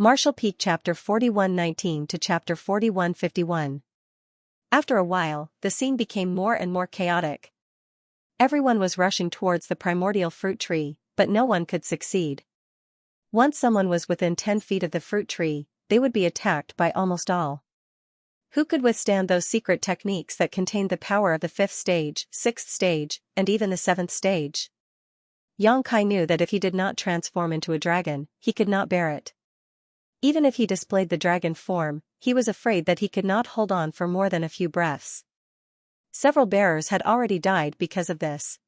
Martial Peak Chapter 41:19 to Chapter 41:51. After a while, the scene became more and more chaotic. Everyone was rushing towards the primordial fruit tree, but no one could succeed. Once someone was within 10 feet of the fruit tree, they would be attacked by almost all. Who could withstand those secret techniques that contained the power of the 5th stage, 6th stage, and even the 7th stage? Xianxia knew that if he did not transform into a dragon, he could not bear it. Even if he displayed the dragon form, he was afraid that he could not hold on for more than a few breaths. Several bearers had already died because of this.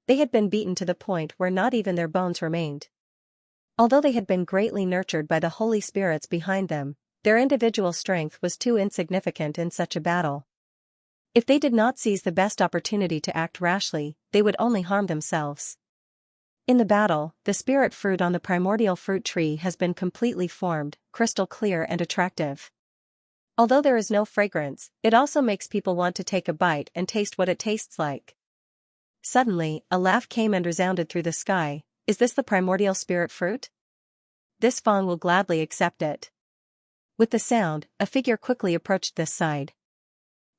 They had been beaten to the point where not even their bones remained. Although they had been greatly nurtured by the holy spirits behind them, their individual strength was too insignificant in such a battle. If they did not seize the best opportunity to act rashly, they would only harm themselves. In the battle, the spirit fruit on the primordial fruit tree has been completely formed, crystal clear and attractive. Although there is no fragrance, it also makes people want to take a bite and taste what it tastes like. Suddenly, a laugh came and resounded through the sky. Is this the primordial spirit fruit? This Fong will gladly accept it. With the sound, a figure quickly approached this side.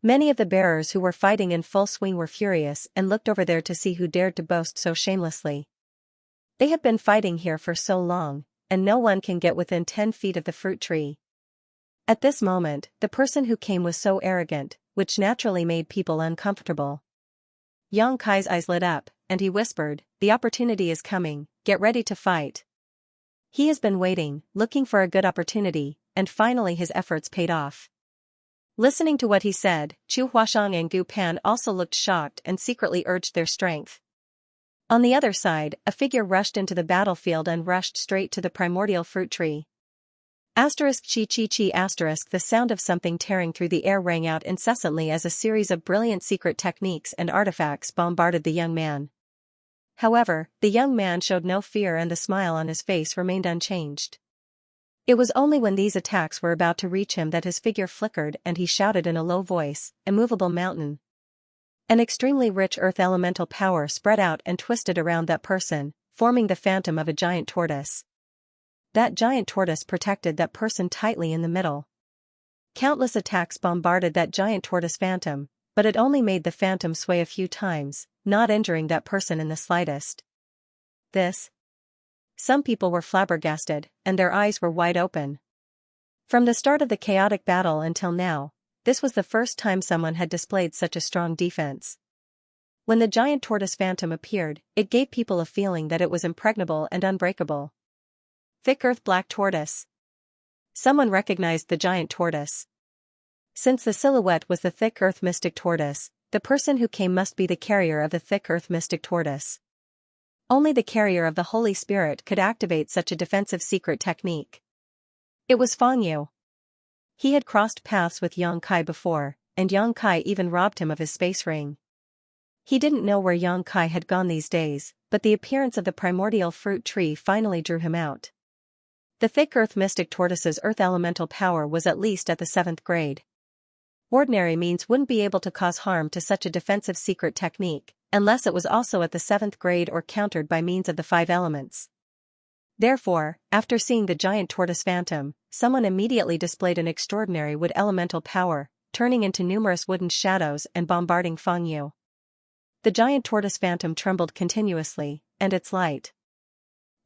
Many of the bearers who were fighting in full swing were furious and looked over there to see who dared to boast so shamelessly. They have been fighting here for so long, and no one can get within 10 feet of the fruit tree. At this moment, the person who came was so arrogant, which naturally made people uncomfortable. Xianxia's eyes lit up, and he whispered, "The opportunity is coming, get ready to fight." He has been waiting, looking for a good opportunity, and finally his efforts paid off. Listening to what he said, Chu Huashang and Gu Pan also looked shocked and secretly urged their strength. On the other side, a figure rushed into the battlefield and rushed straight to the primordial fruit tree. Asterisk chi chi chi asterisk the sound of something tearing through the air rang out incessantly as a series of brilliant secret techniques and artifacts bombarded the young man. However, the young man showed no fear and the smile on his face remained unchanged. It was only when these attacks were about to reach him that his figure flickered and he shouted in a low voice, "Immovable mountain." An extremely rich earth elemental power spread out and twisted around that person, forming the phantom of a giant tortoise. That giant tortoise protected that person tightly in the middle. Countless attacks bombarded that giant tortoise phantom, but it only made the phantom sway a few times, not injuring that person in the slightest. Some people were flabbergasted, and their eyes were wide open. From the start of the chaotic battle until now, this was the first time someone had displayed such a strong defense. When the giant tortoise phantom appeared, it gave people a feeling that it was impregnable and unbreakable. Thick earth black tortoise. Someone recognized the giant tortoise. Since the silhouette was the thick earth mystic tortoise, the person who came must be the carrier of the thick earth mystic tortoise. Only the carrier of the Holy Spirit could activate such a defensive secret technique. It was Fong Yu. He had crossed paths with Xianxia before, and Xianxia even robbed him of his space ring. He didn't know where Xianxia had gone these days, but the appearance of the primordial fruit tree finally drew him out. The thick earth mystic tortoise's earth elemental power was at least at the 7th grade. Ordinary means wouldn't be able to cause harm to such a defensive secret technique, unless it was also at the 7th grade or countered by means of the 5 elements. Therefore, after seeing the giant tortoise phantom, someone immediately displayed an extraordinary wood elemental power, turning into numerous wooden shadows and bombarding Fong Yu. The giant tortoise phantom trembled continuously, and its light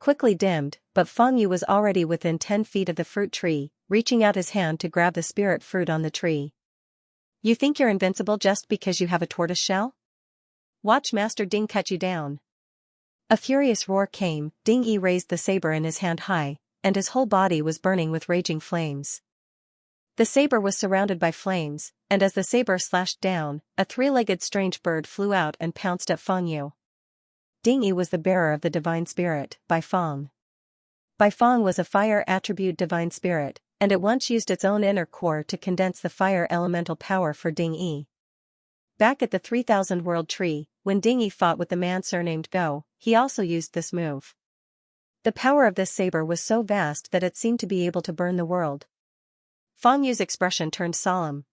quickly dimmed, but Fong Yu was already within 10 feet of the fruit tree, reaching out his hand to grab the spirit fruit on the tree. "You think you're invincible just because you have a tortoise shell? Watch Master Ding cut you down." A furious roar came. Ding Yi raised the saber in his hand high, and his whole body was burning with raging flames. The saber was surrounded by flames, and as the saber slashed down, a 3-legged strange bird flew out and pounced at Fong Yu. Ding Yi was the bearer of the divine spirit, Bai Fong. Bai Fong was a fire attribute divine spirit, and it once used its own inner core to condense the fire elemental power for Ding Yi. Back at the 3000 World Tree, when Ding Yi fought with the man surnamed Go, he also used this move. The power of this saber was so vast that it seemed to be able to burn the world. Fong Yu's expression turned solemn.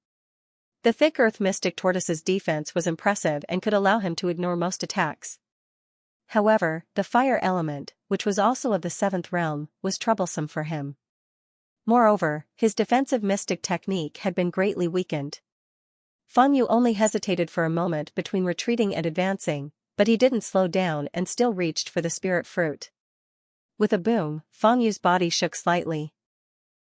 The thick earth mystic tortoise's defense was impressive and could allow him to ignore most attacks. However, the fire element, which was also of the 7th realm, was troublesome for him. Moreover, his defensive mystic technique had been greatly weakened. Fang Yu only hesitated for a moment between retreating and advancing, but he didn't slow down and still reached for the spirit fruit. With a boom, Fang Yu's body shook slightly.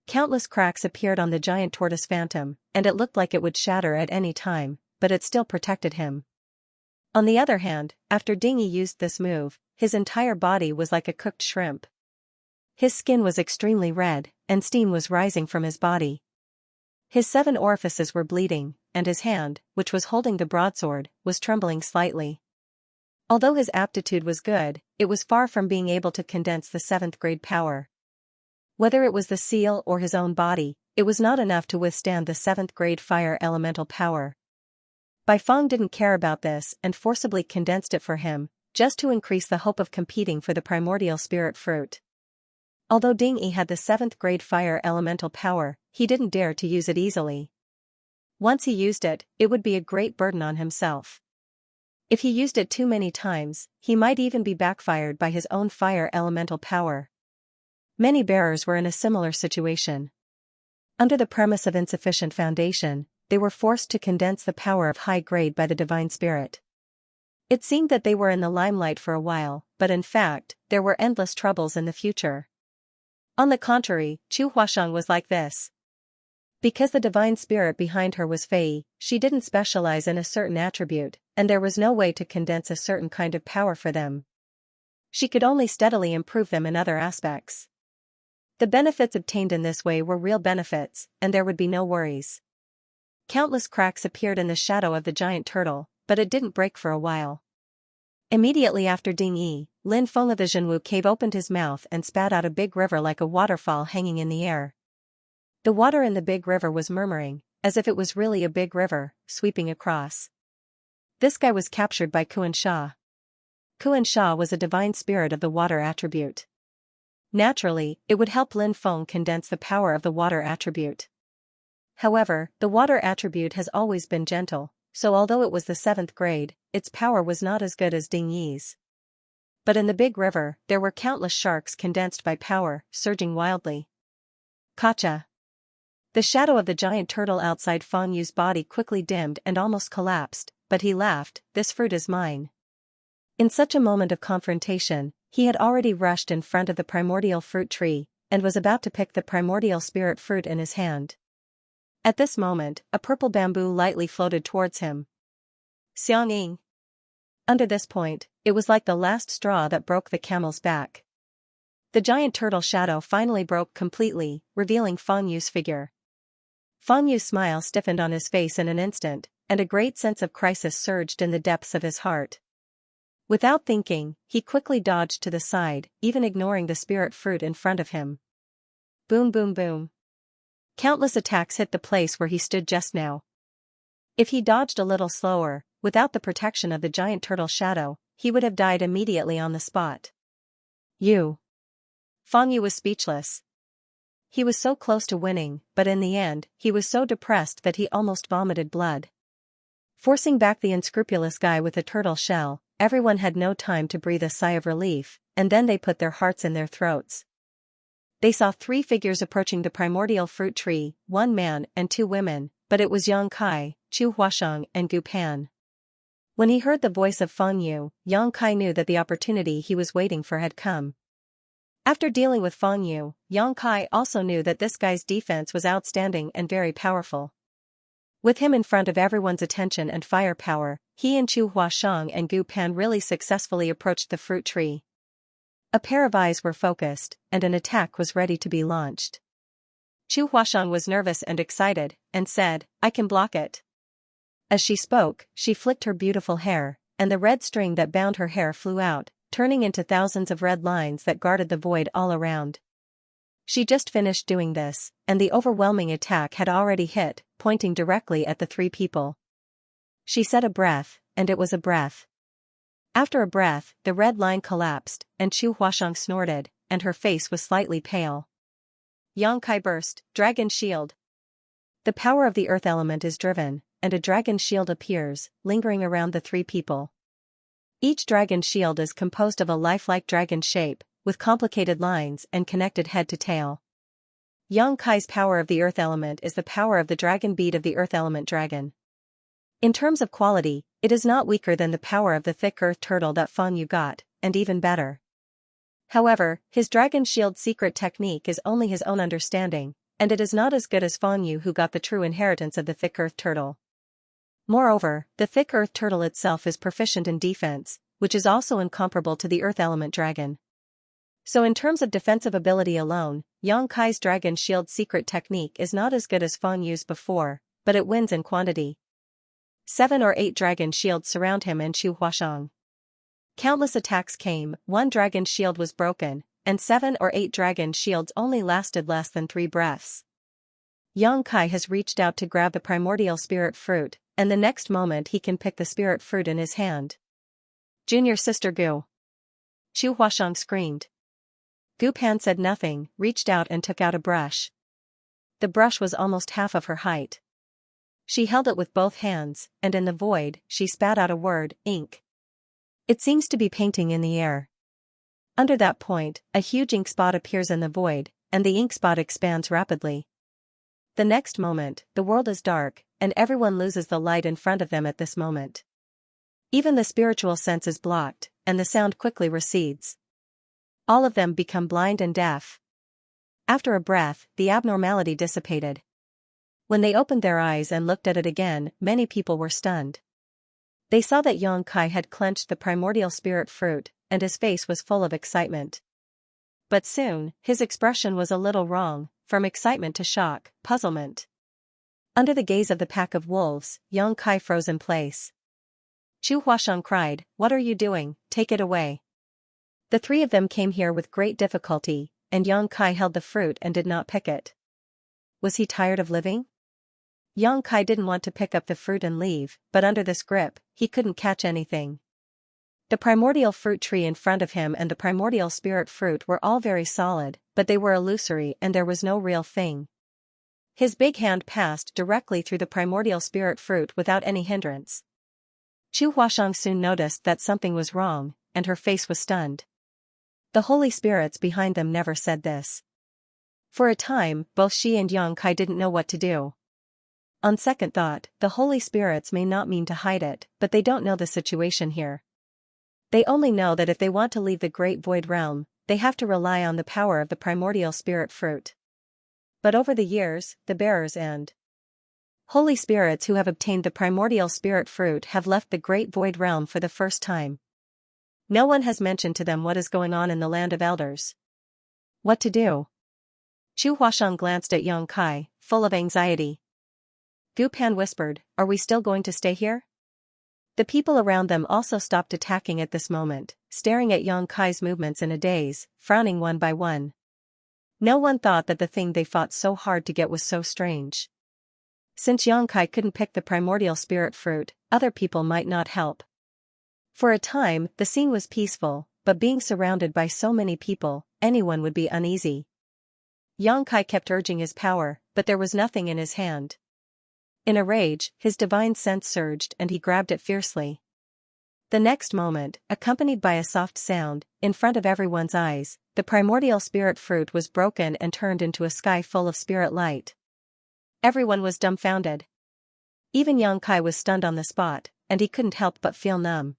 Countless cracks appeared on the giant tortoise phantom, and it looked like it would shatter at any time, but it still protected him. On the other hand, after Ding Yi used this move, his entire body was like a cooked shrimp. His skin was extremely red, and steam was rising from his body. His 7 orifices were bleeding, and his hand, which was holding the broadsword, was trembling slightly. Although his aptitude was good, it was far from being able to condense the 7th grade power. Whether it was the seal or his own body, it was not enough to withstand the 7th grade fire elemental power. Bai Feng didn't care about this and forcibly condensed it for him, just to increase the hope of competing for the primordial spirit fruit. Although Ding Yi had the 7th grade fire elemental power, he didn't dare to use it easily. Once he used it, it would be a great burden on himself. If he used it too many times, he might even be backfired by his own fire elemental power. Many bearers were in a similar situation. Under the premise of insufficient foundation, they were forced to condense the power of high grade by the divine spirit. It seemed that they were in the limelight for a while, but in fact, there were endless troubles in the future. On the contrary, Chu Huasheng was like this. Because the divine spirit behind her was Fei, she didn't specialize in a certain attribute, and there was no way to condense a certain kind of power for them. She could only steadily improve them in other aspects. The benefits obtained in this way were real benefits, and there would be no worries. Countless cracks appeared in the shadow of the giant turtle, but it didn't break for a while. Immediately after Ding Yi, Lin Feng of the Zhenwu cave opened his mouth and spat out a big river like a waterfall hanging in the air. The water in the big river was murmuring, as if it was really a big river, sweeping across. This guy was captured by Xianxia. Xianxia was a divine spirit of the water attribute. Naturally, it would help Lin Feng condense the power of the water attribute. However, the water attribute has always been gentle, so although it was the 7th grade, its power was not as good as Ding Yi's. But in the big river, there were countless sharks condensed by power, surging wildly. Kacha! The shadow of the giant turtle outside Fang Yu's body quickly dimmed and almost collapsed, but he laughed, "This fruit is mine." In such a moment of confrontation, he had already rushed in front of the primordial fruit tree, and was about to pick the primordial spirit fruit in his hand. At this moment, a purple bamboo lightly floated towards him. Xianxia. Under this point, it was like the last straw that broke the camel's back. The giant turtle shadow finally broke completely, revealing Fang Yu's figure. Fang Yu's smile stiffened on his face in an instant, and a great sense of crisis surged in the depths of his heart. Without thinking, he quickly dodged to the side, even ignoring the spirit fruit in front of him. Boom boom boom. Countless attacks hit the place where he stood just now. If he dodged a little slower, without the protection of the giant turtle shadow, he would have died immediately on the spot. Fang Yu was speechless. He was so close to winning, but in the end, he was so depressed that he almost vomited blood. Forcing back the unscrupulous guy with the turtle shell, everyone had no time to breathe a sigh of relief, and then they put their hearts in their throats. They saw 3 figures approaching the primordial fruit tree, 1 man and 2 women, but it was Yang Kai, Chu Huasheng and Gu Pan. When he heard the voice of Fang Yu, Yang Kai knew that the opportunity he was waiting for had come. After dealing with Fang Yu, Yang Kai also knew that this guy's defense was outstanding and very powerful. With him in front of everyone's attention and firepower, he and Chu Huasheng and Gu Pan really successfully approached the fruit tree. A pair of eyes were focused, and an attack was ready to be launched. Chu Huasheng was nervous and excited, and said, "I can block it." As she spoke, she flicked her beautiful hair, and the red string that bound her hair flew out, turning into thousands of red lines that guarded the void all around. She just finished doing this, and the overwhelming attack had already hit, pointing directly at the 3 people. She said a breath, and it was a breath. After a breath, the red line collapsed, and Chu Huasheng snorted, and her face was slightly pale. Yang Kai burst, "Dragon Shield." The power of the earth element is driven, and a dragon shield appears, lingering around the 3 people. Each dragon shield is composed of a lifelike dragon shape, with complicated lines and connected head to tail. Yang Kai's power of the earth element is the power of the dragon bead of the earth element dragon. In terms of quality, it is not weaker than the power of the thick earth turtle that Fan Yu got, and even better. However, his dragon shield secret technique is only his own understanding, and it is not as good as Fan Yu who got the true inheritance of the thick earth turtle. Moreover, the thick earth turtle itself is proficient in defense, which is also incomparable to the earth element dragon. So in terms of defensive ability alone, Yang Kai's dragon shield secret technique is not as good as Fan Yu's before, but it wins in quantity. 7 or 8 dragon shields surround him and Xu Huashang. Countless attacks came, one dragon shield was broken, and 7 or 8 dragon shields only lasted less than 3 breaths. Yang Kai has reached out to grab the primordial spirit fruit, and the next moment he can pick the spirit fruit in his hand. Junior sister Gu. Xu Huashang screamed. Gu Pan said nothing, reached out and took out a brush. The brush was almost half of her height. She held it with both hands, and in the void, she spat out a word, ink. It seems to be painting in the air. Under that point, a huge ink spot appears in the void, and the ink spot expands rapidly. The next moment, the world is dark, and everyone loses the light in front of them at this moment. Even the spiritual sense is blocked, and the sound quickly recedes. All of them become blind and deaf. After a breath, the abnormality dissipated. When they opened their eyes and looked at it again, many people were stunned. They saw that Yang Kai had clenched the primordial spirit fruit, and his face was full of excitement. But soon, his expression was a little wrong, from excitement to shock, puzzlement. Under the gaze of the pack of wolves, Yang Kai froze in place. Xu Huashang cried, "What are you doing? Take it away." The 3 of them came here with great difficulty, and Yang Kai held the fruit and did not pick it. Was he tired of living? Yang Kai didn't want to pick up the fruit and leave, but under this grip, he couldn't catch anything. The primordial fruit tree in front of him and the primordial spirit fruit were all very solid, but they were illusory and there was no real thing. His big hand passed directly through the primordial spirit fruit without any hindrance. Xu Huashang soon noticed that something was wrong, and her face was stunned. The holy spirits behind them never said this. For a time, both she and Yang Kai didn't know what to do. On second thought, the holy spirits may not mean to hide it, but they don't know the situation here. They only know that if they want to leave the great void realm, they have to rely on the power of the primordial spirit fruit. But over the years, the bearers and holy spirits who have obtained the primordial spirit fruit have left the great void realm for the first time. No one has mentioned to them what is going on in the land of elders. What to do? Xu Huashang glanced at Yang Kai, full of anxiety. Gu Pan whispered, "Are we still going to stay here?" The people around them also stopped attacking at this moment, staring at Yang Kai's movements in a daze, frowning one by one. No one thought that the thing they fought so hard to get was so strange. Since Yang Kai couldn't pick the primordial spirit fruit, other people might not help. For a time, the scene was peaceful, but being surrounded by so many people, anyone would be uneasy. Yang Kai kept urging his power, but there was nothing in his hand. In a rage, his divine sense surged and he grabbed it fiercely. The next moment, accompanied by a soft sound, in front of everyone's eyes, the primordial spirit fruit was broken and turned into a sky full of spirit light. Everyone was dumbfounded. Even Yang Kai was stunned on the spot, and he couldn't help but feel numb.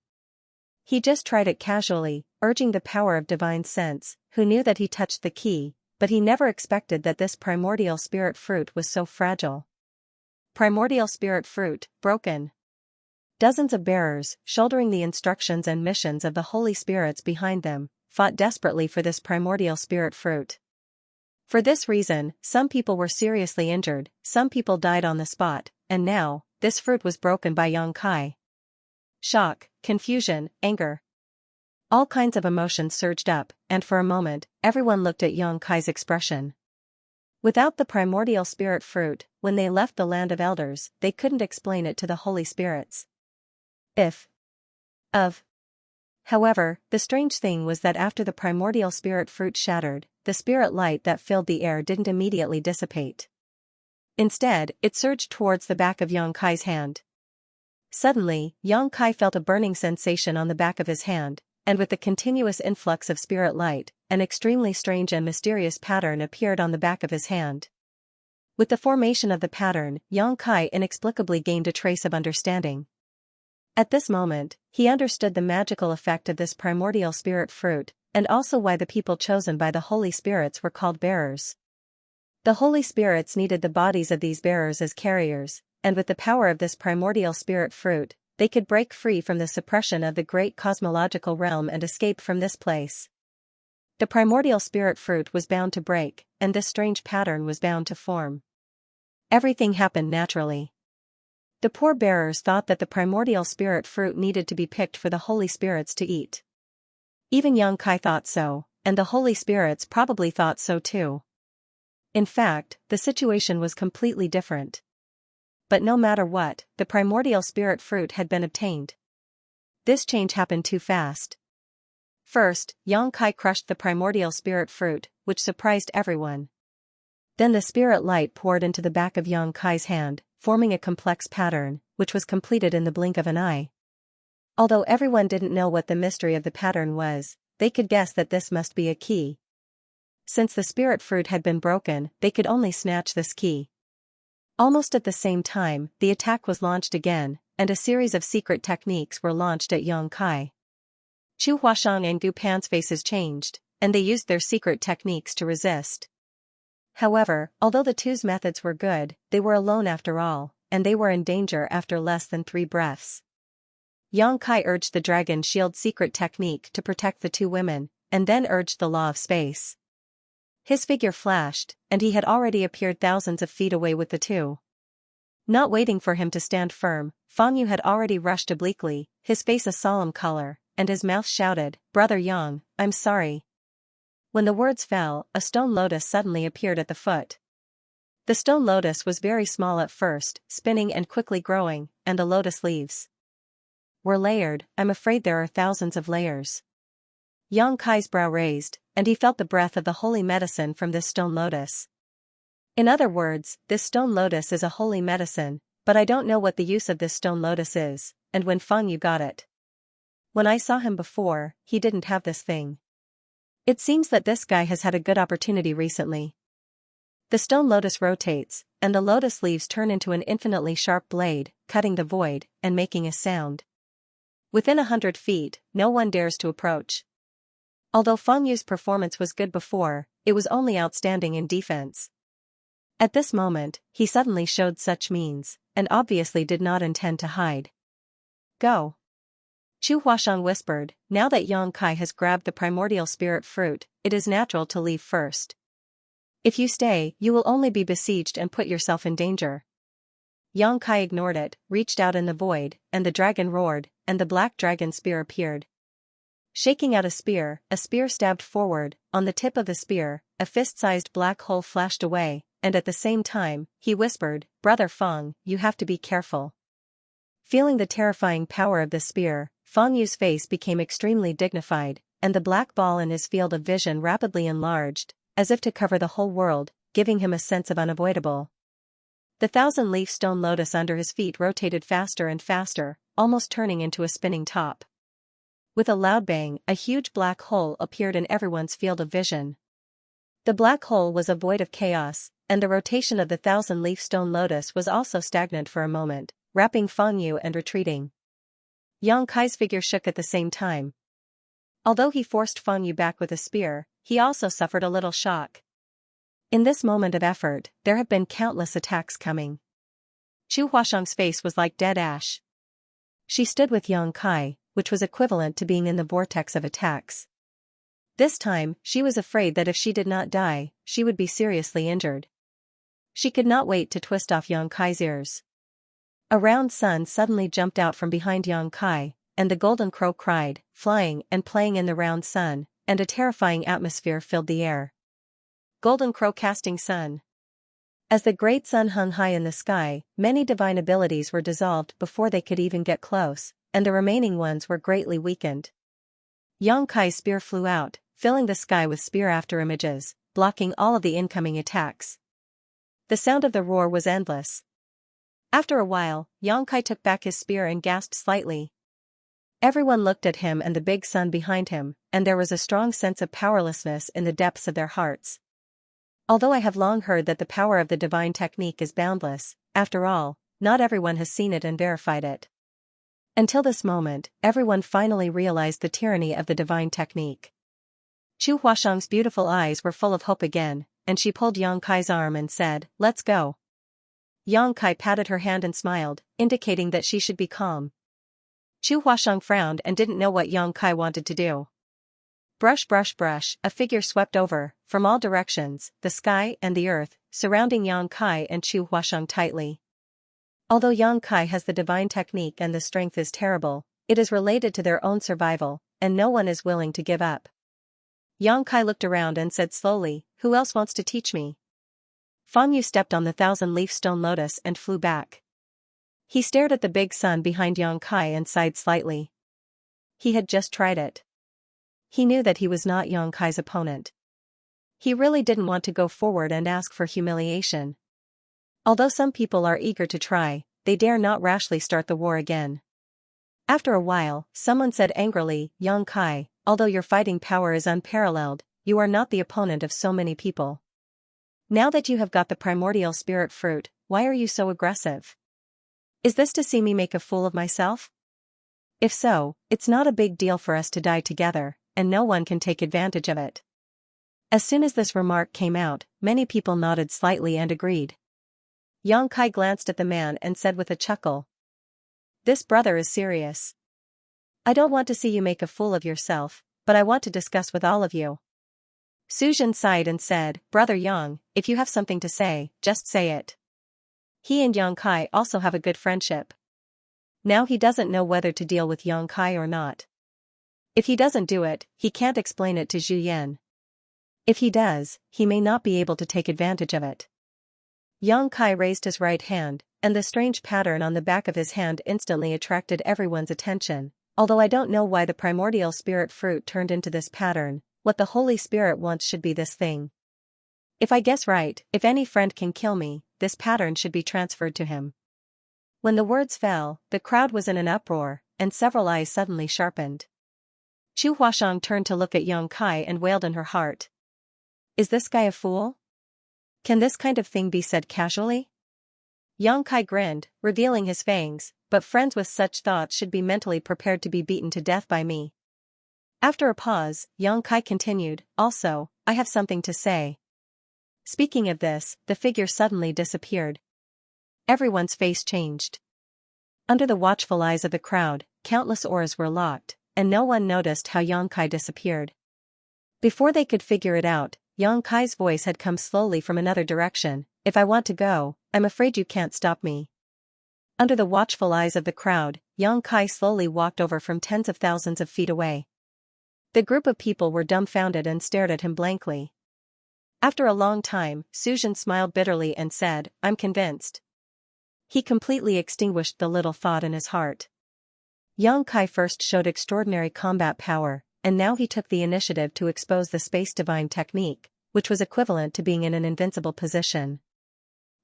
He just tried it casually, urging the power of divine sense, who knew that he touched the key, but he never expected that this primordial spirit fruit was so fragile. Primordial spirit fruit, broken. Dozens of bearers, shouldering the instructions and missions of the holy spirits behind them, fought desperately for this primordial spirit fruit. For this reason, some people were seriously injured, some people died on the spot, and now, this fruit was broken by Yang Kai. Shock, confusion, anger. All kinds of emotions surged up, and for a moment, everyone looked at Yang Kai's expression. Without the primordial spirit fruit, when they left the land of elders, they couldn't explain it to the holy spirits. However, the strange thing was that after the primordial spirit fruit shattered, the spirit light that filled the air didn't immediately dissipate. Instead, it surged towards the back of Yang Kai's hand. Suddenly, Yang Kai felt a burning sensation on the back of his hand, and with the continuous influx of spirit light, an extremely strange and mysterious pattern appeared on the back of his hand. With the formation of the pattern, Yang Kai inexplicably gained a trace of understanding. At this moment, he understood the magical effect of this primordial spirit fruit, and also why the people chosen by the Holy Spirits were called bearers. The Holy Spirits needed the bodies of these bearers as carriers, and with the power of this primordial spirit fruit, they could break free from the suppression of the great cosmological realm and escape from this place. The primordial spirit fruit was bound to break, and this strange pattern was bound to form. Everything happened naturally. The poor bearers thought that the primordial spirit fruit needed to be picked for the Holy Spirits to eat. Even Yang Kai thought so, and the Holy Spirits probably thought so too. In fact, the situation was completely different. But no matter what, the primordial spirit fruit had been obtained. This change happened too fast. First, Yang Kai crushed the primordial spirit fruit, which surprised everyone. Then the spirit light poured into the back of Yang Kai's hand, forming a complex pattern, which was completed in the blink of an eye. Although everyone didn't know what the mystery of the pattern was, they could guess that this must be a key. Since the spirit fruit had been broken, they could only snatch this key. Almost at the same time, the attack was launched again, and a series of secret techniques were launched at Yang Kai. Chu Huashang and Gu Pan's faces changed, and they used their secret techniques to resist. However, although the two's methods were good, they were alone after all, and they were in danger after less than 3 breaths. Yang Kai urged the dragon shield secret technique to protect the 2 women, and then urged the law of space. His figure flashed, and he had already appeared thousands of feet away with the 2. Not waiting for him to stand firm, Fang Yu had already rushed obliquely, his face a solemn color, and his mouth shouted, "Brother Yang, I'm sorry." When the words fell, a stone lotus suddenly appeared at the foot. The stone lotus was very small at first, spinning and quickly growing, and the lotus leaves were layered. I'm afraid there are thousands of layers. Yang Kai's brow raised, and he felt the breath of the holy medicine from this stone lotus. In other words, this stone lotus is a holy medicine, but I don't know what the use of this stone lotus is, and when Fang Yu got it. When I saw him before, he didn't have this thing. It seems that this guy has had a good opportunity recently. The stone lotus rotates, and the lotus leaves turn into an infinitely sharp blade, cutting the void, and making a sound. Within 100 feet, no one dares to approach. Although Fang Yu's performance was good before, it was only outstanding in defense. At this moment, he suddenly showed such means, and obviously did not intend to hide. Go. Chu Huashang whispered, now that Yang Kai has grabbed the primordial spirit fruit, it is natural to leave first. If you stay, you will only be besieged and put yourself in danger. Yang Kai ignored it, reached out in the void, and the dragon roared, and the black dragon spear appeared. Shaking out a spear stabbed forward. On the tip of the spear, a fist-sized black hole flashed away, and at the same time, he whispered, Brother Fang, you have to be careful. Feeling the terrifying power of the spear, Fang Yu's face became extremely dignified, and the black ball in his field of vision rapidly enlarged, as if to cover the whole world, giving him a sense of unavoidable. The 1,000-leaf stone lotus under his feet rotated faster and faster, almost turning into a spinning top. With a loud bang, a huge black hole appeared in everyone's field of vision. The black hole was a void of chaos, and the rotation of the 1,000-leaf stone lotus was also stagnant for a moment, wrapping Fang Yu and retreating. Yang Kai's figure shook at the same time. Although he forced Fang Yu back with a spear, he also suffered a little shock. In this moment of effort, there have been countless attacks coming. Chu Huashang's face was like dead ash. She stood with Yang Kai, which was equivalent to being in the vortex of attacks. This time, she was afraid that if she did not die, she would be seriously injured. She could not wait to twist off Yang Kai's ears. A round sun suddenly jumped out from behind Yang Kai, and the golden crow cried, flying and playing in the round sun, and a terrifying atmosphere filled the air. Golden crow casting sun. As the great sun hung high in the sky, many divine abilities were dissolved before they could even get close, and the remaining ones were greatly weakened. Yang Kai's spear flew out, filling the sky with spear afterimages, blocking all of the incoming attacks. The sound of the roar was endless. After a while, Yang Kai took back his spear and gasped slightly. Everyone looked at him and the big sun behind him, and there was a strong sense of powerlessness in the depths of their hearts. Although I have long heard that the power of the divine technique is boundless, after all, not everyone has seen it and verified it. Until this moment, everyone finally realized the tyranny of the divine technique. Chu Huashang's beautiful eyes were full of hope again, and she pulled Yang Kai's arm and said, "Let's go." Yang Kai patted her hand and smiled, indicating that she should be calm. Chu Huashang frowned and didn't know what Yang Kai wanted to do. Brush brush brush, a figure swept over, from all directions, the sky and the earth, surrounding Yang Kai and Chu Huashang tightly. Although Yang Kai has the divine technique and the strength is terrible, it is related to their own survival, and no one is willing to give up. Yang Kai looked around and said slowly, "Who else wants to teach me?" Fan Yu stepped on the 1,000-leaf stone lotus and flew back. He stared at the big sun behind Yang Kai and sighed slightly. He had just tried it. He knew that he was not Yang Kai's opponent. He really didn't want to go forward and ask for humiliation. Although some people are eager to try, they dare not rashly start the war again. After a while, someone said angrily, "Yang Kai, although your fighting power is unparalleled, you are not the opponent of so many people. Now that you have got the primordial spirit fruit, why are you so aggressive? Is this to see me make a fool of myself? If so, it's not a big deal for us to die together, and no one can take advantage of it." As soon as this remark came out, many people nodded slightly and agreed. Yang Kai glanced at the man and said with a chuckle, "This brother is serious. I don't want to see you make a fool of yourself, but I want to discuss with all of you." Su Jin sighed and said, "Brother Yang, if you have something to say, just say it." He and Yang Kai also have a good friendship. Now he doesn't know whether to deal with Yang Kai or not. If he doesn't do it, he can't explain it to Zhu Yan. If he does, he may not be able to take advantage of it. Yang Kai raised his right hand, and the strange pattern on the back of his hand instantly attracted everyone's attention. Although I don't know why the primordial spirit fruit turned into this pattern, what the Holy Spirit wants should be this thing. If I guess right, if any friend can kill me, this pattern should be transferred to him. When the words fell, the crowd was in an uproar, and several eyes suddenly sharpened. Chu Huashang turned to look at Yang Kai and wailed in her heart. Is this guy a fool? Can this kind of thing be said casually? Yang Kai grinned, revealing his fangs, but friends with such thoughts should be mentally prepared to be beaten to death by me. After a pause, Yang Kai continued, also, I have something to say. Speaking of this, the figure suddenly disappeared. Everyone's face changed. Under the watchful eyes of the crowd, countless oars were locked, and no one noticed how Yang Kai disappeared. Before they could figure it out, Yang Kai's voice had come slowly from another direction. If I want to go, I'm afraid you can't stop me. Under the watchful eyes of the crowd, Yang Kai slowly walked over from tens of thousands of feet away. The group of people were dumbfounded and stared at him blankly. After a long time, Su Jin smiled bitterly and said, I'm convinced. He completely extinguished the little thought in his heart. Yang Kai first showed extraordinary combat power, and now he took the initiative to expose the space divine technique, which was equivalent to being in an invincible position.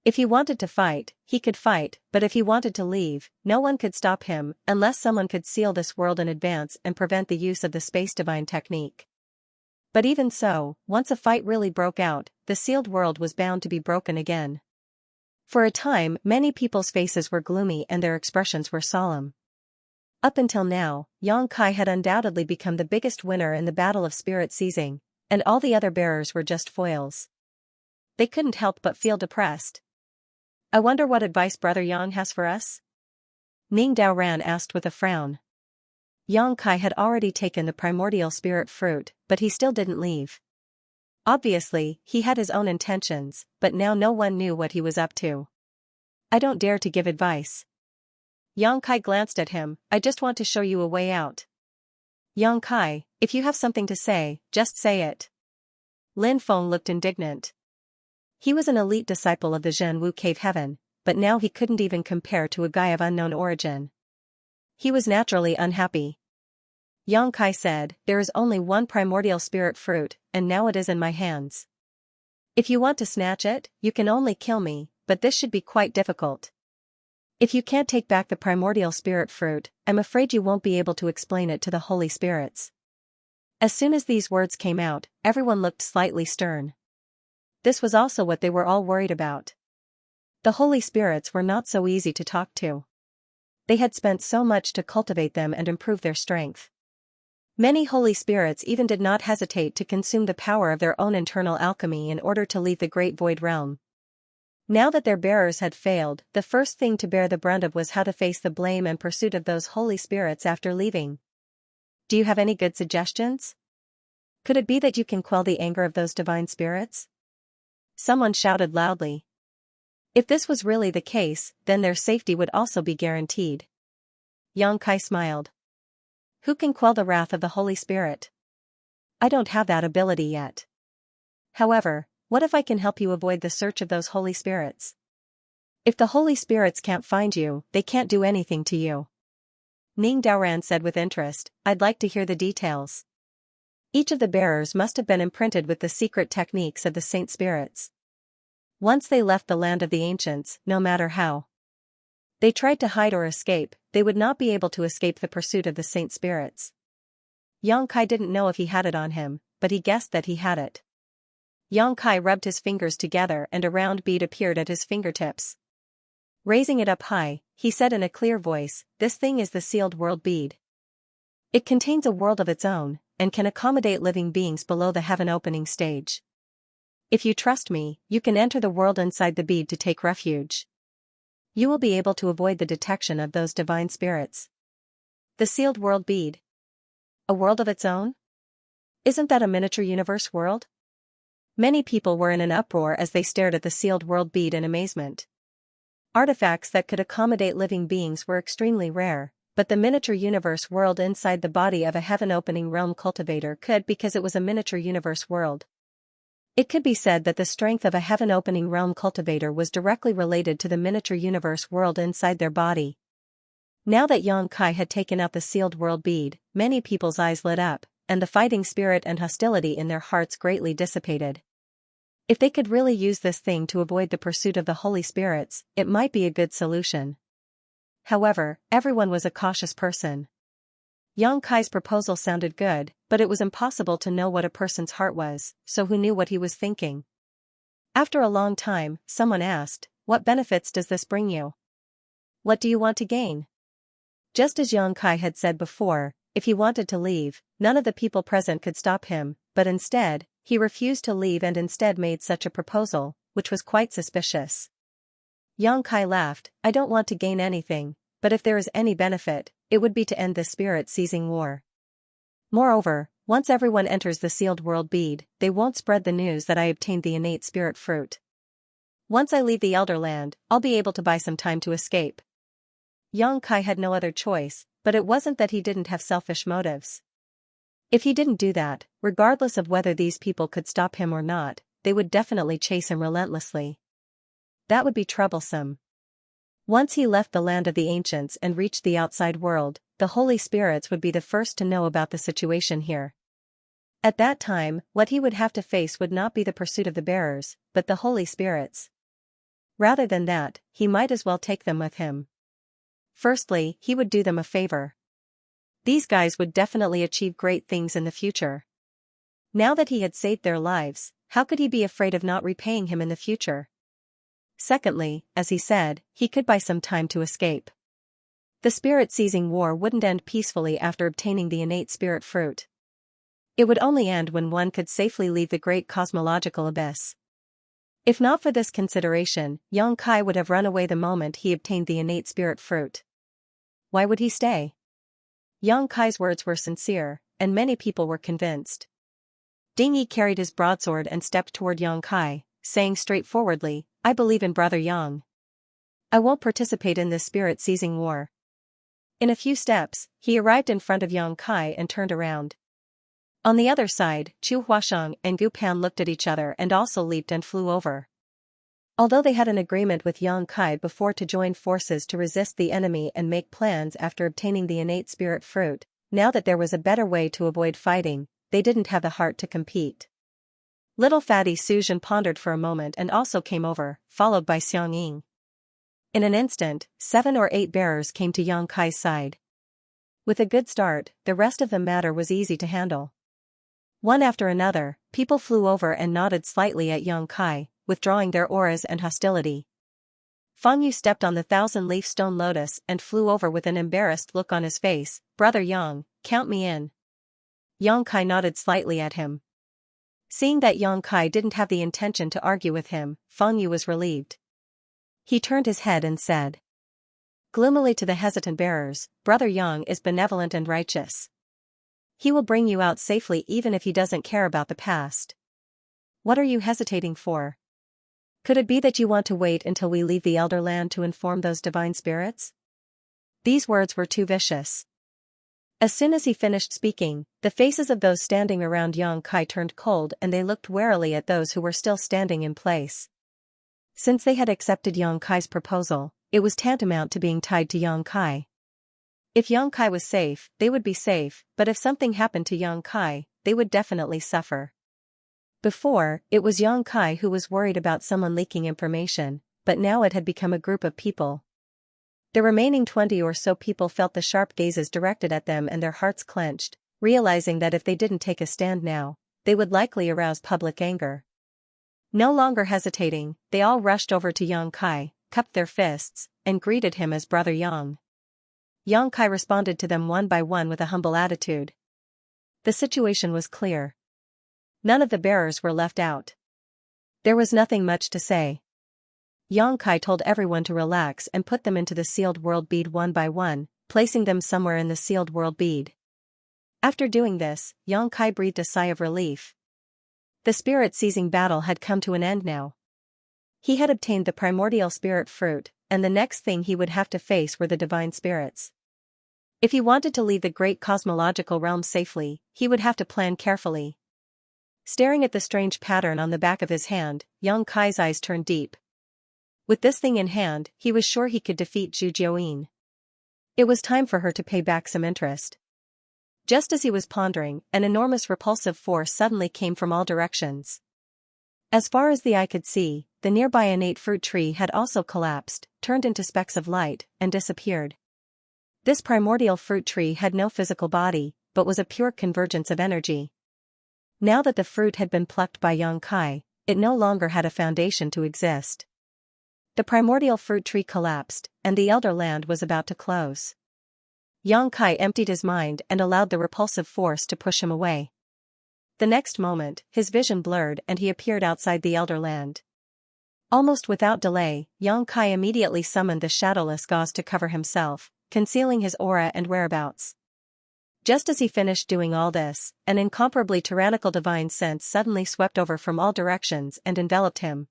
If he wanted to fight, he could fight, but if he wanted to leave, no one could stop him unless someone could seal this world in advance and prevent the use of the space divine technique. But even so, once a fight really broke out, the sealed world was bound to be broken again. For a time, many people's faces were gloomy and their expressions were solemn. Up until now, Yang Kai had undoubtedly become the biggest winner in the battle of spirit seizing, and all the other bearers were just foils. They couldn't help but feel depressed. I wonder what advice Brother Yang has for us? Ning Daoran asked with a frown. Yang Kai had already taken the primordial spirit fruit, but he still didn't leave. Obviously, he had his own intentions, but now no one knew what he was up to. I don't dare to give advice. Yang Kai glanced at him, I just want to show you a way out. Yang Kai, if you have something to say, just say it. Lin Feng looked indignant. He was an elite disciple of the Zhenwu Cave Heaven, but now he couldn't even compare to a guy of unknown origin. He was naturally unhappy. Yang Kai said, there is only one primordial spirit fruit, and now it is in my hands. If you want to snatch it, you can only kill me, but this should be quite difficult. If you can't take back the primordial spirit fruit, I'm afraid you won't be able to explain it to the holy spirits. As soon as these words came out, everyone looked slightly stern. This was also what they were all worried about. The holy spirits were not so easy to talk to. They had spent so much to cultivate them and improve their strength. Many holy spirits even did not hesitate to consume the power of their own internal alchemy in order to leave the great void realm. Now that their bearers had failed, the first thing to bear the brunt of was how to face the blame and pursuit of those holy spirits after leaving. Do you have any good suggestions? Could it be that you can quell the anger of those divine spirits? Someone shouted loudly. If this was really the case, then their safety would also be guaranteed. Xianxia smiled. Who can quell the wrath of the Holy Spirit? I don't have that ability yet. However, what if I can help you avoid the search of those holy spirits? If the holy spirits can't find you, they can't do anything to you. Ning Daoran said with interest, I'd like to hear the details. Each of the bearers must have been imprinted with the secret techniques of the saint spirits. Once they left the land of the ancients, no matter how they tried to hide or escape, they would not be able to escape the pursuit of the saint spirits. Xianxia didn't know if he had it on him, but he guessed that he had it. Xianxia rubbed his fingers together and a round bead appeared at his fingertips. Raising it up high, he said in a clear voice, this thing is the sealed world bead. It contains a world of its own, and can accommodate living beings below the heaven opening stage. If you trust me, you can enter the world inside the bead to take refuge. You will be able to avoid the detection of those divine spirits. The sealed world bead. A world of its own? Isn't that a miniature universe world? Many people were in an uproar as they stared at the sealed world bead in amazement. Artifacts that could accommodate living beings were extremely rare, but the miniature universe world inside the body of a heaven-opening realm cultivator could because it was a miniature universe world. It could be said that the strength of a heaven-opening realm cultivator was directly related to the miniature universe world inside their body. Now that Xianxia had taken out the sealed world bead, many people's eyes lit up, and the fighting spirit and hostility in their hearts greatly dissipated. If they could really use this thing to avoid the pursuit of the holy spirits, it might be a good solution. However, everyone was a cautious person. Xianxia's proposal sounded good, but it was impossible to know what a person's heart was, so who knew what he was thinking? After a long time, someone asked, what benefits does this bring you? What do you want to gain? Just as Xianxia had said before, if he wanted to leave, none of the people present could stop him, but instead, he refused to leave and instead made such a proposal, which was quite suspicious. Xianxia laughed, I don't want to gain anything, but if there is any benefit, it would be to end this spirit-seizing war. Moreover, once everyone enters the sealed world bead, they won't spread the news that I obtained the innate spirit fruit. Once I leave the Elder Land, I'll be able to buy some time to escape. Xianxia had no other choice, but it wasn't that he didn't have selfish motives. If he didn't do that, regardless of whether these people could stop him or not, they would definitely chase him relentlessly. That would be troublesome. Once he left the land of the ancients and reached the outside world, the holy spirits would be the first to know about the situation here. At that time, what he would have to face would not be the pursuit of the bearers, but the holy spirits. Rather than that, he might as well take them with him. Firstly, he would do them a favor. These guys would definitely achieve great things in the future. Now that he had saved their lives, how could he be afraid of not repaying him in the future? Secondly, as he said, he could buy some time to escape. The spirit-seizing war wouldn't end peacefully after obtaining the innate spirit fruit. It would only end when one could safely leave the great cosmological abyss. If not for this consideration, Xianxia would have run away the moment he obtained the innate spirit fruit. Why would he stay? Xianxia's words were sincere, and many people were convinced. Ding Yi carried his broadsword and stepped toward Xianxia, saying straightforwardly, I believe in Brother Yang. I won't participate in this spirit-seizing war. In a few steps, he arrived in front of Xianxia and turned around. On the other side, Chu Huasheng and Gu Pan looked at each other and also leaped and flew over. Although they had an agreement with Xianxia before to join forces to resist the enemy and make plans after obtaining the innate spirit fruit, now that there was a better way to avoid fighting, they didn't have the heart to compete. Little fatty Su Zhen pondered for a moment and also came over, followed by Xiang Ying. In an instant, 7 or 8 bearers came to Xianxia's side. With a good start, the rest of the matter was easy to handle. One after another, people flew over and nodded slightly at Xianxia, withdrawing their auras and hostility. Feng Yu stepped on the 1,000-leaf stone lotus and flew over with an embarrassed look on his face. "Brother Yang, count me in." Xianxia nodded slightly at him. Seeing that Xianxia didn't have the intention to argue with him, Feng Yu was relieved. He turned his head and said gloomily to the hesitant bearers, "Brother Yang is benevolent and righteous. He will bring you out safely even if he doesn't care about the past. What are you hesitating for? Could it be that you want to wait until we leave the Elder Land to inform those divine spirits?" These words were too vicious. As soon as he finished speaking, the faces of those standing around Xianxia turned cold and they looked warily at those who were still standing in place. Since they had accepted Xianxia's proposal, it was tantamount to being tied to Xianxia. If Xianxia was safe, they would be safe, but if something happened to Xianxia, they would definitely suffer. Before, it was Xianxia who was worried about someone leaking information, but now it had become a group of people. The remaining 20 or so people felt the sharp gazes directed at them and their hearts clenched, realizing that if they didn't take a stand now, they would likely arouse public anger. No longer hesitating, they all rushed over to Xianxia, cupped their fists, and greeted him as Brother Yang. Xianxia responded to them one by one with a humble attitude. The situation was clear. None of the bearers were left out. There was nothing much to say. Xianxia told everyone to relax and put them into the sealed world bead one by one, placing them somewhere in the sealed world bead. After doing this, Xianxia breathed a sigh of relief. The spirit-seizing battle had come to an end now. He had obtained the primordial spirit fruit, and the next thing he would have to face were the divine spirits. If he wanted to leave the great cosmological realm safely, he would have to plan carefully. Staring at the strange pattern on the back of his hand, Xianxia's eyes turned deep. With this thing in hand, he was sure he could defeat Zhu Jiuyin. It was time for her to pay back some interest. Just as he was pondering, an enormous repulsive force suddenly came from all directions. As far as the eye could see, the nearby innate fruit tree had also collapsed, turned into specks of light, and disappeared. This primordial fruit tree had no physical body, but was a pure convergence of energy. Now that the fruit had been plucked by Xianxia, it no longer had a foundation to exist. The primordial fruit tree collapsed, and the Elder Land was about to close. Xianxia emptied his mind and allowed the repulsive force to push him away. The next moment, his vision blurred and he appeared outside the Elder Land. Almost without delay, Xianxia immediately summoned the shadowless gauze to cover himself, concealing his aura and whereabouts. Just as he finished doing all this, an incomparably tyrannical divine sense suddenly swept over from all directions and enveloped him.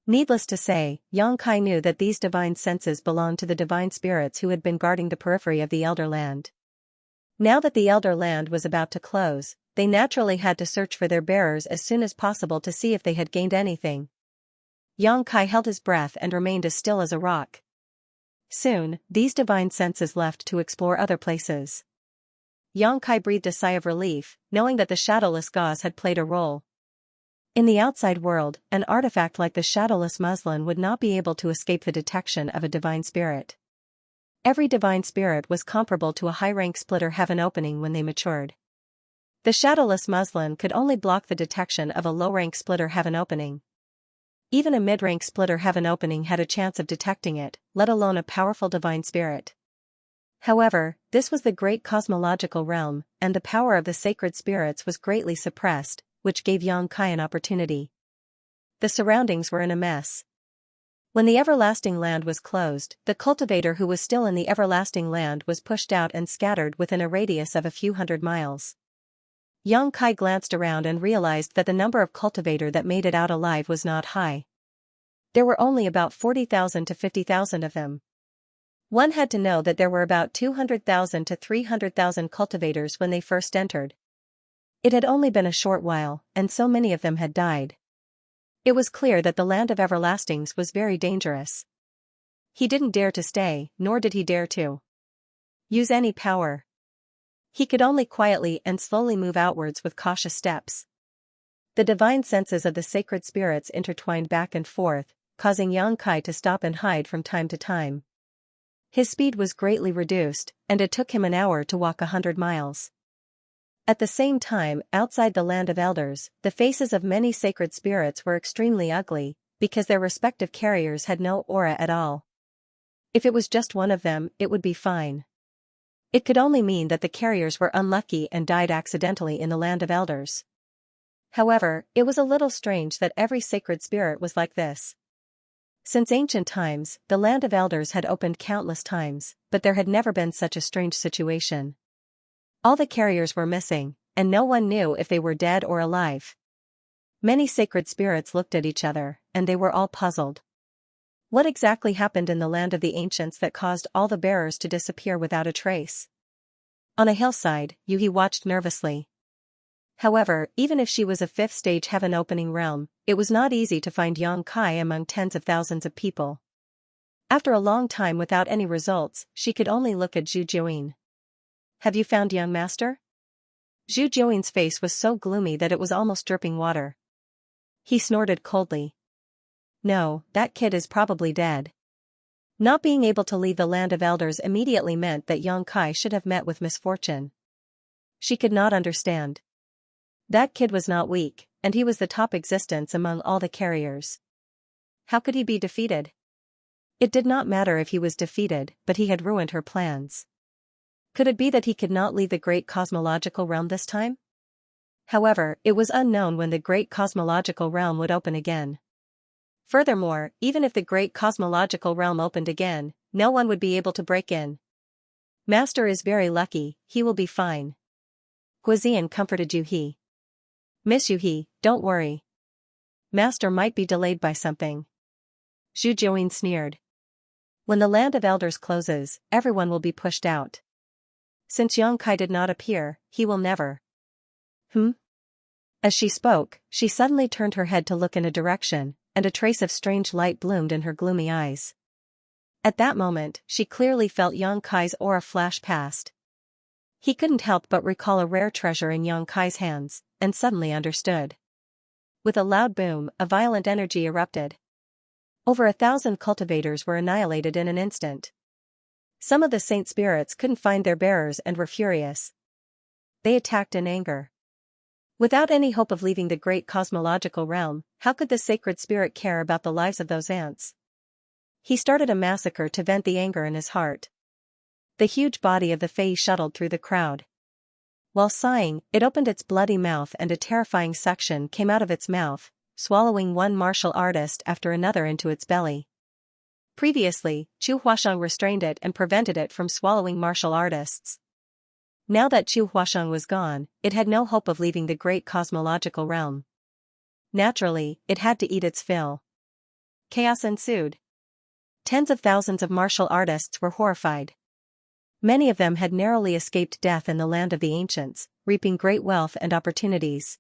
Needless to say, Xianxia knew that these divine senses belonged to the divine spirits who had been guarding the periphery of the Elder Land. Now that the Elder Land was about to close, they naturally had to search for their bearers as soon as possible to see if they had gained anything. Xianxia held his breath and remained as still as a rock. Soon, these divine senses left to explore other places. Xianxia breathed a sigh of relief, knowing that the shadowless gauze had played a role. In the outside world, an artifact like the shadowless muslin would not be able to escape the detection of a divine spirit. Every divine spirit was comparable to a high-rank splitter heaven opening when they matured. The shadowless muslin could only block the detection of a low-rank splitter heaven opening. Even a mid-rank splitter heaven opening had a chance of detecting it, let alone a powerful divine spirit. However, this was the great cosmological realm, and the power of the sacred spirits was greatly suppressed, which gave Xianxia an opportunity. The surroundings were in a mess. When the everlasting land was closed, the cultivator who was still in the everlasting land was pushed out and scattered within a radius of a few hundred miles. Xianxia glanced around and realized that the number of cultivator that made it out alive was not high. There were only about 40,000 to 50,000 of them. One had to know that there were about 200,000 to 300,000 cultivators when they first entered. It had only been a short while, and so many of them had died. It was clear that the land of everlastings was very dangerous. He didn't dare to stay, nor did he dare to use any power. He could only quietly and slowly move outwards with cautious steps. The divine senses of the sacred spirits intertwined back and forth, causing Yang Kai to stop and hide from time to time. His speed was greatly reduced, and it took him an hour to walk 100 miles. At the same time, outside the land of elders, the faces of many sacred spirits were extremely ugly, because their respective carriers had no aura at all. If it was just one of them, it would be fine. It could only mean that the carriers were unlucky and died accidentally in the land of elders. However, it was a little strange that every sacred spirit was like this. Since ancient times, the land of elders had opened countless times, but there had never been such a strange situation. All the carriers were missing, and no one knew if they were dead or alive. Many sacred spirits looked at each other, and they were all puzzled. What exactly happened in the land of the ancients that caused all the bearers to disappear without a trace? On a hillside, Yuhi watched nervously. However, even if she was a fifth-stage heaven-opening realm, it was not easy to find Yang Kai among tens of thousands of people. After a long time without any results, she could only look at Zhu Jiuyin. "Have you found young master?" Zhu Jiuyin's face was so gloomy that it was almost dripping water. He snorted coldly. "No, that kid is probably dead." Not being able to leave the land of elders immediately meant that Yang Kai should have met with misfortune. She could not understand. That kid was not weak, and he was the top existence among all the carriers. How could he be defeated? It did not matter if he was defeated, but he had ruined her plans. Could it be that he could not leave the great cosmological realm this time? However, it was unknown when the great cosmological realm would open again. Furthermore, even if the great cosmological realm opened again, no one would be able to break in. "Master is very lucky, he will be fine." Guizian comforted Yuhi. "Miss Yuhi, don't worry. Master might be delayed by something." Zhu Jiuyin sneered. "When the land of elders closes, everyone will be pushed out. Since Yang Kai did not appear, he will never." As she spoke, she suddenly turned her head to look in a direction, and a trace of strange light bloomed in her gloomy eyes. At that moment, she clearly felt Yang Kai's aura flash past. He couldn't help but recall a rare treasure in Yang Kai's hands, and suddenly understood. With a loud boom, a violent energy erupted. Over 1,000 cultivators were annihilated in an instant. Some of the saint spirits couldn't find their bearers and were furious. They attacked in anger. Without any hope of leaving the great cosmological realm, how could the sacred spirit care about the lives of those ants? He started a massacre to vent the anger in his heart. The huge body of the Fae shuttled through the crowd. While sighing, it opened its bloody mouth and a terrifying suction came out of its mouth, swallowing one martial artist after another into its belly. Previously, Chu Huasheng restrained it and prevented it from swallowing martial artists. Now that Chu Huasheng was gone, it had no hope of leaving the great cosmological realm. Naturally, it had to eat its fill. Chaos ensued. Tens of thousands of martial artists were horrified. Many of them had narrowly escaped death in the land of the ancients, reaping great wealth and opportunities.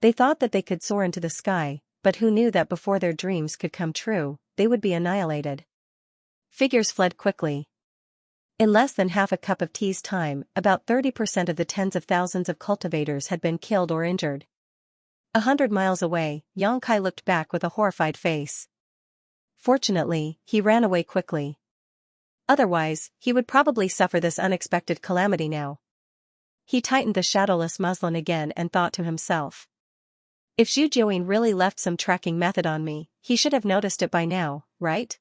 They thought that they could soar into the sky, but who knew that before their dreams could come true, they would be annihilated. Figures fled quickly. In less than half a cup of tea's time, about 30% of the tens of thousands of cultivators had been killed or injured. 100 miles away, Yang Kai looked back with a horrified face. Fortunately, he ran away quickly. Otherwise, he would probably suffer this unexpected calamity now. He tightened the shadowless muslin again and thought to himself. If Zhu Jiuyin really left some tracking method on me, he should have noticed it by now, right?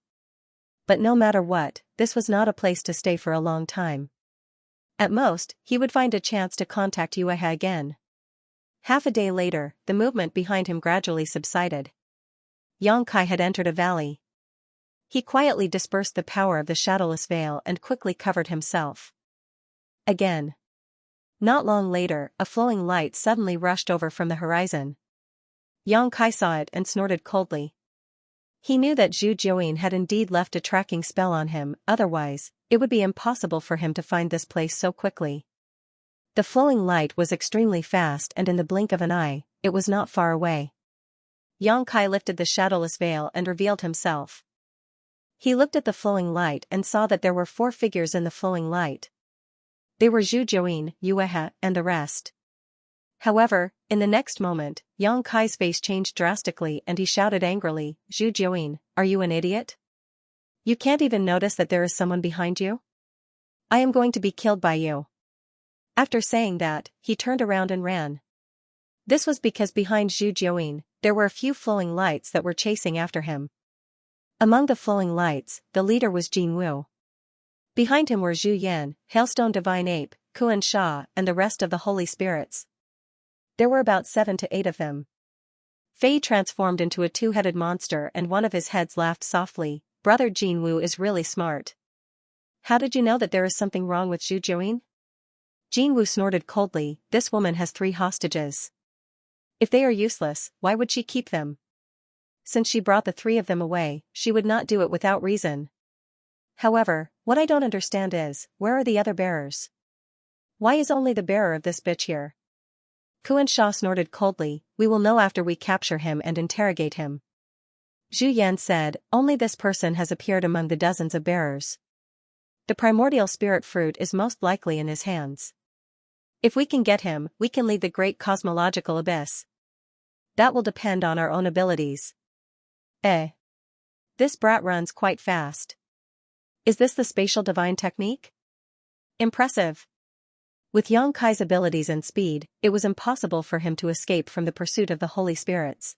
But no matter what, this was not a place to stay for a long time. At most, he would find a chance to contact Yuehe again. Half a day later, the movement behind him gradually subsided. Yang Kai had entered a valley. He quietly dispersed the power of the shadowless veil and quickly covered himself. Again. Not long later, a flowing light suddenly rushed over from the horizon. Yang Kai saw it and snorted coldly. He knew that Zhu Jiuyin had indeed left a tracking spell on him, otherwise, it would be impossible for him to find this place so quickly. The flowing light was extremely fast and in the blink of an eye, it was not far away. Yang Kai lifted the shadowless veil and revealed himself. He looked at the flowing light and saw that there were 4 figures in the flowing light. They were Zhu Jiuyin, Yuehe, and the rest. However, in the next moment, Yang Kai's face changed drastically and he shouted angrily, Zhu Jiuyin, are you an idiot? You can't even notice that there is someone behind you? I am going to be killed by you. After saying that, he turned around and ran. This was because behind Zhu Jiuyin, there were a few flowing lights that were chasing after him. Among the flowing lights, the leader was Jin Wu. Behind him were Zhu Yan, Hailstone Divine Ape, Xianxia, and the rest of the Holy Spirits. There were about 7 to 8 of them. Fei transformed into a two-headed monster and one of his heads laughed softly, Brother Jin Wu is really smart. How did you know that there is something wrong with Zhu Jiuyin? Jin Wu snorted coldly, this woman has 3 hostages. If they are useless, why would she keep them? Since she brought the 3 of them away, she would not do it without reason. However, what I don't understand is, where are the other bearers? Why is only the bearer of this bitch here? Xianxia snorted coldly, we will know after we capture him and interrogate him. Zhu Yan said, only this person has appeared among the dozens of bearers. The primordial spirit fruit is most likely in his hands. If we can get him, we can lead the great cosmological abyss. That will depend on our own abilities. This brat runs quite fast. Is this the spatial divine technique? Impressive. With Yang Kai's abilities and speed, it was impossible for him to escape from the pursuit of the Holy Spirits.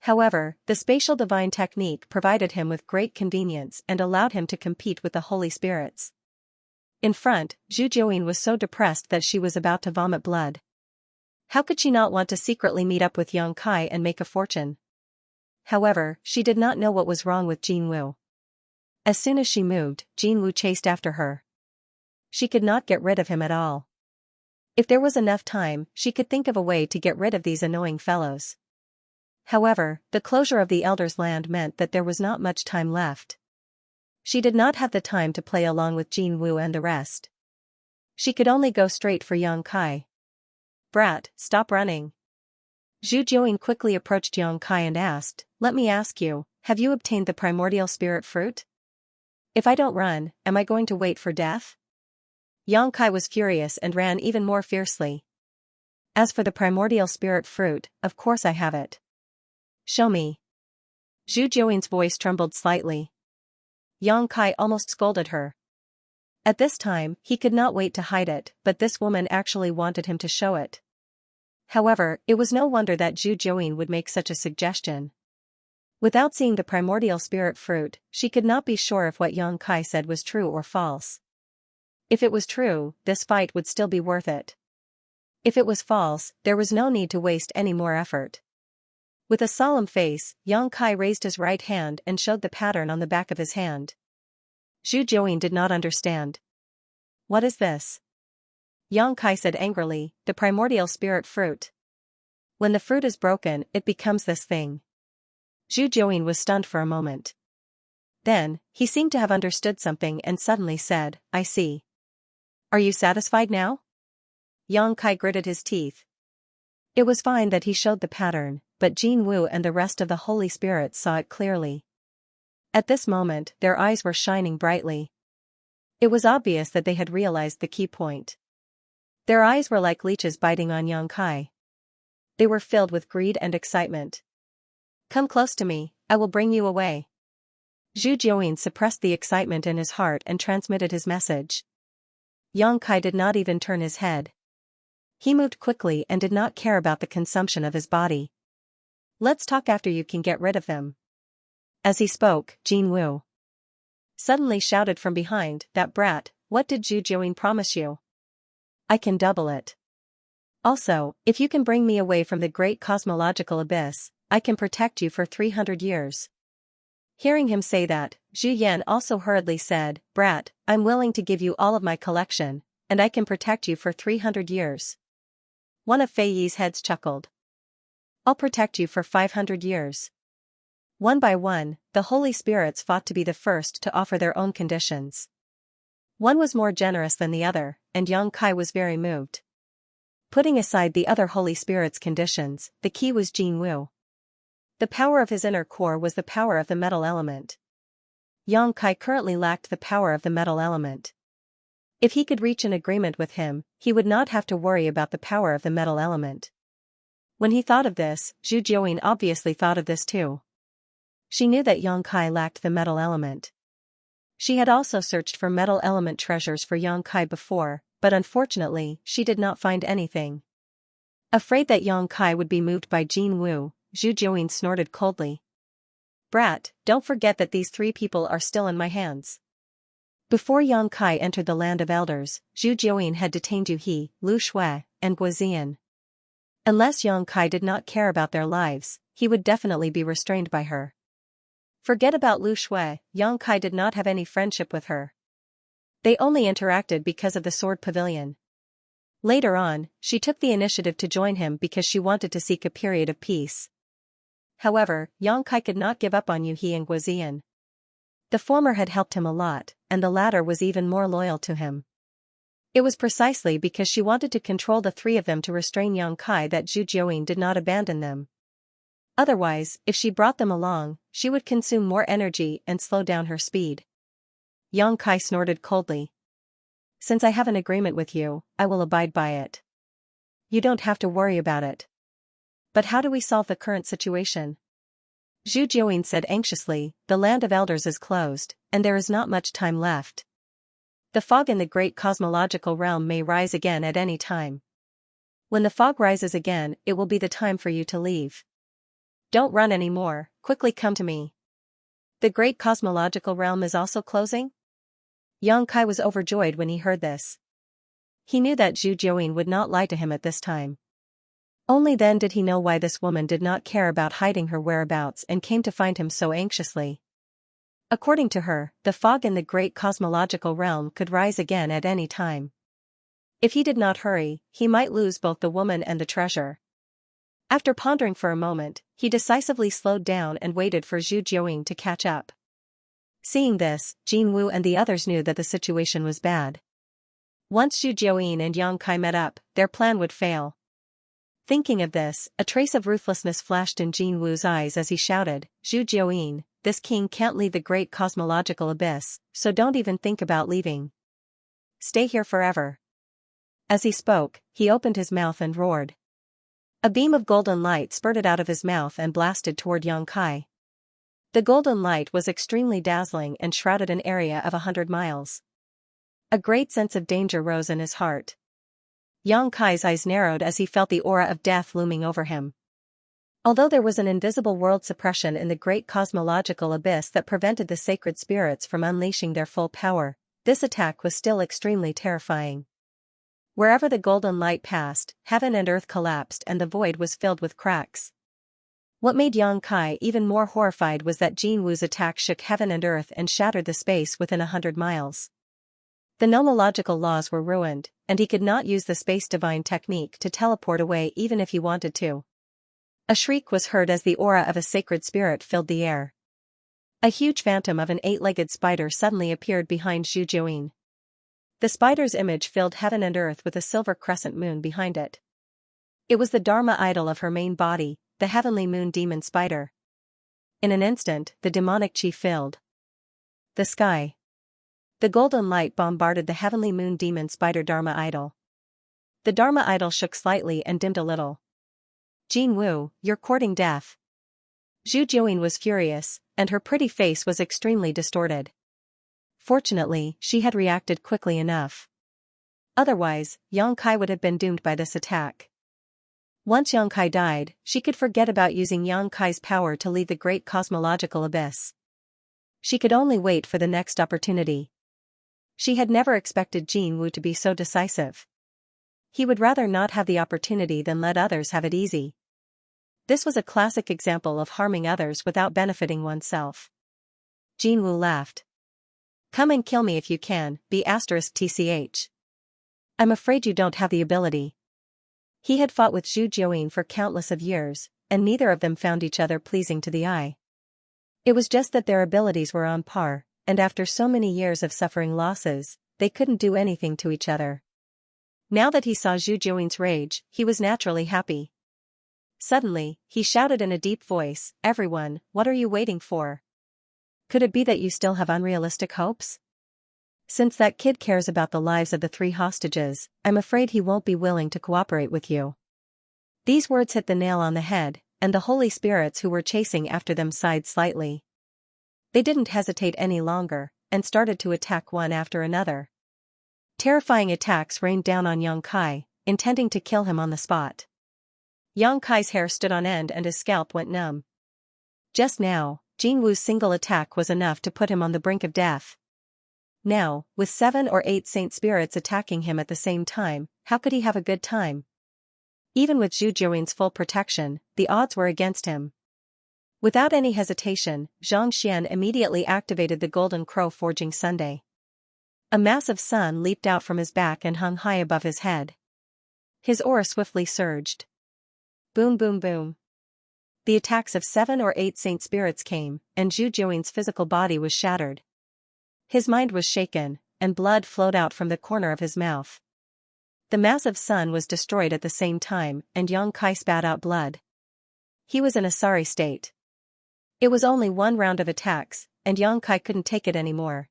However, the spatial divine technique provided him with great convenience and allowed him to compete with the Holy Spirits. In front, Zhu Jiuyin was so depressed that she was about to vomit blood. How could she not want to secretly meet up with Yang Kai and make a fortune? However, she did not know what was wrong with Jin Wu. As soon as she moved, Jin Wu chased after her. She could not get rid of him at all. If there was enough time, she could think of a way to get rid of these annoying fellows. However, the closure of the Elder's Land meant that there was not much time left. She did not have the time to play along with Jin Wu and the rest. She could only go straight for Yang Kai. Brat, stop running. Zhu Jiuyin quickly approached Yang Kai and asked, let me ask you, have you obtained the primordial spirit fruit? If I don't run, am I going to wait for death? Yang Kai was furious and ran even more fiercely. As for the primordial spirit fruit, of course I have it. Show me. Zhu Jiuyin's voice trembled slightly. Yang Kai almost scolded her. At this time, he could not wait to hide it, but this woman actually wanted him to show it. However, it was no wonder that Zhu Jiuyin would make such a suggestion. Without seeing the primordial spirit fruit, she could not be sure if what Yang Kai said was true or false. If it was true, this fight would still be worth it. If it was false, there was no need to waste any more effort. With a solemn face, Yang Kai raised his right hand and showed the pattern on the back of his hand. Zhu Jiuyin did not understand. What is this? Yang Kai said angrily, the primordial spirit fruit. When the fruit is broken, it becomes this thing. Zhu Jiuyin was stunned for a moment. Then, he seemed to have understood something and suddenly said, I see. Are you satisfied now? Yang Kai gritted his teeth. It was fine that he showed the pattern, but Jin Wu and the rest of the Holy Spirits saw it clearly. At this moment, their eyes were shining brightly. It was obvious that they had realized the key point. Their eyes were like leeches biting on Yang Kai. They were filled with greed and excitement. Come close to me, I will bring you away. Zhu Jiuyin suppressed the excitement in his heart and transmitted his message. Yang Kai did not even turn his head. He moved quickly and did not care about the consumption of his body. Let's talk after you can get rid of them. As he spoke, Jin Wu suddenly shouted from behind, that brat, what did Zhu Jiuyin promise you? I can double it. Also, if you can bring me away from the great cosmological abyss, I can protect you for 300 years. Hearing him say that, Zhu Yan also hurriedly said, brat, I'm willing to give you all of my collection, and I can protect you for 300 years. One of Fei Yi's heads chuckled. I'll protect you for 500 years. One by one, the Holy Spirits fought to be the first to offer their own conditions. One was more generous than the other, and Yang Kai was very moved. Putting aside the other Holy Spirits' conditions, the key was Jin Wu. The power of his inner core was the power of the metal element. Yang Kai currently lacked the power of the metal element. If he could reach an agreement with him, he would not have to worry about the power of the metal element. When he thought of this, Zhu Jiuying obviously thought of this too. She knew that Yang Kai lacked the metal element. She had also searched for metal element treasures for Yang Kai before, but unfortunately, she did not find anything. Afraid that Yang Kai would be moved by Jin Wu, Zhu Jiuying snorted coldly. "Brat, don't forget that these three people are still in my hands." Before Yang Kai entered the land of elders, Zhu Jiuying had detained Yu He, Lu Shui, and Guozian. Unless Yang Kai did not care about their lives, he would definitely be restrained by her. Forget about Lu Shui, Yang Kai did not have any friendship with her. They only interacted because of the sword pavilion. Later on, she took the initiative to join him because she wanted to seek a period of peace. However, Yang Kai could not give up on Yu He and Guozian. The former had helped him a lot, and the latter was even more loyal to him. It was precisely because she wanted to control the three of them to restrain Yang Kai that Zhu Jiuying did not abandon them. Otherwise, if she brought them along, she would consume more energy and slow down her speed. Yang Kai snorted coldly. "Since I have an agreement with you, I will abide by it. You don't have to worry about it. But how do we solve the current situation?" Zhu Jiuying said anxiously, "The land of elders is closed, and there is not much time left. The fog in the great cosmological realm may rise again at any time. When the fog rises again, it will be the time for you to leave. Don't run anymore, quickly come to me." "The great cosmological realm is also closing?" Yang Kai was overjoyed when he heard this. He knew that Zhu Jiuying would not lie to him at this time. Only then did he know why this woman did not care about hiding her whereabouts and came to find him so anxiously. According to her, the fog in the great cosmological realm could rise again at any time. If he did not hurry, he might lose both the woman and the treasure. After pondering for a moment, he decisively slowed down and waited for Zhu Jiuying to catch up. Seeing this, Jin Wu and the others knew that the situation was bad. Once Zhu Jiuying and Yang Kai met up, their plan would fail. Thinking of this, a trace of ruthlessness flashed in Jin Wu's eyes as he shouted, "Zhu Jiuying, this king can't leave the great cosmological abyss, so don't even think about leaving. Stay here forever." As he spoke, he opened his mouth and roared. A beam of golden light spurted out of his mouth and blasted toward Yang Kai. The golden light was extremely dazzling and shrouded an area of 100 miles. A great sense of danger rose in his heart. Yang Kai's eyes narrowed as he felt the aura of death looming over him. Although there was an invisible world suppression in the great cosmological abyss that prevented the sacred spirits from unleashing their full power, this attack was still extremely terrifying. Wherever the golden light passed, heaven and earth collapsed and the void was filled with cracks. What made Yang Kai even more horrified was that Jin Wu's attack shook heaven and earth and shattered the space within 100 miles. The nomological laws were ruined, and he could not use the space divine technique to teleport away even if he wanted to. A shriek was heard as the aura of a sacred spirit filled the air. A huge phantom of an 8-legged spider suddenly appeared behind Zhu Jiuying. The spider's image filled heaven and earth with a silver crescent moon behind it. It was the Dharma idol of her main body, the heavenly moon demon spider. In an instant, the demonic chi filled the sky. The golden light bombarded the heavenly moon demon spider Dharma idol. The Dharma idol shook slightly and dimmed a little. "Jin Wu, you're courting death." Zhu Jiuying was furious, and her pretty face was extremely distorted. Fortunately, she had reacted quickly enough. Otherwise, Yang Kai would have been doomed by this attack. Once Yang Kai died, she could forget about using Yang Kai's power to leave the great cosmological abyss. She could only wait for the next opportunity. She had never expected Jin Wu to be so decisive. He would rather not have the opportunity than let others have it easy. This was a classic example of harming others without benefiting oneself. Jin Wu laughed. "Come and kill me if you can, B*TCH. I'm afraid you don't have the ability." He had fought with Zhu Jiuying for countless of years, and neither of them found each other pleasing to the eye. It was just that their abilities were on par, and after so many years of suffering losses, they couldn't do anything to each other. Now that he saw Zhu Jiuying's rage, he was naturally happy. Suddenly, he shouted in a deep voice, "Everyone, what are you waiting for? Could it be that you still have unrealistic hopes? Since that kid cares about the lives of the 3 hostages, I'm afraid he won't be willing to cooperate with you. These words hit the nail on the head, and the holy spirits who were chasing after them sighed slightly. They didn't hesitate any longer, and started to attack one after another. Terrifying attacks rained down on Xianxia, intending to kill him on the spot. Xianxia's hair stood on end and his scalp went numb. Just now, Jinwu's single attack was enough to put him on the brink of death. Now, with 7 or 8 saint spirits attacking him at the same time, how could he have a good time? Even with Zhu Jiuwen's full protection, the odds were against him. Without any hesitation, Xianxia immediately activated the Golden Crow Forging Sunday. A massive sun leaped out from his back and hung high above his head. His aura swiftly surged. Boom boom boom. The attacks of 7 or 8 saint spirits came, and Zhu Jiuwen's physical body was shattered. His mind was shaken, and blood flowed out from the corner of his mouth. The massive sun was destroyed at the same time, and Xianxia spat out blood. He was in a sorry state. It was only 1 round of attacks, and Xianxia couldn't take it anymore.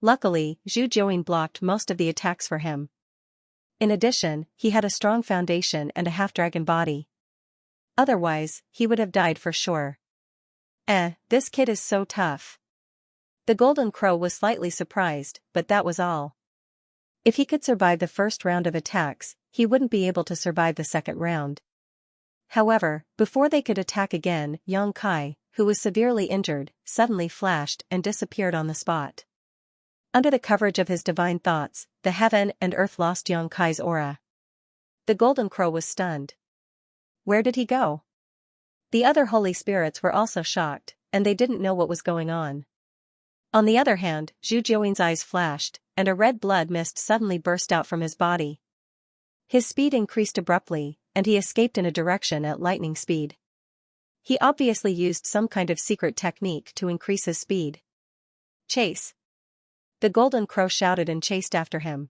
Luckily, Zhu Jiuwen blocked most of the attacks for him. In addition, he had a strong foundation and a half-dragon body. Otherwise, he would have died for sure. This kid is so tough. The Golden Crow was slightly surprised, but that was all. If he could survive the first round of attacks, he wouldn't be able to survive the second round. However, before they could attack again, Xianxia, who was severely injured, suddenly flashed and disappeared on the spot. Under the coverage of his divine thoughts, the heaven and earth lost Xianxia's aura. The Golden Crow was stunned. Where did he go? The other holy spirits were also shocked, and they didn't know what was going on. On the other hand, Zhu Jiuwen's eyes flashed, and a red blood mist suddenly burst out from his body. His speed increased abruptly, and he escaped in a direction at lightning speed. He obviously used some kind of secret technique to increase his speed. Chase! The Golden Crow shouted and chased after him.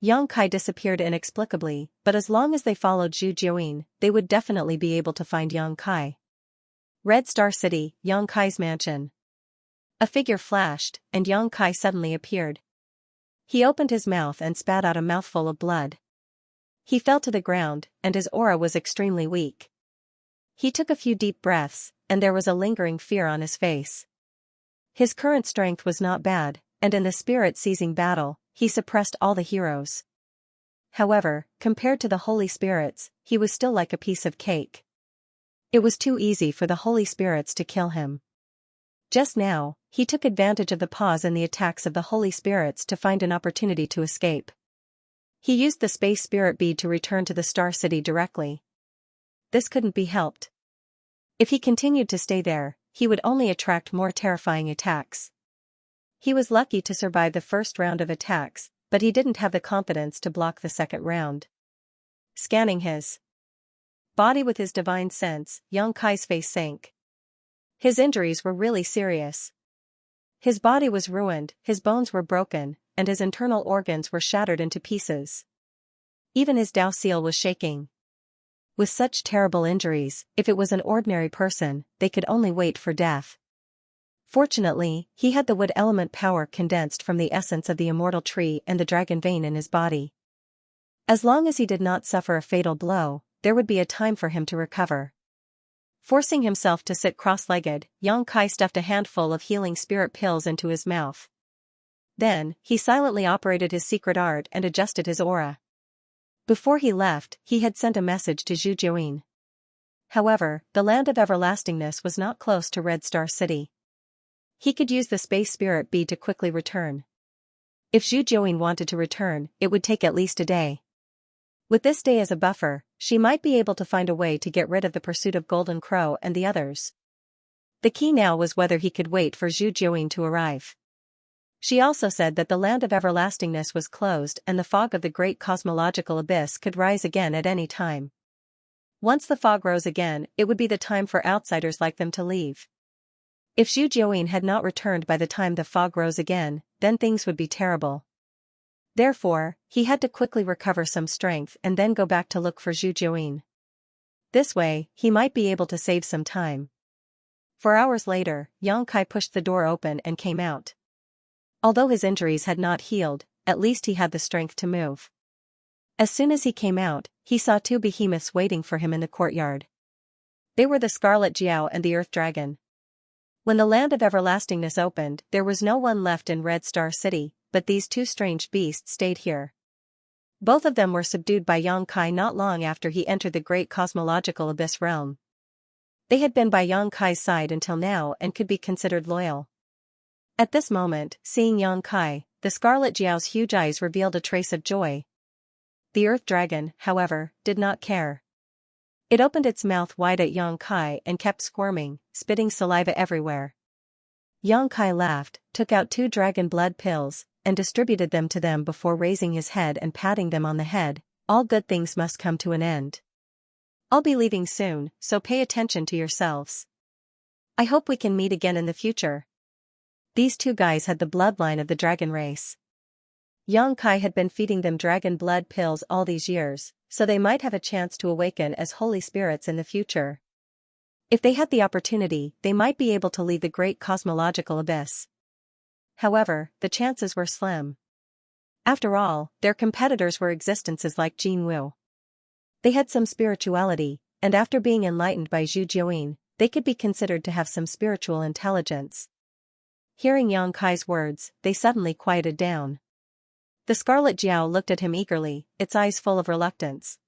Xianxia disappeared inexplicably, but as long as they followed Zhu Jiuwen, they would definitely be able to find Xianxia. Red Star City, Xianxia's mansion. A figure flashed, and Xianxia suddenly appeared. He opened his mouth and spat out a mouthful of blood. He fell to the ground, and his aura was extremely weak. He took a few deep breaths, and there was a lingering fear on his face. His current strength was not bad, and in the spirit-seizing battle, he suppressed all the heroes. However, compared to the holy spirits, he was still like a piece of cake. It was too easy for the holy spirits to kill him. Just now, he took advantage of the pause in the attacks of the holy spirits to find an opportunity to escape. He used the space spirit bead to return to the Star City directly. This couldn't be helped. If he continued to stay there, he would only attract more terrifying attacks. He was lucky to survive the first round of attacks, but he didn't have the confidence to block the second round. Scanning his body with his divine sense, Xianxia's face sank. His injuries were really serious. His body was ruined, his bones were broken, and his internal organs were shattered into pieces. Even his Dao seal was shaking. With such terrible injuries, if it was an ordinary person, they could only wait for death. Fortunately, he had the wood element power condensed from the essence of the immortal tree and the dragon vein in his body. As long as he did not suffer a fatal blow, there would be a time for him to recover. Forcing himself to sit cross-legged, Xianxia stuffed a handful of healing spirit pills into his mouth. Then, he silently operated his secret art and adjusted his aura. Before he left, he had sent a message to Zhu Jiuwen. However, the land of everlastingness was not close to Red Star City. He could use the space spirit bead to quickly return. If Zhu Jiuwen wanted to return, it would take at least a day. With this day as a buffer, she might be able to find a way to get rid of the pursuit of Golden Crow and the others. The key now was whether he could wait for Zhu Jiuwen to arrive. She also said that the land of everlastingness was closed and the fog of the great cosmological abyss could rise again at any time. Once the fog rose again, it would be the time for outsiders like them to leave. If Zhu Jiuwen had not returned by the time the fog rose again, then things would be terrible. Therefore, he had to quickly recover some strength and then go back to look for Zhu Jiuwen. This way, he might be able to save some time. 4 hours later, Xianxia pushed the door open and came out. Although his injuries had not healed, at least he had the strength to move. As soon as he came out, he saw two behemoths waiting for him in the courtyard. They were the Scarlet Jiao and the Earth Dragon. When the land of everlastingness opened, there was no one left in Red Star City, but these two strange beasts stayed here. Both of them were subdued by Yang Kai not long after he entered the great cosmological abyss realm. They had been by Yang Kai's side until now and could be considered loyal. At this moment, seeing Yang Kai, the Scarlet Jiao's huge eyes revealed a trace of joy. The Earth Dragon, however, did not care. It opened its mouth wide at Yang Kai and kept squirming, spitting saliva everywhere. Yang Kai laughed, took out 2 dragon blood pills, and distributed them to them before raising his head and patting them on the head. All good things must come to an end. I'll be leaving soon, so pay attention to yourselves. I hope we can meet again in the future. These 2 guys had the bloodline of the dragon race. Yang Kai had been feeding them dragon blood pills all these years, so they might have a chance to awaken as holy spirits in the future. If they had the opportunity, they might be able to leave the great cosmological abyss. However, the chances were slim. After all, their competitors were existences like Jin Wu. They had some spirituality, and after being enlightened by Zhu Jiuyin, they could be considered to have some spiritual intelligence. Hearing Yang Kai's words, they suddenly quieted down. The Scarlet Jiao looked at him eagerly, its eyes full of reluctance.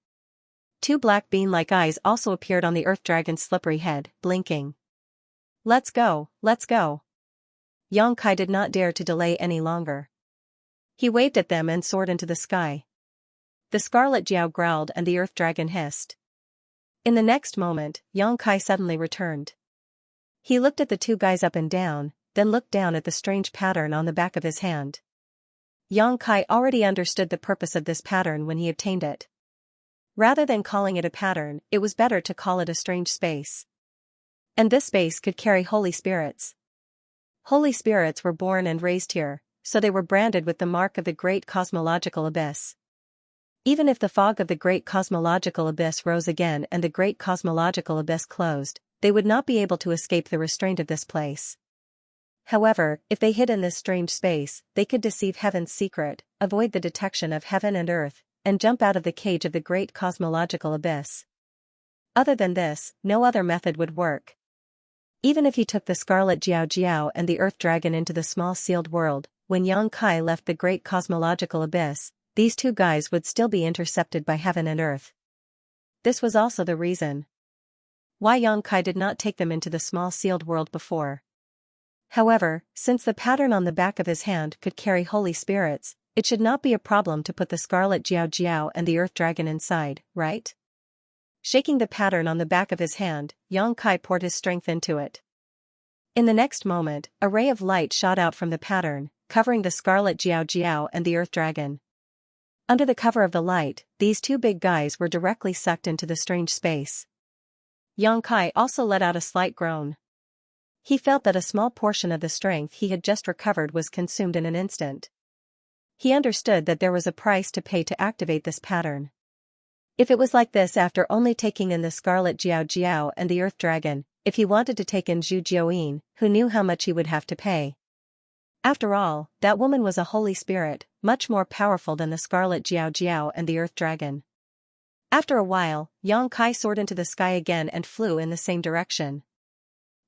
2 black bean-like eyes also appeared on the Earth Dragon's slippery head, blinking. Let's go, let's go. Yang Kai did not dare to delay any longer. He waved at them and soared into the sky. The Scarlet Jiao growled and the Earth Dragon hissed. In the next moment, Yang Kai suddenly returned. He looked at the 2 guys up and down, then looked down at the strange pattern on the back of his hand. Yang Kai already understood the purpose of this pattern when he obtained it. Rather than calling it a pattern, it was better to call it a strange space. And this space could carry holy spirits. Holy spirits were born and raised here, so they were branded with the mark of the great cosmological abyss. Even if the fog of the great cosmological abyss rose again and the great cosmological abyss closed, they would not be able to escape the restraint of this place. However, if they hid in this strange space, they could deceive heaven's secret, avoid the detection of heaven and earth, and jump out of the cage of the great cosmological abyss. Other than this, no other method would work. Even if he took the Scarlet Jiao and the Earth Dragon into the small sealed world, when Yang Kai left the great cosmological abyss, these 2 guys would still be intercepted by heaven and earth. This was also the reason why Yang Kai did not take them into the small sealed world before. However, since the pattern on the back of his hand could carry holy spirits, it should not be a problem to put the Scarlet Jiao and the Earth Dragon inside, right? Shaking the pattern on the back of his hand, Yang Kai poured his strength into it. In the next moment, a ray of light shot out from the pattern, covering the Scarlet Jiao and the Earth Dragon. Under the cover of the light, these 2 big guys were directly sucked into the strange space. Yang Kai also let out a slight groan. He felt that a small portion of the strength he had just recovered was consumed in an instant. He understood that there was a price to pay to activate this pattern. If it was like this after only taking in the Scarlet Jiao and the Earth Dragon, if he wanted to take in Zhu Jiuyin, who knew how much he would have to pay? After all, that woman was a holy spirit, much more powerful than the Scarlet Jiao and the Earth Dragon. After a while, Yang Kai soared into the sky again and flew in the same direction.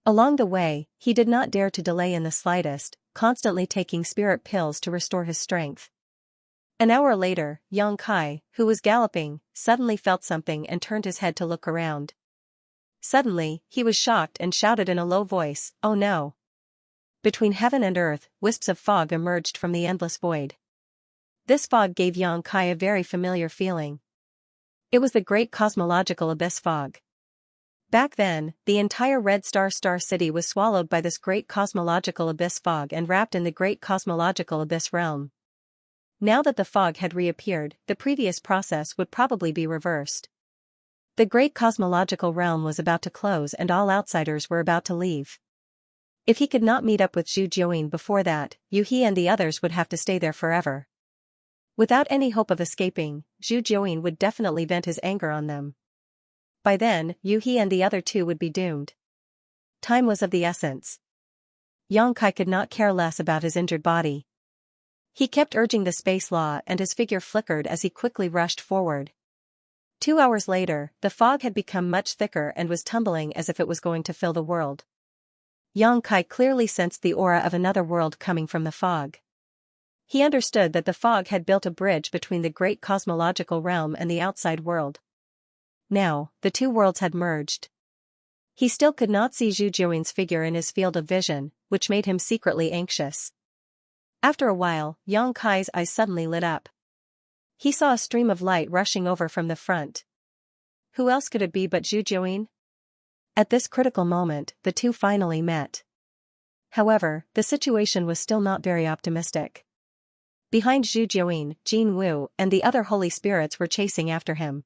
Along the way, he did not dare to delay in the slightest, constantly taking spirit pills to restore his strength. An hour later, Yang Kai, who was galloping, suddenly felt something and turned his head to look around. Suddenly, he was shocked and shouted in a low voice, "Oh no!" Between heaven and earth, wisps of fog emerged from the endless void. This fog gave Yang Kai a very familiar feeling. It was the great cosmological abyss fog. Back then, the entire Red Star City was swallowed by this great cosmological abyss fog and wrapped in the great cosmological abyss realm. Now that the fog had reappeared, the previous process would probably be reversed. The great cosmological realm was about to close and all outsiders were about to leave. If he could not meet up with Zhu Jiuyin before that, He and the others would have to stay there forever. Without any hope of escaping, Zhu Jiuyin would definitely vent his anger on them. By then, He and the other 2 would be doomed. Time was of the essence. Yang Kai could not care less about his injured body. He kept urging the space law and his figure flickered as he quickly rushed forward. 2 hours later, the fog had become much thicker and was tumbling as if it was going to fill the world. Xianxia clearly sensed the aura of another world coming from the fog. He understood that the fog had built a bridge between the great cosmological realm and the outside world. Now, the two worlds had merged. He still could not see Zhu Jiuyin's figure in his field of vision, which made him secretly anxious. After a while, Xianxia's eyes suddenly lit up. He saw a stream of light rushing over from the front. Who else could it be but Zhu Jiuyin? At this critical moment, the two finally met. However, the situation was still not very optimistic. Behind Zhu Jiuyin, Jin Wu and the other holy spirits were chasing after him.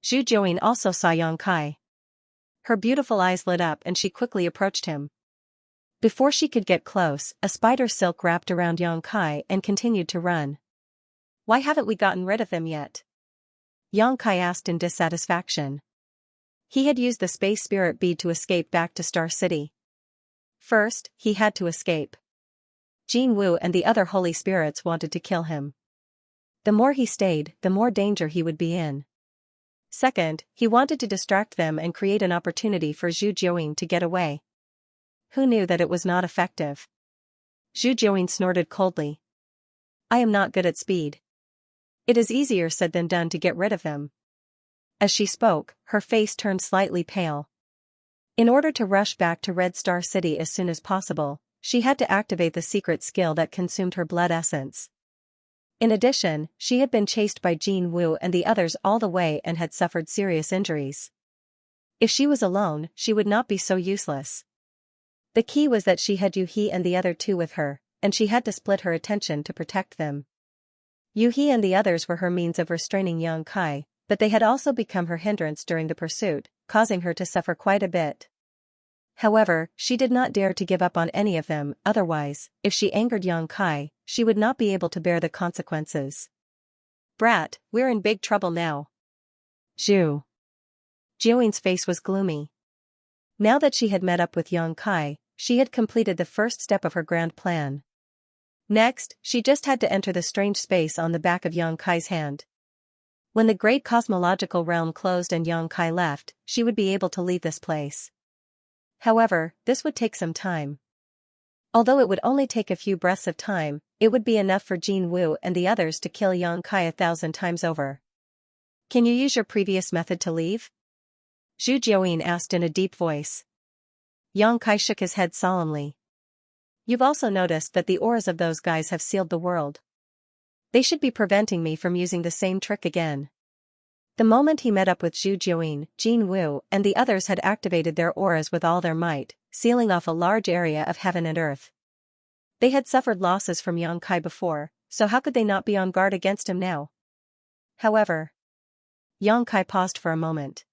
Zhu Jiuyin also saw Xianxia. Her beautiful eyes lit up and she quickly approached him. Before she could get close, a spider silk wrapped around Xianxia and continued to run. Why haven't we gotten rid of them yet? Xianxia asked in dissatisfaction. He had used the space spirit bead to escape back to Star City. First, he had to escape. Jin Wu and the other holy spirits wanted to kill him. The more he stayed, the more danger he would be in. Second, he wanted to distract them and create an opportunity for Zhu Jiuyin to get away. Who knew that it was not effective? Zhu Jiuyin snorted coldly. I am not good at speed. It is easier said than done to get rid of them. As she spoke, her face turned slightly pale. In order to rush back to Red Star City as soon as possible, she had to activate the secret skill that consumed her blood essence. In addition, she had been chased by Jin Wu and the others all the way and had suffered serious injuries. If she was alone, she would not be so useless. The key was that she had Yuhi and the other two with her, and she had to split her attention to protect them. Yuhi and the others were her means of restraining Xianxia, but they had also become her hindrance during the pursuit, causing her to suffer quite a bit. However, she did not dare to give up on any of them, otherwise, if she angered Xianxia, she would not be able to bear the consequences. Brat, we're in big trouble now. Zhu Jiuyin's face was gloomy. Now that she had met up with Xianxia, she had completed the first step of her grand plan. Next, she just had to enter the strange space on the back of Xianxia's hand. When the great cosmological realm closed and Xianxia left, she would be able to leave this place. However, this would take some time. Although it would only take a few breaths of time, it would be enough for Jin Wu and the others to kill Xianxia 1,000 times over. Can you use your previous method to leave? Zhu Jiuyin asked in a deep voice. Xianxia shook his head solemnly. You've also noticed that the auras of those guys have sealed the world. They should be preventing me from using the same trick again. The moment he met up with Zhu Jiuyin, Jin Wu and the others had activated their auras with all their might, sealing off a large area of heaven and earth. They had suffered losses from Xianxia before, so how could they not be on guard against him now? However, Xianxia paused for a moment.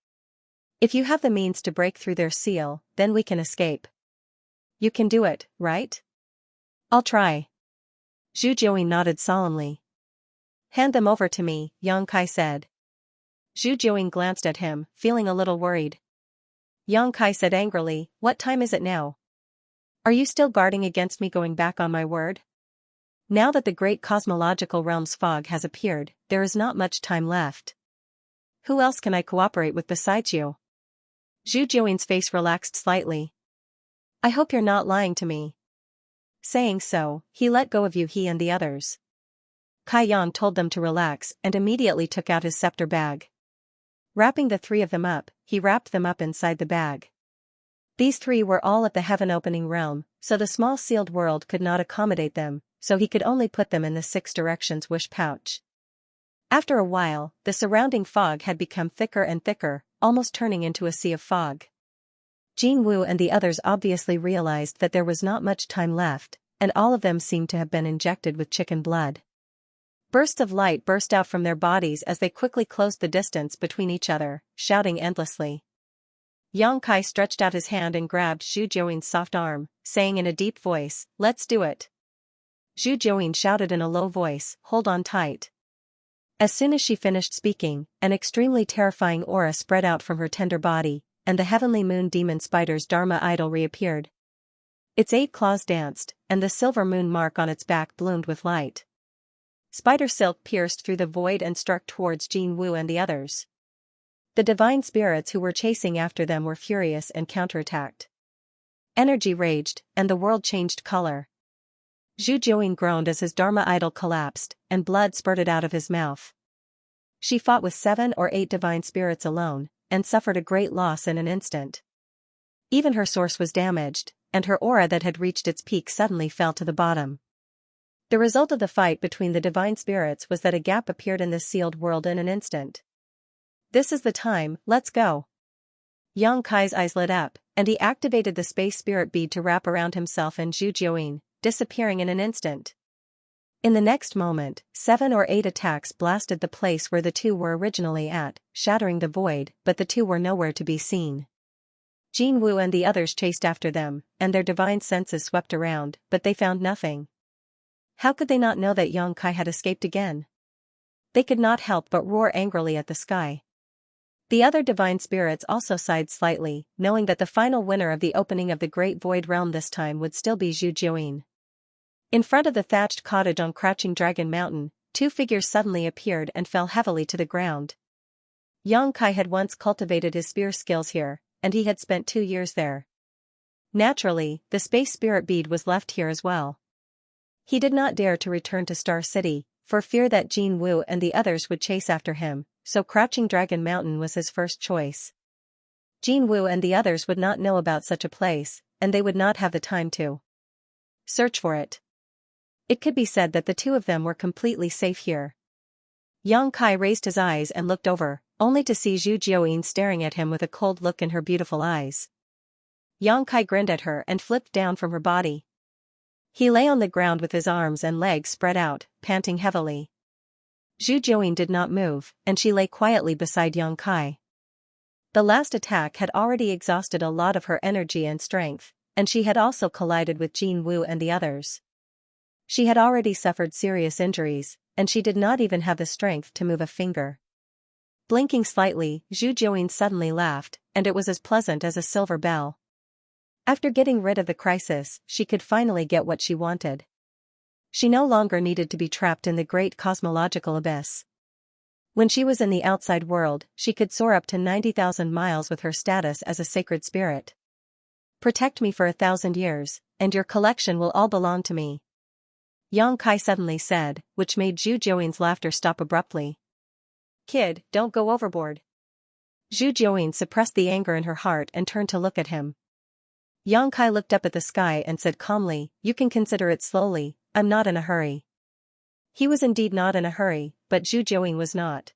If you have the means to break through their seal, then we can escape. You can do it, right? I'll try. Zhu Jiuyin nodded solemnly. Hand them over to me, Xianxia said. Zhu Jiuyin glanced at him, feeling a little worried. Xianxia said angrily, What time is it now? Are you still guarding against me going back on my word? Now that the great cosmological realm's fog has appeared, there is not much time left. Who else can I cooperate with besides you? Zhu Jiuyin's face relaxed slightly. I hope you're not lying to me. Saying so, he let go of Yuhi and the others. Kai Yang told them to relax and immediately took out his scepter bag. Wrapping the three of them up, he wrapped them up inside the bag. These three were all at the heaven-opening realm, so the small sealed world could not accommodate them, so he could only put them in the 6 directions wish pouch. After a while, the surrounding fog had become thicker and thicker, almost turning into a sea of fog. Jin Wu and the others obviously realized that there was not much time left, and all of them seemed to have been injected with chicken blood. Bursts of light burst out from their bodies as they quickly closed the distance between each other, shouting endlessly. Xianxia stretched out his hand and grabbed Zhu Jiuyin's soft arm, saying in a deep voice, Let's do it. Zhu Jiuyin shouted in a low voice, Hold on tight. As soon as she finished speaking, an extremely terrifying aura spread out from her tender body, and the heavenly moon demon spider's Dharma idol reappeared. Its 8 claws danced, and the silver moon mark on its back bloomed with light. Spider silk pierced through the void and struck towards Jin Wu and the others. The divine spirits who were chasing after them were furious and counterattacked. Energy raged, and the world changed color. Zhu Jiuyin groaned as his Dharma idol collapsed, and blood spurted out of his mouth. She fought with 7 or 8 divine spirits alone, and suffered a great loss in an instant. Even her source was damaged, and her aura that had reached its peak suddenly fell to the bottom. The result of the fight between the divine spirits was that a gap appeared in this sealed world in an instant. This is the time, let's go. Yang Kai's eyes lit up, and he activated the space spirit bead to wrap around himself and Zhu Jiuyin, disappearing in an instant. In the next moment, 7 or 8 attacks blasted the place where the two were originally at, shattering the void, but the two were nowhere to be seen. Jin Wu and the others chased after them, and their divine senses swept around, but they found nothing. How could they not know that Yang Kai had escaped again? They could not help but roar angrily at the sky. The other divine spirits also sighed slightly, knowing that the final winner of the opening of the Great Void Realm this time would still be Zhu Jiuyin. In front of the thatched cottage on Crouching Dragon Mountain, 2 figures suddenly appeared and fell heavily to the ground. Yang Kai had once cultivated his spear skills here, and he had spent 2 years there. Naturally, the space spirit bead was left here as well. He did not dare to return to Star City, for fear that Jin Wu and the others would chase after him, so Crouching Dragon Mountain was his first choice. Jin Wu and the others would not know about such a place, and they would not have the time to search for it. It could be said that the two of them were completely safe here. Yang Kai raised his eyes and looked over, only to see Zhu Jiuyin staring at him with a cold look in her beautiful eyes. Yang Kai grinned at her and flipped down from her body. He lay on the ground with his arms and legs spread out, panting heavily. Zhu Jiuyin did not move, and she lay quietly beside Yang Kai. The last attack had already exhausted a lot of her energy and strength, and she had also collided with Jin Wu and the others. She had already suffered serious injuries, and she did not even have the strength to move a finger. Blinking slightly, Zhu Jiuyin suddenly laughed, and it was as pleasant as a silver bell. After getting rid of the crisis, she could finally get what she wanted. She no longer needed to be trapped in the great cosmological abyss. When she was in the outside world, she could soar up to 90,000 miles with her status as a sacred spirit. Protect me for 1,000 years, and your collection will all belong to me. Yang Kai suddenly said, which made Zhu Jiuyin's laughter stop abruptly. Kid, don't go overboard. Zhu Jiuyin suppressed the anger in her heart and turned to look at him. Yang Kai looked up at the sky and said calmly, you can consider it slowly, I'm not in a hurry. He was indeed not in a hurry, but Zhu Jiuyin was not.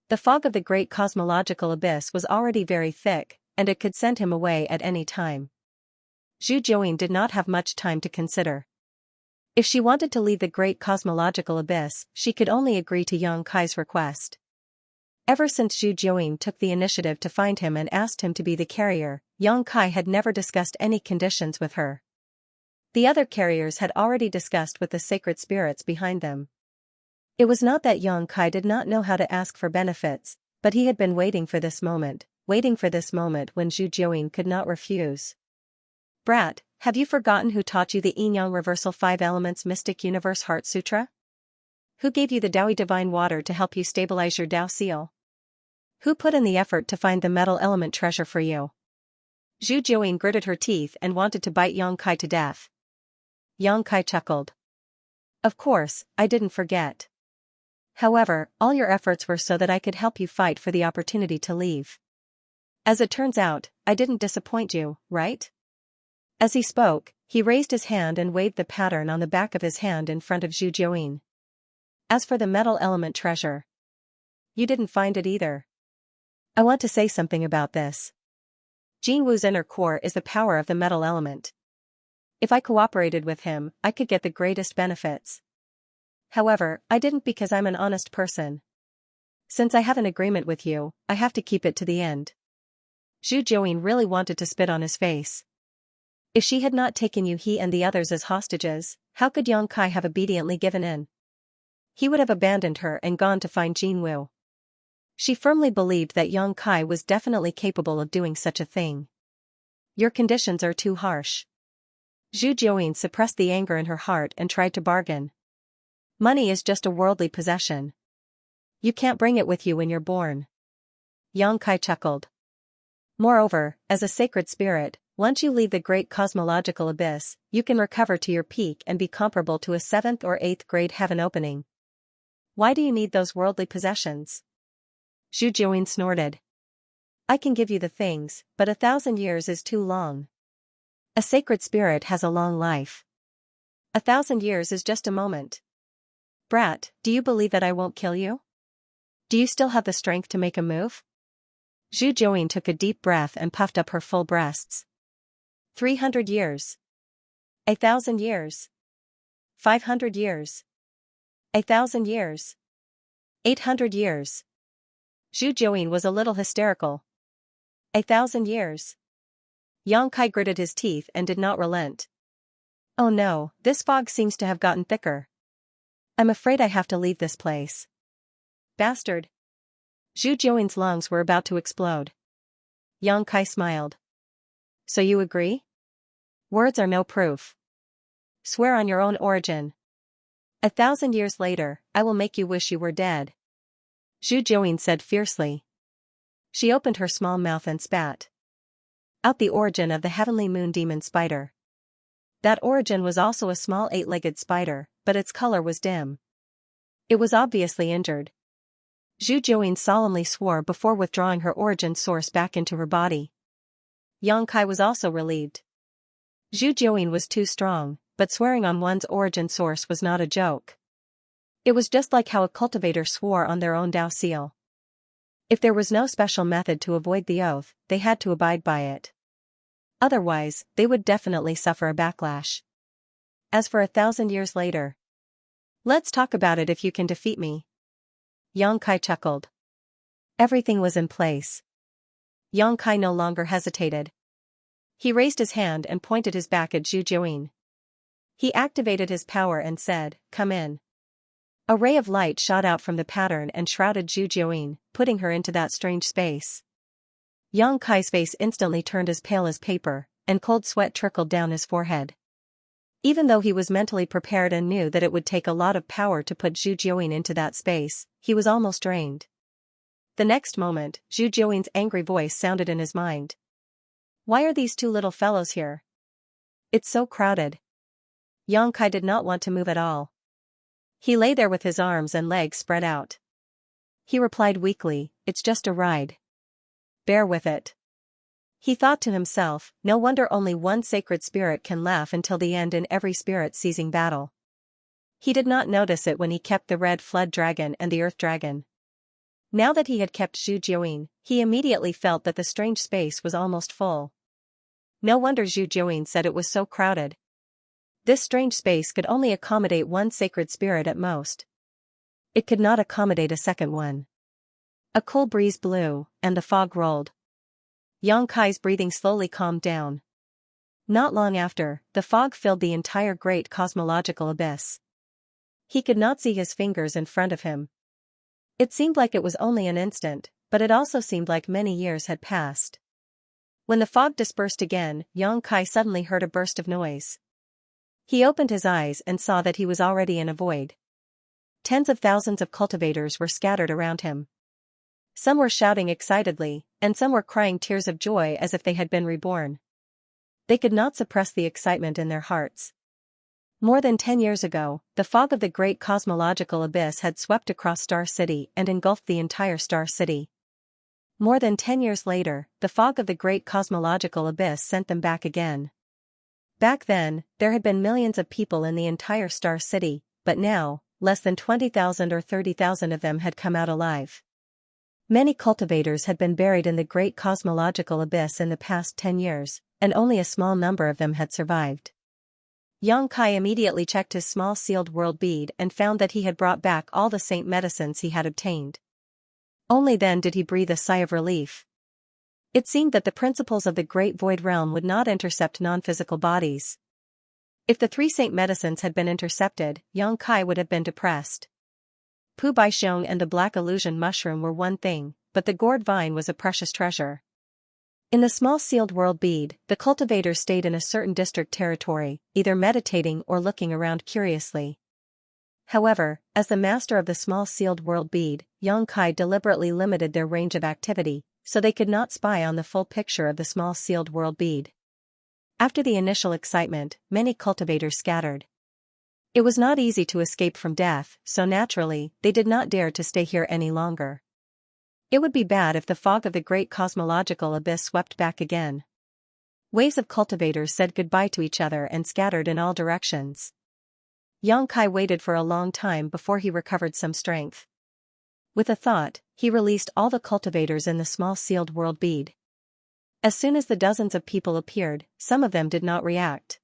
The fog of the great cosmological abyss was already very thick, and it could send him away at any time. Zhu Jiuyin did not have much time to consider. If she wanted to leave the great cosmological abyss, she could only agree to Yang Kai's request. Ever since Zhu Jiuyin took the initiative to find him and asked him to be the carrier, Yang Kai had never discussed any conditions with her. The other carriers had already discussed with the sacred spirits behind them. It was not that Yang Kai did not know how to ask for benefits, but he had been waiting for this moment when Zhu Jiuyin could not refuse. Brat, have you forgotten who taught you the Yin-Yang Reversal 5 Elements Mystic Universe Heart Sutra? Who gave you the Taoyi Divine Water to help you stabilize your Tao seal? Who put in the effort to find the metal element treasure for you? Zhu Jiuyin gritted her teeth and wanted to bite Yang Kai to death. Yang Kai chuckled. Of course, I didn't forget. However, all your efforts were so that I could help you fight for the opportunity to leave. As it turns out, I didn't disappoint you, right? As he spoke, he raised his hand and waved the pattern on the back of his hand in front of Zhu Jiuyin. As for the metal element treasure, you didn't find it either. I want to say something about this. Jin Wu's inner core is the power of the metal element. If I cooperated with him, I could get the greatest benefits. However, I didn't because I'm an honest person. Since I have an agreement with you, I have to keep it to the end. Zhu Jiuyin really wanted to spit on his face. If she had not taken you he and the others as hostages, how could Yang Kai have obediently given in? He would have abandoned her and gone to find Jin Wu. She firmly believed that Yang Kai was definitely capable of doing such a thing. Your conditions are too harsh. Zhu Jiuyin suppressed the anger in her heart and tried to bargain. Money is just a worldly possession. You can't bring it with you when you're born. Yang Kai chuckled. Moreover, as a sacred spirit, once you leave the great cosmological abyss, you can recover to your peak and be comparable to a 7th or 8th grade heaven opening. Why do you need those worldly possessions? Zhu Jiuyin snorted. I can give you the things, but 1,000 years is too long. A sacred spirit has a long life. 1,000 years is just a moment. Brat, do you believe that I won't kill you? Do you still have the strength to make a move? Zhu Jiuyin took a deep breath and puffed up her full breasts. 300 years. 1,000 years. 500 years. 1,000 years. 800 years. Zhu Jiuyin was a little hysterical. 1,000 years. Yang Kai gritted his teeth and did not relent. Oh no, this fog seems to have gotten thicker. I'm afraid I have to leave this place. Bastard. Zhu Jiuyin's lungs were about to explode. Yang Kai smiled. So you agree? Words are no proof. Swear on your own origin. 1,000 years later, I will make you wish you were dead. Zhu Jiuyin said fiercely. She opened her small mouth and spat out the origin of the heavenly moon demon spider. That origin was also a small 8-legged spider, but its color was dim. It was obviously injured. Zhu Jiuyin solemnly swore before withdrawing her origin source back into her body. Yang Kai was also relieved. Zhu Jiuyin was too strong, but swearing on one's origin source was not a joke. It was just like how a cultivator swore on their own Dao seal. If there was no special method to avoid the oath, they had to abide by it. Otherwise, they would definitely suffer a backlash. As for 1,000 years later. Let's talk about it if you can defeat me. Yang Kai chuckled. Everything was in place. Yang Kai no longer hesitated. He raised his hand and pointed his back at Zhu Jiuyin. He activated his power and said, "Come in." A ray of light shot out from the pattern and shrouded Zhu Jiuyin, putting her into that strange space. Yang Kai's face instantly turned as pale as paper, and cold sweat trickled down his forehead. Even though he was mentally prepared and knew that it would take a lot of power to put Zhu Jiuyin into that space, he was almost drained. The next moment, Zhu Jiuyin's angry voice sounded in his mind. Why are these two little fellows here? It's so crowded. Yang Kai did not want to move at all. He lay there with his arms and legs spread out. He replied weakly, "It's just a ride. Bear with it." He thought to himself, no wonder only one sacred spirit can laugh until the end in every spirit-seizing battle. He did not notice it when he kept the red flood dragon and the earth dragon. Now that he had kept Zhu Jiuyin, he immediately felt that the strange space was almost full. No wonder Zhu Jiuyin said it was so crowded. This strange space could only accommodate one sacred spirit at most. It could not accommodate a second one. A cool breeze blew, and the fog rolled. Yang Kai's breathing slowly calmed down. Not long after, the fog filled the entire great cosmological abyss. He could not see his fingers in front of him. It seemed like it was only an instant, but it also seemed like many years had passed. When the fog dispersed again, Yang Kai suddenly heard a burst of noise. He opened his eyes and saw that he was already in a void. Tens of thousands of cultivators were scattered around him. Some were shouting excitedly, and some were crying tears of joy as if they had been reborn. They could not suppress the excitement in their hearts. More than 10 years ago, the fog of the great cosmological abyss had swept across Star City and engulfed the entire Star City. More than 10 years later, the fog of the great cosmological abyss sent them back again. Back then, there had been millions of people in the entire Star City, but now, less than 20,000 or 30,000 of them had come out alive. Many cultivators had been buried in the great cosmological abyss in the past 10 years, and only a small number of them had survived. Yang Kai immediately checked his small sealed world bead and found that he had brought back all the saint medicines he had obtained. Only then did he breathe a sigh of relief. It seemed that the principles of the great void realm would not intercept non-physical bodies. If the 3 saint medicines had been intercepted, Yang Kai would have been depressed. Pu Baixiong and the black illusion mushroom were one thing, but the gourd vine was a precious treasure. In the small sealed world bead, the cultivator stayed in a certain district territory, either meditating or looking around curiously. However, as the master of the small sealed world bead, Xianxia deliberately limited their range of activity, so they could not spy on the full picture of the small sealed world bead. After the initial excitement, many cultivators scattered. It was not easy to escape from death, so naturally, they did not dare to stay here any longer. It would be bad if the fog of the great cosmological abyss swept back again. Waves of cultivators said goodbye to each other and scattered in all directions. Xianxia waited for a long time before he recovered some strength. With a thought, he released all the cultivators in the small sealed world bead. As soon as the dozens of people appeared, some of them did not react.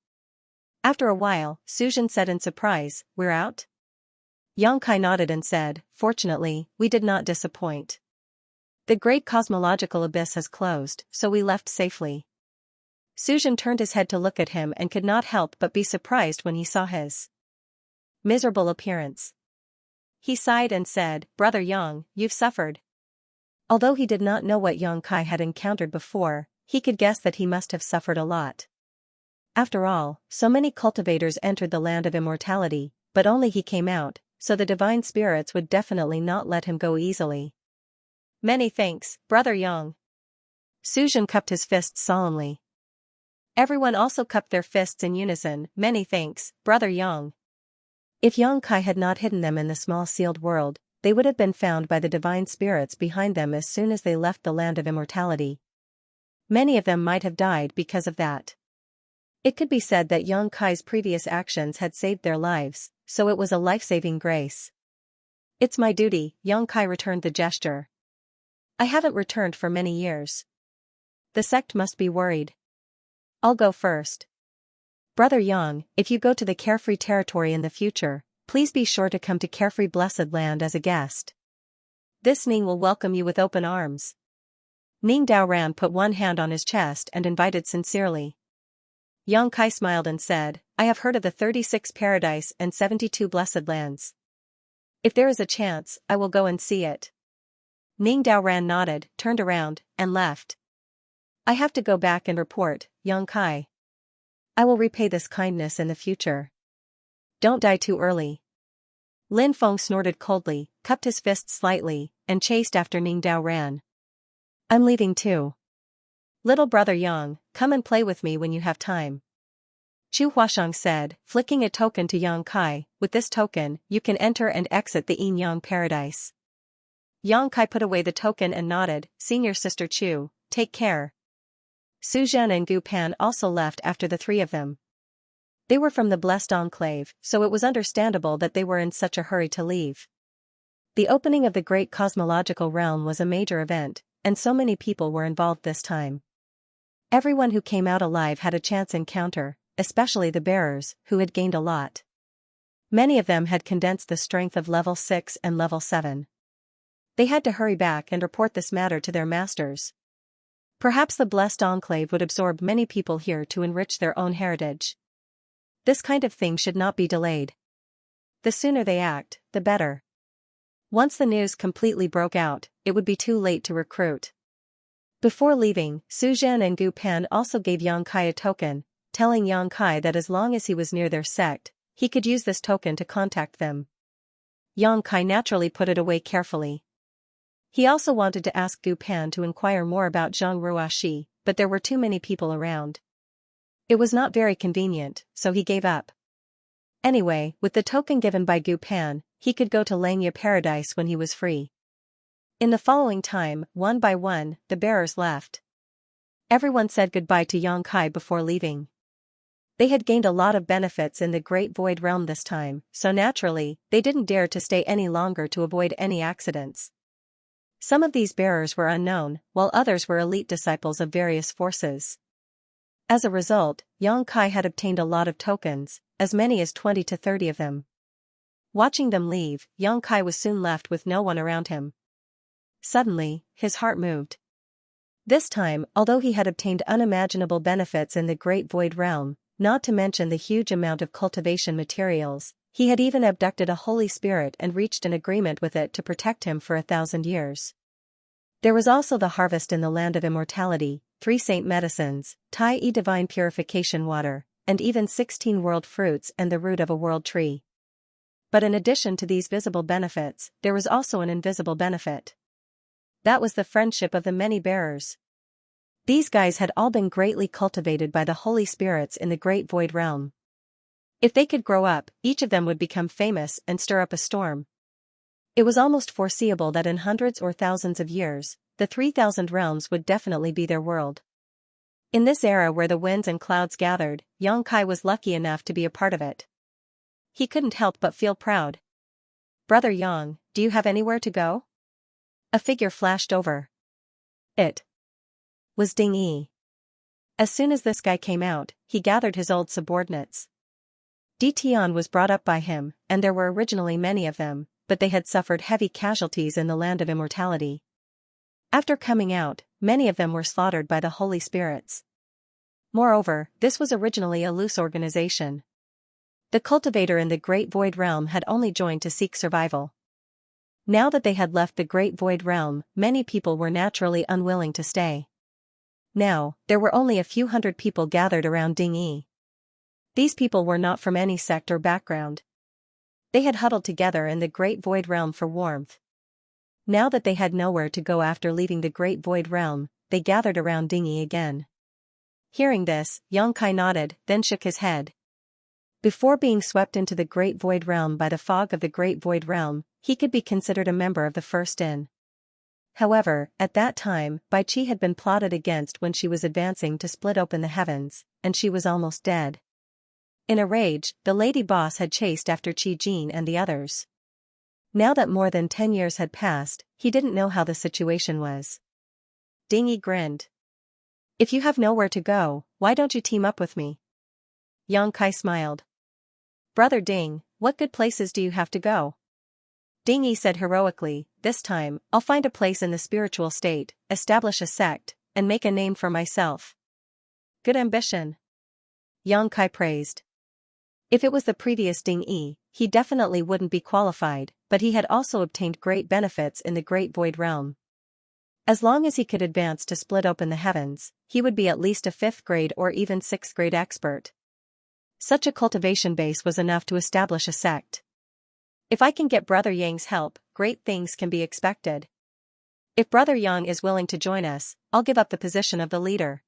After a while, Suzhen said in surprise, "We're out?" Xianxia nodded and said, "Fortunately, we did not disappoint. The great cosmological abyss has closed, so we left safely." Suzhen turned his head to look at him and could not help but be surprised when he saw his miserable appearance. He sighed and said, "Brother Yang, you've suffered." Although he did not know what Xianxia had encountered before, he could guess that he must have suffered a lot. After all, so many cultivators entered the land of immortality, but only he came out, so the divine spirits would definitely not let him go easily. "Many thanks, Brother Yang." Suzhen cupped his fists solemnly. Everyone also cupped their fists in unison. "Many thanks, Brother Yang." If Xianxia had not hidden them in the small sealed world, they would have been found by the divine spirits behind them as soon as they left the land of immortality. Many of them might have died because of that. It could be said that Xianxia's previous actions had saved their lives, so it was a life-saving grace. "It's my duty," Xianxia returned the gesture. "I haven't returned for many years. The sect must be worried. I'll go first. Brother Yang, if you go to the carefree territory in the future, please be sure to come to carefree blessed land as a guest. This Ning will welcome you with open arms." Ning Daoran put one hand on his chest and invited sincerely. Xianxia smiled and said, "I have heard of the 36 paradise and 72 blessed lands. If there is a chance, I will go and see it." Ning Daoran nodded, turned around, and left. "I have to go back and report, Xianxia. I will repay this kindness in the future. Don't die too early." Lin Feng snorted coldly, cupped his fists slightly, and chased after Ning Daoran. "I'm leaving too. Little brother Yang, come and play with me when you have time." Chu Huashang said, flicking a token to Xianxia, "With this token, you can enter and exit the Yin Yang paradise." Xianxia put away the token and nodded, "Senior sister Chu, take care." Su Zhen and Gu Pan also left after the three of them. They were from the Blessed Enclave, so it was understandable that they were in such a hurry to leave. The opening of the great cosmological realm was a major event, and so many people were involved this time. Everyone who came out alive had a chance encounter, especially the bearers, who had gained a lot. Many of them had condensed the strength of level 6 and level 7. They had to hurry back and report this matter to their masters. Perhaps the Blessed Enclave would absorb many people here to enrich their own heritage. This kind of thing should not be delayed. The sooner they act, the better. Once the news completely broke out, it would be too late to recruit. Before leaving, Su Zhen and Gu Pan also gave Xianxia a token, telling Xianxia that as long as he was near their sect, he could use this token to contact them. Xianxia naturally put it away carefully. He also wanted to ask Gu Pan to inquire more about Zhang Ruoxi, but there were too many people around. It was not very convenient, so he gave up. Anyway, with the token given by Gu Pan, he could go to Langya Paradise when he was free. In the following time, one by one, the bearers left. Everyone said goodbye to Xianxia before leaving. They had gained a lot of benefits in the Great Void Realm this time, so naturally, they didn't dare to stay any longer to avoid any accidents. Some of these bearers were unknown, while others were elite disciples of various forces. As a result, Xianxia had obtained a lot of tokens, as many as 20 to 30 of them. Watching them leave, Xianxia was soon left with no one around him. Suddenly, his heart moved. This time, although he had obtained unimaginable benefits in the Great Void Realm, not to mention the huge amount of cultivation materials, he had even abducted a holy spirit and reached an agreement with it to protect him for 1,000 years. There was also the harvest in the land of immortality, 3 saint medicines, Tai divine purification water, and even 16 world fruits and the root of a world tree. But in addition to these visible benefits, there was also an invisible benefit. That was the friendship of the many bearers. These guys had all been greatly cultivated by the holy spirits in the great void realm. If they could grow up, each of them would become famous and stir up a storm. It was almost foreseeable that in hundreds or thousands of years, the 3,000 realms would definitely be their world. In this era where the winds and clouds gathered, Xianxia was lucky enough to be a part of it. He couldn't help but feel proud. "Brother Yang, do you have anywhere to go?" A figure flashed over. It was Ding Yi. As soon as this guy came out, he gathered his old subordinates. Di Tian was brought up by him, and there were originally many of them, but they had suffered heavy casualties in the land of immortality. After coming out, many of them were slaughtered by the holy spirits. Moreover, this was originally a loose organization. The cultivator in the Great Void Realm had only joined to seek survival. Now that they had left the Great Void Realm, many people were naturally unwilling to stay. Now, there were only a few hundred people gathered around Ding Yi. These people were not from any sect or background. They had huddled together in the Great Void Realm for warmth. Now that they had nowhere to go after leaving the Great Void Realm, they gathered around Ding Yi again. Hearing this, Xianxia nodded, then shook his head. Before being swept into the Great Void Realm by the fog of the Great Void Realm, he could be considered a member of the First In. However, at that time, Bai Qi had been plotted against when she was advancing to split open the heavens, and she was almost dead. In a rage, the lady boss had chased after Qi Jin and the others. Now that more than 10 years had passed, he didn't know how the situation was. Ding Yi grinned. "If you have nowhere to go, why don't you team up with me?" Xianxia smiled. "Brother Ding, what good places do you have to go?" Ding Yi said heroically, "This time, I'll find a place in the spiritual state, establish a sect, and make a name for myself." "Good ambition," Xianxia praised. If it was the previous Ding Yi, he definitely wouldn't be qualified, but he had also obtained great benefits in the Great Void Realm. As long as he could advance to split open the heavens, he would be at least a 5th grade or even 6th grade expert. Such a cultivation base was enough to establish a sect. If I can get Brother Yang's help, great things can be expected. If Brother Yang is willing to join us, I'll give up the position of the leader.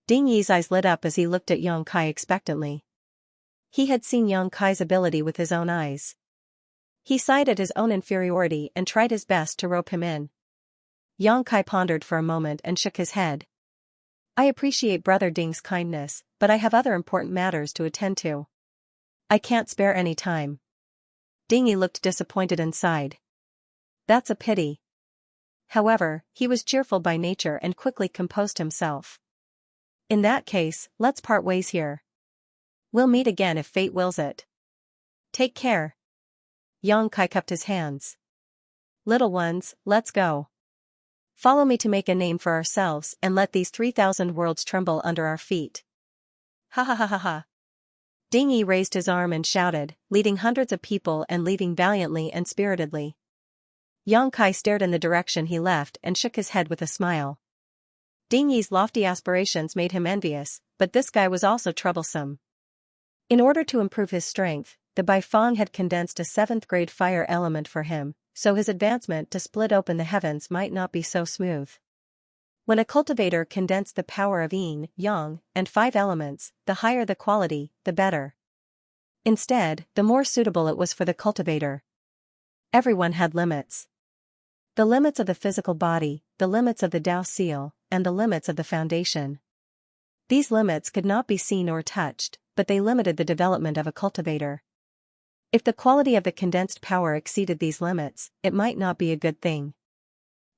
Ding Yi's eyes lit up as he looked at Xianxia expectantly. He had seen Xianxia's ability with his own eyes. He sighed at his own inferiority and tried his best to rope him in. Xianxia pondered for a moment and shook his head. "I appreciate Brother Ding's kindness, but I have other important matters to attend to. I can't spare any time." Ding Yi looked disappointed and sighed. "That's a pity." However, he was cheerful by nature and quickly composed himself. "In that case, let's part ways here. We'll meet again if fate wills it. Take care." Xianxia cupped his hands. "Little ones, let's go. Follow me to make a name for ourselves and let these 3,000 worlds tremble under our feet." "Ha ha ha ha ha." Ding Yi raised his arm and shouted, leading hundreds of people and leaving valiantly and spiritedly. Xianxia stared in the direction he left and shook his head with a smile. Ding Yi's lofty aspirations made him envious, but this guy was also troublesome. In order to improve his strength, the Baifeng had condensed a 7th grade fire element for him, so his advancement to split open the heavens might not be so smooth. When a cultivator condensed the power of yin, yang, and 5 elements, the higher the quality, the better. Instead, the more suitable it was for the cultivator. Everyone had limits. The limits of the physical body, the limits of the Tao seal, and the limits of the foundation. These limits could not be seen or touched, but they limited the development of a cultivator. If the quality of the condensed power exceeded these limits, it might not be a good thing.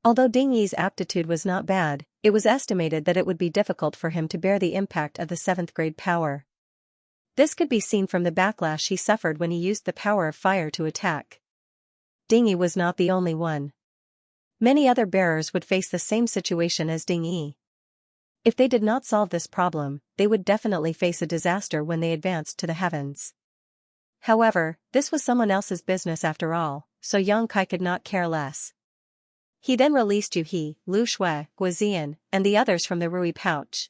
Although Ding Yi's aptitude was not bad, it was estimated that it would be difficult for him to bear the impact of the 7th grade power. This could be seen from the backlash he suffered when he used the power of fire to attack. Ding Yi was not the only one. Many other bearers would face the same situation as Ding Yi. If they did not solve this problem, they would definitely face a disaster when they advanced to the heavens. However, this was someone else's business after all, so Xianxia could not care less. He then released Yuhi, Lu Shui, Guizian, and the others from the Rui pouch.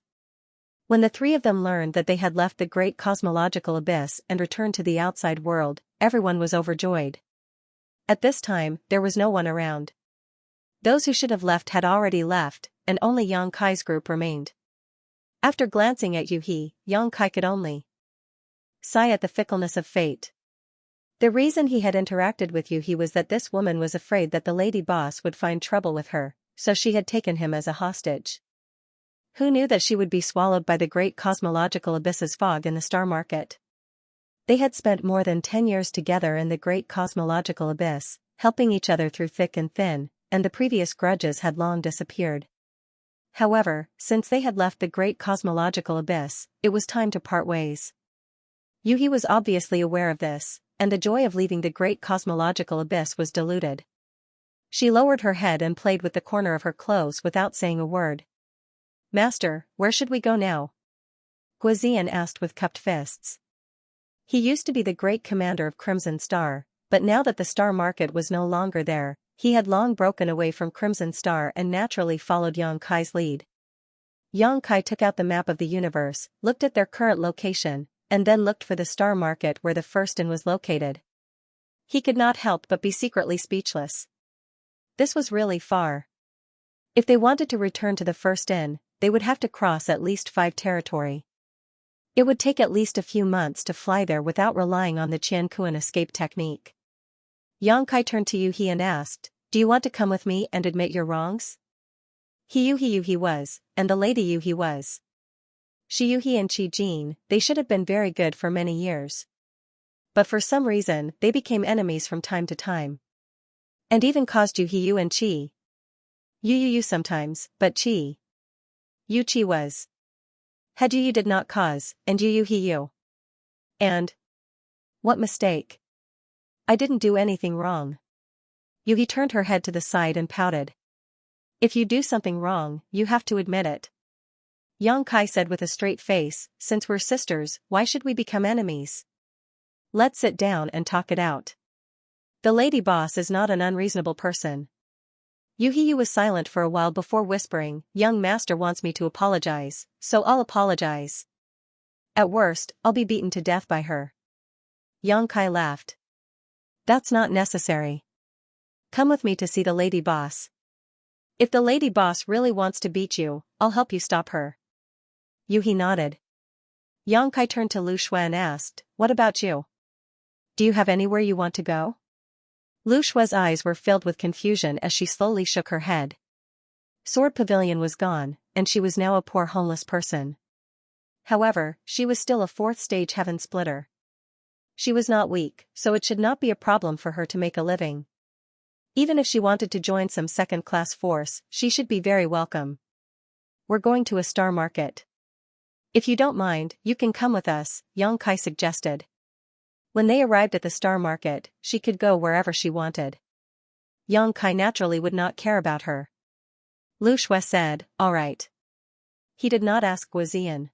When the three of them learned that they had left the great cosmological abyss and returned to the outside world, everyone was overjoyed. At this time, there was no one around. Those who should have left had already left, and only Yang Kai's group remained. After glancing at Yuhi, Yang Kai could only sigh at the fickleness of fate. The reason he had interacted with Yuhi was that this woman was afraid that the lady boss would find trouble with her, so she had taken him as a hostage. Who knew that she would be swallowed by the great cosmological abyss's fog in the star market? They had spent more than 10 years together in the great cosmological abyss, helping each other through thick and thin, and the previous grudges had long disappeared. However, since they had left the great cosmological abyss, it was time to part ways. Yuhi was obviously aware of this, and the joy of leaving the great cosmological abyss was diluted. She lowered her head and played with the corner of her clothes without saying a word. "Master, where should we go now?" Guizian asked with cupped fists. He used to be the great commander of Crimson Star, but now that the star market was no longer there, he had long broken away from Crimson Star and naturally followed Yang Kai's lead. Yang Kai took out the map of the universe, looked at their current location, and then looked for the star market where the first inn was located. He could not help but be secretly speechless. This was really far. If they wanted to return to the first inn, they would have to cross at least 5 territory. It would take at least a few months to fly there without relying on the Qiankuan escape technique. Yang Kai turned to Yuhi and asked, "Do you want to come with me and admit your wrongs?" Yuhi was, and the lady Yuhi was. Shi Yuhi and Qi Jin, they should have been very good for many years. But for some reason, they became enemies from time to time. And even caused Yuhi and Qi Yu sometimes, but Qi was. Had Yu did not cause, and Yu. And what mistake? I didn't do anything wrong. Yuhi turned her head to the side and pouted. If you do something wrong, you have to admit it. Yang Kai said with a straight face, "Since we're sisters, why should we become enemies? Let's sit down and talk it out. The lady boss is not an unreasonable person." Yuhi was silent for a while before whispering, "Young master wants me to apologize, so I'll apologize. At worst, I'll be beaten to death by her." Yang Kai laughed. "That's not necessary. Come with me to see the lady boss. If the lady boss really wants to beat you, I'll help you stop her." Yuhi nodded. Yang Kai turned to Lu Shui and asked, "What about you? Do you have anywhere you want to go?" Lu Shui's eyes were filled with confusion as she slowly shook her head. Sword Pavilion was gone, and she was now a poor homeless person. However, she was still a 4th stage heaven splitter. She was not weak, so it should not be a problem for her to make a living. Even if she wanted to join some second-class force, she should be very welcome. "We're going to a star market. If you don't mind, you can come with us," Yang Kai suggested. When they arrived at the star market, she could go wherever she wanted. Yang Kai naturally would not care about her. Lu Shui said, "All right." He did not ask Guizian.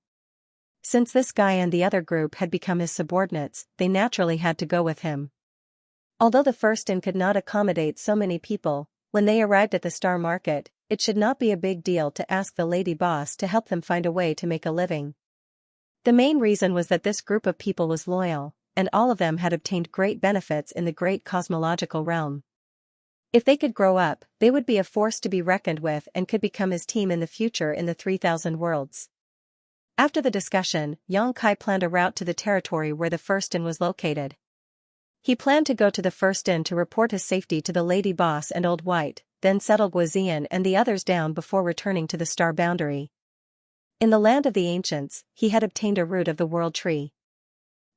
Since this guy and the other group had become his subordinates, they naturally had to go with him. Although the first inn could not accommodate so many people, when they arrived at the star market, it should not be a big deal to ask the lady boss to help them find a way to make a living. The main reason was that this group of people was loyal, and all of them had obtained great benefits in the great cosmological realm. If they could grow up, they would be a force to be reckoned with and could become his team in the future in the 3000 worlds. After the discussion, Yang Kai planned a route to the territory where the first inn was located. He planned to go to the first inn to report his safety to the lady boss and Old White, then settle Guizian and the others down before returning to the star boundary. In the land of the ancients, he had obtained a root of the world tree.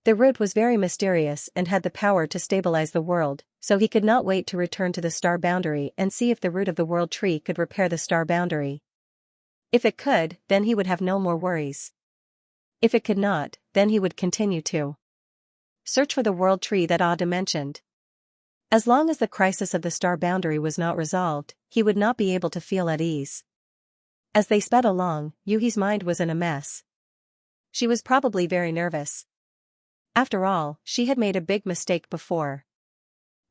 The root was very mysterious and had the power to stabilize the world, so he could not wait to return to the star boundary and see if the root of the world tree could repair the star boundary. If it could, then he would have no more worries. If it could not, then he would continue to search for the world tree that Ada mentioned. As long as the crisis of the star boundary was not resolved, he would not be able to feel at ease. As they sped along, Yuhi's mind was in a mess. She was probably very nervous. After all, she had made a big mistake before.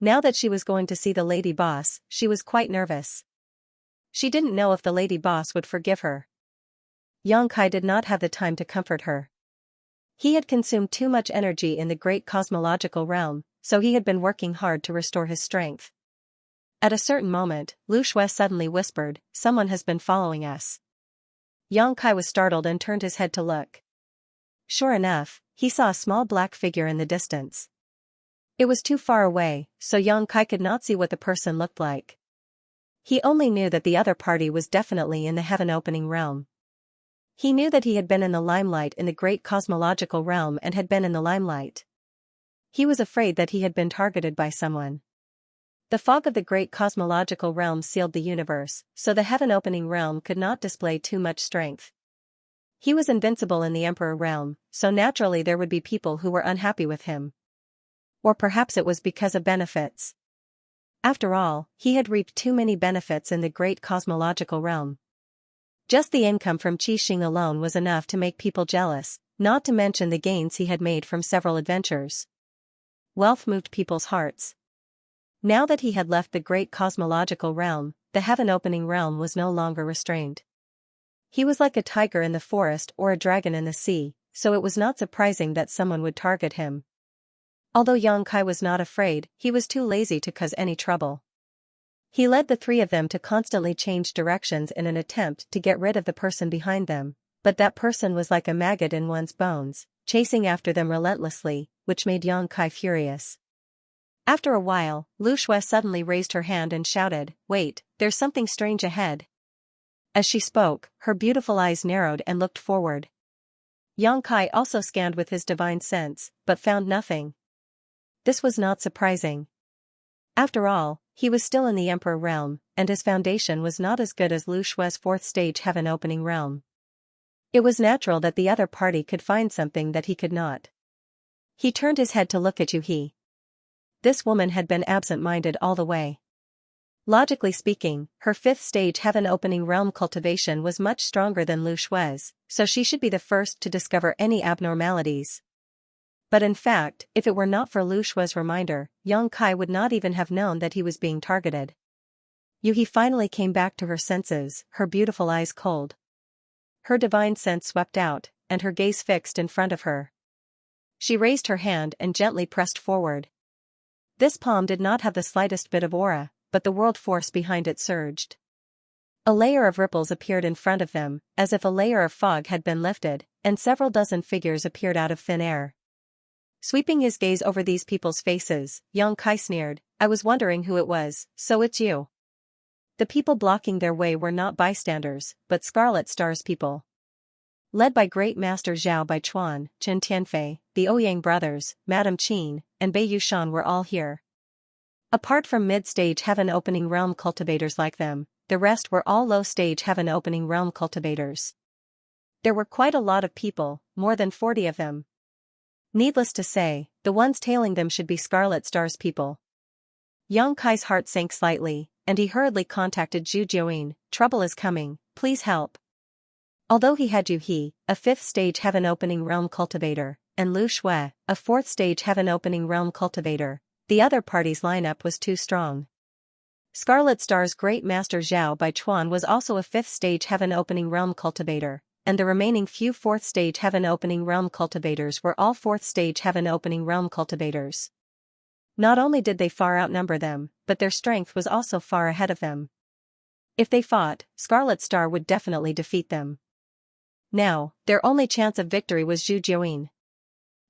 Now that she was going to see the lady boss, she was quite nervous. She didn't know if the lady boss would forgive her. Xianxia did not have the time to comfort her. He had consumed too much energy in the great cosmological realm, so he had been working hard to restore his strength. At a certain moment, Lu Shui suddenly whispered, "Someone has been following us." Xianxia was startled and turned his head to look. Sure enough, he saw a small black figure in the distance. It was too far away, so Xianxia could not see what the person looked like. He only knew that the other party was definitely in the heaven-opening realm. He knew that he had been in the limelight in the great cosmological realm and had been in the limelight. He was afraid that he had been targeted by someone. The fog of the great cosmological realm sealed the universe, so the heaven-opening realm could not display too much strength. He was invincible in the Emperor realm, so naturally there would be people who were unhappy with him. Or perhaps it was because of benefits. After all, he had reaped too many benefits in the great cosmological realm. Just the income from Qixing alone was enough to make people jealous, not to mention the gains he had made from several adventures. Wealth moved people's hearts. Now that he had left the great cosmological realm, the heaven-opening realm was no longer restrained. He was like a tiger in the forest or a dragon in the sea, so it was not surprising that someone would target him. Although Xianxia was not afraid, he was too lazy to cause any trouble. He led the three of them to constantly change directions in an attempt to get rid of the person behind them, but that person was like a maggot in one's bones, chasing after them relentlessly, which made Xianxia furious. After a while, Lu Shui suddenly raised her hand and shouted, "Wait, there's something strange ahead." As she spoke, her beautiful eyes narrowed and looked forward. Xianxia also scanned with his divine sense, but found nothing. This was not surprising. After all, he was still in the Emperor realm, and his foundation was not as good as Lu Shui's fourth-stage heaven-opening realm. It was natural that the other party could find something that he could not. He turned his head to look at Yuhi. This woman had been absent-minded all the way. Logically speaking, her fifth-stage heaven-opening realm cultivation was much stronger than Lu Shui's, so she should be the first to discover any abnormalities. But in fact, if it were not for Lu Shui's reminder, Xianxia would not even have known that he was being targeted. Yuhi finally came back to her senses, her beautiful eyes cold. Her divine sense swept out, and her gaze fixed in front of her. She raised her hand and gently pressed forward. This palm did not have the slightest bit of aura, but the world force behind it surged. A layer of ripples appeared in front of them, as if a layer of fog had been lifted, and several dozen figures appeared out of thin air. Sweeping his gaze over these people's faces, Xianxia sneered, "I was wondering who it was, so it's you." The people blocking their way were not bystanders, but Scarlet Star's people. Led by Great Master Zhao Baichuan, Chen Tianfei, the Ouyang brothers, Madame Qin, and Bei Yushan were all here. Apart from mid-stage heaven-opening realm cultivators like them, the rest were all low-stage heaven-opening realm cultivators. There were quite a lot of people, more than 40 of them. Needless to say, the ones tailing them should be Scarlet Star's people. Xianxia's heart sank slightly, and he hurriedly contacted Zhu Jiuyin, "Trouble is coming, please help." Although he had Yuhi, a fifth-stage heaven-opening realm cultivator, and Lu Shui, a fourth-stage heaven-opening realm cultivator, the other party's lineup was too strong. Scarlet Star's Great Master Zhao Baichuan was also a fifth-stage heaven-opening realm cultivator, and the remaining few fourth-stage heaven-opening realm cultivators were all fourth-stage heaven-opening realm cultivators. Not only did they far outnumber them, but their strength was also far ahead of them. If they fought, Scarlet Star would definitely defeat them. Now, their only chance of victory was Zhu Jiuyin.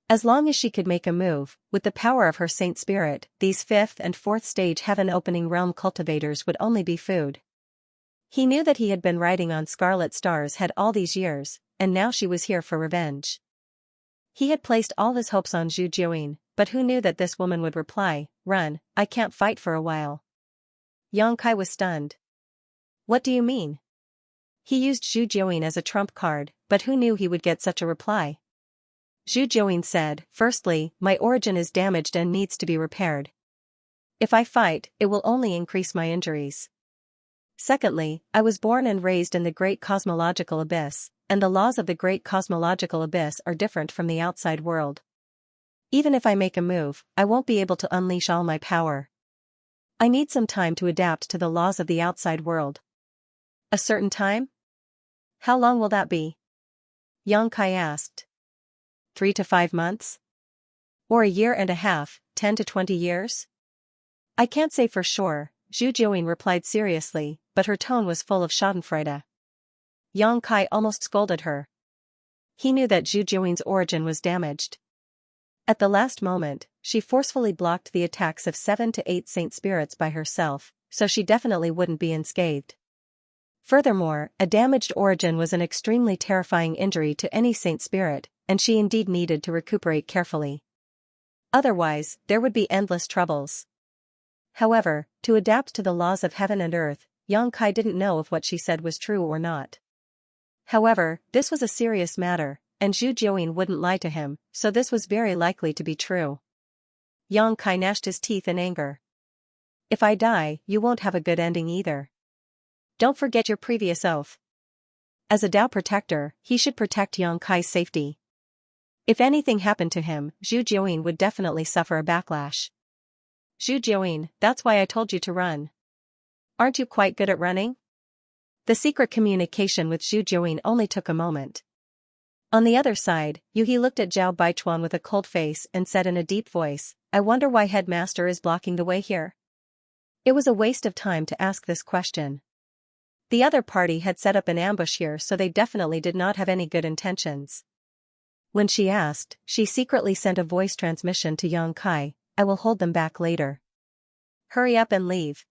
As long as she could make a move, with the power of her saint spirit, these fifth and fourth stage heaven-opening realm cultivators would only be food. He knew that he had been riding on Scarlet Star's head all these years, and now she was here for revenge. He had placed all his hopes on Zhu Jiuyin, but who knew that this woman would reply, "Run, I can't fight for a while." Xianxia was stunned. "What do you mean?" He used Zhu Jiuyin as a trump card, but who knew he would get such a reply? Zhu Jiuyin said, "Firstly, my origin is damaged and needs to be repaired. If I fight, it will only increase my injuries. Secondly, I was born and raised in the great cosmological abyss, and the laws of the great cosmological abyss are different from the outside world. Even if I make a move, I won't be able to unleash all my power. I need some time to adapt to the laws of the outside world." A certain time? How long will that be? Yang Kai asked. 3 to 5 months? Or a year and a half, 10 to 20 years? I can't say for sure, Zhu Jiuyin replied seriously, but her tone was full of schadenfreude. Yang Kai almost scolded her. He knew that Zhu Jiuyin's origin was damaged. At the last moment, she forcefully blocked the attacks of 7 to 8 saint spirits by herself, so she definitely wouldn't be unscathed. Furthermore, a damaged origin was an extremely terrifying injury to any saint spirit, and she indeed needed to recuperate carefully. Otherwise, there would be endless troubles. However, to adapt to the laws of heaven and earth, Yang Kai didn't know if what she said was true or not. However, this was a serious matter, and Zhu Jiuyin wouldn't lie to him, so this was very likely to be true. Yang Kai gnashed his teeth in anger. If I die, you won't have a good ending either. Don't forget your previous oath. As a Dao protector, he should protect Yang Kai's safety. If anything happened to him, Zhu Jiuyin would definitely suffer a backlash. Zhu Jiuyin, that's why I told you to run. Aren't you quite good at running? The secret communication with Zhu Jiuyin only took a moment. On the other side, Yuhi looked at Zhao Baichuan with a cold face and said in a deep voice, I wonder why headmaster is blocking the way here. It was a waste of time to ask this question. The other party had set up an ambush here, so they definitely did not have any good intentions. When she asked, she secretly sent a voice transmission to Yang Kai, I will hold them back later. Hurry up and leave.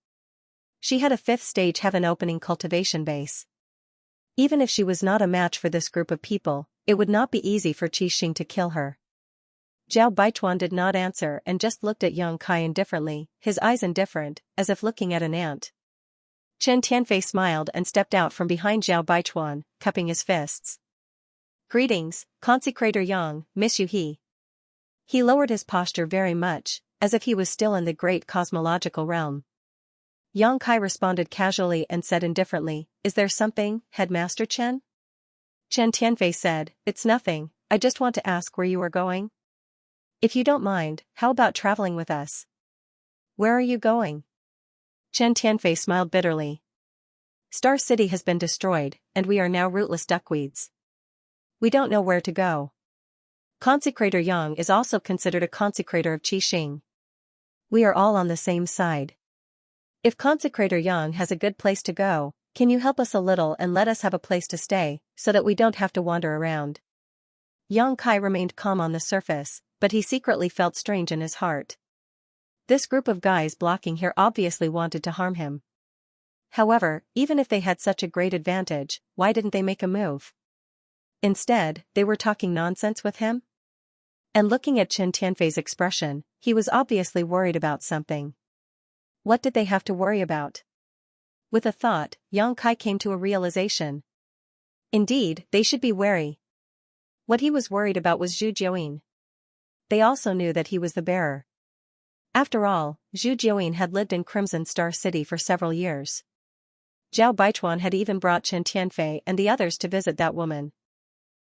She had a 5th stage heaven opening cultivation base. Even if she was not a match for this group of people, it would not be easy for Qixing to kill her. Zhao Baichuan did not answer and just looked at Yang Kai indifferently, his eyes indifferent, as if looking at an ant. Chen Tianfei smiled and stepped out from behind Zhao Baichuan, cupping his fists. Greetings, Consecrator Yang, Miss Yuhi. He lowered his posture very much, as if he was still in the great cosmological realm. Yang Kai responded casually and said indifferently, Is there something, Headmaster Chen? Chen Tianfei said, It's nothing, I just want to ask where you are going. If you don't mind, how about traveling with us? Where are you going? Chen Tianfei smiled bitterly. Star City has been destroyed, and we are now rootless duckweeds. We don't know where to go. Consecrator Yang is also considered a consecrator of Qixing. We are all on the same side. If Consecrator Yang has a good place to go, can you help us a little and let us have a place to stay, so that we don't have to wander around? Yang Kai remained calm on the surface, but he secretly felt strange in his heart. This group of guys blocking here obviously wanted to harm him. However, even if they had such a great advantage, why didn't they make a move? Instead, they were talking nonsense with him? And looking at Chen Tianfei's expression, he was obviously worried about something. What did they have to worry about? With a thought, Yang Kai came to a realization. Indeed, they should be wary. What he was worried about was Zhu Jiuyin. They also knew that he was the bearer. After all, Zhu Jiuyin had lived in Crimson Star City for several years. Zhao Baichuan had even brought Chen Tianfei and the others to visit that woman.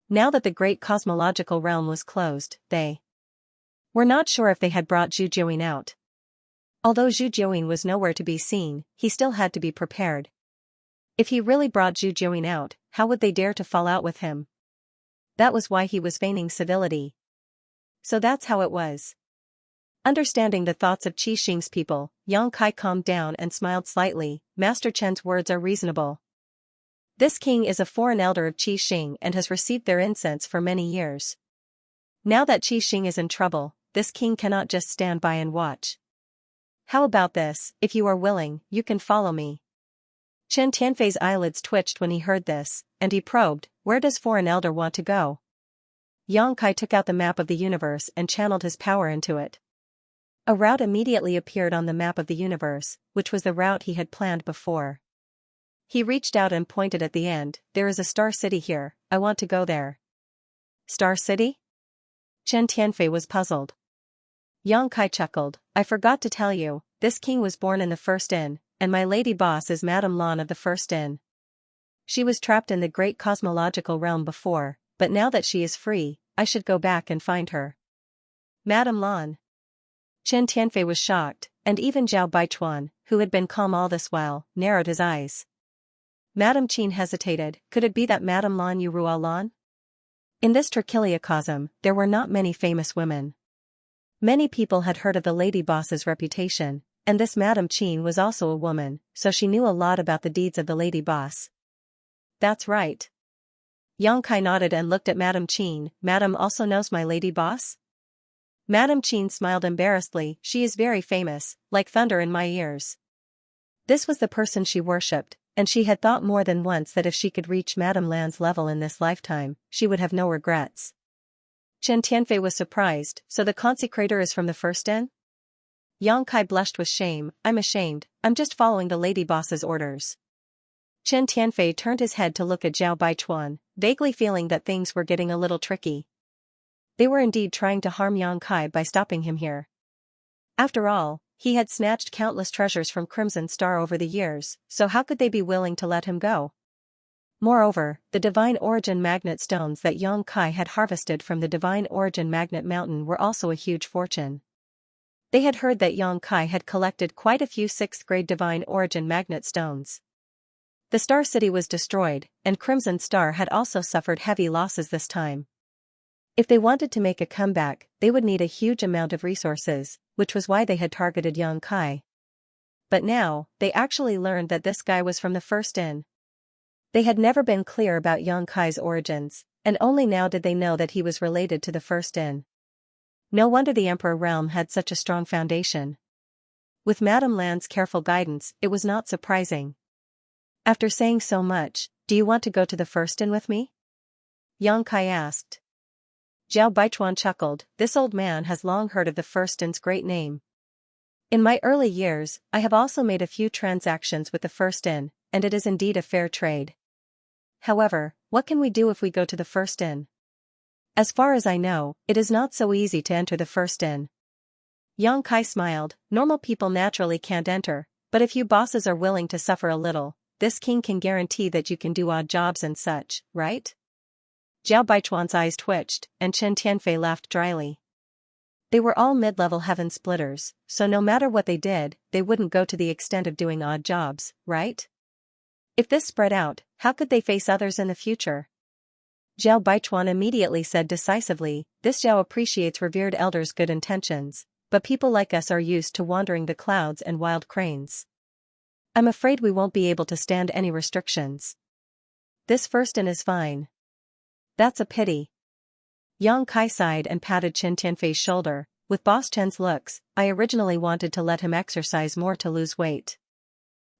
Now that the great cosmological realm was closed, they were not sure if they had brought Zhu Jiuyin out. Although Zhu Jiuyin was nowhere to be seen, he still had to be prepared. If he really brought Zhu Jiuyin out, how would they dare to fall out with him? That was why he was feigning civility. So that's how it was. Understanding the thoughts of Qixing's people, Yang Kai calmed down and smiled slightly. Master Chen's words are reasonable. This king is a foreign elder of Qixing and has received their incense for many years. Now that Qixing is in trouble, this king cannot just stand by and watch. How about this, if you are willing, you can follow me. Chen Tianfei's eyelids twitched when he heard this, and he probed, where does foreign elder want to go? Yang Kai took out the map of the universe and channeled his power into it. A route immediately appeared on the map of the universe, which was the route he had planned before. He reached out and pointed at the end, there is a star city here, I want to go there. Star City? Chen Tianfei was puzzled. Yang Kai chuckled, I forgot to tell you, this king was born in the first inn, and my lady boss is Madame Lan of the first inn. She was trapped in the great cosmological realm before, but now that she is free, I should go back and find her. Madame Lan. Chen Tianfei was shocked, and even Zhao Baichuan, who had been calm all this while, narrowed his eyes. Madame Qin hesitated. Could it be that Madame Lan Yurua Lan? In this trichiliocosm, there were not many famous women. Many people had heard of the lady boss's reputation, and this Madame Qin was also a woman, so she knew a lot about the deeds of the lady boss. That's right. Yang Kai nodded and looked at Madame Qin. Madame also knows my lady boss? Madame Qin smiled embarrassedly. She is very famous, like thunder in my ears. This was the person she worshipped, and she had thought more than once that if she could reach Madame Lan's level in this lifetime, she would have no regrets. Chen Tianfei was surprised. So the consecrator is from the first inn? Yang Kai blushed with shame. I'm ashamed, I'm just following the lady boss's orders. Chen Tianfei turned his head to look at Zhao Baichuan, vaguely feeling that things were getting a little tricky. They were indeed trying to harm Yang Kai by stopping him here. After all, he had snatched countless treasures from Crimson Star over the years, so how could they be willing to let him go? Moreover, the Divine Origin Magnet stones that Yang Kai had harvested from the Divine Origin Magnet Mountain were also a huge fortune. They had heard that Yang Kai had collected quite a few 6th-grade Divine Origin Magnet stones. The Star City was destroyed, and Crimson Star had also suffered heavy losses this time. If they wanted to make a comeback, they would need a huge amount of resources, which was why they had targeted Yang Kai. But now, they actually learned that this guy was from the first inn. They had never been clear about Yang Kai's origins, and only now did they know that he was related to the first inn. No wonder the Emperor realm had such a strong foundation. With Madame Lan's careful guidance, it was not surprising. After saying so much, do you want to go to the first inn with me? Yang Kai asked. Zhao Baichuan chuckled. This old man has long heard of the first inn's great name. In my early years, I have also made a few transactions with the first inn, and it is indeed a fair trade. However, what can we do if we go to the first inn? As far as I know, it is not so easy to enter the first inn. Yang Kai smiled. Normal people naturally can't enter, but if you bosses are willing to suffer a little, this king can guarantee that you can do odd jobs and such, right? Zhao Baichuan's eyes twitched, and Chen Tianfei laughed dryly. They were all mid-level heaven splitters, so no matter what they did, they wouldn't go to the extent of doing odd jobs, right? If this spread out, how could they face others in the future? Zhao Baichuan immediately said decisively, this Zhao appreciates revered elders' good intentions, but people like us are used to wandering the clouds and wild cranes. I'm afraid we won't be able to stand any restrictions. This first inn is fine. That's a pity. Yang Kai sighed and patted Chen Tianfei's shoulder. With Boss Chen's looks, I originally wanted to let him exercise more to lose weight.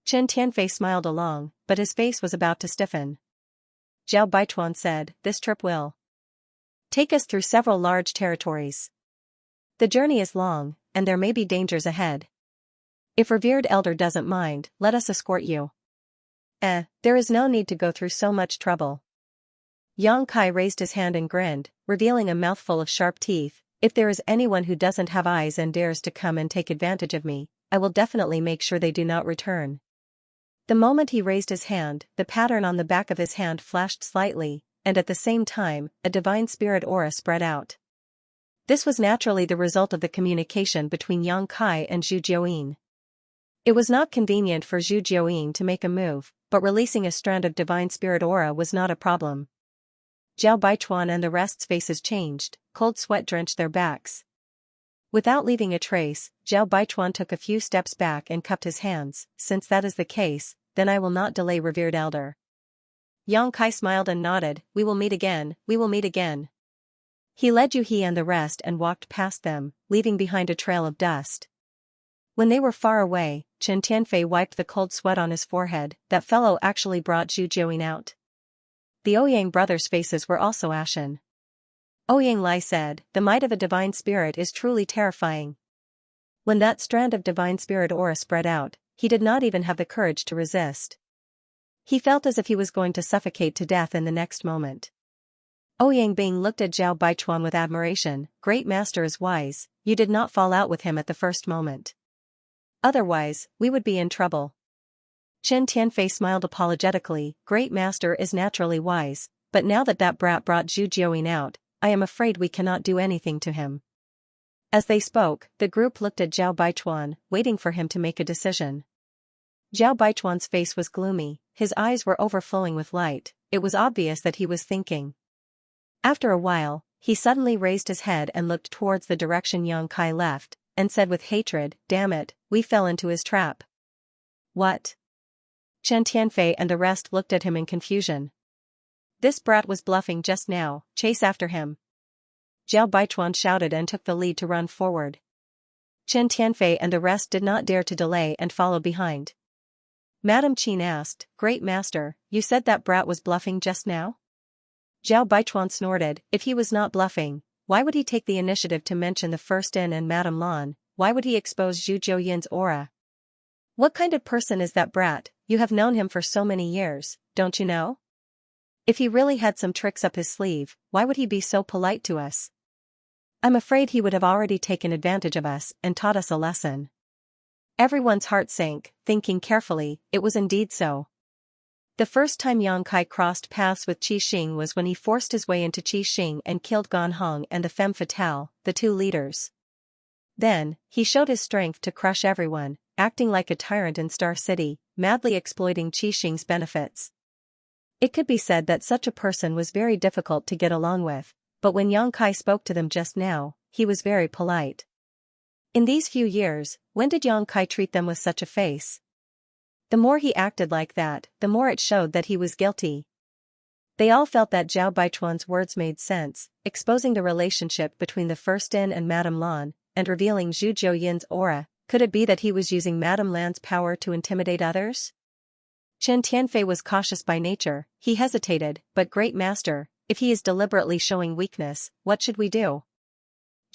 Chen Tianfei smiled along, but his face was about to stiffen. Zhao Baichuan said, this trip will take us through several large territories. The journey is long, and there may be dangers ahead. If revered elder doesn't mind, let us escort you. There is no need to go through so much trouble. Yang Kai raised his hand and grinned, revealing a mouthful of sharp teeth. If there is anyone who doesn't have eyes and dares to come and take advantage of me, I will definitely make sure they do not return. The moment he raised his hand, the pattern on the back of his hand flashed slightly, and at the same time, a divine spirit aura spread out. This was naturally the result of the communication between Yang Kai and Zhu Jiuyin. It was not convenient for Zhu Jiuyin to make a move, but releasing a strand of divine spirit aura was not a problem. Zhao Baichuan and the rest's faces changed, cold sweat drenched their backs. Without leaving a trace, Zhao Baichuan took a few steps back and cupped his hands. Since that is the case, then I will not delay revered elder. Yang Kai smiled and nodded. We will meet again, we will meet again. He led Yu He and the rest and walked past them, leaving behind a trail of dust. When they were far away, Chen Tianfei wiped the cold sweat on his forehead. That fellow actually brought Zhu Jiuyin out. The Ouyang brothers' faces were also ashen. Ouyang Lai said, the might of a divine spirit is truly terrifying. When that strand of divine spirit aura spread out, he did not even have the courage to resist. He felt as if he was going to suffocate to death in the next moment. Ouyang Bing looked at Zhao Baichuan with admiration. Great master is wise, you did not fall out with him at the first moment. Otherwise, we would be in trouble. Chen Tianfei smiled apologetically. Great master is naturally wise, but now that that brat brought Zhu Jiuyin out, I am afraid we cannot do anything to him. As they spoke, the group looked at Zhao Baichuan, waiting for him to make a decision. Zhao Baichuan's face was gloomy, his eyes were overflowing with light. It was obvious that he was thinking. After a while, he suddenly raised his head and looked towards the direction Yang Kai left, and said with hatred, "Damn it, we fell into his trap." "What?" Chen Tianfei and the rest looked at him in confusion. "This brat was bluffing just now, chase after him." Zhao Baichuan shouted and took the lead to run forward. Chen Tianfei and the rest did not dare to delay and followed behind. Madame Qin asked, "Great master, you said that brat was bluffing just now?" Zhao Baichuan snorted, "If he was not bluffing, why would he take the initiative to mention the First In and Madame Lan? Why would he expose Zhu Jiuyin's aura? What kind of person is that brat? You have known him for so many years, don't you know? If he really had some tricks up his sleeve, why would he be so polite to us? I'm afraid he would have already taken advantage of us and taught us a lesson." Everyone's heart sank, thinking carefully, it was indeed so. The first time Yang Kai crossed paths with Qi Xing was when he forced his way into Qi Xing and killed Gan Hong and the femme fatale, the two leaders. Then, he showed his strength to crush everyone, acting like a tyrant in Star City, madly exploiting Qi Xing's benefits. It could be said that such a person was very difficult to get along with, but when Yang Kai spoke to them just now, he was very polite. In these few years, when did Yang Kai treat them with such a face? The more he acted like that, the more it showed that he was guilty. They all felt that Zhao Baichuan's words made sense, exposing the relationship between the First In and Madame Lan, and revealing Zhu Jiuyin's aura. Could it be that he was using Madame Lan's power to intimidate others? Chen Tianfei was cautious by nature. He hesitated, "But great master, if he is deliberately showing weakness, what should we do?"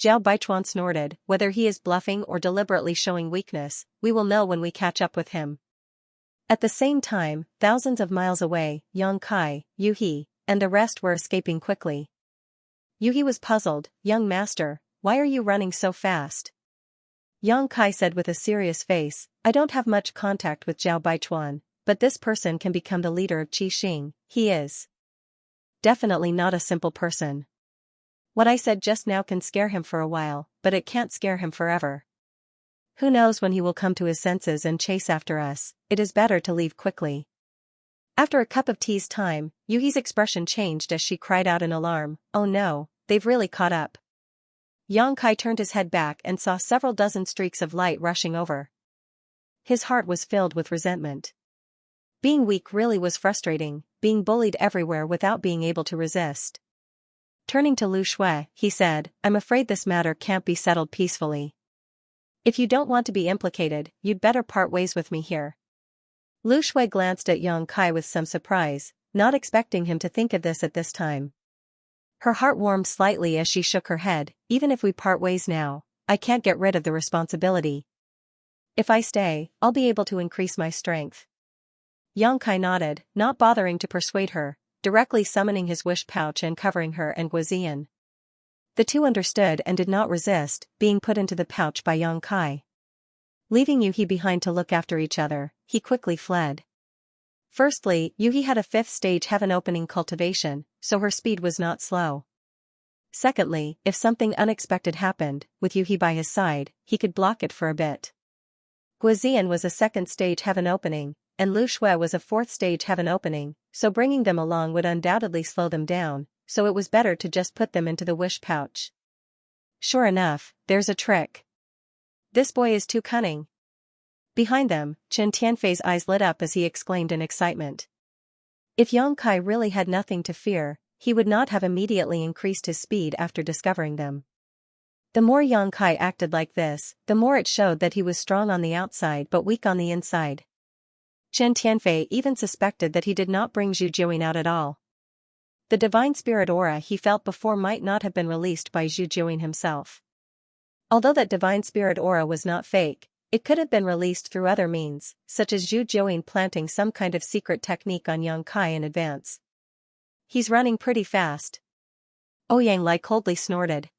Zhao Baichuan snorted, "Whether he is bluffing or deliberately showing weakness, we will know when we catch up with him." At the same time, thousands of miles away, Yang Kai, Yu He, and the rest were escaping quickly. Yu He was puzzled. "Young master, why are you running so fast?" Yang Kai said with a serious face, "I don't have much contact with Zhao Baichuan, but this person can become the leader of Qi Xing. He is definitely not a simple person. What I said just now can scare him for a while, but it can't scare him forever. Who knows when he will come to his senses and chase after us. It is better to leave quickly." After a cup of tea's time, Yu He's expression changed as she cried out in alarm, "Oh no, they've really caught up." Yang Kai turned his head back and saw several dozen streaks of light rushing over. His heart was filled with resentment. Being weak really was frustrating, being bullied everywhere without being able to resist. Turning to Lu Shui, he said, "I'm afraid this matter can't be settled peacefully. If you don't want to be implicated, you'd better part ways with me here." Lu Shui glanced at Yang Kai with some surprise, not expecting him to think of this at this time. Her heart warmed slightly as she shook her head. "Even if we part ways now, I can't get rid of the responsibility. If I stay, I'll be able to increase my strength." Yang Kai nodded, not bothering to persuade her, directly summoning his wish pouch and covering her and Guoziyan. The two understood and did not resist, being put into the pouch by Yang Kai. Leaving Yu He behind to look after each other, he quickly fled. Firstly, Yu He had a 5th stage heaven opening cultivation, so her speed was not slow. Secondly, if something unexpected happened, with Yu He by his side, he could block it for a bit. Guoziyan was a 2nd stage heaven opening, and Lu Shui was a 4th stage heaven opening, so bringing them along would undoubtedly slow them down, so it was better to just put them into the wish pouch. Sure enough, there's a trick. This boy is too cunning. Behind them, Chen Tianfei's eyes lit up as he exclaimed in excitement. If Yang Kai really had nothing to fear, he would not have immediately increased his speed after discovering them. The more Yang Kai acted like this, the more it showed that he was strong on the outside but weak on the inside. Chen Tianfei even suspected that he did not bring Zhu Jiuyin out at all. The divine spirit aura he felt before might not have been released by Zhu Jiuyin himself. Although that divine spirit aura was not fake, it could have been released through other means, such as Zhu Jiuyin planting some kind of secret technique on Yang Kai in advance. "He's running pretty fast." Ouyang Lai coldly snorted.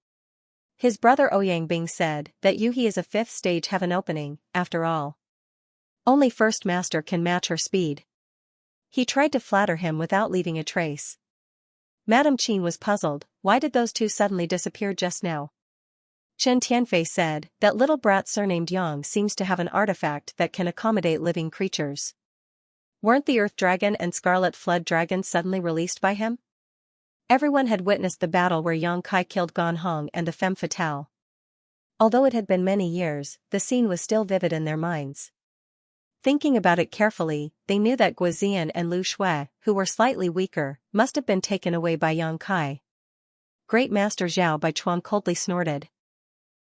His brother Ouyang Bing said that Yu He is a 5th stage heaven opening, after all. Only First Master can match her speed. He tried to flatter him without leaving a trace. Madame Qin was puzzled. Why did those two suddenly disappear just now? Chen Tianfei said, that little brat surnamed Yang seems to have an artifact that can accommodate living creatures. Weren't the Earth Dragon and Scarlet Flood Dragon suddenly released by him? Everyone had witnessed the battle where Yang Kai killed Gan Hong and the femme fatale. Although it had been many years, the scene was still vivid in their minds. Thinking about it carefully, they knew that Guozian and Lu Shui, who were slightly weaker, must have been taken away by Yang Kai. Great Master Zhao Baichuan coldly snorted.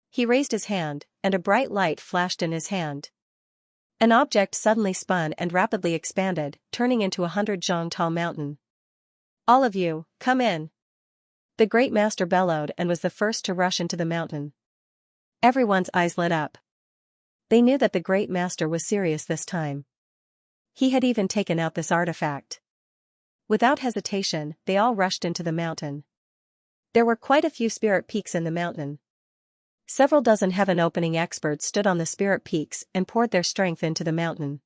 He raised his hand, and a bright light flashed in his hand. An object suddenly spun and rapidly expanded, turning into 100 zhang tall mountain. All of you, come in. The Great Master bellowed and was the first to rush into the mountain. Everyone's eyes lit up. They knew that the Great Master was serious this time. He had even taken out this artifact. Without hesitation, they all rushed into the mountain. There were quite a few spirit peaks in the mountain. Several dozen heaven-opening experts stood on the spirit peaks and poured their strength into the mountain.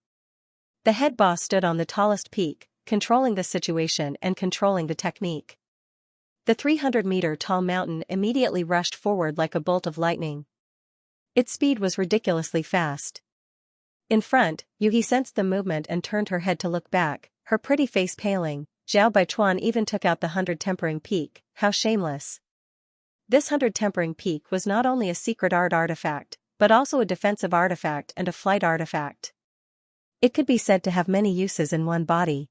The head boss stood on the tallest peak, controlling the situation and controlling the technique. The 300-meter-tall mountain immediately rushed forward like a bolt of lightning. Its speed was ridiculously fast. In front, Yuhi sensed the movement and turned her head to look back, her pretty face paling. Zhao Baichuan even took out the 100 tempering peak. How shameless. This 100 tempering peak was not only a secret art artifact, but also a defensive artifact and a flight artifact. It could be said to have many uses in one body.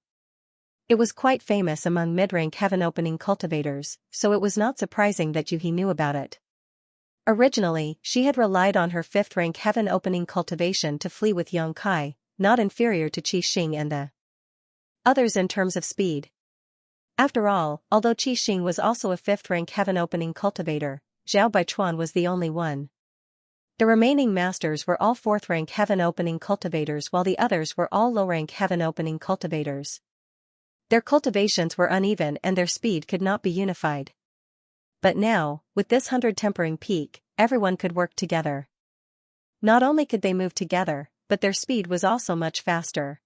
It was quite famous among mid-rank heaven-opening cultivators, so it was not surprising that Yuhi knew about it. Originally, she had relied on her 5th-rank heaven-opening cultivation to flee with Yang Kai, not inferior to Qi Xing and the others in terms of speed. After all, although Qi Xing was also a 5th-rank heaven-opening cultivator, Zhao Baichuan was the only one. The remaining masters were all 4th-rank heaven-opening cultivators while the others were all low-rank heaven-opening cultivators. Their cultivations were uneven and their speed could not be unified. But now, with this 100 tempering peak, everyone could work together. Not only could they move together, but their speed was also much faster.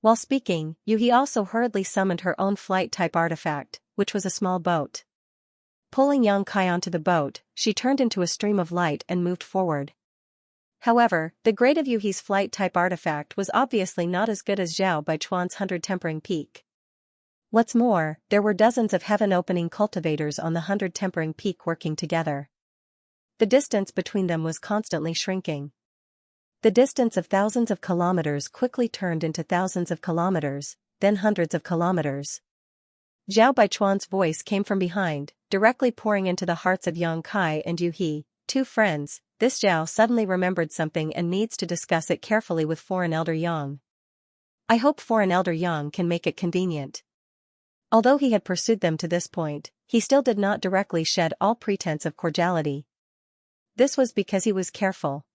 While speaking, Yuhi also hurriedly summoned her own flight-type artifact, which was a small boat. Pulling Yang Kai onto the boat, she turned into a stream of light and moved forward. However, the grade of Yuhi's flight-type artifact was obviously not as good as Zhao Baichuan's 100 tempering peak. What's more, there were dozens of heaven-opening cultivators on the 100 tempering peak working together. The distance between them was constantly shrinking. The distance of thousands of kilometers quickly turned into thousands of kilometers, then hundreds of kilometers. Zhao Baichuan's voice came from behind, directly pouring into the hearts of Yang Kai and Yuhi, two friends. This Zhao suddenly remembered something and needs to discuss it carefully with Foreign Elder Yang. I hope Foreign Elder Yang can make it convenient. Although he had pursued them to this point, he still did not directly shed all pretense of cordiality. This was because he was careful.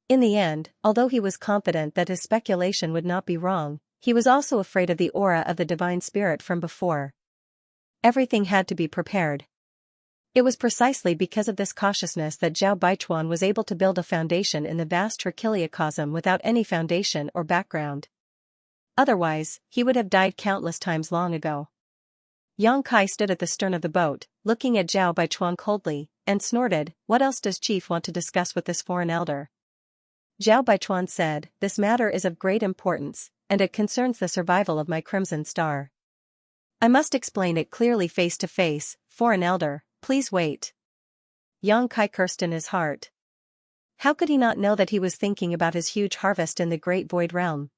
In the end, although he was confident that his speculation would not be wrong, he was also afraid of the aura of the divine spirit from before. Everything had to be prepared. It was precisely because of this cautiousness that Zhao Baichuan was able to build a foundation in the vast Trichiliocosm without any foundation or background. Otherwise, he would have died countless times long ago. Yang Kai stood at the stern of the boat, looking at Zhao Baichuan coldly, and snorted, "What else does Chief want to discuss with this foreign elder?" Zhao Baichuan said, "This matter is of great importance, and it concerns the survival of my Crimson Star. I must explain it clearly face to face, foreign elder, please wait." Yang Kai cursed in his heart. How could he not know that he was thinking about his huge harvest in the Great Void Realm?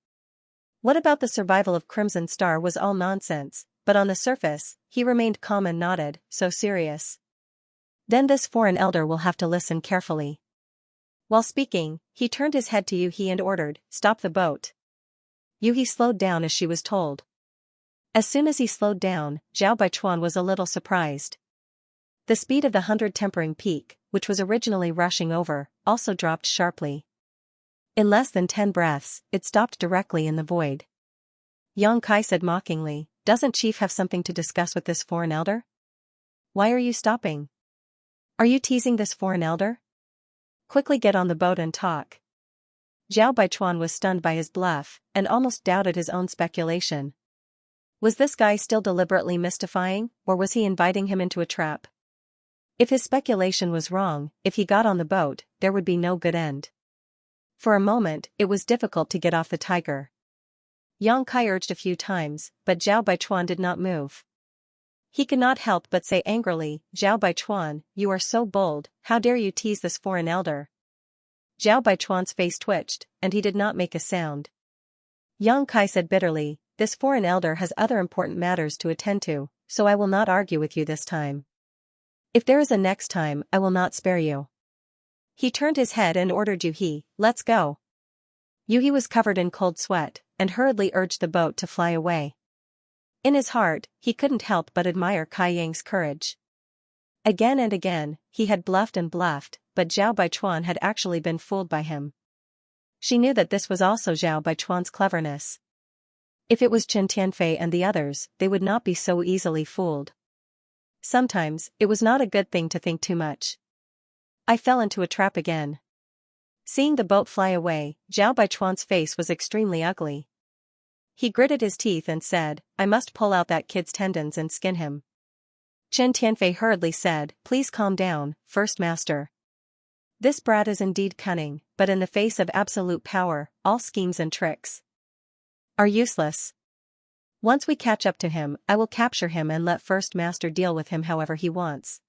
What about the survival of Crimson Star was all nonsense, but on the surface, he remained calm and nodded, so serious. Then this foreign elder will have to listen carefully. While speaking, he turned his head to Yuhi and ordered, "Stop the boat." Yuhi slowed down as she was told. As soon as he slowed down, Zhao Baichuan was a little surprised. The speed of the 100 tempering peak, which was originally rushing over, also dropped sharply. In less than 10 breaths, it stopped directly in the void. Yang Kai said mockingly, "Doesn't Chief have something to discuss with this foreign elder? Why are you stopping? Are you teasing this foreign elder? Quickly get on the boat and talk." Zhao Baichuan was stunned by his bluff, and almost doubted his own speculation. Was this guy still deliberately mystifying, or was he inviting him into a trap? If his speculation was wrong, if he got on the boat, there would be no good end. For a moment, it was difficult to get off the tiger. Yang Kai urged a few times, but Zhao Baichuan did not move. He could not help but say angrily, "Zhao Baichuan, you are so bold, how dare you tease this foreign elder?" Zhao Baichuan's face twitched, and he did not make a sound. Yang Kai said bitterly, "This foreign elder has other important matters to attend to, so I will not argue with you this time. If there is a next time, I will not spare you." He turned his head and ordered Yuhi, "Let's go." Yuhi was covered in cold sweat, and hurriedly urged the boat to fly away. In his heart, he couldn't help but admire Kai Yang's courage. Again and again, he had bluffed and bluffed, but Zhao Baichuan had actually been fooled by him. She knew that this was also Zhao Baichuan's cleverness. If it was Chen Tianfei and the others, they would not be so easily fooled. Sometimes, it was not a good thing to think too much. I fell into a trap again. Seeing the boat fly away, Zhao Baichuan's face was extremely ugly. He gritted his teeth and said, "I must pull out that kid's tendons and skin him." Chen Tianfei hurriedly said, "Please calm down, First Master. This brat is indeed cunning, but in the face of absolute power, all schemes and tricks are useless. Once we catch up to him, I will capture him and let First Master deal with him however he wants."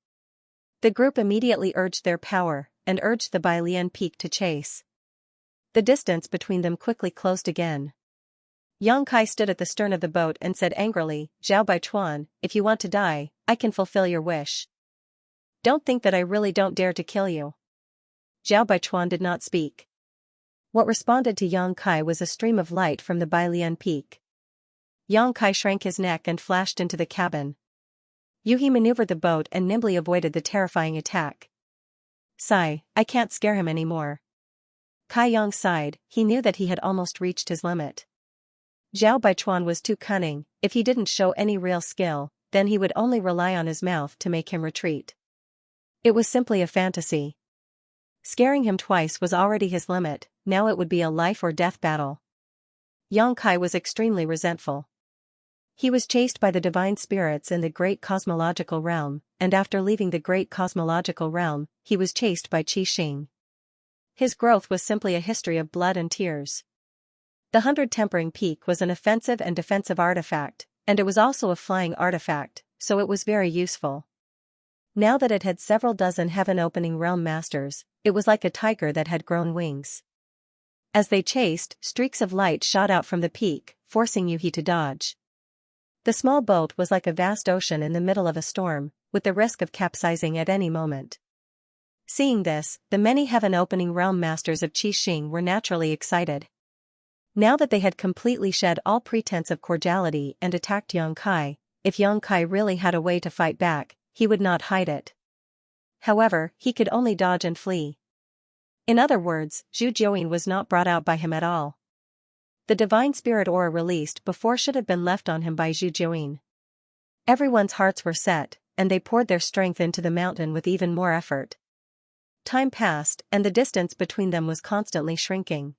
The group immediately urged their power, and urged the Bailian Peak to chase. The distance between them quickly closed again. Yang Kai stood at the stern of the boat and said angrily, "Zhao Baichuan, if you want to die, I can fulfill your wish. Don't think that I really don't dare to kill you." Zhao Baichuan did not speak. What responded to Yang Kai was a stream of light from the Bailian Peak. Yang Kai shrank his neck and flashed into the cabin. Yuhi maneuvered the boat and nimbly avoided the terrifying attack. "Sigh, I can't scare him anymore." Kai Yang sighed, he knew that he had almost reached his limit. Zhao Baichuan was too cunning, if he didn't show any real skill, then he would only rely on his mouth to make him retreat. It was simply a fantasy. Scaring him twice was already his limit, now it would be a life or death battle. Yang Kai was extremely resentful. He was chased by the divine spirits in the great cosmological realm, and after leaving the great cosmological realm, he was chased by Qi Xing. His growth was simply a history of blood and tears. The 100 Tempering Peak was an offensive and defensive artifact, and it was also a flying artifact, so it was very useful. Now that it had several dozen heaven-opening realm masters, it was like a tiger that had grown wings. As they chased, streaks of light shot out from the peak, forcing Yuhi to dodge. The small boat was like a vast ocean in the middle of a storm, with the risk of capsizing at any moment. Seeing this, the many heaven-opening realm masters of Qi Xing were naturally excited. Now that they had completely shed all pretense of cordiality and attacked Yang Kai, if Yang Kai really had a way to fight back, he would not hide it. However, he could only dodge and flee. In other words, Zhu Jiuyin was not brought out by him at all. The divine spirit aura released before should have been left on him by Zhu Jiuyin. Everyone's hearts were set, and they poured their strength into the mountain with even more effort. Time passed, and the distance between them was constantly shrinking.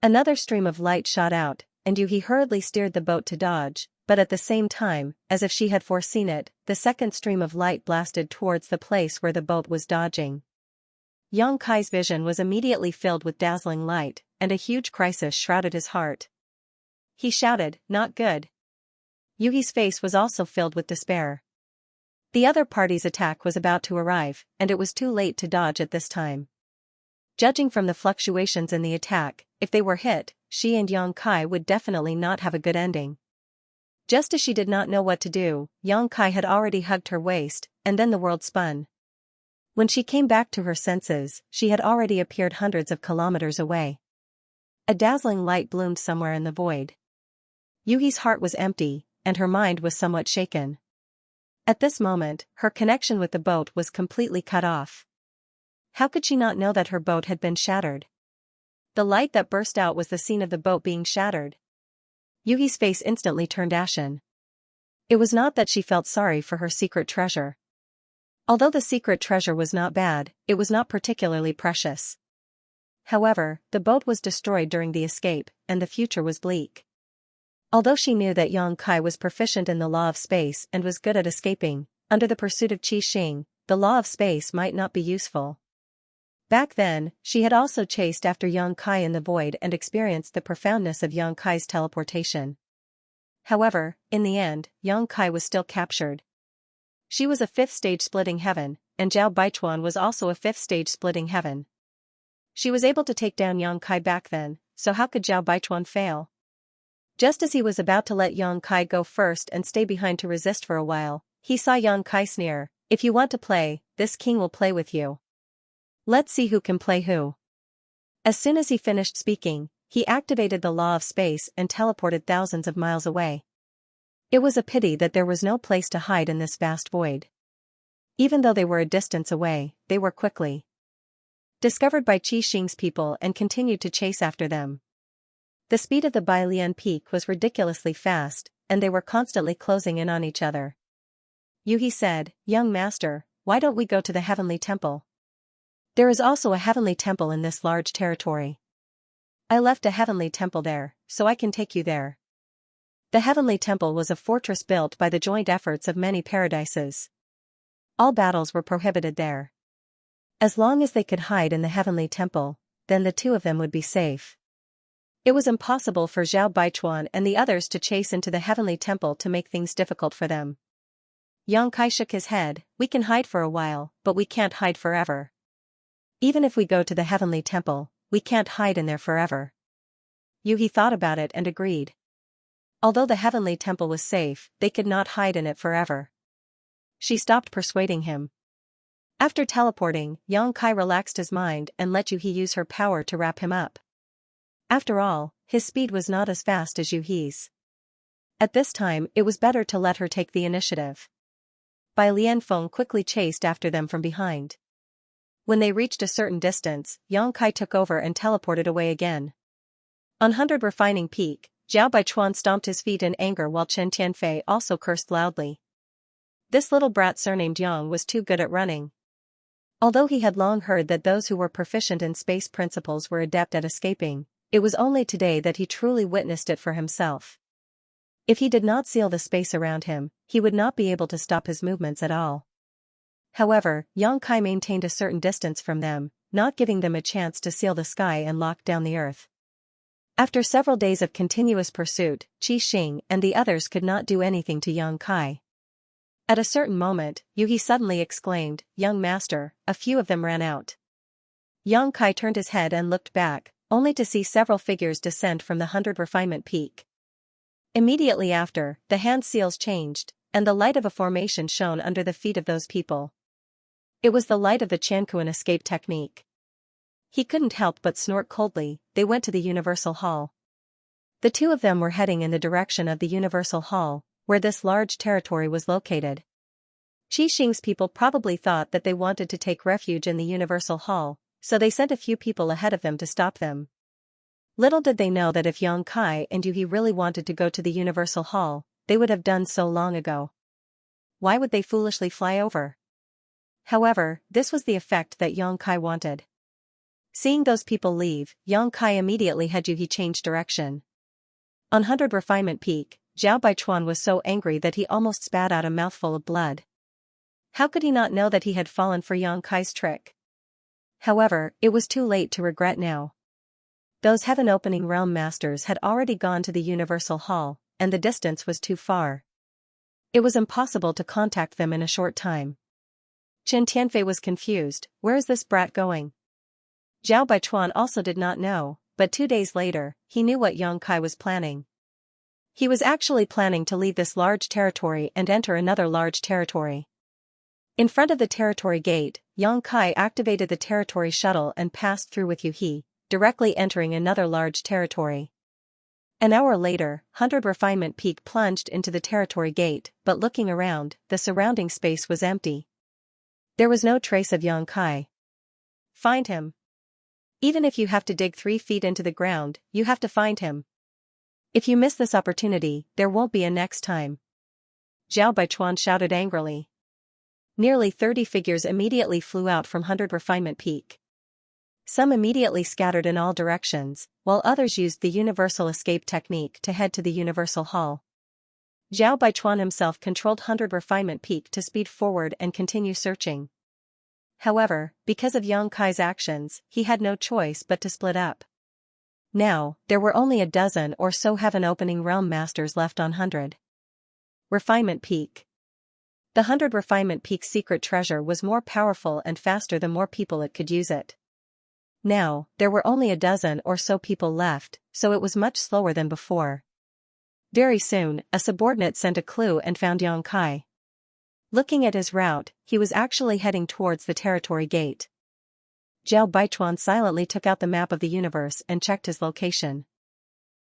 Another stream of light shot out, and Yuhi hurriedly steered the boat to dodge, but at the same time, as if she had foreseen it, the second stream of light blasted towards the place where the boat was dodging. Yang Kai's vision was immediately filled with dazzling light, and a huge crisis shrouded his heart. He shouted, "Not good." Yuhi's face was also filled with despair. The other party's attack was about to arrive, and it was too late to dodge at this time. Judging from the fluctuations in the attack, if they were hit, she and Yang Kai would definitely not have a good ending. Just as she did not know what to do, Yang Kai had already hugged her waist, and then the world spun. When she came back to her senses, she had already appeared hundreds of kilometers away. A dazzling light bloomed somewhere in the void. Yuhi's heart was empty, and her mind was somewhat shaken. At this moment, her connection with the boat was completely cut off. How could she not know that her boat had been shattered? The light that burst out was the scene of the boat being shattered. Yuhi's face instantly turned ashen. It was not that she felt sorry for her secret treasure. Although the secret treasure was not bad, it was not particularly precious. However, the boat was destroyed during the escape, and the future was bleak. Although she knew that Yang Kai was proficient in the law of space and was good at escaping, under the pursuit of Qi Xing, the law of space might not be useful. Back then, she had also chased after Xianxia in the void and experienced the profoundness of Xianxia's teleportation. However, in the end, Xianxia was still captured. She was a fifth stage splitting heaven, and Zhao Baichuan was also a fifth stage splitting heaven. She was able to take down Xianxia back then, so how could Zhao Baichuan fail? Just as he was about to let Xianxia go first and stay behind to resist for a while, he saw Xianxia sneer, "If you want to play, this king will play with you. Let's see who can play who." As soon as he finished speaking, he activated the law of space and teleported thousands of miles away. It was a pity that there was no place to hide in this vast void. Even though they were a distance away, they were quickly discovered by Qi Xing's people and continued to chase after them. The speed of the Bailian peak was ridiculously fast, and they were constantly closing in on each other. Yuhi said, "Young master, why don't we go to the heavenly temple? There is also a heavenly temple in this large territory. I left a heavenly temple there, so I can take you there." The heavenly temple was a fortress built by the joint efforts of many paradises. All battles were prohibited there. As long as they could hide in the heavenly temple, then the two of them would be safe. It was impossible for Zhao Baichuan and the others to chase into the heavenly temple to make things difficult for them. Xianxia shook his head, "We can hide for a while, but we can't hide forever. Even if we go to the heavenly temple, we can't hide in there forever." Yuhi thought about it and agreed. Although the heavenly temple was safe, they could not hide in it forever. She stopped persuading him. After teleporting, Xianxia relaxed his mind and let Yuhi use her power to wrap him up. After all, his speed was not as fast as Yuhi's. At this time, it was better to let her take the initiative. Bai Lianfeng quickly chased after them from behind. When they reached a certain distance, Xianxia took over and teleported away again. On 100 Refining Peak, Zhao Baichuan stomped his feet in anger while Chen Tianfei also cursed loudly. This little brat surnamed Yang was too good at running. Although he had long heard that those who were proficient in space principles were adept at escaping, it was only today that he truly witnessed it for himself. If he did not seal the space around him, he would not be able to stop his movements at all. However, Xianxia maintained a certain distance from them, not giving them a chance to seal the sky and lock down the earth. After several days of continuous pursuit, Qi Xing and the others could not do anything to Xianxia. At a certain moment, Yuhi suddenly exclaimed, "Young master," a few of them ran out. Xianxia turned his head and looked back, only to see several figures descend from the 100 Refinement Peak. Immediately after, the hand seals changed, and the light of a formation shone under the feet of those people. It was the light of the Qianquan escape technique. He couldn't help but snort coldly. They went to the Universal Hall. The two of them were heading in the direction of the Universal Hall, where this large territory was located. Qi Xing's people probably thought that they wanted to take refuge in the Universal Hall, so they sent a few people ahead of them to stop them. Little did they know that if Xianxia and Yuhi really wanted to go to the Universal Hall, they would have done so long ago. Why would they foolishly fly over? However, this was the effect that Xianxia wanted. Seeing those people leave, Xianxia immediately had Yuhi change direction. On 100 Refinement Peak, Zhao Baichuan was so angry that he almost spat out a mouthful of blood. How could he not know that he had fallen for Xianxia's trick? However, it was too late to regret now. Those heaven-opening realm masters had already gone to the Universal Hall, and the distance was too far. It was impossible to contact them in a short time. Chen Tianfei was confused. Where is this brat going? Zhao Baichuan also did not know, but 2 days later, he knew what Xianxia was planning. He was actually planning to leave this large territory and enter another large territory. In front of the territory gate, Xianxia activated the territory shuttle and passed through with Yuhi, directly entering another large territory. An hour later, 100 Refinement Peak plunged into the territory gate, but looking around, the surrounding space was empty. There was no trace of Xianxia. Find him. Even if you have to dig 3 feet into the ground, you have to find him. If you miss this opportunity, there won't be a next time. Zhao Baichuan shouted angrily. Nearly 30 figures immediately flew out from 100 Refinement Peak. Some immediately scattered in all directions, while others used the universal escape technique to head to the Universal Hall. Zhao Baichuan himself controlled 100 Refinement Peak to speed forward and continue searching. However, because of Yang Kai's actions, he had no choice but to split up. Now, there were only a dozen or so heaven-opening realm masters left on 100 Refinement Peak. The 100 Refinement Peak secret treasure was more powerful and faster the more people it could use it. Now, there were only a dozen or so people left, so it was much slower than before. Very soon, a subordinate sent a clue and found Yang Kai. Looking at his route, he was actually heading towards the territory gate. Zhao Baichuan silently took out the map of the universe and checked his location.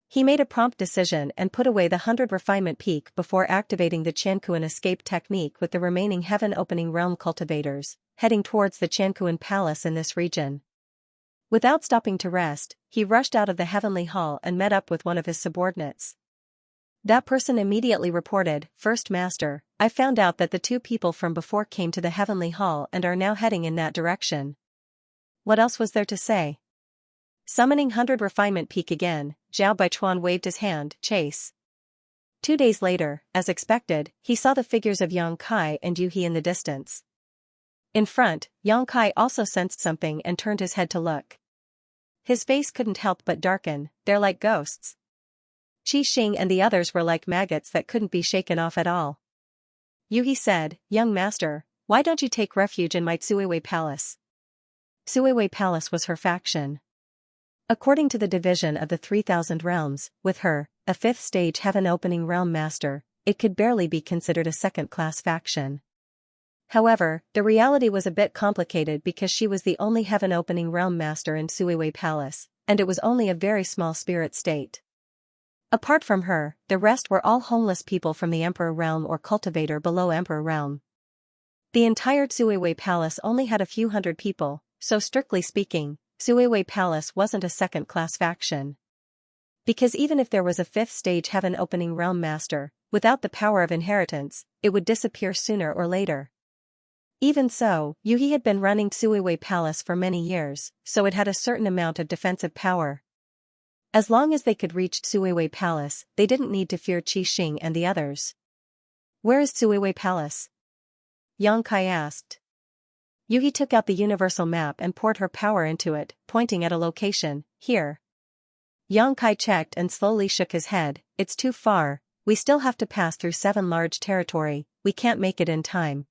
He made a prompt decision and put away the 100 Refinement Peak before activating the Qianquan escape technique with the remaining heaven-opening realm cultivators, heading towards the Qianquan Palace in this region. Without stopping to rest, he rushed out of the heavenly hall and met up with one of his subordinates. That person immediately reported, "First Master, I found out that the two people from before came to the heavenly hall and are now heading in that direction." What else was there to say? Summoning 100 Refinement Peak again, Zhao Baichuan waved his hand, "Chase." 2 days later, as expected, he saw the figures of Yang Kai and Yu He in the distance. In front, Yang Kai also sensed something and turned his head to look. His face couldn't help but darken. "They're like ghosts." Qi Xing and the others were like maggots that couldn't be shaken off at all. Yu He said, "Young master, why don't you take refuge in my Tsuiwei Palace?" Tsuiwei Palace was her faction. According to the division of the 3,000 realms, with her, a 5th stage heaven-opening realm master, it could barely be considered a second-class faction. However, the reality was a bit complicated because she was the only heaven-opening realm master in Tsuiwei Palace, and it was only a very small spirit state. Apart from her, the rest were all homeless people from the Emperor Realm or Cultivator below Emperor Realm. The entire Tsuiwei Palace only had a few hundred people, so strictly speaking, Tsuiwei Palace wasn't a second-class faction. Because even if there was a 5th stage heaven-opening realm master, without the power of inheritance, it would disappear sooner or later. Even so, Yu He had been running Tsuiwei Palace for many years, so it had a certain amount of defensive power. As long as they could reach Tsuiwei Palace, they didn't need to fear Qi Xing and the others. "Where is Tsuiwei Palace?" Yang Kai asked. Yu He took out the universal map and poured her power into it, pointing at a location, "Here." Yang Kai checked and slowly shook his head, "It's too far, we still have to pass through 7 large territory, we can't make it in time."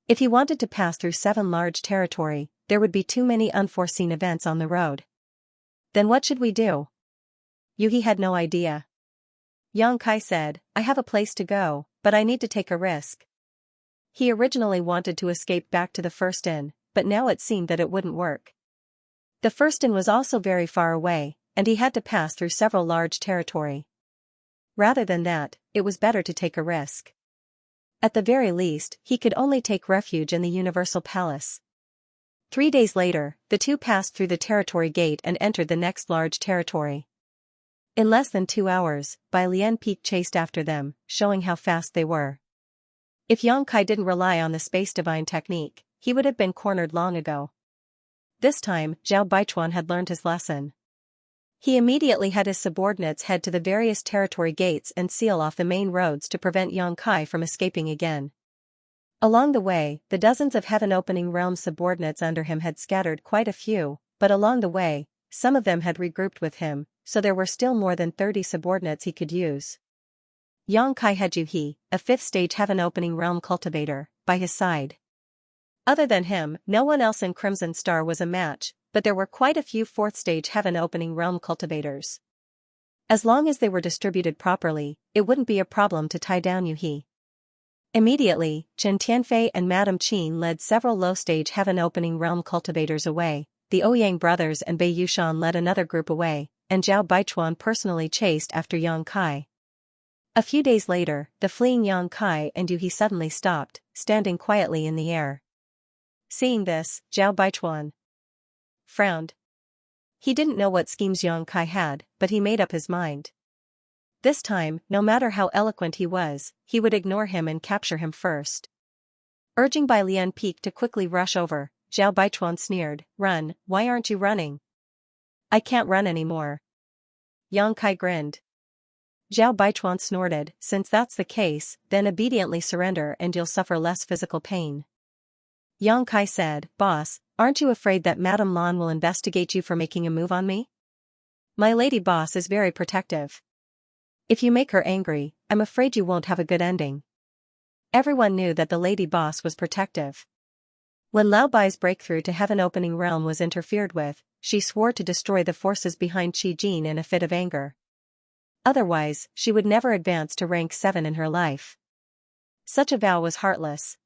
If he wanted to pass through 7 large territory, there would be too many unforeseen events on the road. Then what should we do? Yu He had no idea. Yang Kai said, "I have a place to go, but I need to take a risk." He originally wanted to escape back to the First Inn, but now it seemed that it wouldn't work. The First Inn was also very far away, and he had to pass through several large territory. Rather than that, it was better to take a risk. At the very least, he could only take refuge in the Universal Palace. 3 days later, the two passed through the territory gate and entered the next large territory. In less than 2 hours, Bai Lian Peak chased after them, showing how fast they were. If Yang Kai didn't rely on the space divine technique, he would have been cornered long ago. This time, Zhao Baichuan had learned his lesson. He immediately had his subordinates head to the various territory gates and seal off the main roads to prevent Yang Kai from escaping again. Along the way, the dozens of heaven-opening realm subordinates under him had scattered quite a few, but along the way, some of them had regrouped with him, so there were still more than 30 subordinates he could use. Yang Kai had Yu He, a 5th stage heaven-opening realm cultivator, by his side. Other than him, no one else in Crimson Star was a match, but there were quite a few 4th stage heaven-opening realm cultivators. As long as they were distributed properly, it wouldn't be a problem to tie down Yu He. Immediately, Chen Tianfei and Madame Qin led several low-stage heaven-opening realm cultivators away, the Ouyang brothers and Bei Yushan led another group away, and Zhao Baichuan personally chased after Yang Kai. A few days later, the fleeing Yang Kai and Yu He suddenly stopped, standing quietly in the air. Seeing this, Zhao Baichuan frowned. He didn't know what schemes Yang Kai had, but he made up his mind. This time, no matter how eloquent he was, he would ignore him and capture him first. Urging Bai Lian Peak to quickly rush over, Zhao Baichuan sneered, "Run, why aren't you running?" "I can't run anymore." Yang Kai grinned. Zhao Baichuan snorted, since that's the case, then obediently surrender and you'll suffer less physical pain. Yang Kai said, Boss, aren't you afraid that Madame Lan will investigate you for making a move on me? My lady boss is very protective. If you make her angry, I'm afraid you won't have a good ending. Everyone knew that the lady boss was protective. When Lao Bai's breakthrough to heaven opening realm was interfered with, she swore to destroy the forces behind Qi Jin in a fit of anger. Otherwise, she would never advance to rank 7 in her life. Such a vow was heartless.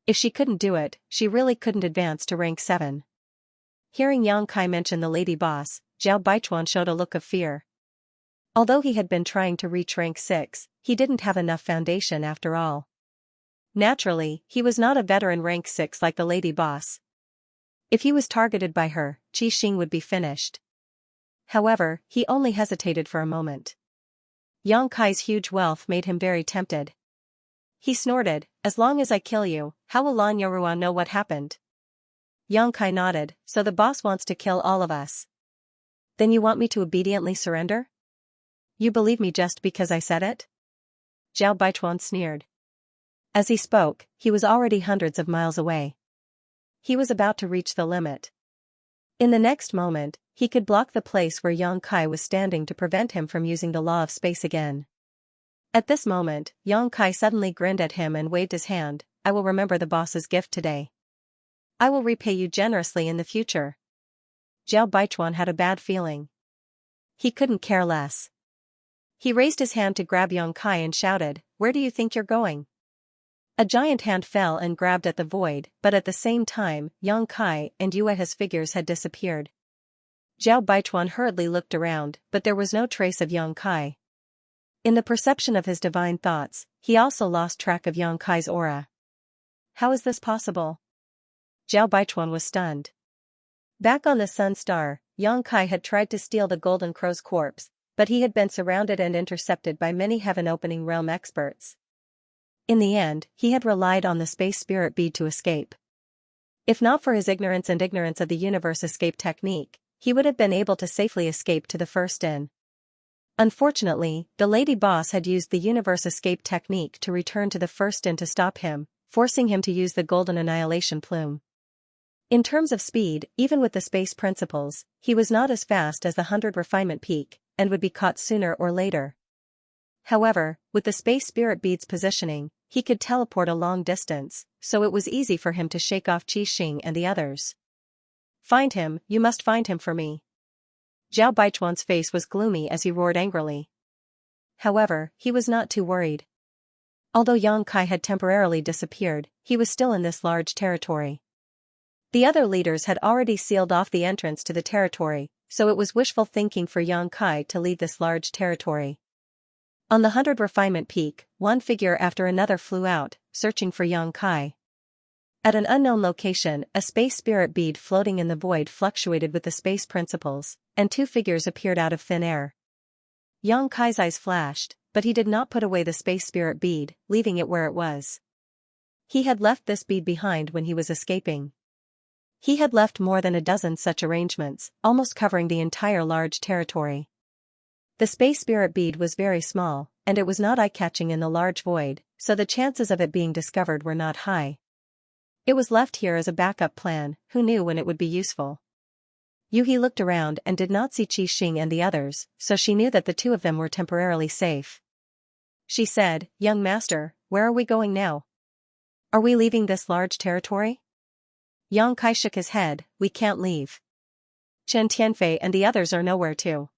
If she couldn't do it, she really couldn't advance to rank 7. Hearing Yang Kai mention the lady boss, Zhao Baichuan showed a look of fear. Although he had been trying to reach rank 6, he didn't have enough foundation after all. Naturally, he was not a veteran rank 6 like the lady boss. If he was targeted by her, Qi Xing would be finished. However, he only hesitated for a moment. Yang Kai's huge wealth made him very tempted. He snorted, as long as I kill you, how will Lan Yorua know what happened? Yang Kai nodded, so the boss wants to kill all of us. Then you want me to obediently surrender? You believe me just because I said it? Zhao Baichuan sneered. As he spoke, he was already hundreds of miles away. He was about to reach the limit. In the next moment, he could block the place where Yang Kai was standing to prevent him from using the law of space again. At this moment, Yang Kai suddenly grinned at him and waved his hand, I will remember the boss's gift today. I will repay you generously in the future. Zhao Baichuan had a bad feeling. He couldn't care less. He raised his hand to grab Yang Kai and shouted, Where do you think you're going? A giant hand fell and grabbed at the void, but at the same time, Yang Kai and Yuehe's figures had disappeared. Zhao Baichuan hurriedly looked around, but there was no trace of Yang Kai. In the perception of his divine thoughts, he also lost track of Yang Kai's aura. How is this possible? Zhao Baichuan was stunned. Back on the Sun Star, Yang Kai had tried to steal the Golden Crow's corpse, but he had been surrounded and intercepted by many heaven-opening realm experts. In the end, he had relied on the space spirit bead to escape. If not for his ignorance of the universe escape technique, he would have been able to safely escape to the first inn. Unfortunately, the lady boss had used the universe escape technique to return to the first inn to stop him, forcing him to use the golden annihilation plume. In terms of speed, even with the space principles, he was not as fast as the 100 refinement peak, and would be caught sooner or later. However, with the space spirit bead's positioning, he could teleport a long distance, so it was easy for him to shake off Qi Xing and the others. Find him, you must find him for me. Zhao Baichuan's face was gloomy as he roared angrily. However, he was not too worried. Although Yang Kai had temporarily disappeared, he was still in this large territory. The other leaders had already sealed off the entrance to the territory, so it was wishful thinking for Yang Kai to leave this large territory. On the 100 refinement peak, one figure after another flew out, searching for Yang Kai. At an unknown location, a space spirit bead floating in the void fluctuated with the space principles, and 2 figures appeared out of thin air. Yang Kai's eyes flashed, but he did not put away the space spirit bead, leaving it where it was. He had left this bead behind when he was escaping. He had left more than a dozen such arrangements, almost covering the entire large territory. The space spirit bead was very small, and it was not eye-catching in the large void, so the chances of it being discovered were not high. It was left here as a backup plan, who knew when it would be useful. Yuhi looked around and did not see Qi Xing and the others, so she knew that the 2 of them were temporarily safe. She said, Young master, where are we going now? Are we leaving this large territory? Yang Kai shook his head, we can't leave. Chen Tianfei and the others are nowhere to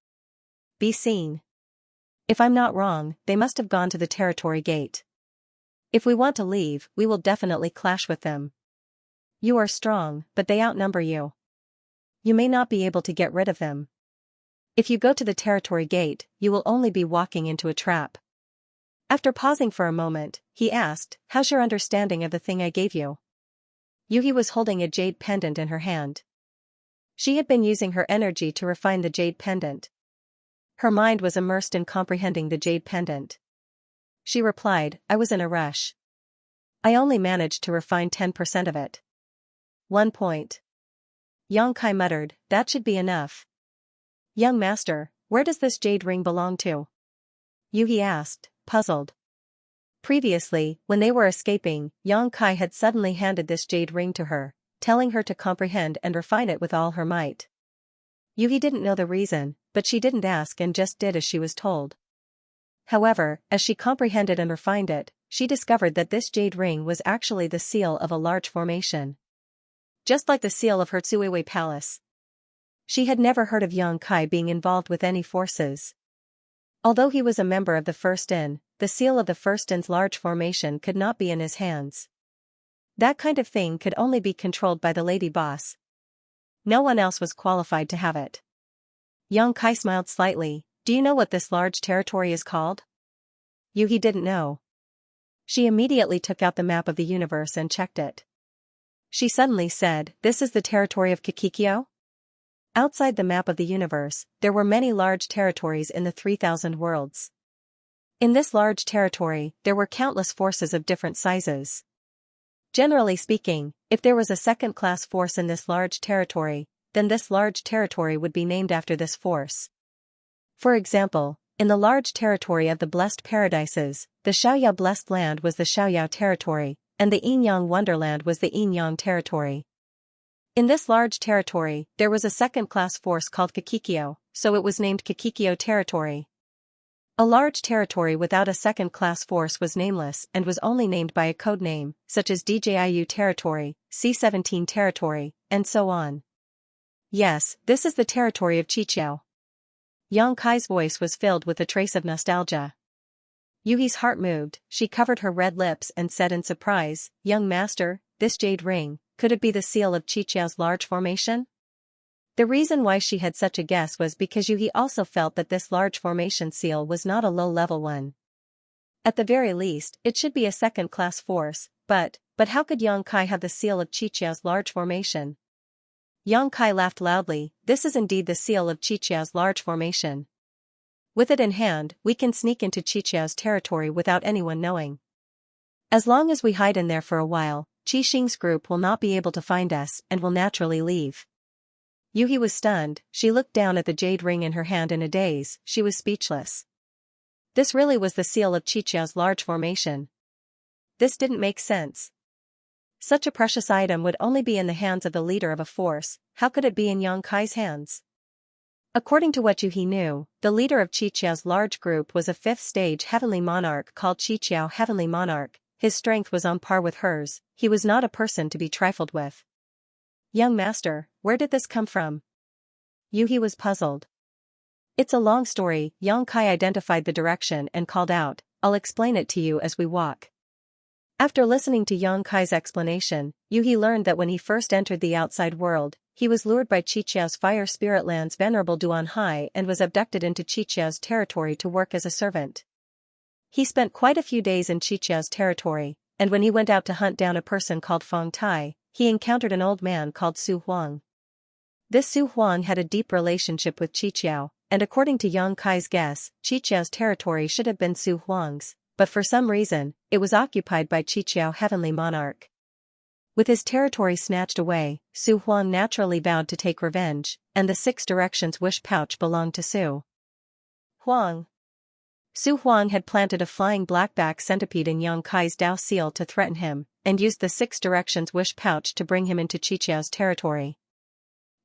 be seen. If I'm not wrong, they must have gone to the territory gate. If we want to leave, we will definitely clash with them. You are strong, but they outnumber you. You may not be able to get rid of them. If you go to the territory gate, you will only be walking into a trap. After pausing for a moment, he asked, how's your understanding of the thing I gave you? Yuhi was holding a jade pendant in her hand. She had been using her energy to refine the jade pendant. Her mind was immersed in comprehending the jade pendant. She replied, I was in a rush. I only managed to refine 10% of it. 1 point. Yang Kai muttered, that should be enough. Young master, where does this jade ring belong to? Yuhi asked, puzzled. Previously, when they were escaping, Yang Kai had suddenly handed this jade ring to her, telling her to comprehend and refine it with all her might. Yuhi didn't know the reason, but she didn't ask and just did as she was told. However, as she comprehended and refined it, she discovered that this jade ring was actually the seal of a large formation. Just like the seal of her Tsuiwei Palace. She had never heard of Yang Kai being involved with any forces. Although he was a member of the First Inn, the seal of the First Inn's large formation could not be in his hands. That kind of thing could only be controlled by the lady boss. No one else was qualified to have it. Yang Kai smiled slightly. Do you know what this large territory is called? Yuhi didn't know. She immediately took out the map of the universe and checked it. She suddenly said, this is the territory of Kikikyo? Outside the map of the universe, there were many large territories in the 3,000 worlds. In this large territory, there were countless forces of different sizes. Generally speaking, if there was a second-class force in this large territory, then this large territory would be named after this force. For example, in the large territory of the Blessed Paradises, the Xiaoyao Blessed Land was the Xiaoyao territory, and the Yin-Yang Wonderland was the Yin-Yang territory. In this large territory, there was a second-class force called Kikikyo, so it was named Kikikyo territory. A large territory without a second-class force was nameless and was only named by a code name, such as DJIU territory, C-17 territory, and so on. Yes, this is the territory of Qiqiao. Yang Kai's voice was filled with a trace of nostalgia. Yuhi's heart moved, she covered her red lips and said in surprise, young master, this jade ring, could it be the seal of Qiqiao's large formation? The reason why she had such a guess was because Yuhi also felt that this large formation seal was not a low-level one. At the very least, it should be a second-class force, but how could Yang Kai have the seal of Qiqiao's large formation? Yang Kai laughed loudly, this is indeed the seal of Qiqiao's large formation. With it in hand, we can sneak into Qiqiao's territory without anyone knowing. As long as we hide in there for a while, Qi Xing's group will not be able to find us and will naturally leave. Yuhi was stunned, she looked down at the jade ring in her hand in a daze, she was speechless. This really was the seal of Qiqiao's large formation. This didn't make sense. Such a precious item would only be in the hands of the leader of a force, how could it be in Yang Kai's hands? According to what Yuhi knew, the leader of Qiqiao's large group was a fifth-stage heavenly monarch called Qiqiao Heavenly Monarch. His strength was on par with hers, he was not a person to be trifled with. Young master, where did this come from? Yuhi was puzzled. It's a long story. Yang Kai identified the direction and called out, I'll explain it to you as we walk. After listening to Yang Kai's explanation, Yuhi learned that when he first entered the outside world, he was lured by Qiqiao's fire spirit land's venerable Duan Hai and was abducted into Qiqiao's territory to work as a servant. He spent quite a few days in Qiqiao's territory, and when he went out to hunt down a person called Feng Tai, he encountered an old man called Su Huang. This Su Huang had a deep relationship with Qiqiao, and according to Yang Kai's guess, Qiqiao's territory should have been Su Huang's, but for some reason, it was occupied by Qiqiao Heavenly Monarch. With his territory snatched away, Su Huang naturally vowed to take revenge, and the 6 Directions wish pouch belonged to Su Huang. Su Huang had planted a flying blackback centipede in Yang Kai's Dao seal to threaten him, and used the 6 Directions wish pouch to bring him into Qiqiao's territory.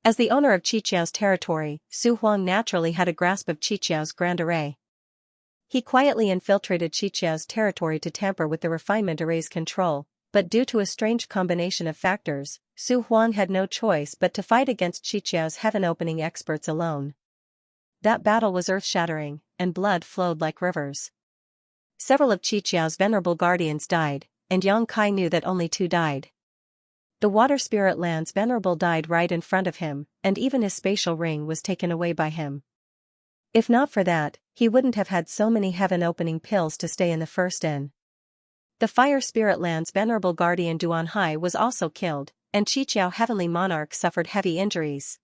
As the owner of Qiqiao's territory, Su Huang naturally had a grasp of Qiqiao's grand array. He quietly infiltrated Qiqiao's territory to tamper with the refinement array's control, but due to a strange combination of factors, Su Huang had no choice but to fight against Qiqiao's heaven-opening experts alone. That battle was earth-shattering, and blood flowed like rivers. Several of Qiqiao's venerable guardians died, and Yang Kai knew that only 2 died. The water spirit land's venerable died right in front of him, and even his spatial ring was taken away by him. If not for that, he wouldn't have had so many heaven-opening pills to stay in the First Inn. The fire spirit land's venerable guardian Duan Hai was also killed, and Qiqiao Heavenly Monarch suffered heavy injuries.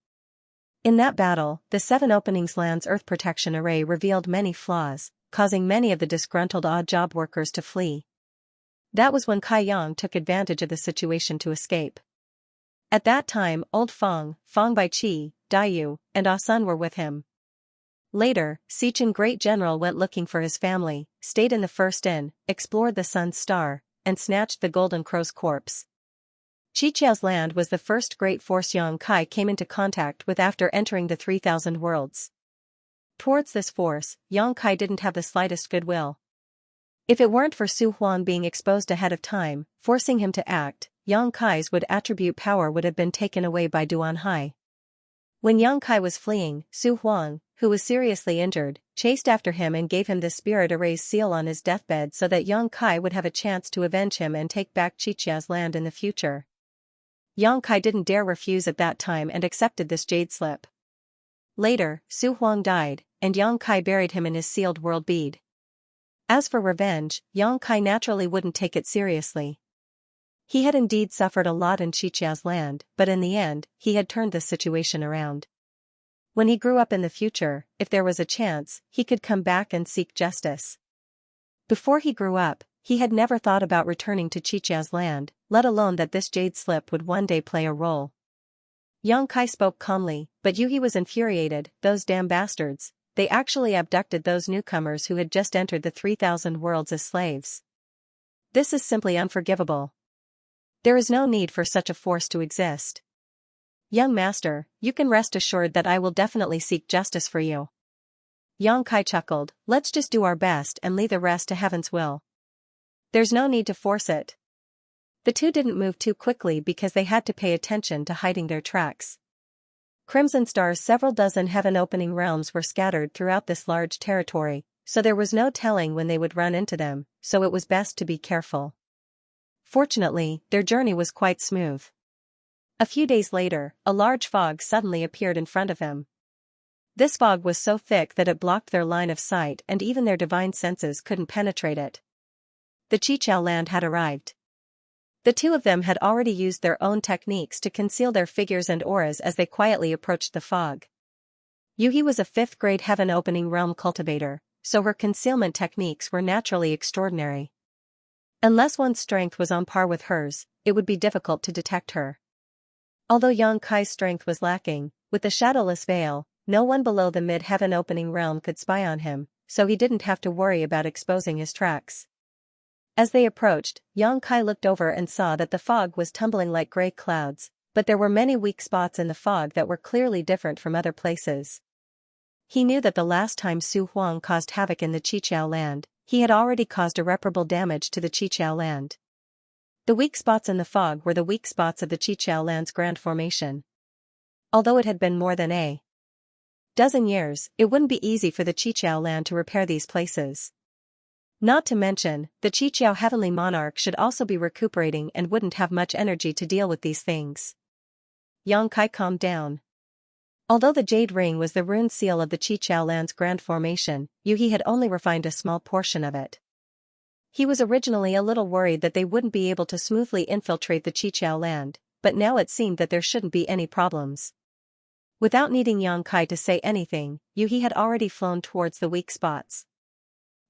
In that battle, the 7 Openings land's earth protection array revealed many flaws, causing many of the disgruntled odd job workers to flee. That was when Kai Yang took advantage of the situation to escape. At that time, old Feng Bai Qi, Daiyu, and Ah Sun were with him. Later, Sichin Great General went looking for his family, stayed in the first inn, explored the sun's star, and snatched the golden crow's corpse. Xiao's land was the first great force Yang Kai came into contact with after entering the 3,000 worlds. Towards this force, Yang Kai didn't have the slightest goodwill. If it weren't for Su Huang being exposed ahead of time, forcing him to act, Yang Kai's attribute power would have been taken away by Duan Hai. When Yang Kai was fleeing, Su Huang, who was seriously injured, chased after him and gave him the spirit erase seal on his deathbed so that Yang Kai would have a chance to avenge him and take back Xiao's land in the future. Yang Kai didn't dare refuse at that time and accepted this jade slip. Later, Su Huang died, and Yang Kai buried him in his sealed world bead. As for revenge, Yang Kai naturally wouldn't take it seriously. He had indeed suffered a lot in Xiao's land, but in the end, he had turned the situation around. When he grew up in the future, if there was a chance, he could come back and seek justice. Before he grew up, he had never thought about returning to Xiao's land, let alone that this jade slip would one day play a role. Yang Kai spoke calmly, but Yuhi was infuriated. Those damn bastards, they actually abducted those newcomers who had just entered the 3,000 worlds as slaves. This is simply unforgivable. There is no need for such a force to exist. Young master, you can rest assured that I will definitely seek justice for you. Yang Kai chuckled, let's just do our best and leave the rest to heaven's will. There's no need to force it. The two didn't move too quickly because they had to pay attention to hiding their tracks. Crimson Star's several dozen heaven-opening realms were scattered throughout this large territory, so there was no telling when they would run into them, so it was best to be careful. Fortunately, their journey was quite smooth. A few days later, a large fog suddenly appeared in front of them. This fog was so thick that it blocked their line of sight and even their divine senses couldn't penetrate it. The Xiao land had arrived. The two of them had already used their own techniques to conceal their figures and auras as they quietly approached the fog. Yuhi was a 5th-grade heaven-opening realm cultivator, so her concealment techniques were naturally extraordinary. Unless one's strength was on par with hers, it would be difficult to detect her. Although Yang Kai's strength was lacking, with the shadowless veil, no one below the mid-heaven opening realm could spy on him, so he didn't have to worry about exposing his tracks. As they approached, Yang Kai looked over and saw that the fog was tumbling like gray clouds, but there were many weak spots in the fog that were clearly different from other places. He knew that the last time Su Huang caused havoc in the Xiao land, he had already caused irreparable damage to the Xiao land. The weak spots in the fog were the weak spots of the Xiao land's grand formation. Although it had been more than a dozen years, it wouldn't be easy for the Xiao land to repair these places. Not to mention, the Xiao heavenly monarch should also be recuperating and wouldn't have much energy to deal with these things. Yang Kai calmed down. Although the jade ring was the rune seal of the Xiao land's grand formation, Yuhi had only refined a small portion of it. He was originally a little worried that they wouldn't be able to smoothly infiltrate the Xiao land, but now it seemed that there shouldn't be any problems. Without needing Yang Kai to say anything, Yuhi had already flown towards the weak spots.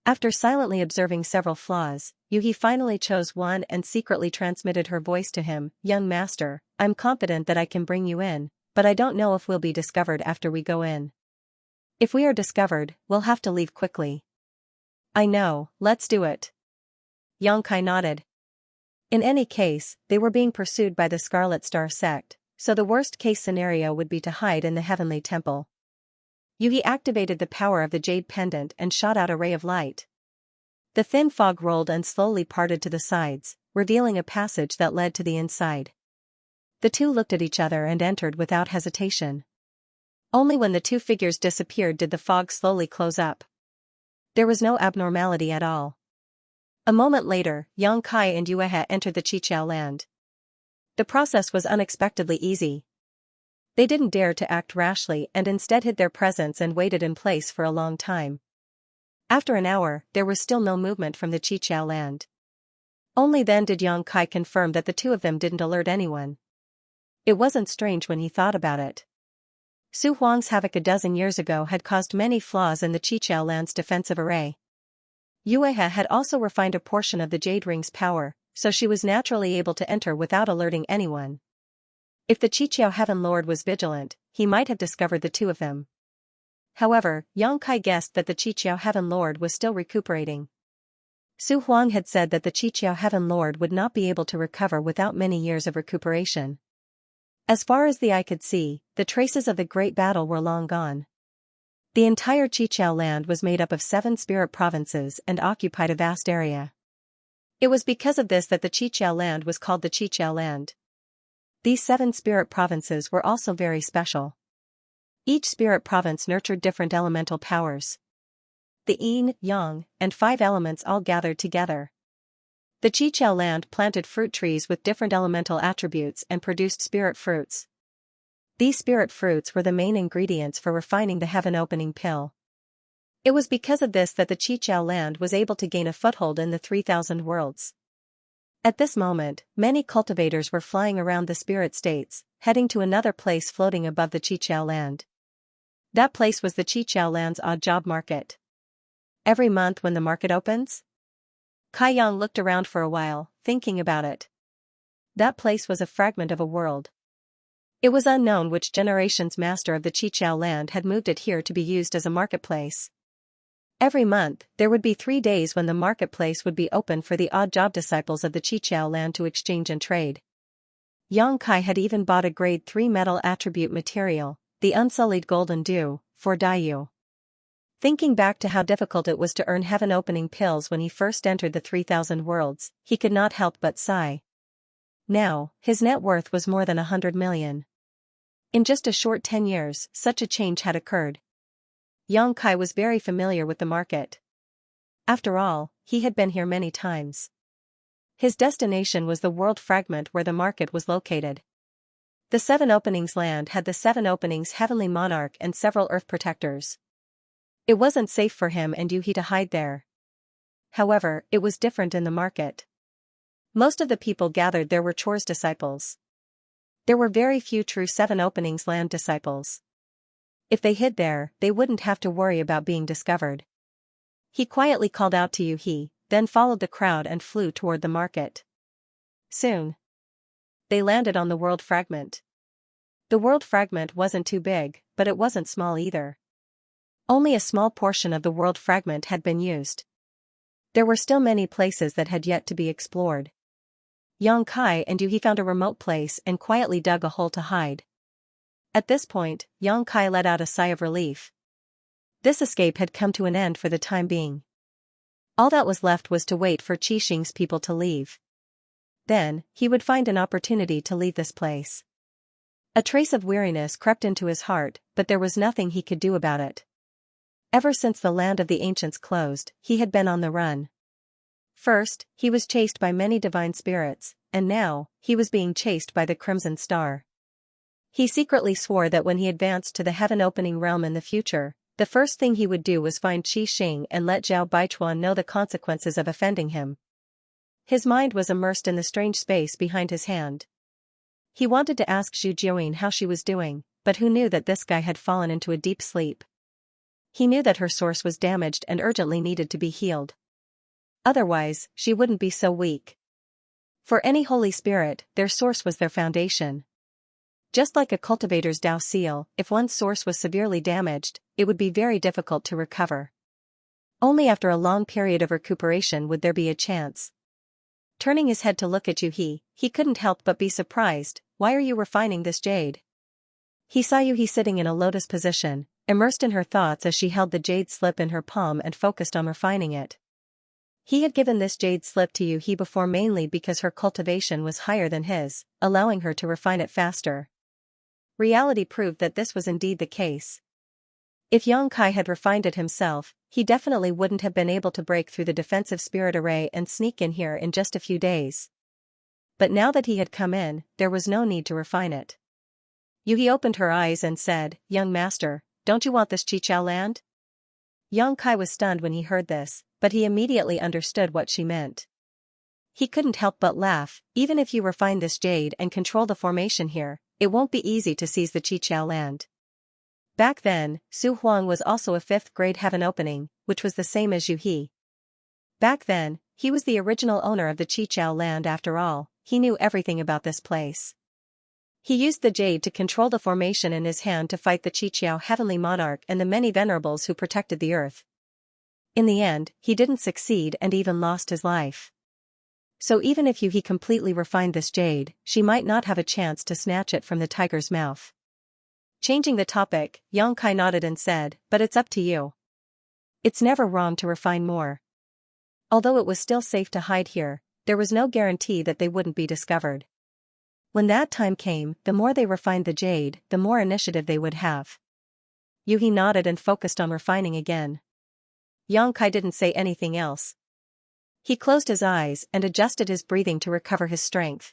After silently observing several flaws, Yuhi finally chose one and secretly transmitted her voice to him. Young master, I'm confident that I can bring you in, but I don't know if we'll be discovered after we go in. If we are discovered, we'll have to leave quickly. I know, let's do it. Yang Kai nodded. In any case, they were being pursued by the Scarlet Star sect, so the worst-case scenario would be to hide in the heavenly temple. Yuhi activated the power of the jade pendant and shot out a ray of light. The thin fog rolled and slowly parted to the sides, revealing a passage that led to the inside. The two looked at each other and entered without hesitation. Only when the two figures disappeared did the fog slowly close up. There was no abnormality at all. A moment later, Yang Kai and Yuehe entered the Xiao land. The process was unexpectedly easy. They didn't dare to act rashly and instead hid their presence and waited in place for a long time. After an hour, there was still no movement from the Xiao land. Only then did Yang Kai confirm that the two of them didn't alert anyone. It wasn't strange when he thought about it. Su Huang's havoc a dozen years ago had caused many flaws in the Xiao land's defensive array. Yuehe had also refined a portion of the Jade Ring's power, so she was naturally able to enter without alerting anyone. If the Xiao Heaven Lord was vigilant, he might have discovered the two of them. However, Yang Kai guessed that the Qiqiao Heaven Lord was still recuperating. Su Huang had said that the Qiqiao Heaven Lord would not be able to recover without many years of recuperation. As far as the eye could see, the traces of the great battle were long gone. The entire Qiqiao land was made up of 7 spirit provinces and occupied a vast area. It was because of this that the Qiqiao land was called the Qiqiao land. These 7 spirit provinces were also very special. Each spirit province nurtured different elemental powers. The yin, yang, and 5 elements all gathered together. The Qiqiao land planted fruit trees with different elemental attributes and produced spirit fruits. These spirit fruits were the main ingredients for refining the heaven-opening pill. It was because of this that the Qiqiao land was able to gain a foothold in the 3,000 worlds. At this moment, many cultivators were flying around the spirit states, heading to another place floating above the Qiqiao land. That place was the Qiqiao land's odd job market. Every month when the market opens? Kai Yang looked around for a while, thinking about it. That place was a fragment of a world. It was unknown which generation's master of the Qiqiao land had moved it here to be used as a marketplace. Every month, there would be 3 days when the marketplace would be open for the odd job disciples of the Qiqiao land to exchange and trade. Yang Kai had even bought a grade 3 metal attribute material, the unsullied golden dew, for Daiyu. Thinking back to how difficult it was to earn heaven-opening pills when he first entered the 3,000 worlds, he could not help but sigh. Now, his net worth was more than 100 million. In just a short 10 years, such a change had occurred. Yang Kai was very familiar with the market. After all, he had been here many times. His destination was the world fragment where the market was located. The 7 openings land had the 7 openings heavenly monarch and several earth protectors. It wasn't safe for him and Yuhi to hide there. However, it was different in the market. Most of the people gathered there were chores disciples. There were very few true 7 openings land disciples. If they hid there, they wouldn't have to worry about being discovered. He quietly called out to Yuhi, then followed the crowd and flew toward the market. Soon, they landed on the world fragment. The world fragment wasn't too big, but it wasn't small either. Only a small portion of the world fragment had been used. There were still many places that had yet to be explored. Yang Kai and Yuhi found a remote place and quietly dug a hole to hide. At this point, Yang Kai let out a sigh of relief. This escape had come to an end for the time being. All that was left was to wait for Qixing's people to leave. Then, he would find an opportunity to leave this place. A trace of weariness crept into his heart, but there was nothing he could do about it. Ever since the land of the ancients closed, he had been on the run. First, he was chased by many divine spirits, and now, he was being chased by the Crimson Star. He secretly swore that when he advanced to the heaven-opening realm in the future, the first thing he would do was find Qixing and let Zhao Baichuan know the consequences of offending him. His mind was immersed in the strange space behind his hand. He wanted to ask Zhu Jiuyin how she was doing, but who knew that this guy had fallen into a deep sleep? He knew that her source was damaged and urgently needed to be healed. Otherwise, she wouldn't be so weak. For any holy spirit, their source was their foundation. Just like a cultivator's Tao seal, if one's source was severely damaged, it would be very difficult to recover. Only after a long period of recuperation would there be a chance. Turning his head to look at Yuhi, he couldn't help but be surprised. Why are you refining this jade? He saw Yuhi sitting in a lotus position, immersed in her thoughts as she held the jade slip in her palm and focused on refining it. He had given this jade slip to Yuhi before mainly because her cultivation was higher than his, allowing her to refine it faster. Reality proved that this was indeed the case. If Yang Kai had refined it himself, he definitely wouldn't have been able to break through the defensive spirit array and sneak in here in just a few days. But now that he had come in, there was no need to refine it. Yuhi opened her eyes and said, "Young master, don't you want this Qiqiao land?" Yang Kai was stunned when he heard this, but he immediately understood what she meant. He couldn't help but laugh. Even if you refine this jade and control the formation here, it won't be easy to seize the Qiqiao land. Back then, Su Huang was also a 5th grade heaven opening, which was the same as Yuhi. Back then, he was the original owner of the Qiqiao land after all, he knew everything about this place. He used the jade to control the formation in his hand to fight the Qiqiao heavenly monarch and the many venerables who protected the earth. In the end, he didn't succeed and even lost his life. So even if he completely refined this jade, she might not have a chance to snatch it from the tiger's mouth. Changing the topic, Xianxia nodded and said, but it's up to you. It's never wrong to refine more. Although it was still safe to hide here, there was no guarantee that they wouldn't be discovered. When that time came, the more they refined the jade, the more initiative they would have. Yuhi nodded and focused on refining again. Xianxia didn't say anything else. He closed his eyes and adjusted his breathing to recover his strength.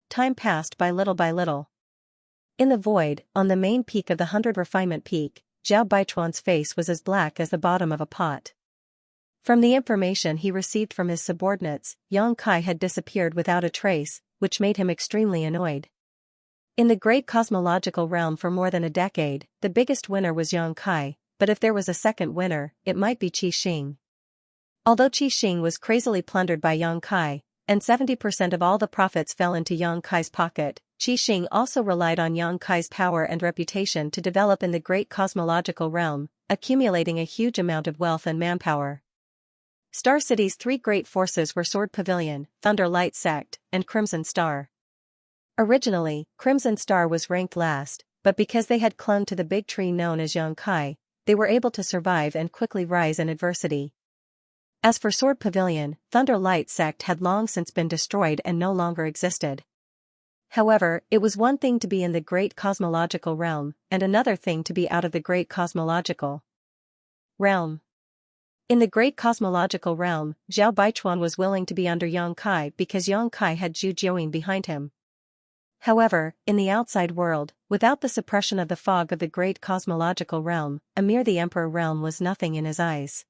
Time passed by little. In the void, on the main peak of the 100 refinement peak, Zhao Baichuan's face was as black as the bottom of a pot. From the information he received from his subordinates, Xianxia had disappeared without a trace, which made him extremely annoyed. In the great cosmological realm for more than a decade, the biggest winner was Xianxia, but if there was a second winner, it might be Qixing. Although Qixing was crazily plundered by Xianxia, and 70% of all the profits fell into Xianxia's pocket, Qixing also relied on Xianxia's power and reputation to develop in the great cosmological realm, accumulating a huge amount of wealth and manpower. Star City's three great forces were Sword Pavilion, Thunder Light Sect, and Crimson Star. Originally, Crimson Star was ranked last, but because they had clung to the big tree known as Xianxia, they were able to survive and quickly rise in adversity. As for Sword Pavilion, Thunder Light Sect had long since been destroyed and no longer existed. However, it was one thing to be in the great cosmological realm, and another thing to be out of the great cosmological realm. In the great cosmological realm, Zhao Baichuan was willing to be under Xianxia because Xianxia had Zhu Jiuyin behind him. However, in the outside world, without the suppression of the fog of the great cosmological realm, a mere the Emperor realm was nothing in his eyes.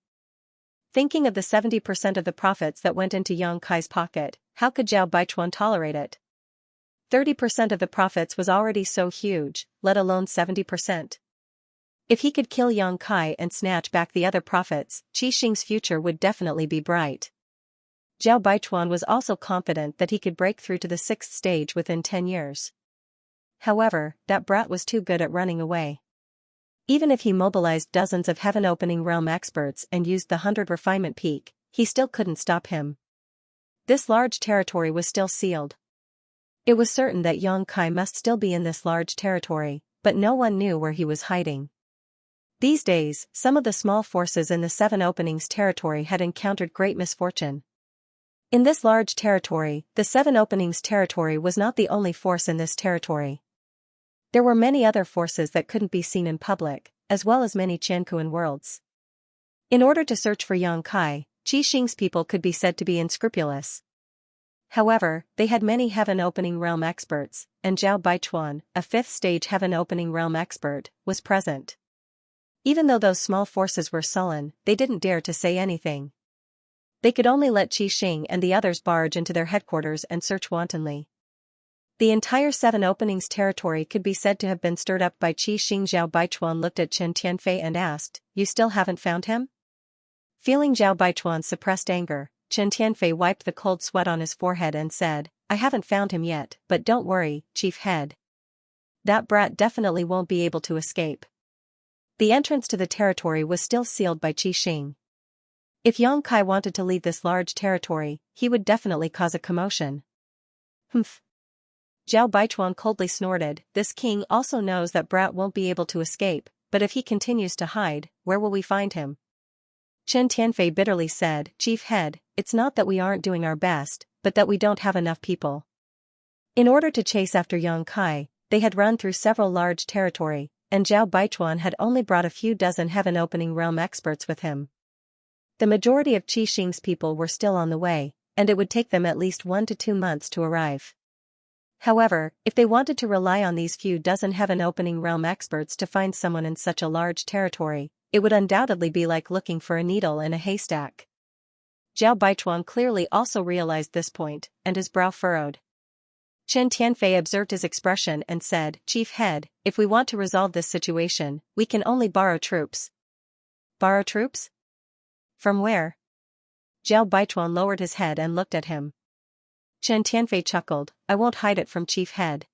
Thinking of the 70% of the profits that went into Xianxia's pocket, how could Zhao Baichuan tolerate it? 30% of the profits was already so huge, let alone 70%. If he could kill Xianxia and snatch back the other profits, Qixing's future would definitely be bright. Zhao Baichuan was also confident that he could break through to the 6th stage within 10 years. However, that brat was too good at running away. Even if he mobilized dozens of heaven-opening realm experts and used the 100 refinement peak, he still couldn't stop him. This large territory was still sealed. It was certain that Xianxia must still be in this large territory, but no one knew where he was hiding. These days, some of the small forces in the 7 Openings territory had encountered great misfortune. In this large territory, the 7 Openings territory was not the only force in this territory. There were many other forces that couldn't be seen in public, as well as many Qianquan worlds. In order to search for Xianxia, Qixing's people could be said to be unscrupulous. However, they had many heaven-opening realm experts, and Zhao Baichuan, a 5th stage heaven-opening realm expert, was present. Even though those small forces were sullen, they didn't dare to say anything. They could only let Qixing and the others barge into their headquarters and search wantonly. The entire 7 Openings territory could be said to have been stirred up by Qixing. Zhao Baichuan looked at Chen Tianfei and asked, "You still haven't found him?" Feeling Zhao Baichuan's suppressed anger, Chen Tianfei wiped the cold sweat on his forehead and said, "I haven't found him yet, but don't worry, Chief Head. That brat definitely won't be able to escape." The entrance to the territory was still sealed by Qixing. If Xianxia wanted to leave this large territory, he would definitely cause a commotion. Humph. Zhao Baichuan coldly snorted, "This king also knows that brat won't be able to escape, but if he continues to hide, where will we find him?" Chen Tianfei bitterly said, "Chief Head, it's not that we aren't doing our best, but that we don't have enough people." In order to chase after Xianxia, they had run through several large territory, and Zhao Baichuan had only brought a few dozen heaven-opening realm experts with him. The majority of Qixing's people were still on the way, and it would take them at least 1 to 2 months to arrive. However, if they wanted to rely on these few dozen heaven-opening realm experts to find someone in such a large territory, it would undoubtedly be like looking for a needle in a haystack. Zhao Baichuan clearly also realized this point, and his brow furrowed. Chen Tianfei observed his expression and said, "Chief Head, if we want to resolve this situation, we can only borrow troops." "Borrow troops? From where?" Zhao Baichuan lowered his head and looked at him. Chen Tianfei chuckled, "I won't hide it from Chief Head.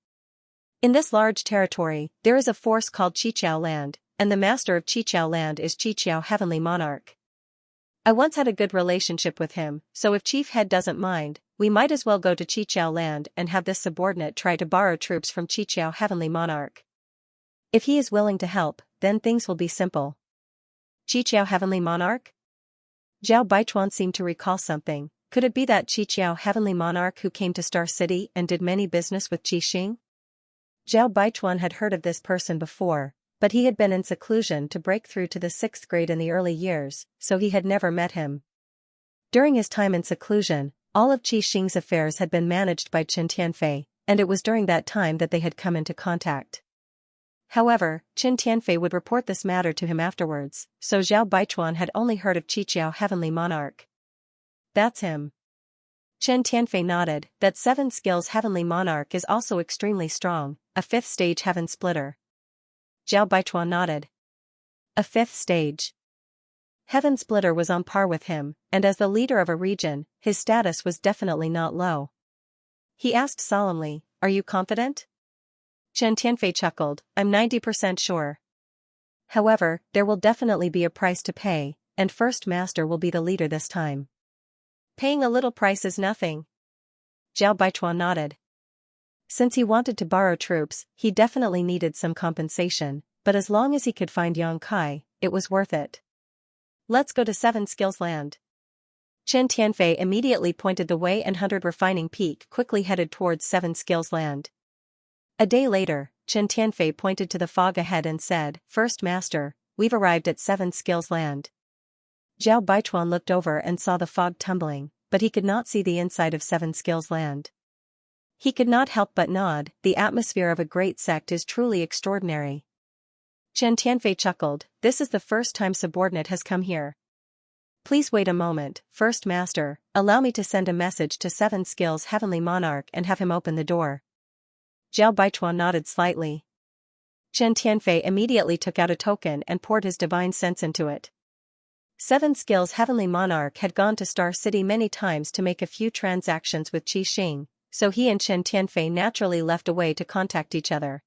In this large territory, there is a force called Qiqiao Land, and the master of Qiqiao Land is Qiqiao Heavenly Monarch. I once had a good relationship with him, so if Chief Head doesn't mind, we might as well go to Qiqiao Land and have this subordinate try to borrow troops from Qiqiao Heavenly Monarch. If he is willing to help, then things will be simple. Qiqiao Heavenly Monarch? Zhao Baichuan seemed to recall something. Could it be that Qiqiao Heavenly Monarch who came to Star City and did many business with Qixing? Zhao Baichuan had heard of this person before, but he had been in seclusion to break through to the 6th grade in the early years, so he had never met him. During his time in seclusion, all of Qixing's affairs had been managed by Qin Tianfei, and it was during that time that they had come into contact. However, Qin Tianfei would report this matter to him afterwards, so Zhao Baichuan had only heard of Qiqiao Heavenly Monarch. That's him. Qin Tianfei nodded. That 7 skills Heavenly Monarch is also extremely strong, a 5th stage Heaven Splitter. Zhao Baichuan nodded. A 5th stage. Heaven Splitter was on par with him, and as the leader of a region, his status was definitely not low. He asked solemnly, "Are you confident?" Qin Tianfei chuckled, "I'm 90% sure. However, there will definitely be a price to pay, and First Master will be the leader this time." Paying a little price is nothing. Zhao Baichuan nodded. Since he wanted to borrow troops, he definitely needed some compensation, but as long as he could find Yang Kai, it was worth it. Let's go to 7 Skills Land. Qin Tianfei immediately pointed the way and 100 Refining Peak quickly headed towards 7 Skills Land. A day later, Qin Tianfei pointed to the fog ahead and said, "First Master, we've arrived at 7 Skills Land." Zhao Baichuan looked over and saw the fog tumbling, but he could not see the inside of 7 Skills Land. He could not help but nod. The atmosphere of a great sect is truly extraordinary. Qin Tianfei chuckled, "This is the first time subordinate has come here. Please wait a moment, First Master, allow me to send a message to 7 Skills Heavenly Monarch and have him open the door." Zhao Baichuan nodded slightly. Qin Tianfei immediately took out a token and poured his divine sense into it. 7 Skills Heavenly Monarch had gone to Star City many times to make a few transactions with Qixing, so he and Qin Tianfei naturally left a way to contact each other.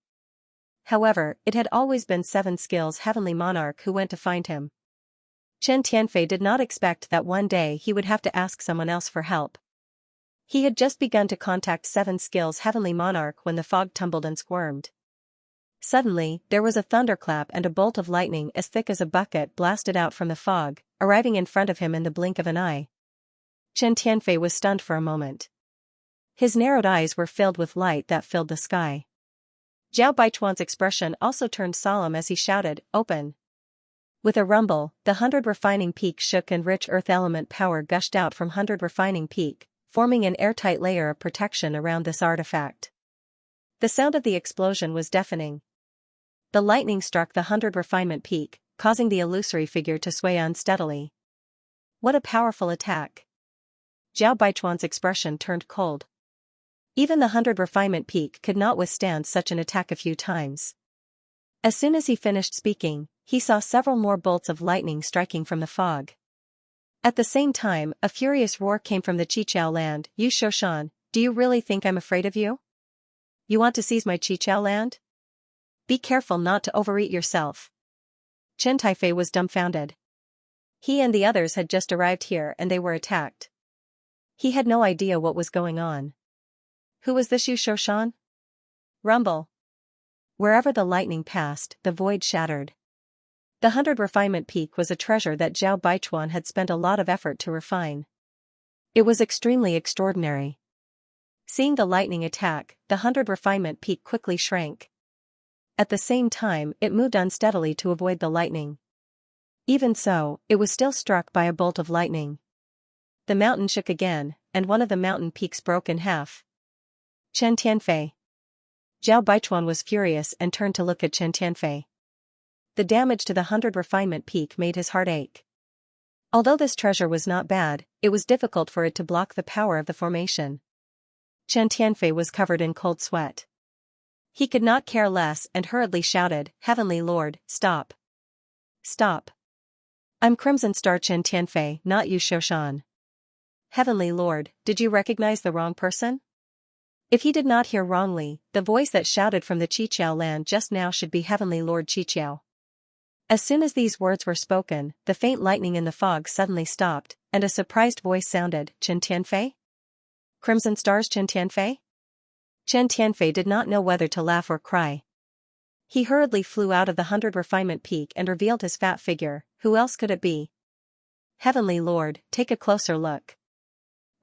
However, it had always been 7 Skills Heavenly Monarch who went to find him. Qin Tianfei did not expect that one day he would have to ask someone else for help. He had just begun to contact 7 Skills Heavenly Monarch when the fog tumbled and squirmed. Suddenly, there was a thunderclap and a bolt of lightning as thick as a bucket blasted out from the fog, arriving in front of him in the blink of an eye. Qin Tianfei was stunned for a moment. His narrowed eyes were filled with light that filled the sky. Zhao Baichuan's expression also turned solemn as he shouted, "Open!" With a rumble, the 100 Refining Peak shook and rich earth element power gushed out from 100 Refining Peak, forming an airtight layer of protection around this artifact. The sound of the explosion was deafening. The lightning struck the 100 Refinement Peak, causing the illusory figure to sway unsteadily. What a powerful attack! Zhao Baichuan's expression turned cold. Even the 100 Refinement Peak could not withstand such an attack a few times. As soon as he finished speaking, he saw several more bolts of lightning striking from the fog. At the same time, a furious roar came from the Qiqiao Land. "You Shoshan, do you really think I'm afraid of you? You want to seize my Qiqiao Land? Be careful not to overeat yourself." Qin Taifei was dumbfounded. He and the others had just arrived here and they were attacked. He had no idea what was going on. Who was this Yu Shoshan? Rumble. Wherever the lightning passed, the void shattered. The 100 Refinement Peak was a treasure that Zhao Baichuan had spent a lot of effort to refine. It was extremely extraordinary. Seeing the lightning attack, the 100 Refinement Peak quickly shrank. At the same time, it moved unsteadily to avoid the lightning. Even so, it was still struck by a bolt of lightning. The mountain shook again, and one of the mountain peaks broke in half. Qin Tianfei. Zhao Baichuan was furious and turned to look at Qin Tianfei. The damage to the 100 Refinement Peak made his heart ache. Although this treasure was not bad, it was difficult for it to block the power of the formation. Qin Tianfei was covered in cold sweat. He could not care less and hurriedly shouted, "Heavenly Lord, stop! Stop! I'm Crimson Star Qin Tianfei, not Yu Shoshan." "Heavenly Lord, did you recognize the wrong person?" If he did not hear wrongly, the voice that shouted from the Qiqiao land just now should be Heavenly Lord Qiqiao. As soon as these words were spoken, the faint lightning in the fog suddenly stopped, and a surprised voice sounded, Chen Tianfei? Crimson Star's Chen Tianfei? Chen Tianfei did not know whether to laugh or cry. He hurriedly flew out of the 100 refinement peak and revealed his fat figure. Who else could it be? Heavenly Lord, take a closer look.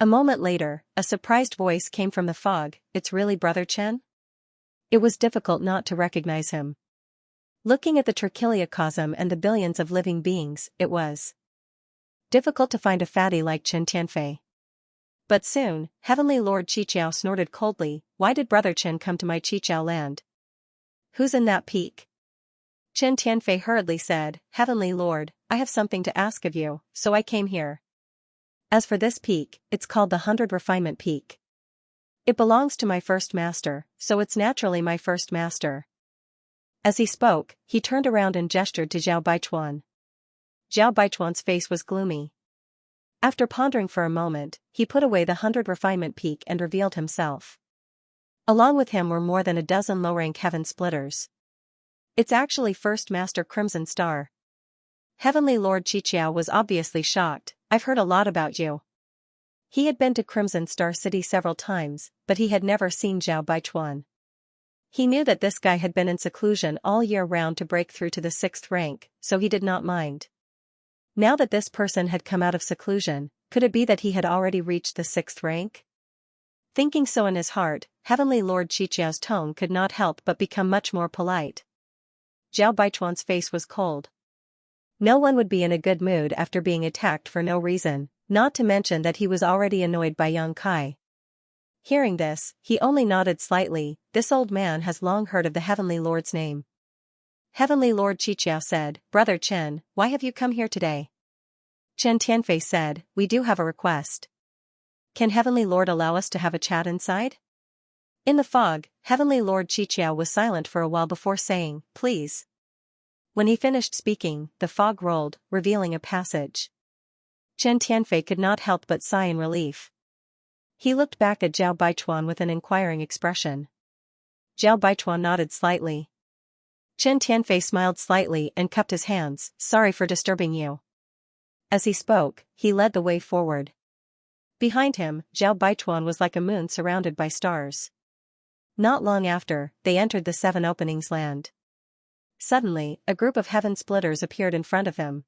A moment later, a surprised voice came from the fog, it's really Brother Chen? It was difficult not to recognize him. Looking at the trichiliocosm and the billions of living beings, it was difficult to find a fatty like Chen Tianfei. But soon, Heavenly Lord Qiqiao snorted coldly, why did Brother Chen come to my Qiqiao land? Who's in that peak? Chen Tianfei hurriedly said, Heavenly Lord, I have something to ask of you, so I came here. As for this peak, it's called the 100 Refinement Peak. It belongs to my first master, so it's naturally my first master. As he spoke, he turned around and gestured to Zhao Baichuan. Zhao Baichuan's face was gloomy. After pondering for a moment, he put away the 100 Refinement Peak and revealed himself. Along with him were more than a dozen low-rank heaven splitters. It's actually First Master Crimson Star. Heavenly Lord Qiqiao was obviously shocked. I've heard a lot about you. He had been to Crimson Star City several times, but he had never seen Zhao Baichuan. He knew that this guy had been in seclusion all year round to break through to the 6th rank, so he did not mind. Now that this person had come out of seclusion, could it be that he had already reached the 6th rank? Thinking so in his heart, Heavenly Lord Qiqiao's tone could not help but become much more polite. Zhao Baichuan's face was cold. No one would be in a good mood after being attacked for no reason, not to mention that he was already annoyed by Yang Kai. Hearing this, he only nodded slightly. This old man has long heard of the Heavenly Lord's name. Heavenly Lord Qiqiao said, Brother Chen, why have you come here today? Chen Tianfei said, we do have a request. Can Heavenly Lord allow us to have a chat inside? In the fog, Heavenly Lord Qiqiao was silent for a while before saying, please. When he finished speaking, the fog rolled, revealing a passage. Chen Tianfei could not help but sigh in relief. He looked back at Zhao Baichuan with an inquiring expression. Zhao Baichuan nodded slightly. Chen Tianfei smiled slightly and cupped his hands, sorry for disturbing you. As he spoke, he led the way forward. Behind him, Zhao Baichuan was like a moon surrounded by stars. Not long after, they entered the 7 Openings land. Suddenly, a group of heaven splitters appeared in front of him.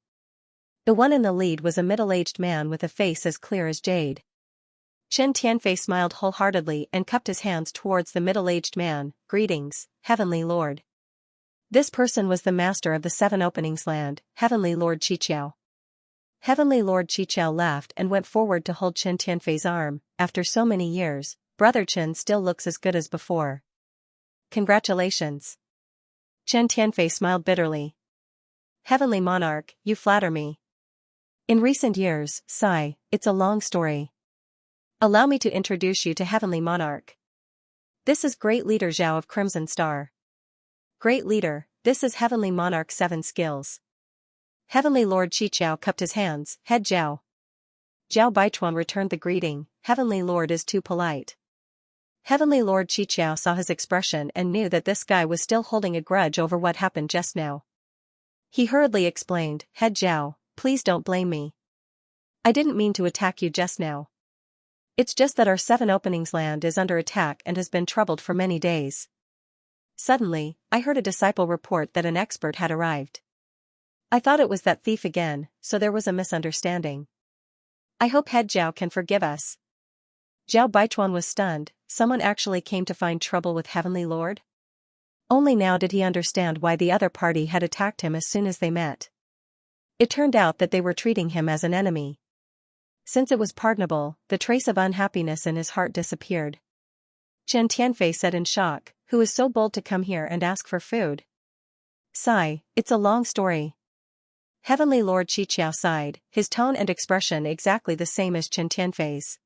The one in the lead was a middle-aged man with a face as clear as jade. Chen Tianfei smiled wholeheartedly and cupped his hands towards the middle-aged man. Greetings, Heavenly Lord. This person was the master of the 7 Openings land, Heavenly Lord Qiqiao. Heavenly Lord Qiqiao laughed and went forward to hold Chen Tianfei's arm. After so many years, Brother Chen still looks as good as before. Congratulations. Chen Tianfei smiled bitterly. Heavenly Monarch, you flatter me. In recent years, sigh, it's a long story. Allow me to introduce you to Heavenly Monarch. This is Great Leader Zhao of Crimson Star. Great Leader, this is Heavenly Monarch's 7 skills. Heavenly Lord Qiqiao cupped his hands, head Zhao. Zhao Baichuan returned the greeting, Heavenly Lord is too polite. Heavenly Lord Qiqiao saw his expression and knew that this guy was still holding a grudge over what happened just now. He hurriedly explained, Head Zhao, please don't blame me. I didn't mean to attack you just now. It's just that our 7 Openings land is under attack and has been troubled for many days. Suddenly, I heard a disciple report that an expert had arrived. I thought it was that thief again, so there was a misunderstanding. I hope Head Zhao can forgive us. Zhao Baichuan was stunned. Someone actually came to find trouble with Heavenly Lord? Only now did he understand why the other party had attacked him as soon as they met. It turned out that they were treating him as an enemy. Since it was pardonable, the trace of unhappiness in his heart disappeared. Chen Tianfei said in shock, who is so bold to come here and ask for food? Sigh, it's a long story. Heavenly Lord Qiqiao sighed, his tone and expression exactly the same as Chen Tianfei's.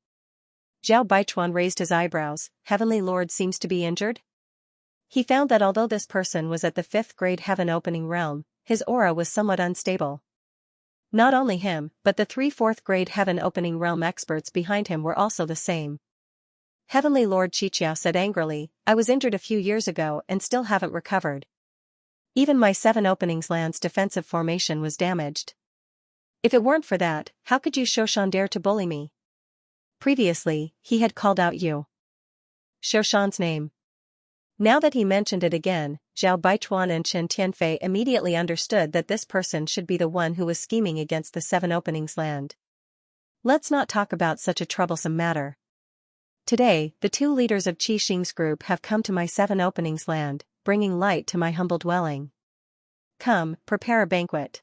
Zhao Baichuan raised his eyebrows. Heavenly Lord seems to be injured? He found that although this person was at the 5th grade heaven opening realm, his aura was somewhat unstable. Not only him, but the 3 4th grade heaven opening realm experts behind him were also the same. Heavenly Lord Xianxia said angrily, I was injured a few years ago and still haven't recovered. Even my 7 openings land's defensive formation was damaged. If it weren't for that, how could you Shoshan dare to bully me? Previously, he had called out you Shoshan's name. Now that he mentioned it again, Zhao Baichuan and Chen Tianfei immediately understood that this person should be the one who was scheming against the 7 openings land. Let's not talk about such a troublesome matter. Today, the 2 leaders of Qi Xing's group have come to my 7 openings land, bringing light to my humble dwelling. Come, prepare a banquet.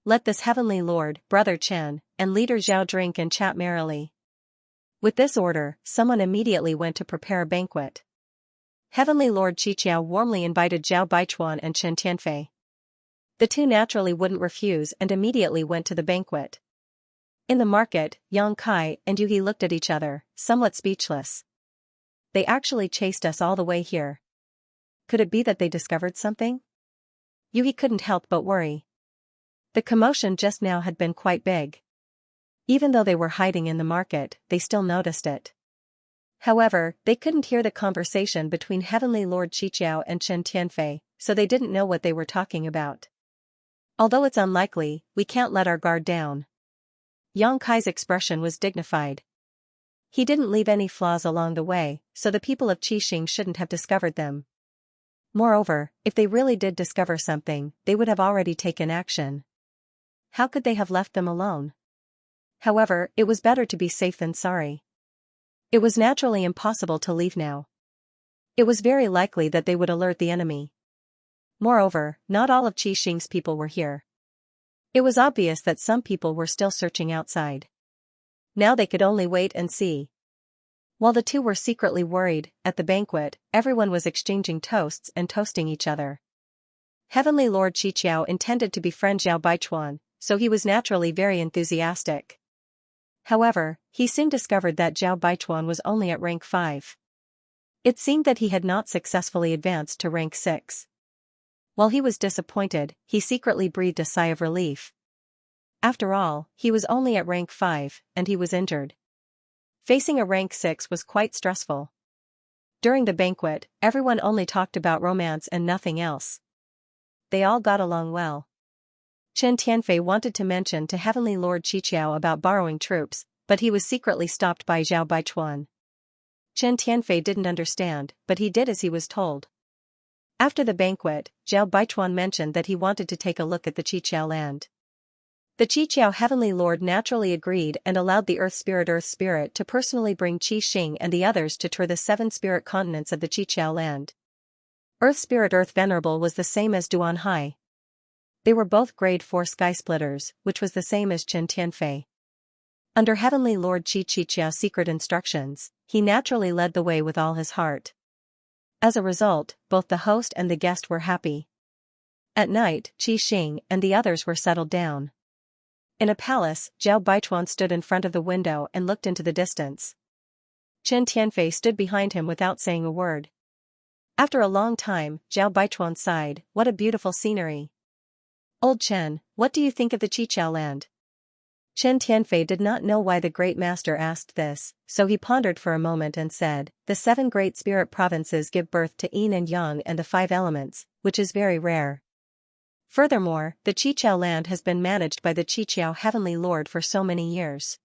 Let this heavenly lord, brother Chen, and leader Zhao drink and chat merrily. With this order, someone immediately went to prepare a banquet. Heavenly Lord Xianxia warmly invited Zhao Baichuan and Chen Tianfei. The 2 naturally wouldn't refuse and immediately went to the banquet. In the market, Yang Kai and Yuhi looked at each other, somewhat speechless. They actually chased us all the way here. Could it be that they discovered something? Yuhi couldn't help but worry. The commotion just now had been quite big. Even though they were hiding in the market, they still noticed it. However, they couldn't hear the conversation between Heavenly Lord Xianxia and Chen Tianfei, so they didn't know what they were talking about. Although it's unlikely, we can't let our guard down. Yang Kai's expression was dignified. He didn't leave any flaws along the way, so the people of Qi Xing shouldn't have discovered them. Moreover, if they really did discover something, they would have already taken action. How could they have left them alone? However, it was better to be safe than sorry. It was naturally impossible to leave now. It was very likely that they would alert the enemy. Moreover, not all of Qi Xing's people were here. It was obvious that some people were still searching outside. Now they could only wait and see. While the 2 were secretly worried, at the banquet, everyone was exchanging toasts and toasting each other. Heavenly Lord Xianxia intended to befriend Zhao Baichuan, so he was naturally very enthusiastic. However, he soon discovered that Zhao Baichuan was only at rank 5. It seemed that he had not successfully advanced to rank 6. While he was disappointed, he secretly breathed a sigh of relief. After all, he was only at rank 5, and he was injured. Facing a rank 6 was quite stressful. During the banquet, everyone only talked about romance and nothing else. They all got along well. Chen Tianfei wanted to mention to Heavenly Lord Xianxia about borrowing troops, but he was secretly stopped by Zhao Baichuan. Chen Tianfei didn't understand, but he did as he was told. After the banquet, Zhao Baichuan mentioned that he wanted to take a look at the Qiqiao land. The Qiqiao Heavenly Lord naturally agreed and allowed the Earth Spirit to personally bring Qi Xing and the others to tour the 7 spirit continents of the Qiqiao land. Earth Venerable was the same as Duan Hai. They were both grade 4 sky splitters, which was the same as Chen Tianfei. Under Heavenly Lord Qiqiao's secret instructions, he naturally led the way with all his heart. As a result, both the host and the guest were happy. At night, Qi Xing and the others were settled down. In a palace, Zhao Baichuan stood in front of the window and looked into the distance. Chen Tianfei stood behind him without saying a word. After a long time, Zhao Baichuan sighed, "What a beautiful scenery. Old Chen, what do you think of the Qiqiao land?" Chen Tianfei did not know why the great master asked this, so he pondered for a moment and said, "The 7 great spirit provinces give birth to yin and yang and the 5 elements, which is very rare. Furthermore, the Qiqiao land has been managed by the Qiqiao Heavenly Lord for so many years.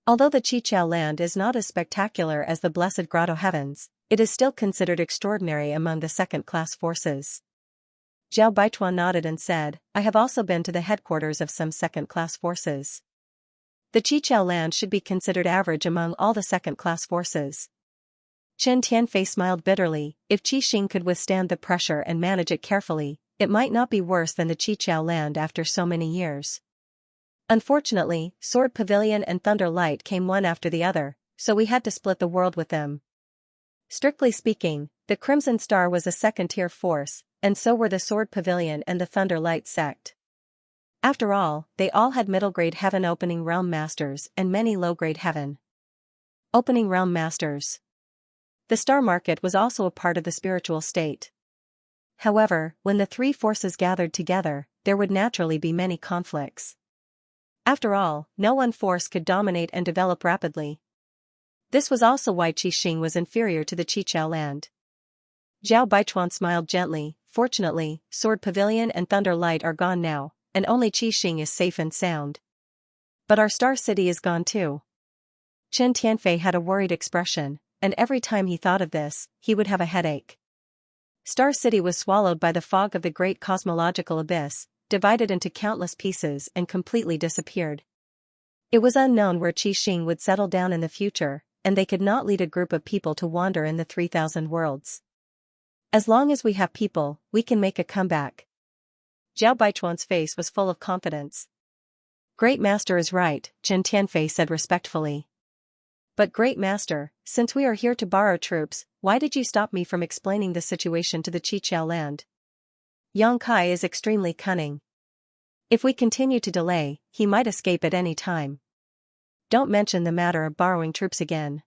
Although the Qiqiao land is not as spectacular as the Blessed Grotto Heavens, it is still considered extraordinary among the second-class forces." Zhao Baichuan nodded and said, "I have also been to the headquarters of some second-class forces. The Qiqiao land should be considered average among all the second-class forces." Chen Tianfei smiled bitterly. If Qi Xing could withstand the pressure and manage it carefully, it might not be worse than the Qiqiao land after so many years. Unfortunately, Sword Pavilion and Thunder Light came one after the other, so we had to split the world with them. Strictly speaking, the Crimson Star was a second-tier force, and so were the Sword Pavilion and the Thunder Light sect. After all, they all had middle-grade heaven opening realm masters and many low-grade heaven opening realm masters. The star market was also a part of the spiritual state. However, when the 3 forces gathered together, there would naturally be many conflicts. After all, no one force could dominate and develop rapidly. This was also why Qixing was inferior to the Qichao land. Zhao Baichuan smiled gently. Fortunately, Sword Pavilion and Thunder Light are gone now, and only Qixing is safe and sound. But our Star City is gone too. Chen Tianfei had a worried expression, and every time he thought of this, he would have a headache. Star City was swallowed by the fog of the great cosmological abyss, divided into countless pieces and completely disappeared. It was unknown where Qixing would settle down in the future, and they could not lead a group of people to wander in the 3,000 worlds. As long as we have people, we can make a comeback. Zhao Baichuan's face was full of confidence. Great Master is right, Chen Tianfei said respectfully. But Great Master, since we are here to borrow troops, why did you stop me from explaining the situation to the Qichao land? Yang Kai is extremely cunning. If we continue to delay, he might escape at any time. Don't mention the matter of borrowing troops again.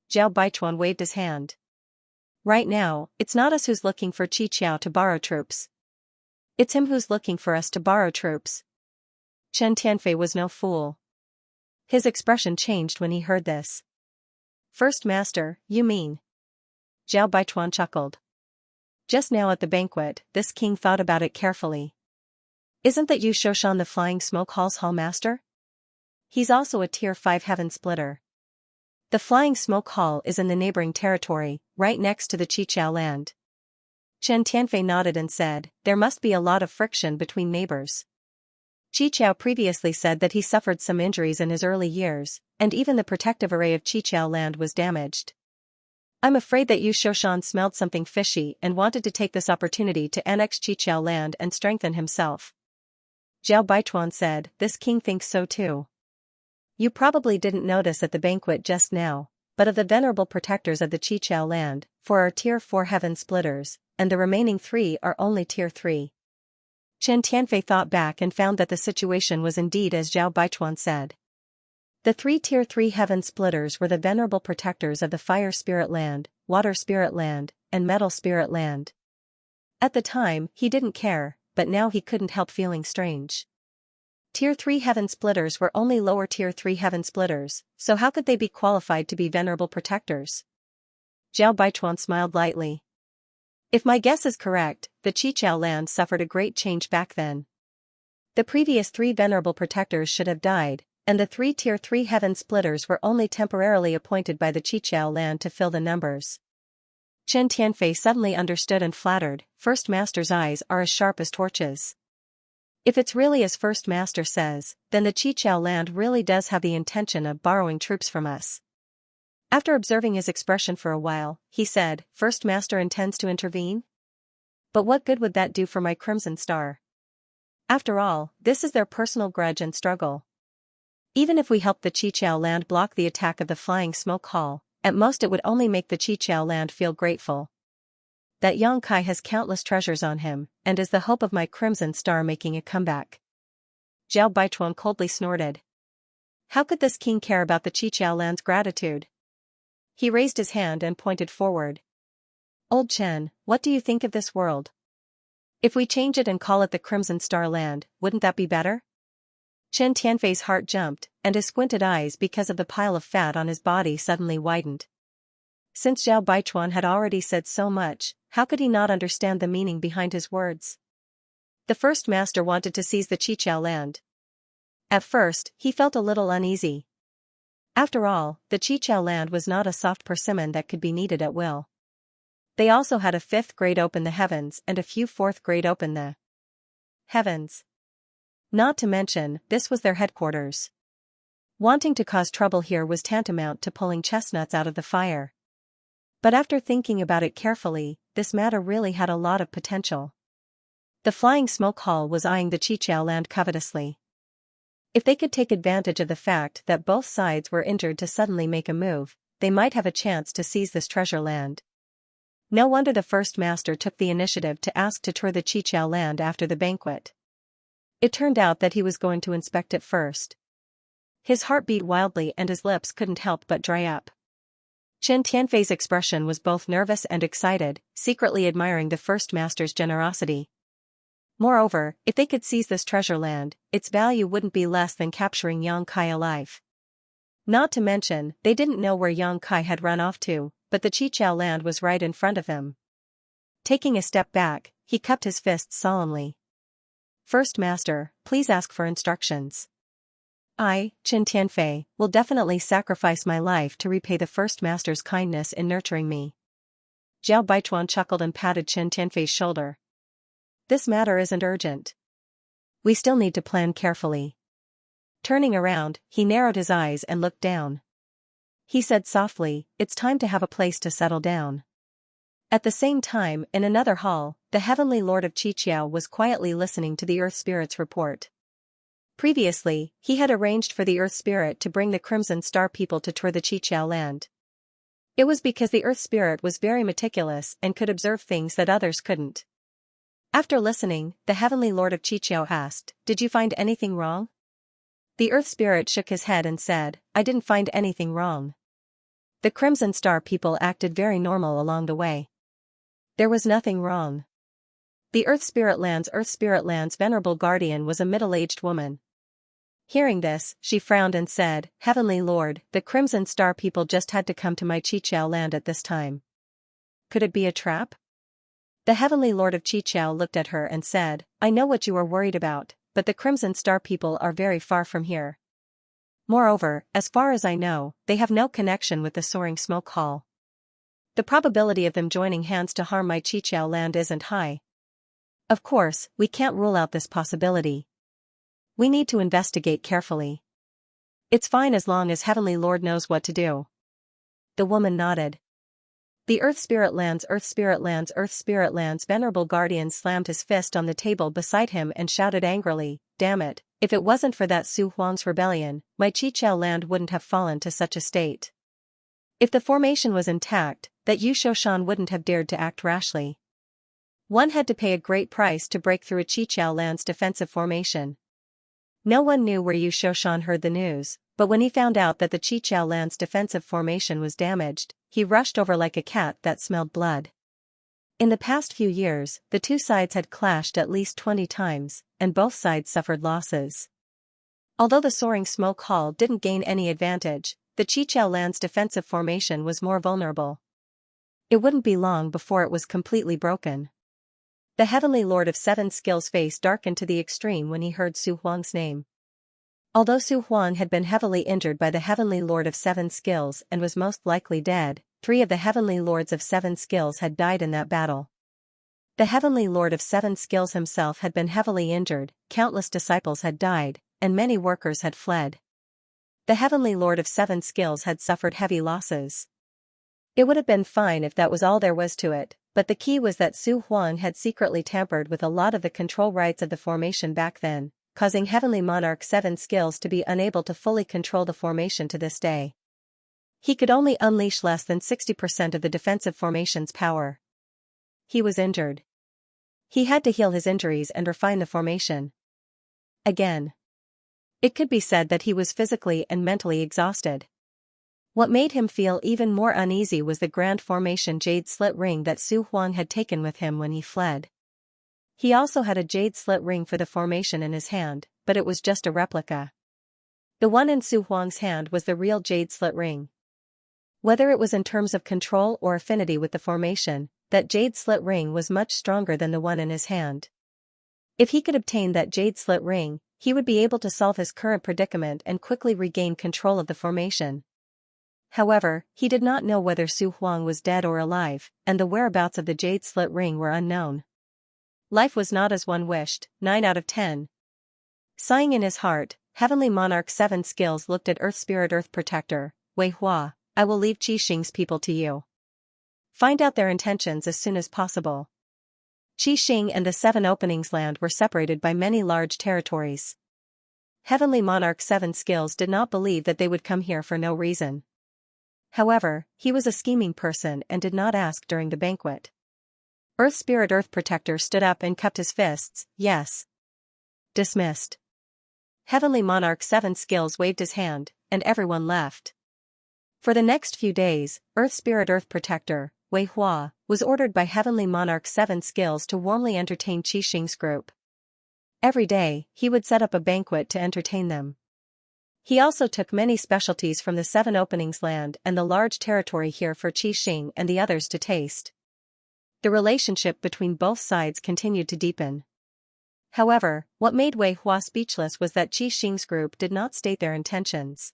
Zhao Baichuan waved his hand. Right now, it's not us who's looking for Qichao to borrow troops. It's him who's looking for us to borrow troops. Chen Tianfei was no fool. His expression changed when he heard this. First Master, you mean? Zhao Baichuan chuckled. Just now at the banquet, this king thought about it carefully. Isn't that Yu Shoshan the Flying Smoke Hall's Hall Master? He's also a Tier 5 Heaven Splitter. The Flying Smoke Hall is in the neighboring territory, right next to the Qichao land. Chen Tianfei nodded and said, there must be a lot of friction between neighbors. Qichao previously said that he suffered some injuries in his early years, and even the protective array of Qichao land was damaged. I'm afraid that Yu Shoshan smelled something fishy and wanted to take this opportunity to annex Qichao land and strengthen himself. Zhao Baichuan said, this king thinks so too. You probably didn't notice at the banquet just now, but of the venerable protectors of the Qichao land, 4 are Tier 4 Heaven Splitters, and the remaining 3 are only Tier 3. Chen Tianfei thought back and found that the situation was indeed as Zhao Baichuan said. The 3 Tier 3 Heaven Splitters were the venerable protectors of the Fire Spirit Land, Water Spirit Land, and Metal Spirit Land. At the time, he didn't care, but now he couldn't help feeling strange. Tier 3 Heaven Splitters were only lower Tier 3 Heaven Splitters, so how could they be qualified to be venerable protectors? Zhao Baichuan smiled lightly. If my guess is correct, the Qichao land suffered a great change back then. The previous 3 venerable protectors should have died, and the 3 Tier 3 Heaven Splitters were only temporarily appointed by the Qichao land to fill the numbers. Chen Tianfei suddenly understood and flattered, First Master's eyes are as sharp as torches. If it's really as First Master says, then the Qichao land really does have the intention of borrowing troops from us. After observing his expression for a while, he said, First Master intends to intervene? But what good would that do for my Crimson Star? After all, this is their personal grudge and struggle. Even if we help the Qichao land block the attack of the Flying Smoke Hall, at most it would only make the Qichao land feel grateful. That Yang Kai has countless treasures on him, and is the hope of my Crimson Star making a comeback. Zhao Baichuan coldly snorted. How could this king care about the Qichao land's gratitude? He raised his hand and pointed forward. Old Chen, what do you think of this world? If we change it and call it the Crimson Star Land, wouldn't that be better? Chen Tianfei's heart jumped, and his squinted eyes because of the pile of fat on his body suddenly widened. Since Zhao Baichuan had already said so much, how could he not understand the meaning behind his words? The First Master wanted to seize the Qichao land. At first, he felt a little uneasy. After all, the Qichao land was not a soft persimmon that could be kneaded at will. They also had a 5th grade open the heavens and a few 4th grade open the heavens. Not to mention, this was their headquarters. Wanting to cause trouble here was tantamount to pulling chestnuts out of the fire. But after thinking about it carefully, this matter really had a lot of potential. The Flying Smoke Hall was eyeing the Qichao land covetously. If they could take advantage of the fact that both sides were injured to suddenly make a move, they might have a chance to seize this treasure land. No wonder the First Master took the initiative to ask to tour the Qichao land after the banquet. It turned out that he was going to inspect it first. His heart beat wildly and his lips couldn't help but dry up. Chen Tianfei's expression was both nervous and excited, secretly admiring the First Master's generosity. Moreover, if they could seize this treasure land, its value wouldn't be less than capturing Yang Kai alive. Not to mention, they didn't know where Yang Kai had run off to, but the Qichao land was right in front of him. Taking a step back, he cupped his fists solemnly. First Master, please ask for instructions. I, Qin Tianfei, will definitely sacrifice my life to repay the First Master's kindness in nurturing me. Zhao Baichuan chuckled and patted Qin Tianfei's shoulder. This matter isn't urgent. We still need to plan carefully. Turning around, he narrowed his eyes and looked down. He said softly, it's time to have a place to settle down. At the same time, in another hall, the Heavenly Lord of Qichao was quietly listening to the Earth Spirit's report. Previously, he had arranged for the Earth Spirit to bring the Crimson Star people to tour the Qichao land. It was because the Earth Spirit was very meticulous and could observe things that others couldn't. After listening, the Heavenly Lord of Qichao asked, did you find anything wrong? The Earth Spirit shook his head and said, I didn't find anything wrong. The Crimson Star people acted very normal along the way. There was nothing wrong. The Earth Spirit Land's venerable guardian was a middle-aged woman. Hearing this, she frowned and said, Heavenly Lord, the Crimson Star people just had to come to my Qichao land at this time. Could it be a trap? The Heavenly Lord of Qichao looked at her and said, I know what you are worried about, but the Crimson Star people are very far from here. Moreover, as far as I know, they have no connection with the Soaring Smoke Hall. The probability of them joining hands to harm my Qichao land isn't high. Of course, we can't rule out this possibility. We need to investigate carefully. It's fine as long as Heavenly Lord knows what to do. The woman nodded. The Earth Spirit Land's venerable guardian slammed his fist on the table beside him and shouted angrily, damn it, if it wasn't for that Su Huang's rebellion, my Qichao land wouldn't have fallen to such a state. If the formation was intact, that Yu Shoshan wouldn't have dared to act rashly. One had to pay a great price to break through a Qichao land's defensive formation. No one knew where Yu Shoshan heard the news, but when he found out that the Qichao land's defensive formation was damaged, he rushed over like a cat that smelled blood. In the past few years, the two sides had clashed at least 20 times, and both sides suffered losses. Although the Soaring Smoke Hall didn't gain any advantage, the Qichao land's defensive formation was more vulnerable. It wouldn't be long before it was completely broken. The Heavenly Lord of Seven Skills' face darkened to the extreme when he heard Su Huang's name. Although Su Huang had been heavily injured by the Heavenly Lord of Seven Skills and was most likely dead, 3 of the Heavenly Lords of Seven Skills had died in that battle. The Heavenly Lord of Seven Skills himself had been heavily injured, countless disciples had died, and many workers had fled. The Heavenly Lord of Seven Skills had suffered heavy losses. It would have been fine if that was all there was to it, but the key was that Su Huang had secretly tampered with a lot of the control rights of the formation back then, causing Heavenly Monarch Seven Skills to be unable to fully control the formation to this day. He could only unleash less than 60% of the defensive formation's power. He was injured. He had to heal his injuries and refine the formation. Again. It could be said that he was physically and mentally exhausted. What made him feel even more uneasy was the Grand Formation Jade Slit Ring that Su Huang had taken with him when he fled. He also had a jade slit ring for the formation in his hand, but it was just a replica. The one in Su Huang's hand was the real jade slit ring. Whether it was in terms of control or affinity with the formation, that jade slit ring was much stronger than the one in his hand. If he could obtain that jade slit ring, he would be able to solve his current predicament and quickly regain control of the formation. However, he did not know whether Su Huang was dead or alive, and the whereabouts of the jade slit ring were unknown. Life was not as one wished, 9 out of 10. Sighing in his heart, Heavenly Monarch Seven Skills looked at Earth Spirit Earth Protector, Wei Hua, I will leave Qi Xing's people to you. Find out their intentions as soon as possible. Qi Xing and the Seven Openings land were separated by many large territories. Heavenly Monarch Seven Skills did not believe that they would come here for no reason. However, he was a scheming person and did not ask during the banquet. Earth Spirit Earth Protector stood up and cupped his fists, yes. Dismissed. Heavenly Monarch Seven Skills waved his hand, and everyone left. For the next few days, Earth Spirit Earth Protector, Wei Hua, was ordered by Heavenly Monarch Seven Skills to warmly entertain Qi Xing's group. Every day, he would set up a banquet to entertain them. He also took many specialties from the Seven Openings land and the large territory here for Qixing and the others to taste. The relationship between both sides continued to deepen. However, what made Wei Hua speechless was that Qixing's group did not state their intentions.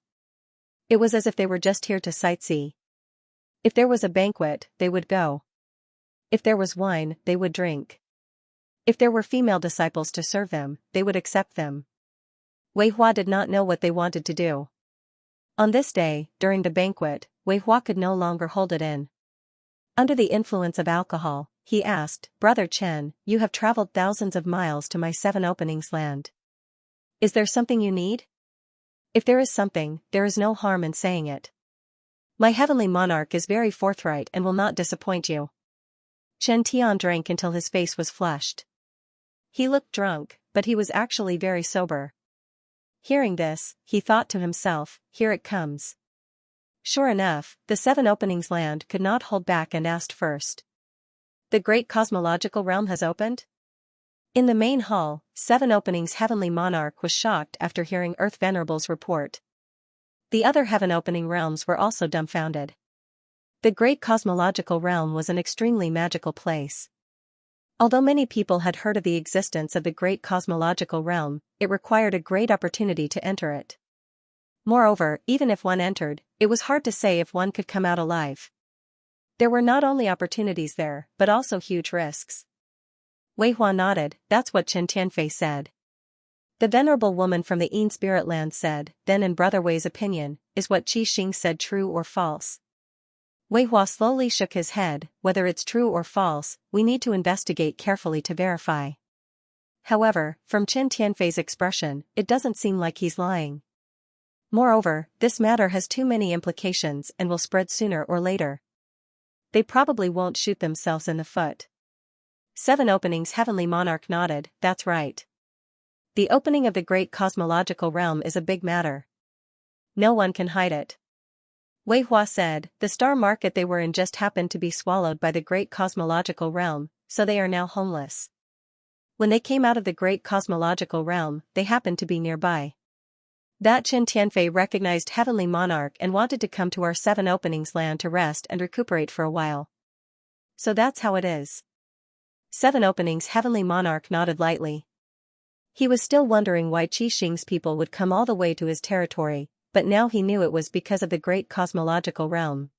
It was as if they were just here to sightsee. If there was a banquet, they would go. If there was wine, they would drink. If there were female disciples to serve them, they would accept them. Wei Hua did not know what they wanted to do. On this day, during the banquet, Wei Hua could no longer hold it in. Under the influence of alcohol, he asked, "Brother Chen, you have traveled thousands of miles to my Seven Openings land. Is there something you need? If there is something, there is no harm in saying it. My heavenly monarch is very forthright and will not disappoint you." Chen Tian drank until his face was flushed. He looked drunk, but he was actually very sober. Hearing this, he thought to himself, "Here it comes." Sure enough, the Seven Openings land could not hold back and asked first. "The great cosmological realm has opened?" In the main hall, Seven Openings' heavenly monarch was shocked after hearing Earth Venerable's report. The other heaven opening realms were also dumbfounded. The great cosmological realm was an extremely magical place. Although many people had heard of the existence of the great cosmological realm, it required a great opportunity to enter it. Moreover, even if one entered, it was hard to say if one could come out alive. There were not only opportunities there, but also huge risks. Wei Hua nodded. "That's what Chen Tianfei said." The venerable woman from the Yin Spirit Land said, "Then in Brother Wei's opinion, is what Qixing said true or false?" Wei Hua slowly shook his head. "Whether it's true or false, we need to investigate carefully to verify. However, from Chen Tianfei's expression, it doesn't seem like he's lying. Moreover, this matter has too many implications and will spread sooner or later. They probably won't shoot themselves in the foot." Seven Openings' heavenly monarch nodded. "That's right. The opening of the great cosmological realm is a big matter. No one can hide it." Wei Hua said, "The star market they were in just happened to be swallowed by the great cosmological realm, so they are now homeless. When they came out of the great cosmological realm, they happened to be nearby. That Chen Tianfei recognized heavenly monarch and wanted to come to our Seven Openings land to rest and recuperate for a while. So that's how it is." Seven Openings' heavenly monarch nodded lightly. He was still wondering why Qixing's people would come all the way to his territory, but now he knew it was because of the great cosmological realm.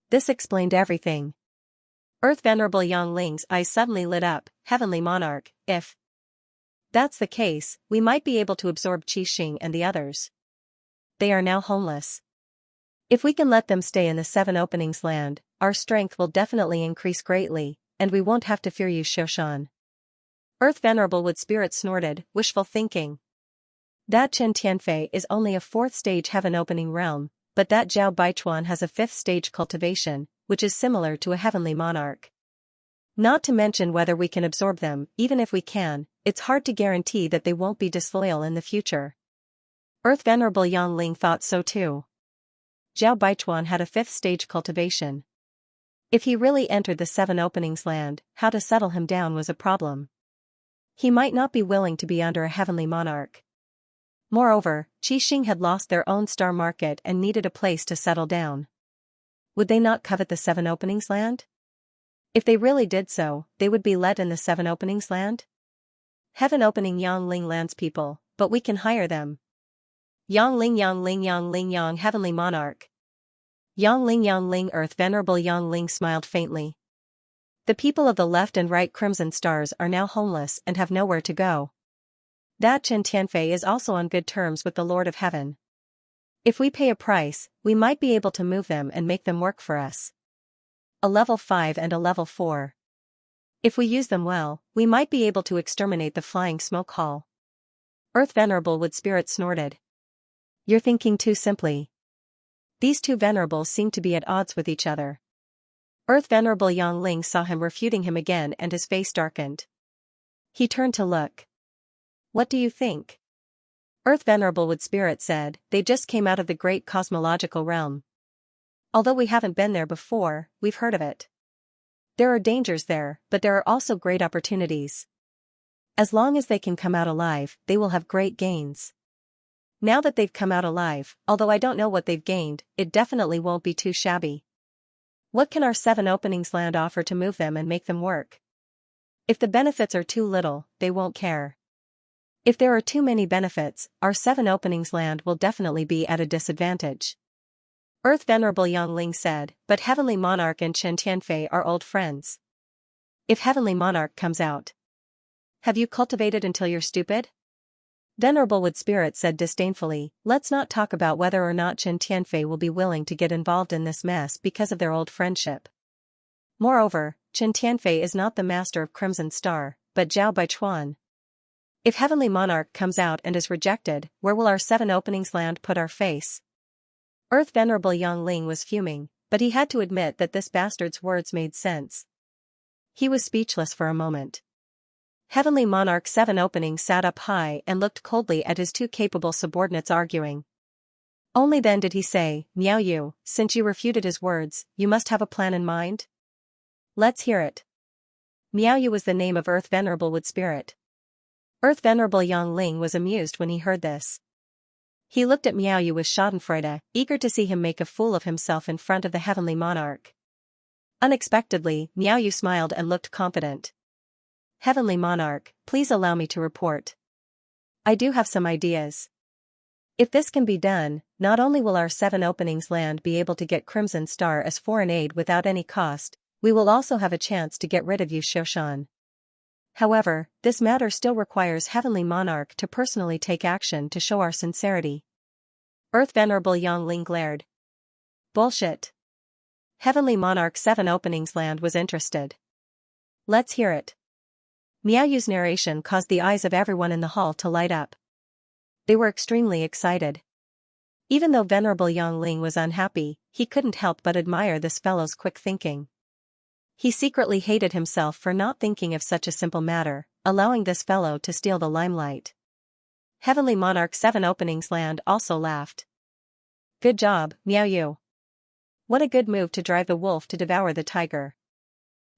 This explained everything. Earth Venerable Yang Ling's eyes suddenly lit up. "Heavenly monarch, if that's the case, we might be able to absorb Qixing and the others. They are now homeless. If we can let them stay in the Seven Openings land, our strength will definitely increase greatly, and we won't have to fear you, Shoshan." Earth Venerable Wood Spirit snorted. "Wishful thinking. That Chen Tianfei is only a fourth-stage heaven opening realm, but that Zhao Baichuan has a fifth-stage cultivation, which is similar to a heavenly monarch. Not to mention whether we can absorb them. Even if we can, it's hard to guarantee that they won't be disloyal in the future." Earth Venerable Yang Ling thought so too. Zhao Baichuan had a fifth-stage cultivation. If he really entered the Seven Openings land, how to settle him down was a problem. He might not be willing to be under a heavenly monarch. Moreover, Qixing had lost their own star market and needed a place to settle down. Would they not covet the Seven Openings land? If they really did so, they would be let in the Seven Openings land? Heaven Opening Yang Ling lands people, but we can hire them. Yang Ling Yang Ling Yang Ling Yang Heavenly Monarch. Yang Ling Earth Venerable Yang Ling smiled faintly. The people of the left and right Crimson Stars are now homeless and have nowhere to go. That Chen Tianfei is also on good terms with the Lord of Heaven. If we pay a price, we might be able to move them and make them work for us. A level 5 and a level 4. If we use them well, we might be able to exterminate the flying smoke hall." Earth Venerable Wood Spirit snorted. "You're thinking too simply. These two venerables seem to be at odds with each other." Earth Venerable Yang Ling saw him refuting him again and his face darkened. He turned to look. "What do you think?" Earth Venerable Wood Spirit said, "They just came out of the great cosmological realm. Although we haven't been there before, we've heard of it. There are dangers there, but there are also great opportunities. As long as they can come out alive, they will have great gains. Now that they've come out alive, although I don't know what they've gained, it definitely won't be too shabby. What can our 7 openings land offer to move them and make them work? If the benefits are too little, they won't care. If there are too many benefits, our 7 openings land will definitely be at a disadvantage. Earth Venerable Yangling said, but Heavenly Monarch and Chen Tianfei are old friends. If Heavenly Monarch comes out, have you cultivated until you're stupid? Venerable Wood Spirit said disdainfully, let's not talk about whether or not Chen Tianfei will be willing to get involved in this mess because of their old friendship. Moreover, Chen Tianfei is not the master of Crimson Star, but Zhao Baichuan. If Heavenly Monarch comes out and is rejected, where will our 7 openings land put our face? Earth Venerable Yangling was fuming, but he had to admit that this bastard's words made sense. He was speechless for a moment. Heavenly Monarch 7 openings sat up high and looked coldly at his 2 capable subordinates arguing. Only then did he say, Miao Yu, since you refuted his words, you must have a plan in mind? Let's hear it. Miao Yu was the name of Earth Venerable Wood Spirit. Earth Venerable Yangling was amused when he heard this. He looked at Miao Yu with schadenfreude, eager to see him make a fool of himself in front of the Heavenly Monarch. Unexpectedly, Miao Yu smiled and looked confident. Heavenly Monarch, please allow me to report. I do have some ideas. If this can be done, not only will our 7 openings land be able to get Crimson Star as foreign aid without any cost, we will also have a chance to get rid of Yu Shoshan. However, this matter still requires Heavenly Monarch to personally take action to show our sincerity. Earth Venerable Yangling glared. Bullshit. Heavenly Monarch 7 openings land was interested. Let's hear it. Miao Yu's narration caused the eyes of everyone in the hall to light up. They were extremely excited. Even though Venerable Yangling was unhappy, he couldn't help but admire this fellow's quick thinking. He secretly hated himself for not thinking of such a simple matter, allowing this fellow to steal the limelight. Heavenly Monarch 7 openings land also laughed. Good job, Miao Yu. What a good move to drive the wolf to devour the tiger.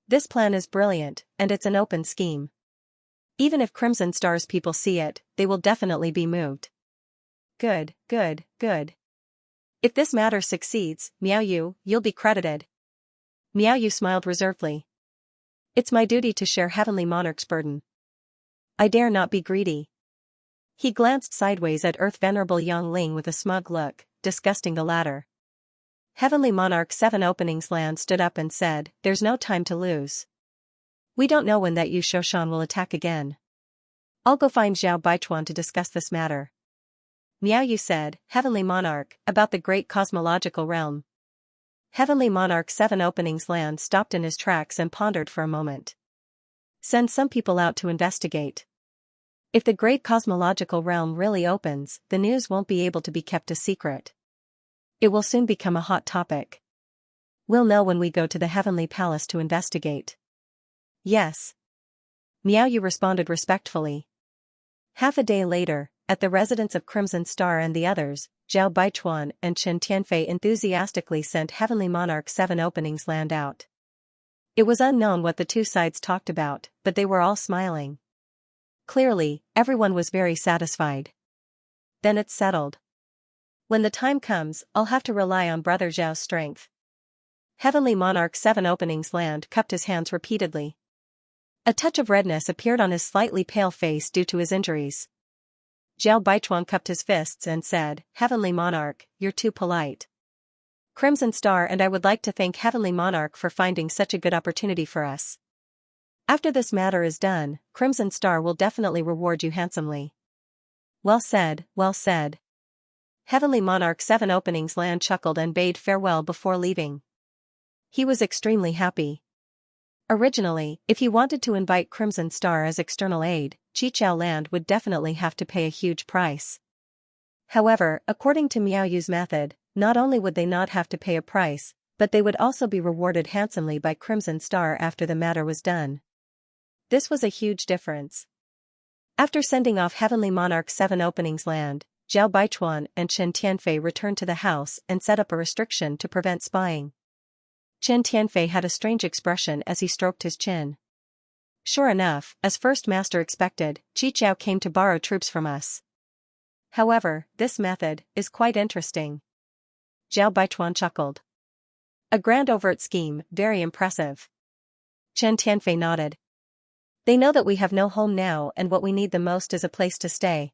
This plan is brilliant, and it's an open scheme. Even if Crimson Star's people see it, they will definitely be moved. Good, good, good. If this matter succeeds, Miao Yu, you'll be credited. Miao Yu smiled reservedly. It's my duty to share Heavenly Monarch's burden. I dare not be greedy. He glanced sideways at Earth Venerable Yangling with a smug look, disgusting the latter. Heavenly Monarch 7 openings land stood up and said, there's no time to lose. We don't know when that Yu Shoshan will attack again. I'll go find Zhao Baichuan to discuss this matter. Miao Yu said, Heavenly Monarch, about the great cosmological realm. Heavenly Monarch 7 openings land stopped in his tracks and pondered for a moment. Send some people out to investigate. If the great cosmological realm really opens, the news won't be able to be kept a secret. It will soon become a hot topic. We'll know when we go to the Heavenly Palace to investigate. Yes. Miao Yu responded respectfully. Half a day later, at the residence of Crimson Star and the others, Zhao Baichuan and Chen Tianfei enthusiastically sent Heavenly Monarch 7 openings land out. It was unknown what the 2 sides talked about, but they were all smiling. Clearly, everyone was very satisfied. Then it's settled. When the time comes, I'll have to rely on Brother Zhao's strength. Heavenly Monarch 7 openings land cupped his hands repeatedly. A touch of redness appeared on his slightly pale face due to his injuries. Zhao Baichuan cupped his fists and said, Heavenly Monarch, you're too polite. Crimson Star and I would like to thank Heavenly Monarch for finding such a good opportunity for us. After this matter is done, Crimson Star will definitely reward you handsomely. Well said, well said. Heavenly Monarch 7 openings land chuckled and bade farewell before leaving. He was extremely happy. Originally, if he wanted to invite Crimson Star as external aid, Qichao Land would definitely have to pay a huge price. However, according to Miao Yu's method, not only would they not have to pay a price, but they would also be rewarded handsomely by Crimson Star after the matter was done. This was a huge difference. After sending off Heavenly Monarch 7 openings land, Zhao Baichuan and Chen Tianfei returned to the house and set up a restriction to prevent spying. Chen Tianfei had a strange expression as he stroked his chin. Sure enough, as First Master expected, Qichao came to borrow troops from us. However, this method is quite interesting. Zhao Baichuan chuckled. A grand overt scheme, very impressive. Chen Tianfei nodded. They know that we have no home now and what we need the most is a place to stay.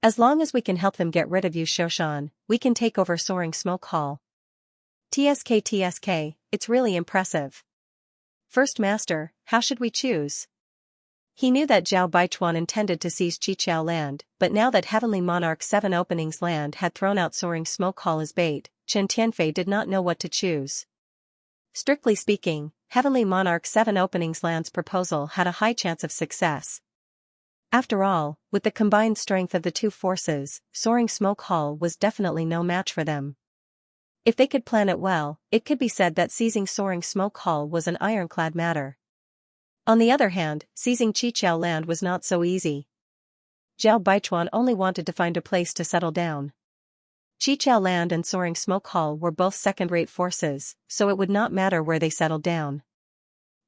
As long as we can help them get rid of you Shoshan, we can take over Soaring Smoke Hall. TSK, it's really impressive. First Master, how should we choose? He knew that Zhao Baichuan intended to seize Qiqiao land, but now that Heavenly Monarch 7 Openings land had thrown out Soaring Smoke Hall as bait, Chen Tianfei did not know what to choose. Strictly speaking, Heavenly Monarch 7 Openings land's proposal had a high chance of success. After all, with the combined strength of the two forces, Soaring Smoke Hall was definitely no match for them. If they could plan it well, it could be said that seizing Soaring Smoke Hall was an ironclad matter. On the other hand, seizing Qiqiao land was not so easy. Zhao Baichuan only wanted to find a place to settle down. Qiqiao land and Soaring Smoke Hall were both second-rate forces, so it would not matter where they settled down.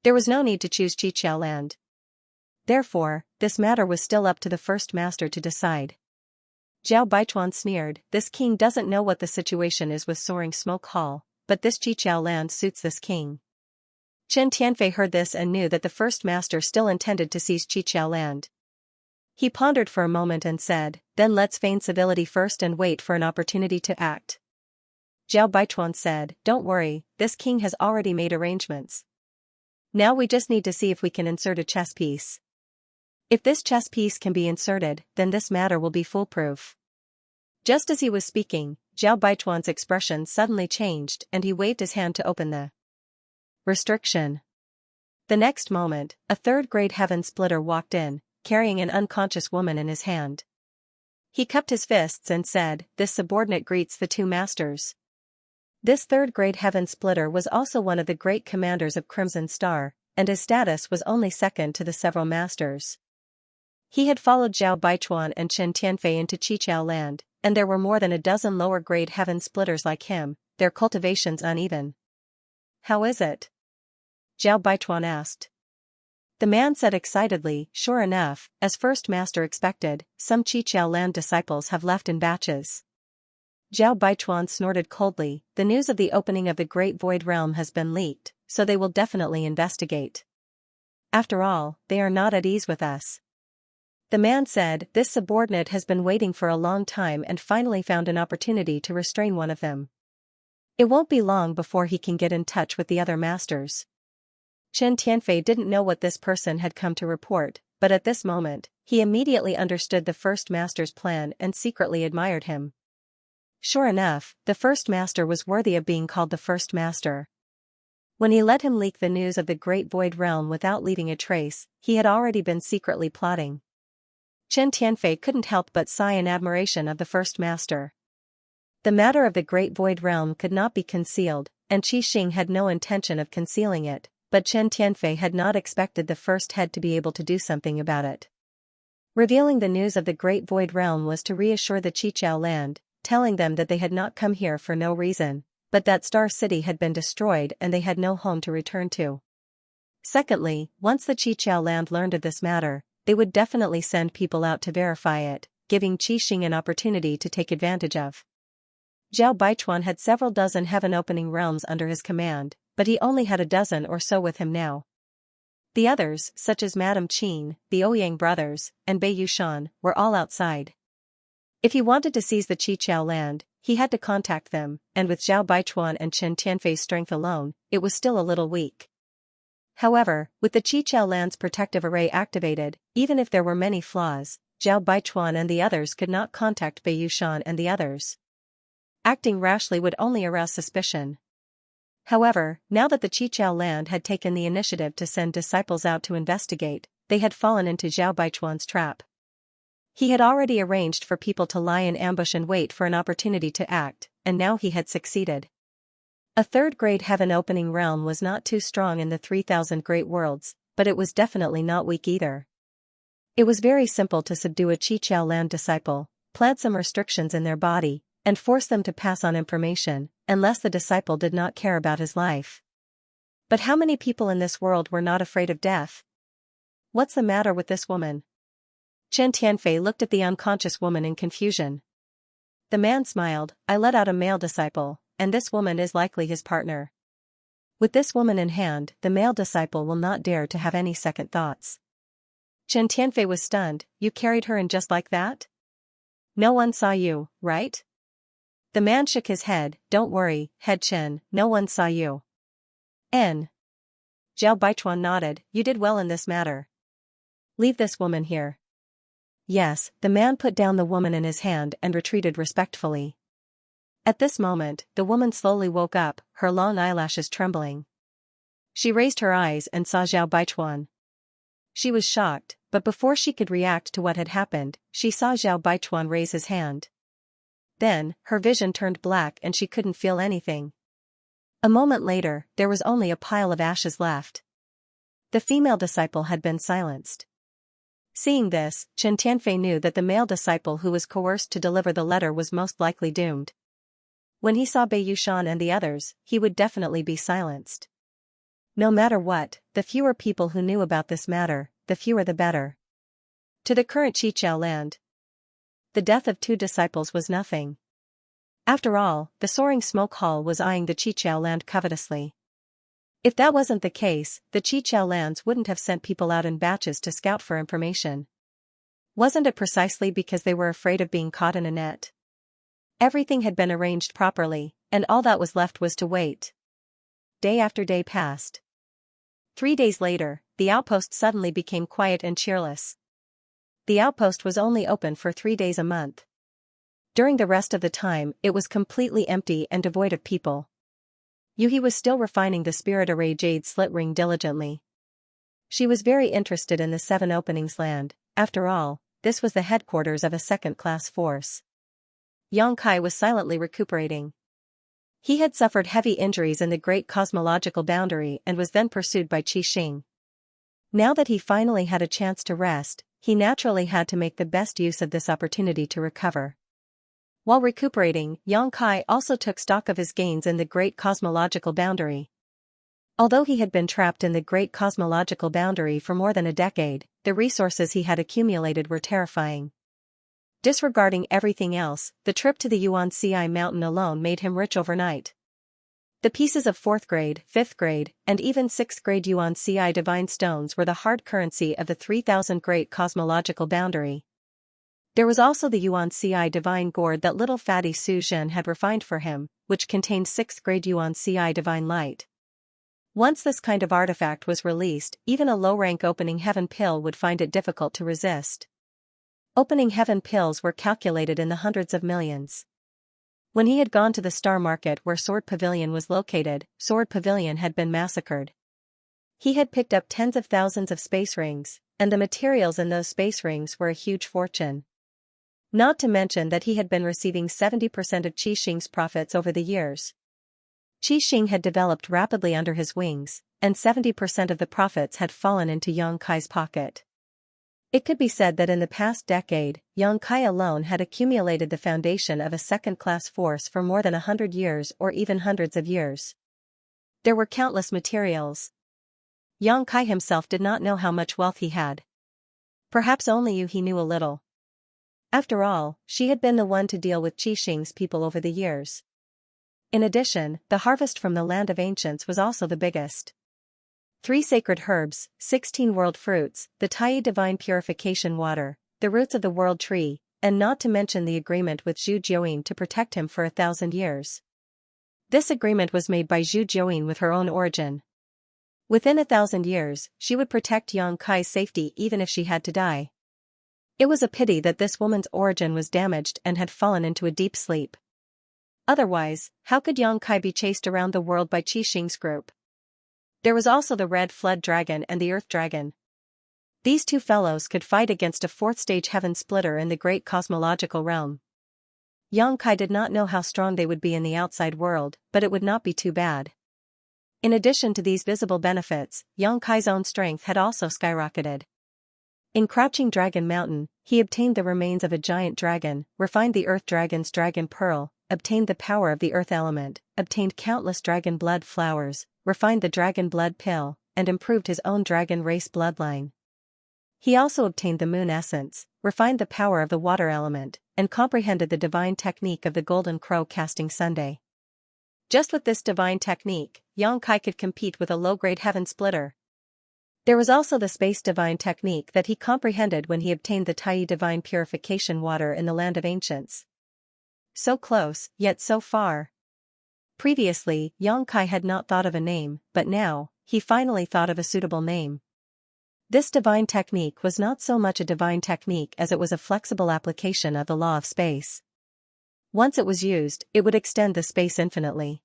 There was no need to choose Qiqiao land. Therefore, this matter was still up to the First Master to decide. Zhao Baichuan sneered, this king doesn't know what the situation is with Soaring Smoke Hall, but this Qiqiao land suits this king. Chen Tianfei heard this and knew that the First Master still intended to seize Qiqiao land. He pondered for a moment and said, then let's feign civility first and wait for an opportunity to act. Zhao Baichuan said, don't worry, this king has already made arrangements. Now we just need to see if we can insert a chess piece. If this chess piece can be inserted, then this matter will be foolproof. Just as he was speaking, Zhao Baichuan's expression suddenly changed and he waved his hand to open the restriction. The next moment, a third-grade heaven splitter walked in, carrying an unconscious woman in his hand. He cupped his fists and said, this subordinate greets the two masters. This third-grade heaven splitter was also one of the great commanders of Crimson Star, and his status was only second to the several masters. He had followed Zhao Baichuan and Chen Tianfei into Qiqiao land, and there were more than a dozen lower-grade heaven splitters like him, their cultivations uneven. How is it? Zhao Baichuan asked. The man said excitedly, sure enough, as First Master expected, some Qiqiao land disciples have left in batches. Zhao Baichuan snorted coldly, the news of the opening of the Great Void Realm has been leaked, so they will definitely investigate. After all, they are not at ease with us. The man said, this subordinate has been waiting for a long time and finally found an opportunity to restrain one of them. It won't be long before he can get in touch with the other masters. Chen Tianfei didn't know what this person had come to report, but at this moment, he immediately understood the First Master's plan and secretly admired him. Sure enough, the First Master was worthy of being called the First Master. When he let him leak the news of the Great Void Realm without leaving a trace, he had already been secretly plotting. Chen Tianfei couldn't help but sigh in admiration of the First Master. The matter of the Great Void Realm could not be concealed, and Qi Xing had no intention of concealing it, but Chen Tianfei had not expected the first head to be able to do something about it. Revealing the news of the Great Void Realm was to reassure the Qiqiao land, telling them that they had not come here for no reason, but that Star City had been destroyed and they had no home to return to. Secondly, once the Qiqiao land learned of this matter, they would definitely send people out to verify it, giving Qi Xing an opportunity to take advantage of. Zhao Baichuan had several dozen heaven-opening realms under his command, but he only had a dozen or so with him now. The others, such as Madame Qin, the Ouyang brothers, and Bei Yushan, were all outside. If he wanted to seize the Qiqiao land, he had to contact them, and with Zhao Baichuan and Chen Tianfei's strength alone, it was still a little weak. However, with the Qiqiao land's protective array activated, even if there were many flaws, Zhao Baichuan and the others could not contact Bei Yushan and the others. Acting rashly would only arouse suspicion. However, now that the Qiqiao land had taken the initiative to send disciples out to investigate, they had fallen into Zhao Baichuan's trap. He had already arranged for people to lie in ambush and wait for an opportunity to act, and now he had succeeded. A third-grade heaven-opening realm was not too strong in the 3,000 great worlds, but it was definitely not weak either. It was very simple to subdue a Qiqiao land disciple, plant some restrictions in their body, and force them to pass on information, unless the disciple did not care about his life. But how many people in this world were not afraid of death? What's the matter with this woman? Chen Tianfei looked at the unconscious woman in confusion. The man smiled, I let out a male disciple, and this woman is likely his partner. With this woman in hand, the male disciple will not dare to have any second thoughts. Chen Tianfei was stunned, you carried her in just like that? No one saw you, right? The man shook his head, don't worry, head Chen, no one saw you. N. Zhao Baichuan nodded, you did well in this matter. Leave this woman here. Yes, the man put down the woman in his hand and retreated respectfully. At this moment, the woman slowly woke up, her long eyelashes trembling. She raised her eyes and saw Zhao Baichuan. She was shocked, but before she could react to what had happened, she saw Zhao Baichuan raise his hand. Then, her vision turned black and she couldn't feel anything. A moment later, there was only a pile of ashes left. The female disciple had been silenced. Seeing this, Chen Tianfei knew that the male disciple who was coerced to deliver the letter was most likely doomed. When he saw Bei Yushan and the others, he would definitely be silenced. No matter what, the fewer people who knew about this matter, the fewer the better. To the current Qiqiao land, the death of 2 disciples was nothing. After all, the soaring smoke hall was eyeing the Qiqiao land covetously. If that wasn't the case, the Qiqiao lands wouldn't have sent people out in batches to scout for information. Wasn't it precisely because they were afraid of being caught in a net? Everything had been arranged properly, and all that was left was to wait. Day after day passed. 3 days later, the outpost suddenly became quiet and cheerless. The outpost was only open for 3 days a month. During the rest of the time, it was completely empty and devoid of people. Yuhi was still refining the spirit array jade slit ring diligently. She was very interested in the 7 openings land, after all, this was the headquarters of a second-class force. Yang Kai was silently recuperating. He had suffered heavy injuries in the great cosmological boundary and was then pursued by Qi Xing. Now that he finally had a chance to rest, he naturally had to make the best use of this opportunity to recover. While recuperating, Yang Kai also took stock of his gains in the great cosmological boundary. Although he had been trapped in the great cosmological boundary for more than a decade, the resources he had accumulated were terrifying. Disregarding everything else, the trip to the Xianxia mountain alone made him rich overnight. The pieces of 4th grade, 5th grade, and even 6th grade Xianxia divine stones were the hard currency of the 3000 great cosmological boundary. There was also the Xianxia divine gourd that little fatty Su Zhen had refined for him, which contained 6th grade Xianxia divine light. Once this kind of artifact was released, even a low-rank opening heaven pill would find it difficult to resist. Opening heaven pills were calculated in the hundreds of millions. When he had gone to the star market where Sword Pavilion was located, Sword Pavilion had been massacred. He had picked up tens of thousands of space rings, and the materials in those space rings were a huge fortune. Not to mention that he had been receiving 70% of Qi Xing's profits over the years. Qi Xing had developed rapidly under his wings, and 70% of the profits had fallen into Yang Kai's pocket. It could be said that in the past decade, Yang Kai alone had accumulated the foundation of a second-class force for more than 100 years or even hundreds of years. There were countless materials. Yang Kai himself did not know how much wealth he had. Perhaps only he knew a little. After all, she had been the one to deal with Qi Xing's people over the years. In addition, the harvest from the land of ancients was also the biggest. 3 sacred herbs, 16 world fruits, the Tai divine purification water, the roots of the world tree, and not to mention the agreement with Zhu Jiuyin to protect him for 1,000 years. This agreement was made by Zhu Jiuyin with her own origin. Within 1,000 years, she would protect Yang Kai's safety even if she had to die. It was a pity that this woman's origin was damaged and had fallen into a deep sleep. Otherwise, how could Yang Kai be chased around the world by Qi Xing's group? There was also the red flood dragon and the earth dragon. These 2 fellows could fight against a 4th-stage heaven splitter in the great cosmological realm. Yang Kai did not know how strong they would be in the outside world, but it would not be too bad. In addition to these visible benefits, Yang Kai's own strength had also skyrocketed. In Crouching Dragon Mountain, he obtained the remains of a giant dragon, refined the earth dragon's dragon pearl, obtained the power of the earth element, obtained countless dragon blood flowers, refined the dragon blood pill, and improved his own dragon race bloodline. He also obtained the moon essence, refined the power of the water element, and comprehended the divine technique of the golden crow casting Sunday. Just with this divine technique, Xianxia could compete with a low-grade heaven splitter. There was also the space divine technique that he comprehended when he obtained the Tai divine purification water in the land of ancients. So close, yet so far. Previously, Xianxia had not thought of a name, but now, he finally thought of a suitable name. This divine technique was not so much a divine technique as it was a flexible application of the law of space. Once it was used, it would extend the space infinitely.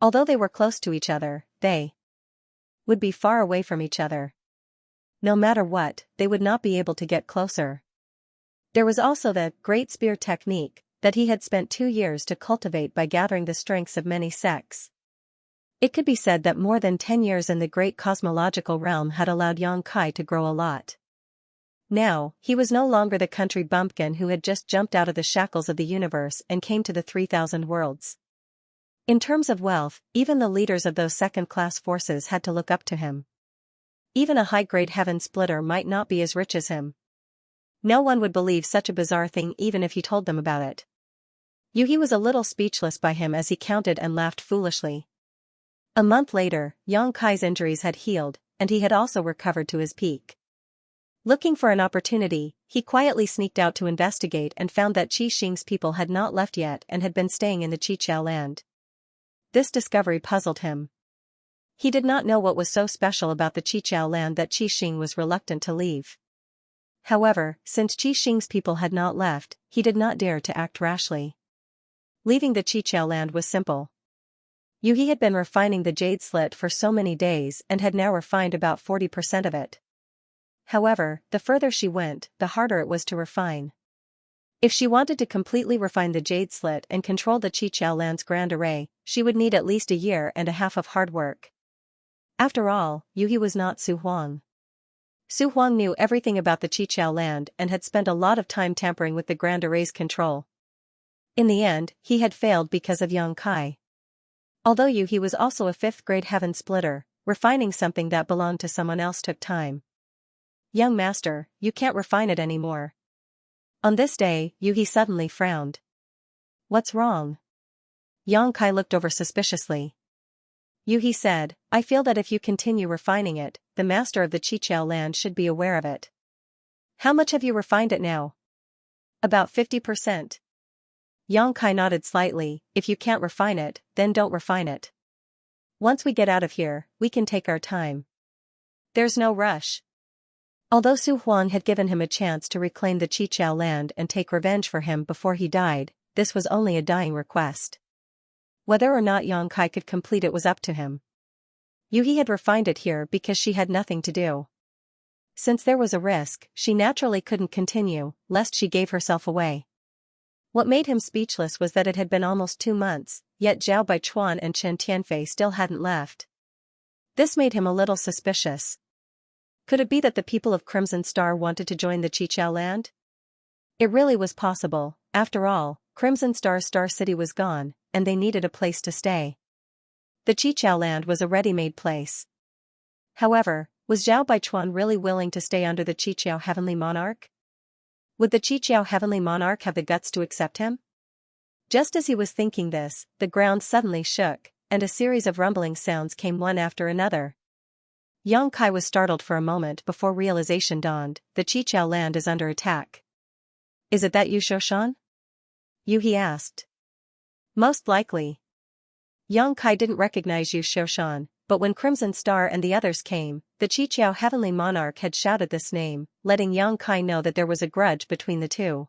Although they were close to each other, they would be far away from each other. No matter what, they would not be able to get closer. There was also the Great Spear technique that he had spent 2 years to cultivate by gathering the strengths of many sects. It could be said that more than 10 years in the great cosmological realm had allowed Xianxia to grow a lot. Now, he was no longer the country bumpkin who had just jumped out of the shackles of the universe and came to the 3,000 worlds. In terms of wealth, even the leaders of those second-class forces had to look up to him. Even a high-grade heaven splitter might not be as rich as him. No one would believe such a bizarre thing even if he told them about it. Yuhi was a little speechless by him as he counted and laughed foolishly. A month later, Xianxia's injuries had healed, and he had also recovered to his peak. Looking for an opportunity, he quietly sneaked out to investigate and found that Qi Xing's people had not left yet and had been staying in the Qiqiao land. This discovery puzzled him. He did not know what was so special about the Qiqiao land that Qi Xing was reluctant to leave. However, since Qi Xing's people had not left, he did not dare to act rashly. Leaving the Qiqiao land was simple. Yuhi had been refining the jade slit for so many days and had now refined about 40% of it. However, the further she went, the harder it was to refine. If she wanted to completely refine the jade slit and control the Qiqiao land's grand array, she would need at least 1.5 years of hard work. After all, Yuhi was not Su Huang. Su Huang knew everything about the Qiqiao land and had spent a lot of time tampering with the grand array's control. In the end, he had failed because of Xianxia. Although Yuhi was also a 5th-grade heaven splitter, refining something that belonged to someone else took time. Young master, you can't refine it anymore. On this day, Yuhi suddenly frowned. What's wrong? Xianxia looked over suspiciously. Yuhi said, I feel that if you continue refining it, the master of the Qiqiao land should be aware of it. How much have you refined it now? About 50%. Xianxia nodded slightly. If you can't refine it, then don't refine it. Once we get out of here, we can take our time. There's no rush. Although Su Huang had given him a chance to reclaim the Qiqiao land and take revenge for him before he died, this was only a dying request. Whether or not Xianxia could complete it was up to him. Yuhi had refined it here because she had nothing to do. Since there was a risk, she naturally couldn't continue, lest she gave herself away. What made him speechless was that it had been almost 2 months, yet Zhao Baichuan and Chen Tianfei still hadn't left. This made him a little suspicious. Could it be that the people of Crimson Star wanted to join the Qiqiao land? It really was possible. After all, Crimson Star's Star City was gone, and they needed a place to stay. The Qiqiao land was a ready-made place. However, was Zhao Baichuan really willing to stay under the Qiqiao Heavenly Monarch? Would the Qiqiao Heavenly Monarch have the guts to accept him? Just as he was thinking this, the ground suddenly shook, and a series of rumbling sounds came one after another. Xianxia was startled for a moment before realization dawned. The Qiqiao land is under attack. Is it that Yu Shoshan? Yuhi asked. Most likely. Xianxia didn't recognize Yu Shoshan, but when Crimson Star and the others came, the Qiqiao Heavenly Monarch had shouted this name, letting Xianxia know that there was a grudge between the two.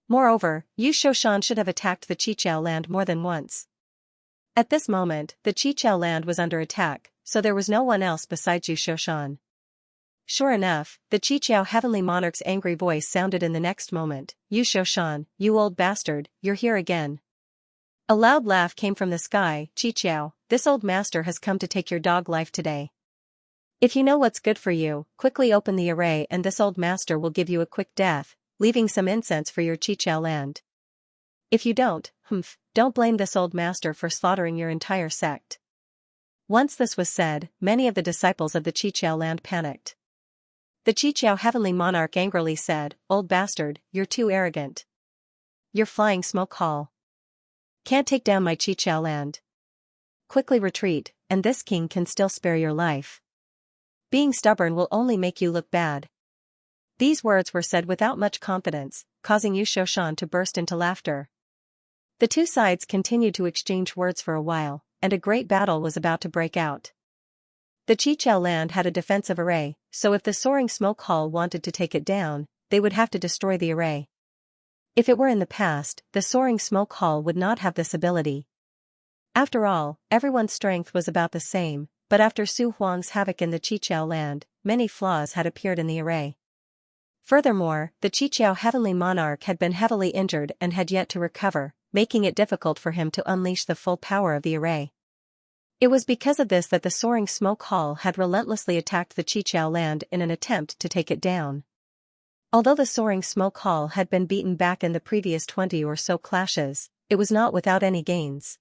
Moreover, Yu Shoshan should have attacked the Qiqiao land more than once. At this moment, the Qiqiao land was under attack, so there was no one else besides Yu Shoshan. Sure enough, the Qiqiao Heavenly Monarch's angry voice sounded in the next moment. Yu Shoshan, you old bastard, you're here again. A loud laugh came from the sky. Qiqiao, this old master has come to take your dog life today. If you know what's good for you, quickly open the array and this old master will give you a quick death, leaving some incense for your Qiqiao land. If you don't blame this old master for slaughtering your entire sect. Once this was said, many of the disciples of the Qiqiao land panicked. The Qiqiao Heavenly Monarch angrily said, "Old bastard, you're too arrogant. Your flying smoke hall can't take down my Qiqiao land. Quickly retreat, and this king can still spare your life. Being stubborn will only make you look bad." These words were said without much confidence, causing Yu Shoshan to burst into laughter. The two sides continued to exchange words for a while, and a great battle was about to break out. The Qiqiao land had a defensive array, so if the soaring smoke hall wanted to take it down, they would have to destroy the array. If it were in the past, the soaring smoke hall would not have this ability. After all, everyone's strength was about the same, but after Su Huang's havoc in the Qiqiao land, many flaws had appeared in the array. Furthermore, the Qiqiao Heavenly Monarch had been heavily injured and had yet to recover, making it difficult for him to unleash the full power of the array. It was because of this that the soaring smoke hall had relentlessly attacked the Qiqiao land in an attempt to take it down. Although the soaring smoke hall had been beaten back in the previous 20 or so clashes, it was not without any gains.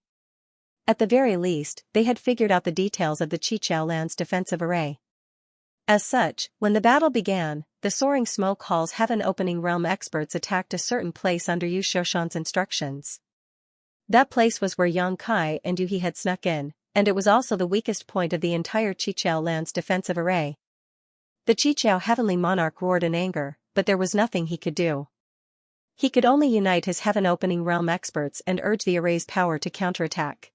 At the very least, they had figured out the details of the Qiqiao land's defensive array. As such, when the battle began, the soaring smoke hall's heaven-opening realm experts attacked a certain place under Yu Shoshan's instructions. That place was where Yang Kai and Yu He had snuck in, and it was also the weakest point of the entire Qiqiao land's defensive array. The Qiqiao Heavenly Monarch roared in anger, but there was nothing he could do. He could only unite his heaven-opening realm experts and urge the array's power to counterattack.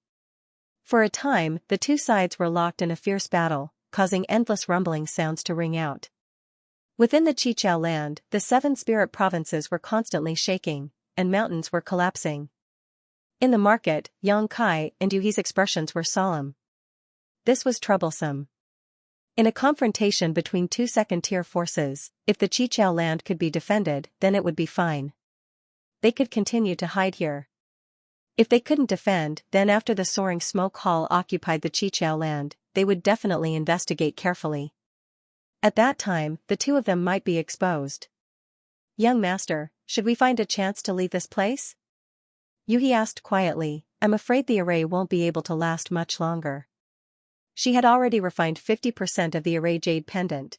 For a time, the two sides were locked in a fierce battle, causing endless rumbling sounds to ring out. Within the Qiqiao land, the 7 spirit provinces were constantly shaking, and mountains were collapsing. In the market, Yang Kai and Yu He's expressions were solemn. This was troublesome. In a confrontation between two second-tier forces, if the Qiqiao land could be defended, then it would be fine. They could continue to hide here. If they couldn't defend, then after the soaring smoke hall occupied the Qiqiao land, they would definitely investigate carefully. At that time, the two of them might be exposed. "Young master, should we find a chance to leave this place?" Yu He asked quietly. "I'm afraid the array won't be able to last much longer." She had already refined 50% of the array jade pendant.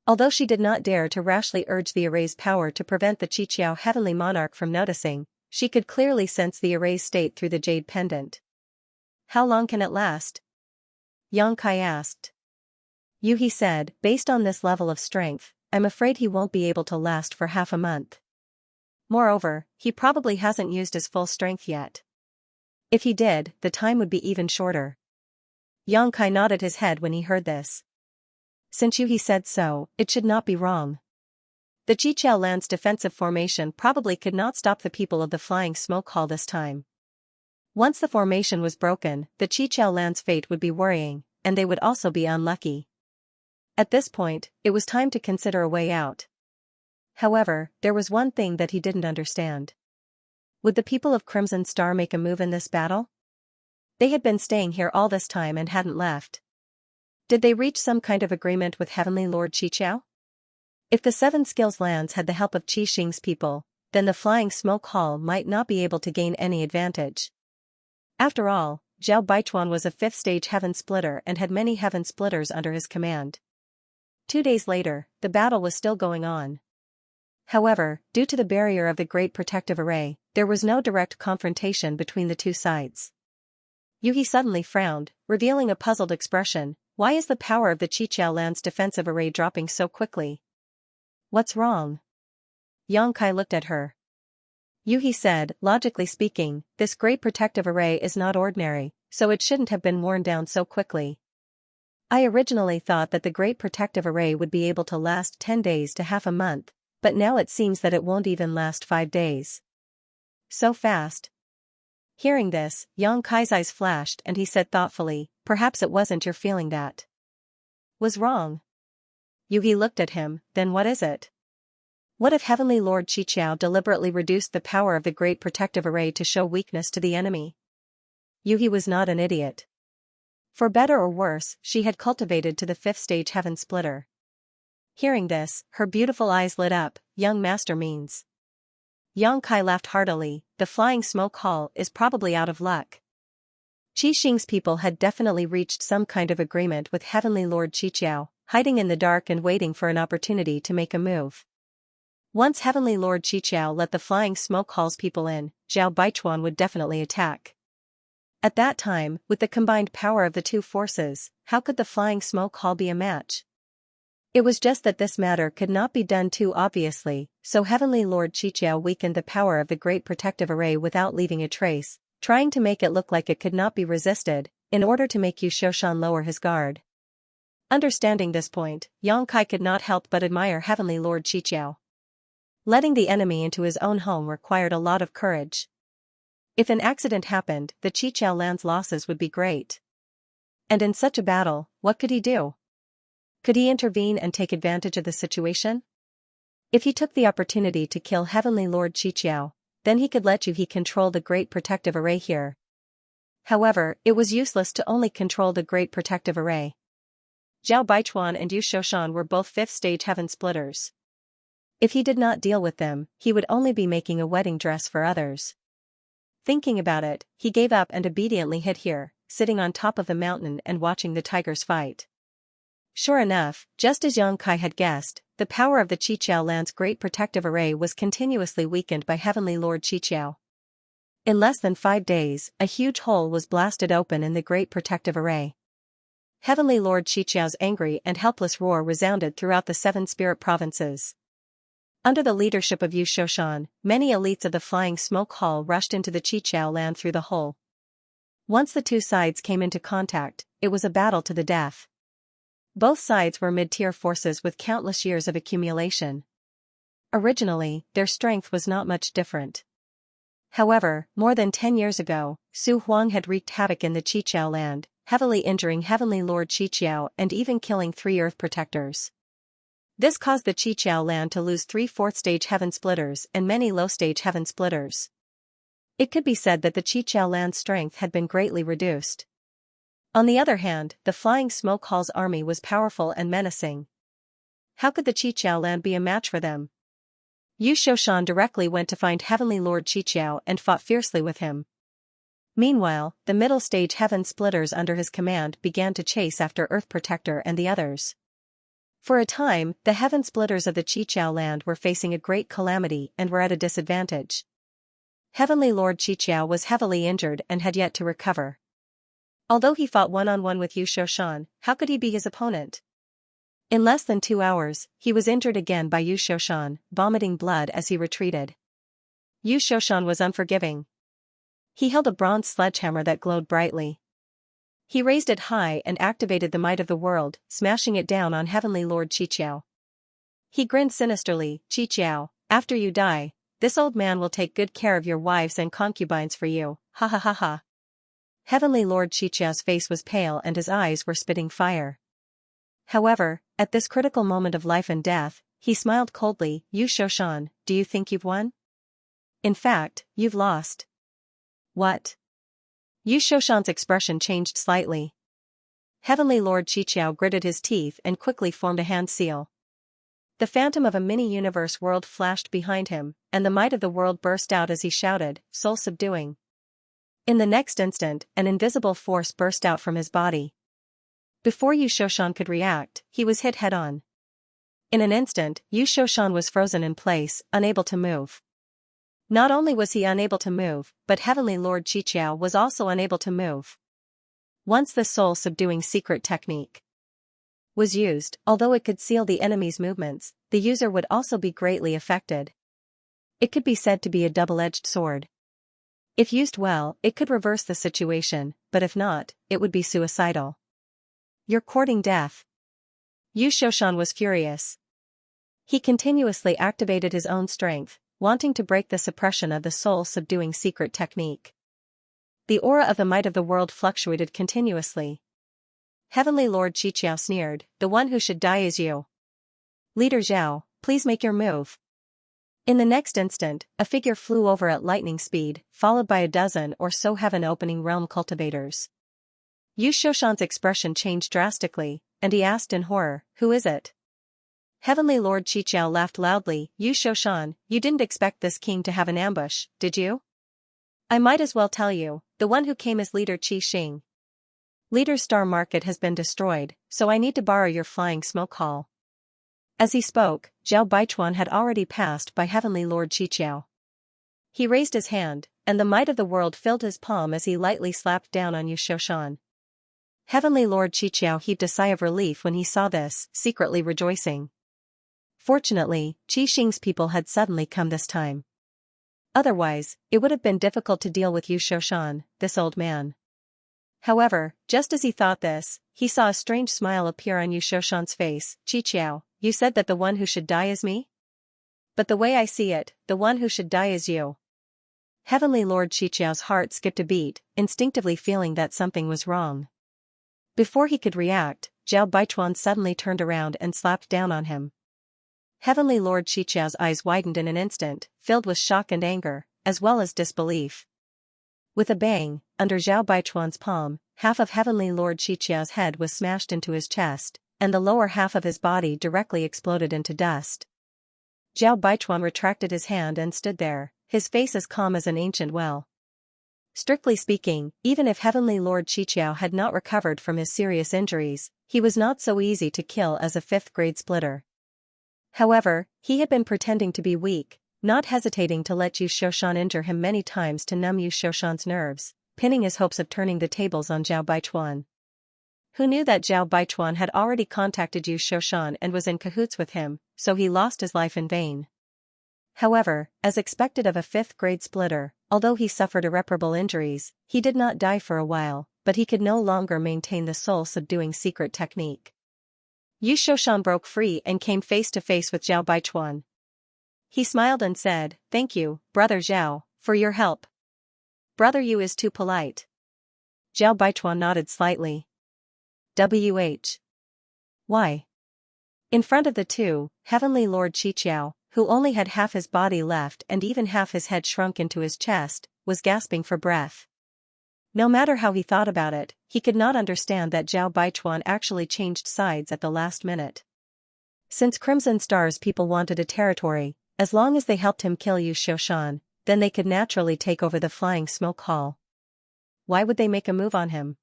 Although she did not dare to rashly urge the array's power to prevent the Qiqiao Heavenly Monarch from noticing, she could clearly sense the array's state through the jade pendant. "How long can it last?" Yang Kai asked. Yu He said, "Based on this level of strength, I'm afraid he won't be able to last for half a month. Moreover, he probably hasn't used his full strength yet. If he did, the time would be even shorter." Yang Kai nodded his head when he heard this. Since Yu He said so, it should not be wrong. The Qiqiao land's defensive formation probably could not stop the people of the flying smoke hall this time. Once the formation was broken, the Qiqiao land's fate would be worrying, and they would also be unlucky. At this point, it was time to consider a way out. However, there was one thing that he didn't understand. Would the people of Crimson Star make a move in this battle? They had been staying here all this time and hadn't left. Did they reach some kind of agreement with Heavenly Lord Qiqiao? If the 7 skills lands had the help of Qi Xing's people, then the flying smoke hall might not be able to gain any advantage. After all, Zhao Baichuan was a 5th-stage heaven splitter and had many heaven splitters under his command. 2 days later, the battle was still going on. However, due to the barrier of the Great Protective Array, there was no direct confrontation between the two sides. Yu He suddenly frowned, revealing a puzzled expression. "Why is the power of the Qiqiao land's defensive array dropping so quickly? What's wrong?" Yang Kai looked at her. Yu He said, "Logically speaking, this Great Protective Array is not ordinary, so it shouldn't have been worn down so quickly. I originally thought that the Great Protective Array would be able to last 10 days to half a month, but now it seems that it won't even last 5 days. So fast." Hearing this, Yang Kai's eyes flashed and he said thoughtfully, "Perhaps it wasn't your feeling that was wrong." Yu He looked at him. "Then what is it? What if Heavenly Lord Qiqiao deliberately reduced the power of the Great Protective Array to show weakness to the enemy?" Yu He was not an idiot. For better or worse, she had cultivated to the 5th-stage heaven splitter. Hearing this, her beautiful eyes lit up. "Young master means." Yang Kai laughed heartily. "The flying smoke hall is probably out of luck. Qi Xing's people had definitely reached some kind of agreement with Heavenly Lord Qiqiao, hiding in the dark and waiting for an opportunity to make a move. Once Heavenly Lord Qiqiao let the flying smoke hall's people in, Zhao Baichuan would definitely attack. At that time, with the combined power of the two forces, how could the flying smoke hall be a match? It was just that this matter could not be done too obviously, so Heavenly Lord Qiqiao weakened the power of the Great Protective Array without leaving a trace, trying to make it look like it could not be resisted, in order to make Yu Shoshan lower his guard. Understanding this point, Yang Kai could not help but admire Heavenly Lord Qiqiao. Letting the enemy into his own home required a lot of courage. If an accident happened, the Qiqiao land's losses would be great. And in such a battle, what could he do? Could he intervene and take advantage of the situation? If he took the opportunity to kill Heavenly Lord Qiqiao, then he could let He control the Great Protective Array here. However, it was useless to only control the Great Protective Array. Zhao Baichuan and Yu Shoshan were both 5th stage heaven splitters. If he did not deal with them, he would only be making a wedding dress for others. Thinking about it, he gave up and obediently hid here, sitting on top of the mountain and watching the tigers fight. Sure enough, just as Yang Kai had guessed, the power of the Qiqiao land's Great Protective Array was continuously weakened by Heavenly Lord Qiqiao. In less than 5 days, a huge hole was blasted open in the Great Protective Array. Heavenly Lord Qiqiao's angry and helpless roar resounded throughout the 7 spirit provinces. Under the leadership of Yu Shoshan, many elites of the Flying Smoke Hall rushed into the Qiqiao land through the hole. Once the two sides came into contact, it was a battle to the death. Both sides were mid-tier forces with countless years of accumulation. Originally, their strength was not much different. However, more than 10 years ago, Su Huang had wreaked havoc in the Qiqiao land, heavily injuring Heavenly Lord Qiqiao and even killing 3 Earth Protectors. This caused the Qiqiao land to lose 3 4th-stage heaven splitters and many low-stage heaven splitters. It could be said that the Qiqiao land's strength had been greatly reduced. On the other hand, the Flying Smoke Hall's army was powerful and menacing. How could the Qiqiao land be a match for them? Yu Shoshan directly went to find Heavenly Lord Qiqiao and fought fiercely with him. Meanwhile, the middle-stage heaven splitters under his command began to chase after Earth Protector and the others. For a time, the heaven splitters of the Qiqiao land were facing a great calamity and were at a disadvantage. Heavenly Lord Qiqiao was heavily injured and had yet to recover. Although he fought one-on-one with Yu Shoshan, how could he be his opponent? In less than 2 hours, he was injured again by Yu Shoshan, vomiting blood as he retreated. Yu Shoshan was unforgiving. He held a bronze sledgehammer that glowed brightly. He raised it high and activated the might of the world, smashing it down on Heavenly Lord Qiqiao. He grinned sinisterly, "Qiqiao, after you die, this old man will take good care of your wives and concubines for you, ha ha ha ha." Heavenly Lord Qiqiao's face was pale and his eyes were spitting fire. However, at this critical moment of life and death, he smiled coldly, "Yu Shoshan, do you think you've won? In fact, you've lost." What? Yu Shoshan's expression changed slightly. Heavenly Lord Qiqiao gritted his teeth and quickly formed a hand seal. The phantom of a mini-universe world flashed behind him, and the might of the world burst out as he shouted, "Soul subduing." In the next instant, an invisible force burst out from his body. Before Yu Shoshan could react, he was hit head-on. In an instant, Yu Shoshan was frozen in place, unable to move. Not only was he unable to move, but Heavenly Lord Qiqiao was also unable to move. Once the soul-subduing secret technique was used, although it could seal the enemy's movements, the user would also be greatly affected. It could be said to be a double-edged sword. If used well, it could reverse the situation, but if not, it would be suicidal. "You're courting death." Yu Shoshan was furious. He continuously activated his own strength, wanting to break the suppression of the soul-subduing secret technique. The aura of the might of the world fluctuated continuously. Heavenly Lord Qiqiao sneered, "The one who should die is you. Leader Zhao, please make your move." In the next instant, a figure flew over at lightning speed, followed by a dozen or so heaven-opening realm cultivators. Yu Shoshan's expression changed drastically, and he asked in horror, "Who is it?" Heavenly Lord Qiqiao laughed loudly, "Yu Shoshan, you didn't expect this king to have an ambush, did you? I might as well tell you, the one who came is Leader Qi Xing." Leader's star market has been destroyed, so I need to borrow your flying smoke hall. As he spoke, Zhao Baichuan had already passed by Heavenly Lord Qiqiao. He raised his hand, and the might of the world filled his palm as he lightly slapped down on Yu Shoshan. Heavenly Lord Qiqiao heaved a sigh of relief when he saw this, secretly rejoicing. Fortunately, Qi Xing's people had suddenly come this time. Otherwise, it would have been difficult to deal with Yu Shoshan, this old man. However, just as he thought this, he saw a strange smile appear on Yu Shoshan's face. Qiqiao, you said that the one who should die is me? But the way I see it, the one who should die is you. Heavenly Lord Qiqiao's heart skipped a beat, instinctively feeling that something was wrong. Before he could react, Zhao Baichuan suddenly turned around and slapped down on him. Heavenly Lord Qiqiao's eyes widened in an instant, filled with shock and anger, as well as disbelief. With a bang, under Zhao Baichuan's palm, half of Heavenly Lord Qiqiao's head was smashed into his chest, and the lower half of his body directly exploded into dust. Zhao Baichuan retracted his hand and stood there, his face as calm as an ancient well. Strictly speaking, even if Heavenly Lord Qiqiao had not recovered from his serious injuries, he was not so easy to kill as a fifth-grade splitter. However, he had been pretending to be weak, not hesitating to let Yu Shoshan injure him many times to numb Yu Shoshan's nerves, pinning his hopes of turning the tables on Zhao Baichuan. Who knew that Zhao Baichuan had already contacted Yu Shoshan and was in cahoots with him, so he lost his life in vain. However, as expected of a fifth-grade splitter, although he suffered irreparable injuries, he did not die for a while, but he could no longer maintain the soul-subduing secret technique. Yu Shoshan broke free and came face to face with Zhao Baichuan. He smiled and said, "Thank you, Brother Zhao, for your help. Brother Yu is too polite." Zhao Baichuan nodded slightly. Why? In front of the two, Heavenly Lord Qiqiao, who only had half his body left and even half his head shrunk into his chest, was gasping for breath. No matter how he thought about it, he could not understand that Zhao Baichuan actually changed sides at the last minute. Since Crimson Star's people wanted a territory, as long as they helped him kill Yu Shoshan, then they could naturally take over the Flying Smoke Hall. Why would they make a move on him?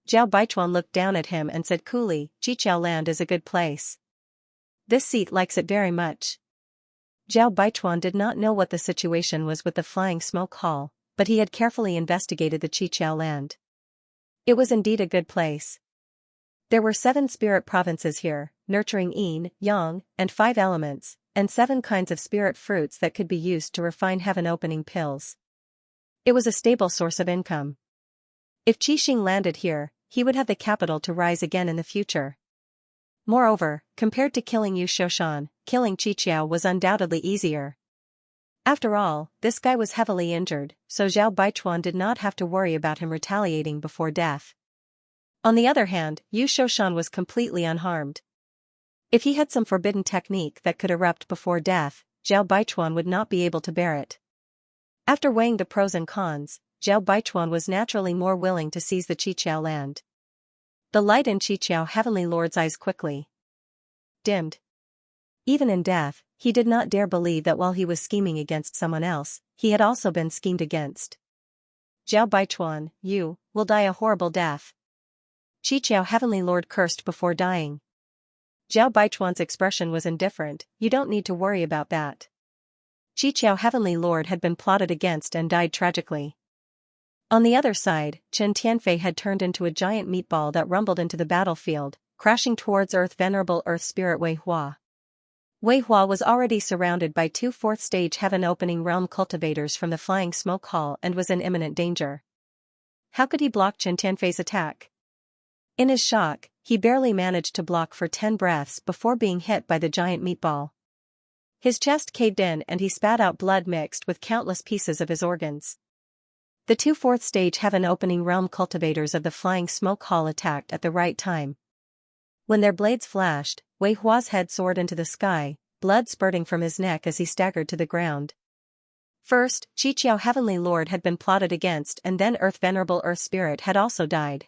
Zhao Baichuan looked down at him and said coolly, "Qiqiao land is a good place. This seat likes it very much." Zhao Baichuan did not know what the situation was with the Flying Smoke Hall, but he had carefully investigated the Qiqiao land. It was indeed a good place. There were 7 spirit provinces here, nurturing yin, yang, and 5 elements, and 7 kinds of spirit fruits that could be used to refine heaven-opening pills. It was a stable source of income. If Qi Xing landed here, he would have the capital to rise again in the future. Moreover, compared to killing Yu Shoshan, killing Qiqiao was undoubtedly easier. After all, this guy was heavily injured, so Zhao Baichuan did not have to worry about him retaliating before death. On the other hand, Yu Shoshan was completely unharmed. If he had some forbidden technique that could erupt before death, Zhao Baichuan would not be able to bear it. After weighing the pros and cons, Zhao Baichuan was naturally more willing to seize the Qiqiao land. The light in Qiqiao Heavenly Lord's eyes quickly dimmed. Even in death, he did not dare believe that while he was scheming against someone else, he had also been schemed against. Zhao Baichuan, you will die a horrible death. Qiqiao Heavenly Lord cursed before dying. Zhao Baichuan's expression was indifferent, you don't need to worry about that. Qiqiao Heavenly Lord had been plotted against and died tragically. On the other side, Chen Tianfei had turned into a giant meatball that rumbled into the battlefield, crashing towards Earth Venerable Earth Spirit Wei Hua. Wei Hua was already surrounded by 2 4th-stage heaven-opening realm cultivators from the Flying Smoke Hall and was in imminent danger. How could he block Chen Tianfei's attack? In his shock, he barely managed to block for 10 breaths before being hit by the giant meatball. His chest caved in and he spat out blood mixed with countless pieces of his organs. The 2 4th-stage heaven-opening realm cultivators of the Flying Smoke Hall attacked at the right time. When their blades flashed, Wei Hua's head soared into the sky, blood spurting from his neck as he staggered to the ground. First, Qiqiao Heavenly Lord had been plotted against and then Earth Venerable Earth Spirit had also died.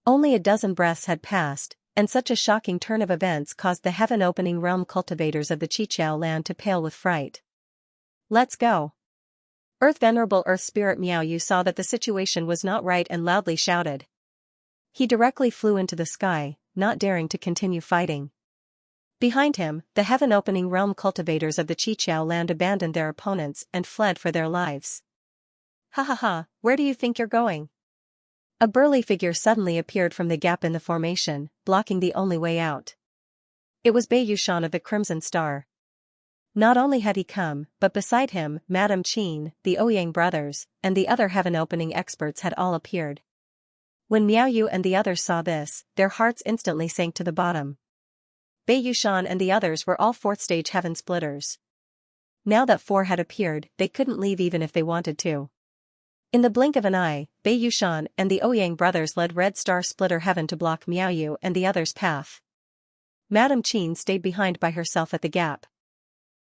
Only a dozen breaths had passed, and such a shocking turn of events caused the heaven-opening realm cultivators of the Qiqiao land to pale with fright. Let's go. Earth Venerable Earth Spirit Miao Yu saw that the situation was not right and loudly shouted. He directly flew into the sky, not daring to continue fighting. Behind him, the heaven-opening realm cultivators of the Qiqiao land abandoned their opponents and fled for their lives. Ha ha ha, where do you think you're going? A burly figure suddenly appeared from the gap in the formation, blocking the only way out. It was Bei Yushan of the Crimson Star. Not only had he come, but beside him, Madame Qin, the Ouyang brothers, and the other heaven-opening experts had all appeared. When Miao Yu and the others saw this, their hearts instantly sank to the bottom. Bei Yushan and the others were all fourth-stage heaven splitters. Now that 4 had appeared, they couldn't leave even if they wanted to. In the blink of an eye, Bei Yushan and the Ouyang brothers led Red Star Splitter Heaven to block Miao Yu and the others' path. Madame Qin stayed behind by herself at the gap.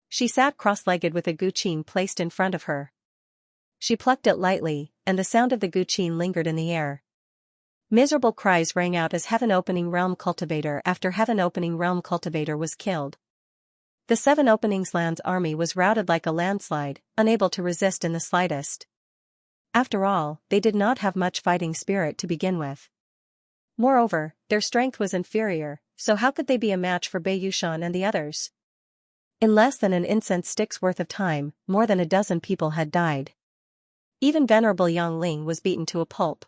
She sat cross-legged with a guqin placed in front of her. She plucked it lightly, and the sound of the guqin lingered in the air. Miserable cries rang out as heaven-opening realm cultivator after heaven-opening realm cultivator was killed. The Seven Openings Land's army was routed like a landslide, unable to resist in the slightest. After all, they did not have much fighting spirit to begin with. Moreover, their strength was inferior, so how could they be a match for Bei Yushan and the others? In less than an incense stick's worth of time, more than a dozen people had died. Even Venerable Yang Ling was beaten to a pulp.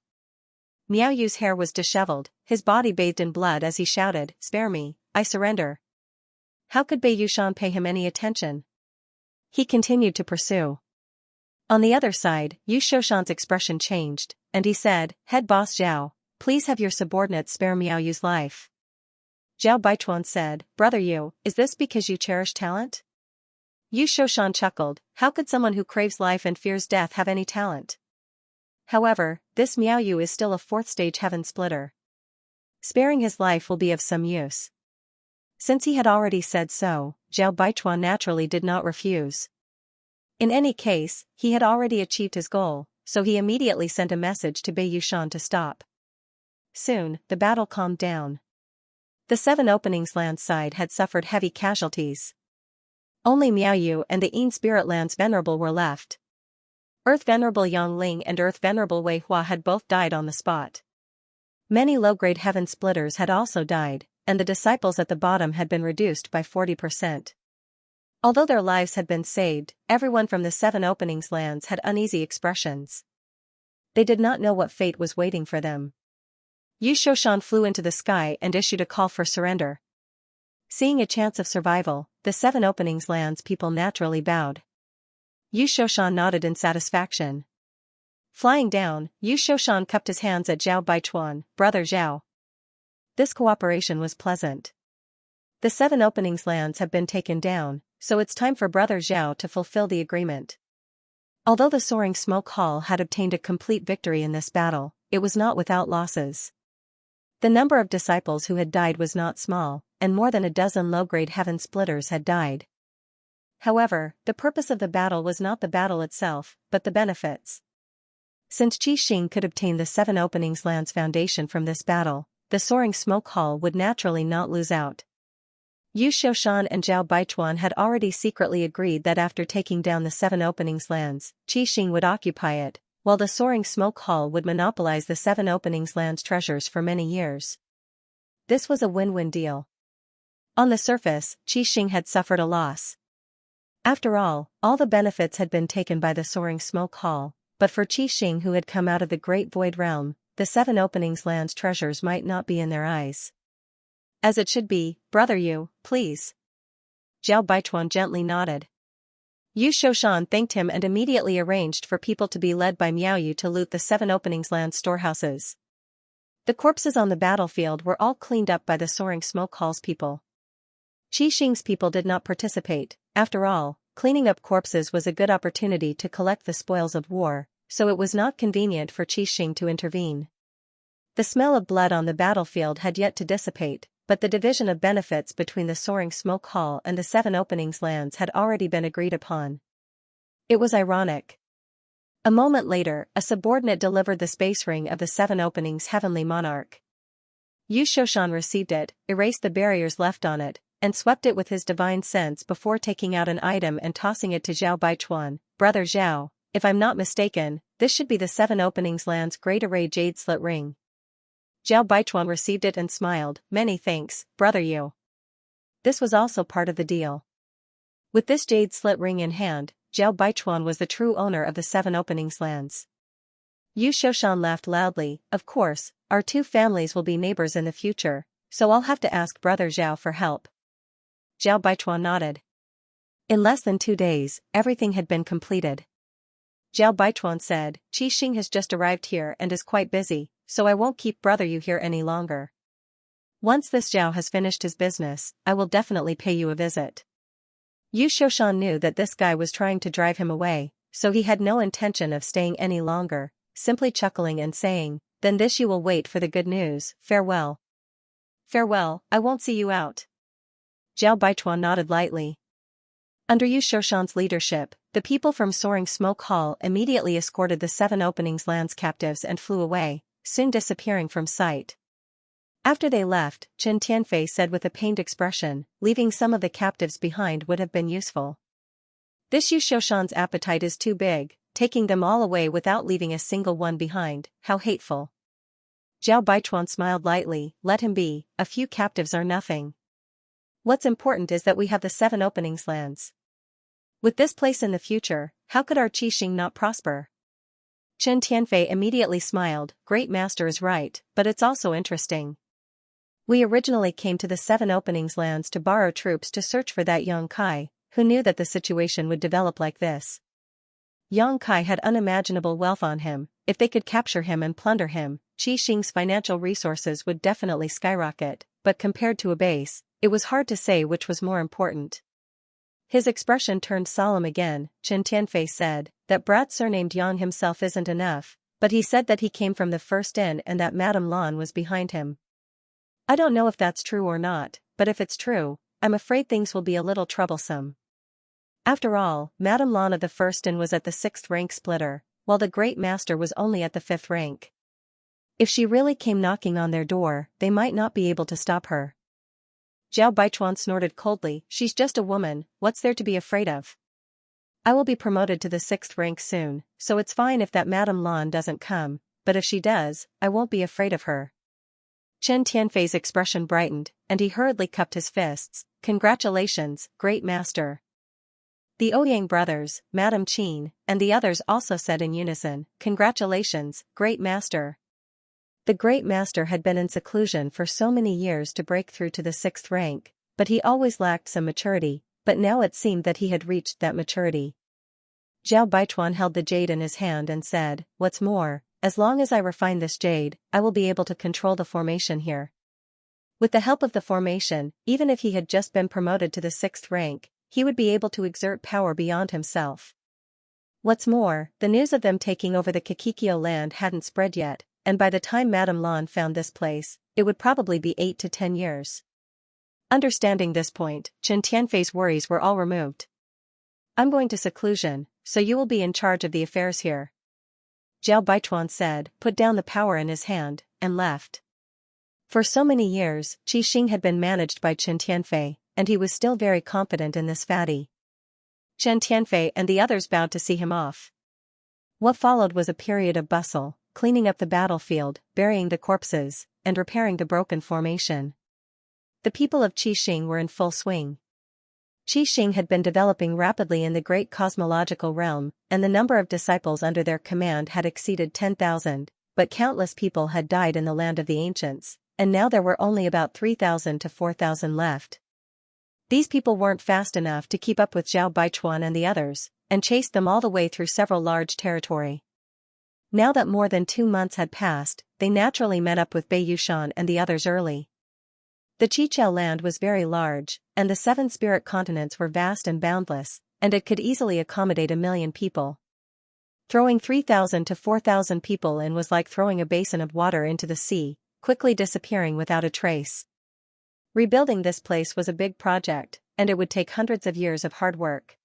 Miao Yu's hair was disheveled, his body bathed in blood as he shouted, "Spare me, I surrender." How could Bei Yushan pay him any attention? He continued to pursue. On the other side, Yu Shoshan's expression changed, and he said, "Head boss Zhao, please have your subordinates spare Miao Yu's life." Zhao Baichuan said, "Brother Yu, is this because you cherish talent?" Yu Shoshan chuckled, "How could someone who craves life and fears death have any talent? However, this Miao Yu is still a fourth-stage heaven splitter. Sparing his life will be of some use." Since he had already said so, Zhao Baichuan naturally did not refuse. In any case, he had already achieved his goal, so he immediately sent a message to Bei Yushan to stop. Soon, the battle calmed down. The Seven Openings Land side had suffered heavy casualties. Only Miao Yu and the Yin Spirit Land's Venerable were left. Earth Venerable Yang Ling and Earth Venerable Wei Hua had both died on the spot. Many low-grade heaven splitters had also died, and the disciples at the bottom had been reduced by 40%. Although their lives had been saved, everyone from the Seven Openings Lands had uneasy expressions. They did not know what fate was waiting for them. Yu Shoshan flew into the sky and issued a call for surrender. Seeing a chance of survival, the Seven Openings Lands people naturally bowed. Yu Shoshan nodded in satisfaction. Flying down, Yu Shoshan cupped his hands at Zhao Baichuan, "Brother Zhao." This cooperation was pleasant. The Seven Openings Lands have been taken down, so it's time for Brother Zhao to fulfill the agreement. Although the Soaring Smoke Hall had obtained a complete victory in this battle, it was not without losses. The number of disciples who had died was not small, and more than a dozen low-grade heaven splitters had died. However, the purpose of the battle was not the battle itself, but the benefits. Since Qi Xing could obtain the Seven Openings Land's foundation from this battle, the Soaring Smoke Hall would naturally not lose out. Yu Shoshan and Zhao Baichuan had already secretly agreed that after taking down the Seven Openings Lands, Qi Xing would occupy it, while the Soaring Smoke Hall would monopolize the Seven Openings Land's treasures for many years. This was a win-win deal. On the surface, Qi Xing had suffered a loss. After all the benefits had been taken by the Soaring Smoke Hall, but for Qi Xing who had come out of the Great Void Realm, the Seven Openings Land's treasures might not be in their eyes. As it should be, Brother Yu, please. Zhao Baichuan gently nodded. Yu Shoshan thanked him and immediately arranged for people to be led by Miao Yu to loot the Seven Openings Land's storehouses. The corpses on the battlefield were all cleaned up by the Soaring Smoke Hall's people. Qi Xing's people did not participate. After all, cleaning up corpses was a good opportunity to collect the spoils of war, so it was not convenient for Qi Xing to intervene. The smell of blood on the battlefield had yet to dissipate, but the division of benefits between the Soaring Smoke Hall and the Seven Openings Lands had already been agreed upon. It was ironic. A moment later, a subordinate delivered the space ring of the Seven Openings Heavenly Monarch. Yu Shoshan received it, erased the barriers left on it, and swept it with his divine sense before taking out an item and tossing it to Zhao Baichuan. "Brother Zhao, if I'm not mistaken, this should be the Seven Openings Land's Great Array Jade Slit Ring." Zhao Baichuan received it and smiled. Many thanks, brother Yu. This was also part of the deal. With this jade slit ring in hand, Zhao Baichuan was the true owner of the 7 openings lands. Yu Shoshan laughed loudly. Of course, our two families will be neighbors in the future, so I'll have to ask brother Zhao for help. Zhao Baichuan nodded. In less than 2 days, everything had been completed. Zhao Baichuan said, Qi Xing has just arrived here and is quite busy, so I won't keep brother Yu here any longer. Once this Zhao has finished his business, I will definitely pay you a visit. Yu Shoshan knew that this guy was trying to drive him away, so he had no intention of staying any longer, simply chuckling and saying, then this you will wait for the good news, farewell. Farewell, I won't see you out. Zhao Baichuan nodded lightly. Under Yu Shoshan's leadership, the people from Soaring Smoke Hall immediately escorted the 7 openings lands captives and flew away, soon disappearing from sight. After they left, Chen Tianfei said with a pained expression, leaving some of the captives behind would have been useful. This Yu Shoshan's appetite is too big, taking them all away without leaving a single one behind, how hateful. Zhao Baichuan smiled lightly, let him be, a few captives are nothing. What's important is that we have the 7 openings lands. With this place in the future, how could our Qi Xing not prosper? Chen Tianfei immediately smiled, Great Master is right, but it's also interesting. We originally came to the 7 openings lands to borrow troops to search for that Yang Kai, who knew that the situation would develop like this. Yang Kai had unimaginable wealth on him. If they could capture him and plunder him, Qi Xing's financial resources would definitely skyrocket, but compared to a base, it was hard to say which was more important. His expression turned solemn again. Chen Tianfei said, that brat surnamed Yang himself isn't enough, but he said that he came from the first inn and that Madame Lan was behind him. I don't know if that's true or not, but if it's true, I'm afraid things will be a little troublesome. After all, Madame Lan of the first inn was at the 6th rank splitter, while the Great Master was only at the 5th rank. If she really came knocking on their door, they might not be able to stop her. Zhao Baichuan snorted coldly, she's just a woman, what's there to be afraid of? I will be promoted to the 6th rank soon, so it's fine if that Madame Lan doesn't come, but if she does, I won't be afraid of her. Chen Tianfei's expression brightened, and he hurriedly cupped his fists. Congratulations, Great Master. The Ouyang brothers, Madame Qin, and the others also said in unison, Congratulations, Great Master. The Great Master had been in seclusion for so many years to break through to the 6th rank, but he always lacked some maturity, but now it seemed that he had reached that maturity. Zhao Baichuan held the jade in his hand and said, what's more, as long as I refine this jade, I will be able to control the formation here. With the help of the formation, even if he had just been promoted to the 6th rank, he would be able to exert power beyond himself. What's more, the news of them taking over the Kikikyo land hadn't spread yet, and by the time Madame Lan found this place, it would probably be 8 to 10 years. Understanding this point, Chen Tianfei's worries were all removed. I'm going to seclusion, so you will be in charge of the affairs here. Zhao Baichuan said, put down the power in his hand, and left. For so many years, Qi Xing had been managed by Chen Tianfei, and he was still very competent in this fatty. Chen Tianfei and the others bowed to see him off. What followed was a period of bustle, cleaning up the battlefield, burying the corpses, and repairing the broken formation. The people of Qi Xing were in full swing. Qi Xing had been developing rapidly in the great cosmological realm, and the number of disciples under their command had exceeded 10,000, but countless people had died in the land of the ancients, and now there were only about 3,000 to 4,000 left. These people weren't fast enough to keep up with Zhao Baichuan and the others, and chased them all the way through several large territory. Now that more than 2 months had passed, they naturally met up with Bei Yushan and the others early. The Qiqiao land was very large, and the 7 spirit continents were vast and boundless, and it could easily accommodate 1 million people. Throwing 3,000 to 4,000 people in was like throwing a basin of water into the sea, quickly disappearing without a trace. Rebuilding this place was a big project, and it would take hundreds of years of hard work.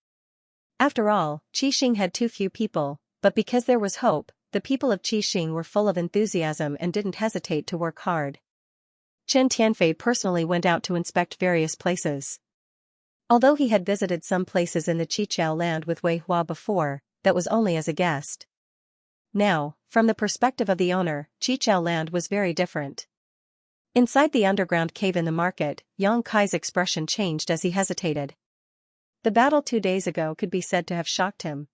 After all, Qi Xing had too few people, but because there was hope, the people of Qi Xing were full of enthusiasm and didn't hesitate to work hard. Chen Tianfei personally went out to inspect various places. Although he had visited some places in the Qiqiao land with Wei Hua before, that was only as a guest. Now, from the perspective of the owner, Qiqiao land was very different. Inside the underground cave in the market, Yang Kai's expression changed as he hesitated. The battle 2 days ago could be said to have shocked him.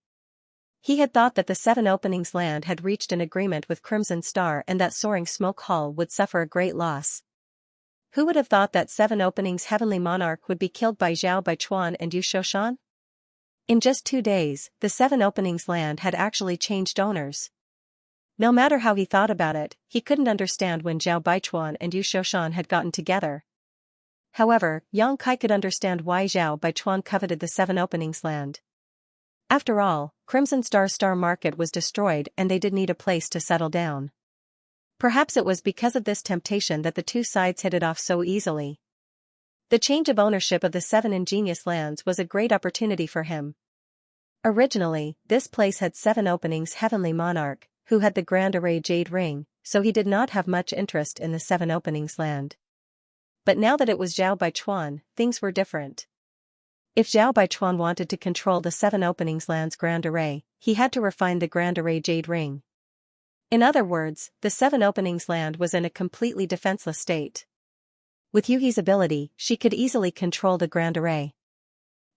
He had thought that the Seven Openings land had reached an agreement with Crimson Star and that Soaring Smoke Hall would suffer a great loss. Who would have thought that Seven Openings Heavenly Monarch would be killed by Zhao Baichuan and Yu Shoshan? In just 2 days, the Seven Openings land had actually changed owners. No matter how he thought about it, he couldn't understand when Zhao Baichuan and Yu Shoshan had gotten together. However, Yang Kai could understand why Zhao Baichuan coveted the Seven Openings land. After all, Crimson Star's star market was destroyed and they did need a place to settle down. Perhaps it was because of this temptation that the two sides hit it off so easily. The change of ownership of the Seven Ingenious Lands was a great opportunity for him. Originally, this place had Seven Openings Heavenly Monarch, who had the Grand Array Jade Ring, so he did not have much interest in the Seven Openings land. But now that it was Zhao Baichuan, things were different. If Zhao Baichuan wanted to control the Seven Openings land's Grand Array, he had to refine the Grand Array Jade Ring. In other words, the Seven Openings land was in a completely defenseless state. With Yuhi's ability, she could easily control the Grand Array.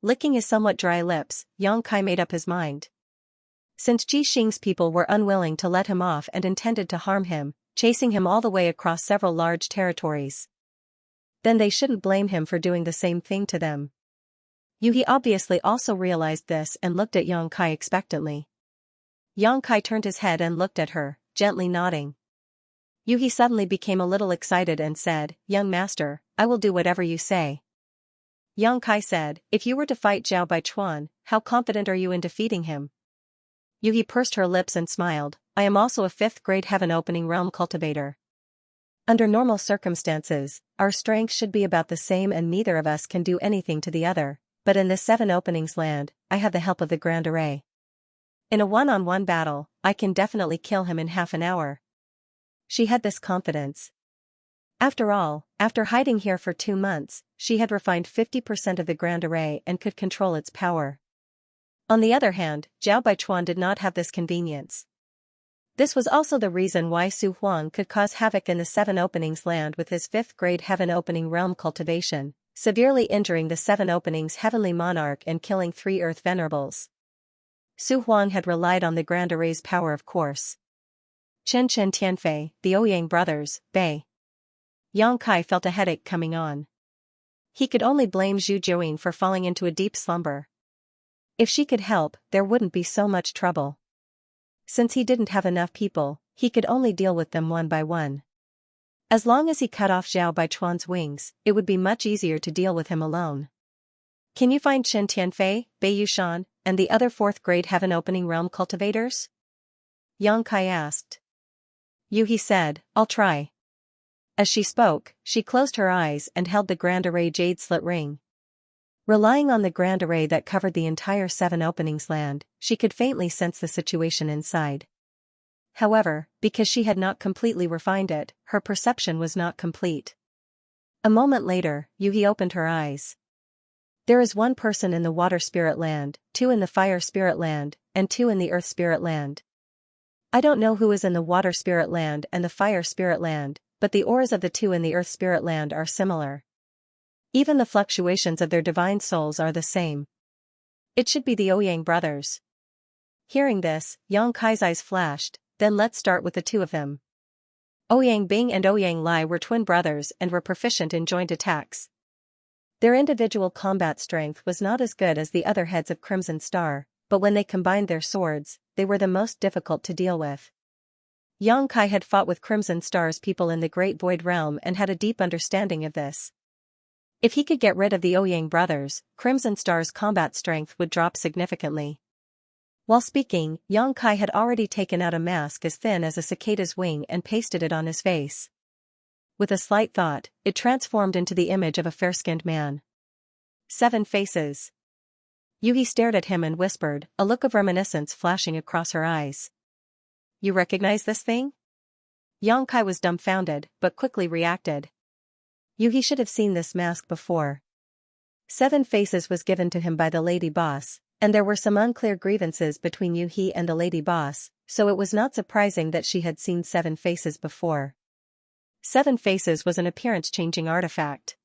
Licking his somewhat dry lips, Yang Kai made up his mind. Since Ji Xing's people were unwilling to let him off and intended to harm him, chasing him all the way across several large territories, then they shouldn't blame him for doing the same thing to them. Yuhi obviously also realized this and looked at Yang Kai expectantly. Yang Kai turned his head and looked at her, gently nodding. Yuhi suddenly became a little excited and said, "Young master, I will do whatever you say." Yang Kai said, "If you were to fight Zhao Baichuan, how confident are you in defeating him?" Yuhi pursed her lips and smiled, "I am also a 5th grade heaven opening realm cultivator. Under normal circumstances, our strength should be about the same and neither of us can do anything to the other, but in this Seven Openings land, I have the help of the Grand Array. In a one-on-one battle, I can definitely kill him in half an hour." She had this confidence. After all, after hiding here for 2 months, she had refined 50% of the Grand Array and could control its power. On the other hand, Zhao Baichuan did not have this convenience. This was also the reason why Su Huang could cause havoc in the Seven Openings land with his 5th grade heaven opening realm cultivation, severely injuring the Seven Openings Heavenly Monarch and killing 3 Earth Venerables. Su Huang had relied on the Grand Array's power, of course. Chen Tianfei, the Ouyang brothers, Bei. Yang Kai felt a headache coming on. He could only blame Zhu Jiuying for falling into a deep slumber. If she could help, there wouldn't be so much trouble. Since he didn't have enough people, he could only deal with them one by one. As long as he cut off Zhao Baichuan's wings, it would be much easier to deal with him alone. "Can you find Chen Tianfei, Bei Yushan, and the other 4th grade heaven opening realm cultivators?" Yang Kai asked. Yuhi said, "I'll try." As she spoke, she closed her eyes and held the Grand Array Jade Slit Ring. Relying on the Grand Array that covered the entire Seven Openings land, she could faintly sense the situation inside. However, because she had not completely refined it, her perception was not complete. A moment later, Yuhi opened her eyes. "There is 1 person in the Water Spirit Land, 2 in the Fire Spirit Land, and 2 in the Earth Spirit Land. I don't know who is in the Water Spirit Land and the Fire Spirit Land, but the auras of the 2 in the Earth Spirit Land are similar. Even the fluctuations of their divine souls are the same. It should be the Ouyang brothers." Hearing this, Yang Kai's eyes flashed. "Then let's start with the 2 of them." Ouyang Bing and Ouyang Lai were twin brothers and were proficient in joint attacks. Their individual combat strength was not as good as the other heads of Crimson Star, but when they combined their swords, they were the most difficult to deal with. Yang Kai had fought with Crimson Star's people in the Great Void Realm and had a deep understanding of this. If he could get rid of the Ouyang brothers, Crimson Star's combat strength would drop significantly. While speaking, Yang Kai had already taken out a mask as thin as a cicada's wing and pasted it on his face. With a slight thought, it transformed into the image of a fair-skinned man. 7 faces. Yuhi stared at him and whispered, a look of reminiscence flashing across her eyes. "You recognize this thing?" Yang Kai was dumbfounded, but quickly reacted. Yuhi should have seen this mask before. 7 faces was given to him by the lady boss, and there were some unclear grievances between Yuhi and the lady boss, so it was not surprising that she had seen 7 faces before. 7 Faces was an appearance-changing artifact.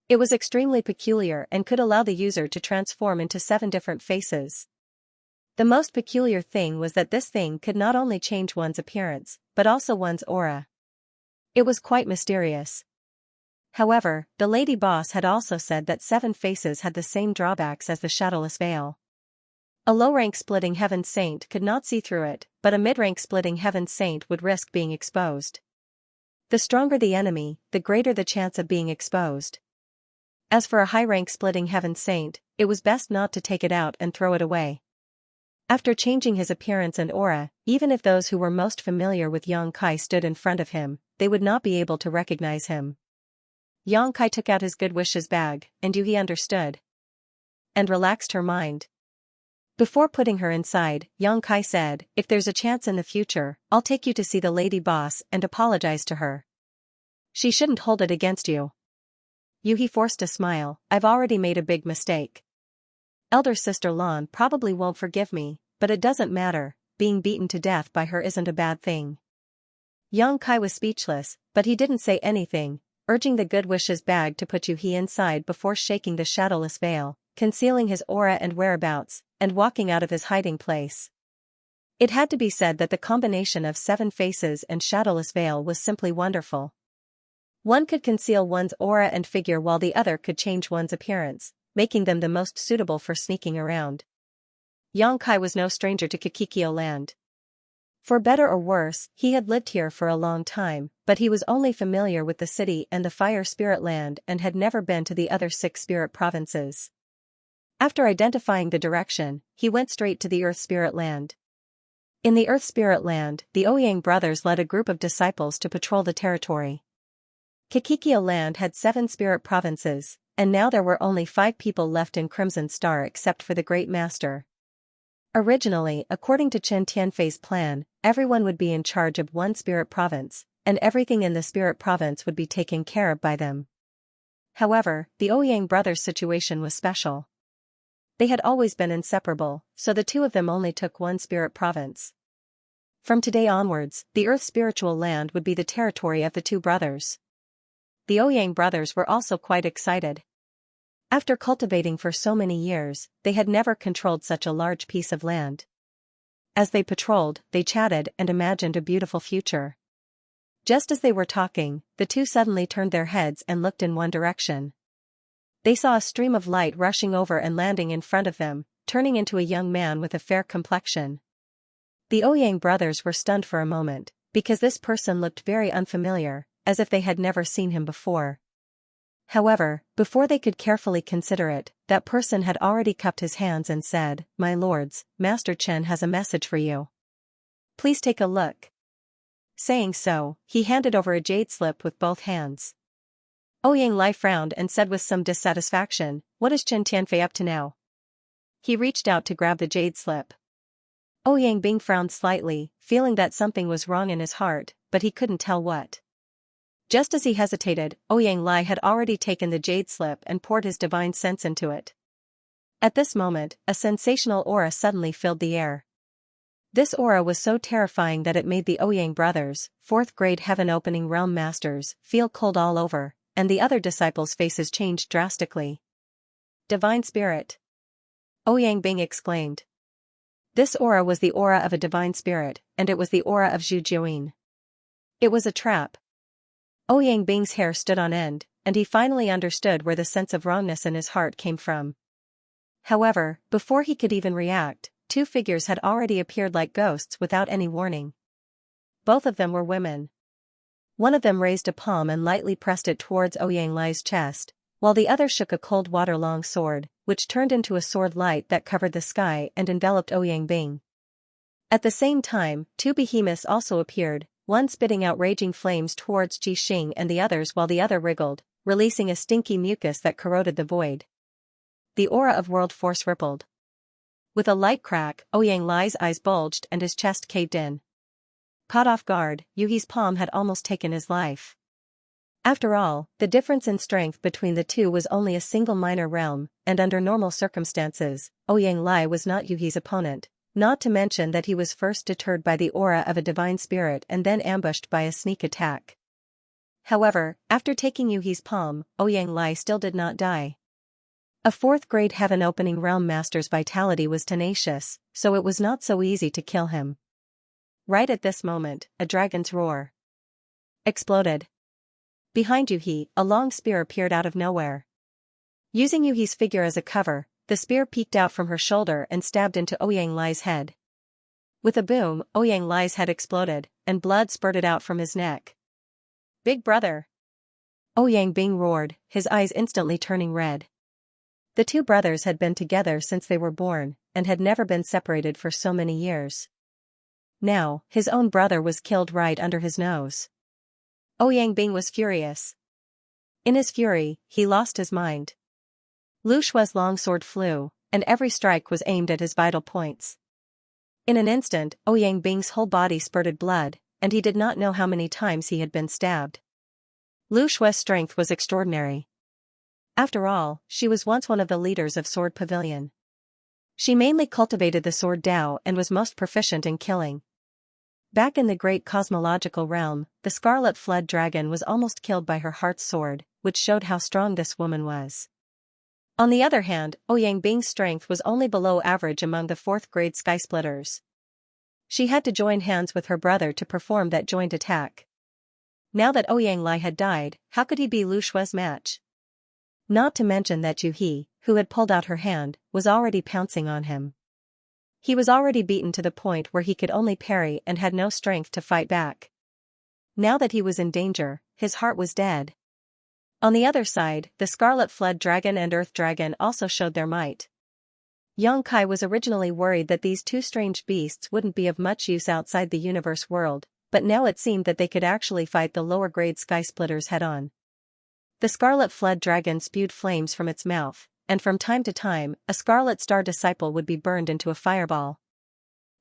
It was extremely peculiar and could allow the user to transform into 7 different faces. The most peculiar thing was that this thing could not only change one's appearance, but also one's aura. It was quite mysterious. However, the lady boss had also said that 7 Faces had the same drawbacks as the shadowless veil. A low-rank splitting heaven saint could not see through it, but a mid-rank splitting heaven saint would risk being exposed. The stronger the enemy, the greater the chance of being exposed. As for a high-rank splitting heaven saint, it was best not to take it out and throw it away. After changing his appearance and aura, even if those who were most familiar with Xianxia stood in front of him, they would not be able to recognize him. Xianxia took out his good wishes bag, and Yuhi understood. And relaxed her mind. Before putting her inside, Xianxia said, "If there's a chance in the future, I'll take you to see the lady boss and apologize to her. She shouldn't hold it against you." Yuhi forced a smile. "I've already made a big mistake. Elder sister Lan probably won't forgive me, but it doesn't matter, being beaten to death by her isn't a bad thing." Xianxia was speechless, but he didn't say anything, urging the good wishes bag to put Yuhi inside before shaking the shadowless veil, concealing his aura and whereabouts, and walking out of his hiding place. It had to be said that the combination of 7 Faces and shadowless veil was simply wonderful. One could conceal one's aura and figure while the other could change one's appearance, making them the most suitable for sneaking around. Xianxia was no stranger to Kikikyo land. For better or worse, he had lived here for a long time, but he was only familiar with the city and the Fire Spirit land and had never been to the other 6 spirit provinces. After identifying the direction, he went straight to the Earth Spirit land. In the Earth Spirit land, the Ouyang brothers led a group of disciples to patrol the territory. Kikikyo land had 7 spirit provinces, and now there were only 5 people left in Crimson Star except for the Great Master. Originally, according to Chen Tianfei's plan, everyone would be in charge of one spirit province, and everything in the spirit province would be taken care of by them. However, the Ouyang brothers' situation was special. They had always been inseparable, so the two of them only took one spirit province. From today onwards, the Earth spiritual land would be the territory of the 2 brothers. The Ouyang brothers were also quite excited. After cultivating for so many years, they had never controlled such a large piece of land. As they patrolled, they chatted and imagined a beautiful future. Just as they were talking, the 2 suddenly turned their heads and looked in one direction. They saw a stream of light rushing over and landing in front of them, turning into a young man with a fair complexion. The Ouyang brothers were stunned for a moment, because this person looked very unfamiliar, as if they had never seen him before. However, before they could carefully consider it, that person had already cupped his hands and said, "My lords, Master Chen has a message for you. Please take a look." Saying so, he handed over a jade slip with both hands. Ouyang Lai frowned and said with some dissatisfaction, "What is Chen Tianfei up to now?" He reached out to grab the jade slip. Ouyang Bing frowned slightly, feeling that something was wrong in his heart, but he couldn't tell what. Just as he hesitated, Ouyang Lai had already taken the jade slip and poured his divine sense into it. At this moment, a sensational aura suddenly filled the air. This aura was so terrifying that it made the Ouyang brothers, 4th grade heaven-opening realm masters, feel cold all over, and the other disciples' faces changed drastically. "Divine Spirit!" Ouyang Bing exclaimed. This aura was the aura of a divine spirit, and it was the aura of Zhu Jiuyin. It was a trap. Ouyang Bing's hair stood on end, and he finally understood where the sense of wrongness in his heart came from. However, before he could even react, 2 figures had already appeared like ghosts without any warning. Both of them were women. One of them raised a palm and lightly pressed it towards Ouyang Lai's chest, while the other shook a cold water-long sword, which turned into a sword light that covered the sky and enveloped Ouyang Bing. At the same time, 2 behemoths also appeared, one spitting out raging flames towards Ji Xing and the others while the other wriggled, releasing a stinky mucus that corroded the void. The aura of world force rippled. With a light crack, Ouyang Lai's eyes bulged and his chest caved in. Caught off guard, Yuhi's palm had almost taken his life. After all, the difference in strength between the 2 was only a single minor realm, and under normal circumstances, Ouyang Lai was not Yuhi's opponent, not to mention that he was first deterred by the aura of a divine spirit and then ambushed by a sneak attack. However, after taking Yuhi's palm, Ouyang Lai still did not die. A fourth-grade heaven-opening realm master's vitality was tenacious, so it was not so easy to kill him. Right at this moment, a dragon's roar exploded. Behind Yuhi, a long spear appeared out of nowhere. Using Yuhi's figure as a cover, the spear peeked out from her shoulder and stabbed into Ouyang Lai's head. With a boom, Ouyang Lai's head exploded, and blood spurted out from his neck. "Big brother!" Ouyang Bing roared, his eyes instantly turning red. The two brothers had been together since they were born, and had never been separated for so many years. Now, his own brother was killed right under his nose. Ouyang Bing was furious. In his fury, he lost his mind. Lu Shue's long sword flew, and every strike was aimed at his vital points. In an instant, Ouyang Bing's whole body spurted blood, and he did not know how many times he had been stabbed. Lu Shue's strength was extraordinary. After all, she was once one of the leaders of Sword Pavilion. She mainly cultivated the sword Dao and was most proficient in killing. Back in the great cosmological realm, the Scarlet Flood Dragon was almost killed by her heart's sword, which showed how strong this woman was. On the other hand, Ouyang Bing's strength was only below average among the fourth-grade skysplitters. She had to join hands with her brother to perform that joint attack. Now that Ouyang Lai had died, how could he be Lu Shue's match? Not to mention that Yuhi, who had pulled out her hand, was already pouncing on him. He was already beaten to the point where he could only parry and had no strength to fight back. Now that he was in danger, his heart was dead. On the other side, the Scarlet Flood Dragon and Earth Dragon also showed their might. Yang Kai was originally worried that these two strange beasts wouldn't be of much use outside the universe world, but now it seemed that they could actually fight the lower-grade skysplitters head-on. The Scarlet Flood Dragon spewed flames from its mouth, and from time to time, a Scarlet Star Disciple would be burned into a fireball.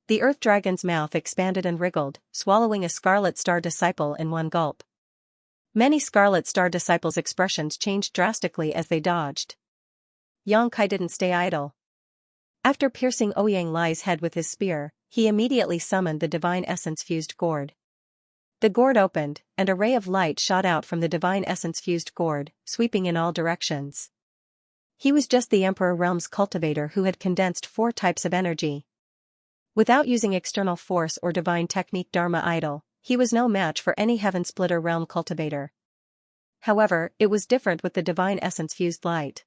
The Earth Dragon's mouth expanded and wriggled, swallowing a Scarlet Star Disciple in one gulp. Many Scarlet Star Disciples' expressions changed drastically as they dodged. Yang Kai didn't stay idle. After piercing Ouyang Lai's head with his spear, he immediately summoned the Divine Essence-fused gourd. The gourd opened, and a ray of light shot out from the Divine Essence-fused gourd, sweeping in all directions. He was just the Emperor Realm's cultivator who had condensed 4 types of energy. Without using external force or divine technique Dharma idol, he was no match for any Heaven Splitter Realm cultivator. However, it was different with the Divine Essence-fused light.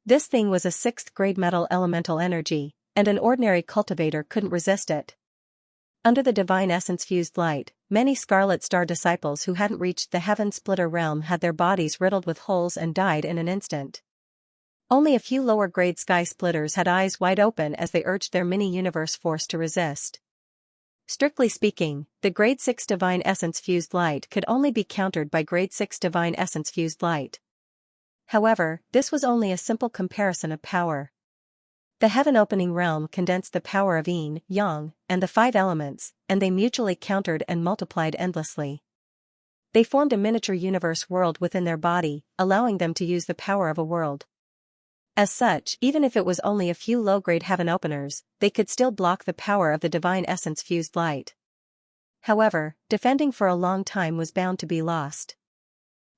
This thing was a 6th-grade metal elemental energy, and an ordinary cultivator couldn't resist it. Under the Divine Essence-fused light, many Scarlet Star Disciples who hadn't reached the Heaven Splitter Realm had their bodies riddled with holes and died in an instant. Only a few lower-grade sky splitters had eyes wide open as they urged their mini-universe force to resist. Strictly speaking, the Grade 6 Divine Essence-fused light could only be countered by Grade 6 Divine Essence-fused light. However, this was only a simple comparison of power. The heaven-opening realm condensed the power of yin, yang, and the 5 elements, and they mutually countered and multiplied endlessly. They formed a miniature universe world within their body, allowing them to use the power of a world. As such, even if it was only a few low-grade heaven openers, they could still block the power of the Divine Essence-fused light. However, defending for a long time was bound to be lost.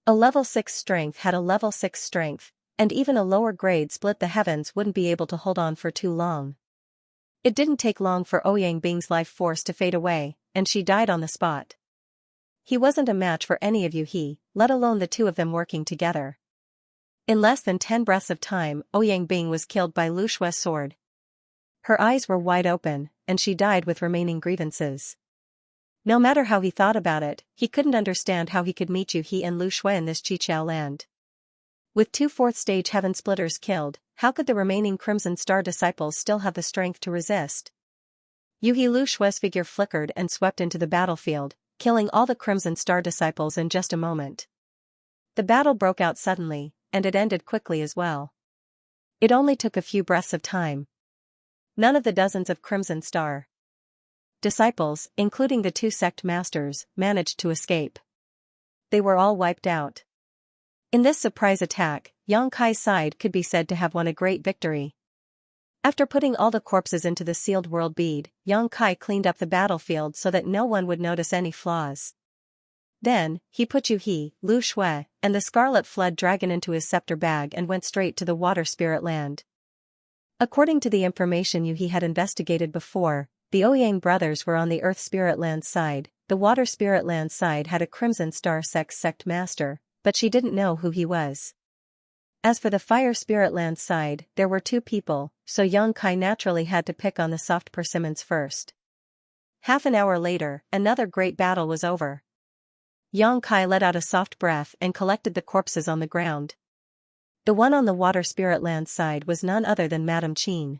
A level 6 strength had a level 6 strength, and even a lower grade split the heavens wouldn't be able to hold on for too long. It didn't take long for Ouyang Bing's life force to fade away, and she died on the spot. He wasn't a match for any of Yuhi, let alone the two of them working together. In less than 10 breaths of time, Ouyang Bing was killed by Lu Shue's sword. Her eyes were wide open, and she died with remaining grievances. No matter how he thought about it, he couldn't understand how he could meet Yuhi and Lu Shui in this Chiqiao land. With 2 4th-stage heaven splitters killed, how could the remaining Crimson Star Disciples still have the strength to resist? Yuhi Lu Shue's figure flickered and swept into the battlefield, killing all the Crimson Star Disciples in just a moment. The battle broke out suddenly, and it ended quickly as well. It only took a few breaths of time. None of the dozens of Crimson Star Disciples, including the 2 sect masters, managed to escape. They were all wiped out. In this surprise attack, Yang Kai's side could be said to have won a great victory. After putting all the corpses into the sealed world bead, Yang Kai cleaned up the battlefield so that no one would notice any flaws. Then, he put Yuhi, Lu Shui, and the Scarlet Flood Dragon into his scepter bag and went straight to the Water Spirit Land. According to the information Yuhi had investigated before, the Ouyang brothers were on the Earth Spirit Land side. The Water Spirit Land side had a Crimson Star sect master, but she didn't know who he was. As for the Fire Spirit Land side, there were two people, so Yang Kai naturally had to pick on the soft persimmons first. Half an hour later, another great battle was over. Yang Kai let out a soft breath and collected the corpses on the ground. The one on the Water Spirit Land side was none other than Madame Qin.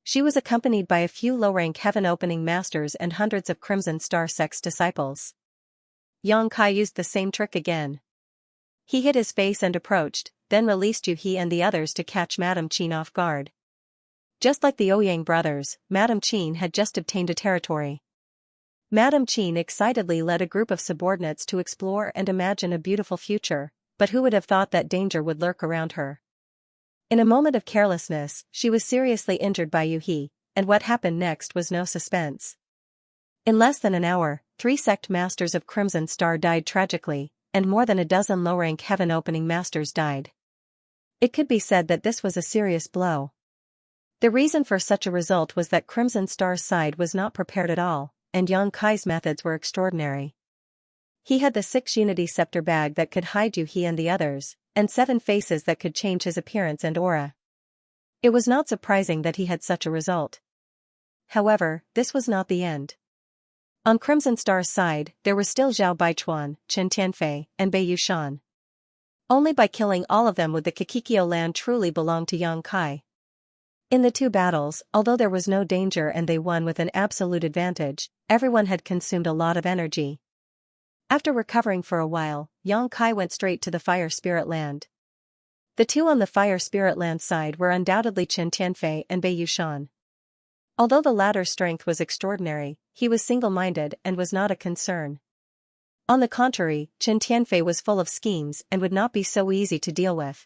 She was accompanied by a few low-rank heaven-opening masters and hundreds of Crimson Star sect's disciples. Yang Kai used the same trick again. He hid his face and approached, then released Yuhi and the others to catch Madame Qin off guard. Just like the Ouyang brothers, Madame Qin had just obtained a territory. Madame Qin excitedly led a group of subordinates to explore and imagine a beautiful future, but who would have thought that danger would lurk around her? In a moment of carelessness, she was seriously injured by Yuhi, and what happened next was no suspense. In less than an hour, 3 sect masters of Crimson Star died tragically, and more than a dozen low-rank heaven-opening masters died. It could be said that this was a serious blow. The reason for such a result was that Crimson Star's side was not prepared at all, and Yang Kai's methods were extraordinary. He had the 6 Unity Scepter bag that could hide Yuhi and the others, and 7 faces that could change his appearance and aura. It was not surprising that he had such a result. However, this was not the end. On Crimson Star's side, there were still Zhao Baichuan, Chen Tianfei, and Bei Yushan. Only by killing all of them would the Kikikyo land truly belong to Yang Kai. In the 2 battles, although there was no danger and they won with an absolute advantage, everyone had consumed a lot of energy. After recovering for a while, Yang Kai went straight to the Fire Spirit Land. The 2 on the Fire Spirit Land side were undoubtedly Chen Tianfei and Bei Yushan. Although the latter's strength was extraordinary, he was single-minded and was not a concern. On the contrary, Chen Tianfei was full of schemes and would not be so easy to deal with.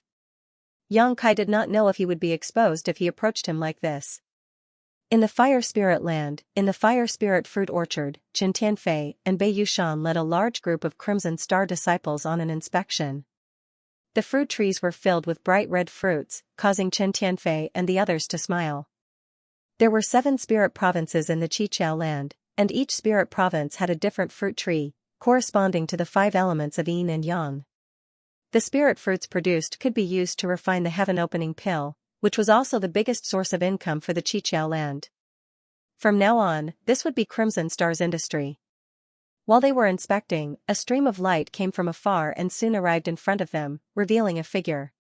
Yang Kai did not know if he would be exposed if he approached him like this. In the Fire Spirit Land, in the Fire Spirit Fruit Orchard, Chen Tianfei and Bei Yushan led a large group of Crimson Star disciples on an inspection. The fruit trees were filled with bright red fruits, causing Chen Tianfei and the others to smile. There were 7 spirit provinces in the Qiqiao land, and each spirit province had a different fruit tree, corresponding to the 5 elements of yin and yang. The spirit fruits produced could be used to refine the heaven-opening pill, which was also the biggest source of income for the Qiqiao land. From now on, this would be Crimson Star's industry. While they were inspecting, a stream of light came from afar and soon arrived in front of them, revealing a figure.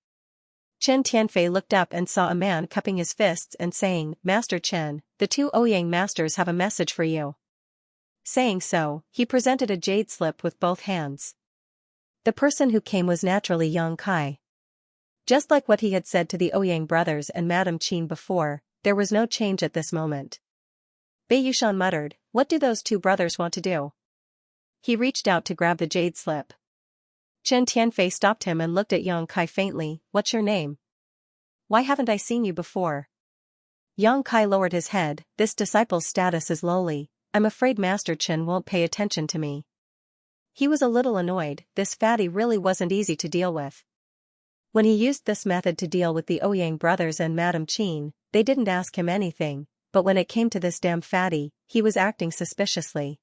Chen Tianfei looked up and saw a man cupping his fists and saying, "Master Chen, the 2 Ouyang masters have a message for you." Saying so, he presented a jade slip with both hands. The person who came was naturally Yang Kai. Just like what he had said to the Ouyang brothers and Madame Qin before, there was no change at this moment. Bei Yushan muttered, "What do those 2 brothers want to do?" He reached out to grab the jade slip. Chen Tianfei stopped him and looked at Yang Kai faintly. "What's your name? Why haven't I seen you before?" Yang Kai lowered his head. "This disciple's status is lowly. I'm afraid Master Chen won't pay attention to me." He was a little annoyed. This fatty really wasn't easy to deal with. When he used this method to deal with the Ouyang brothers and Madame Qin, they didn't ask him anything, but when it came to this damn fatty, he was acting suspiciously.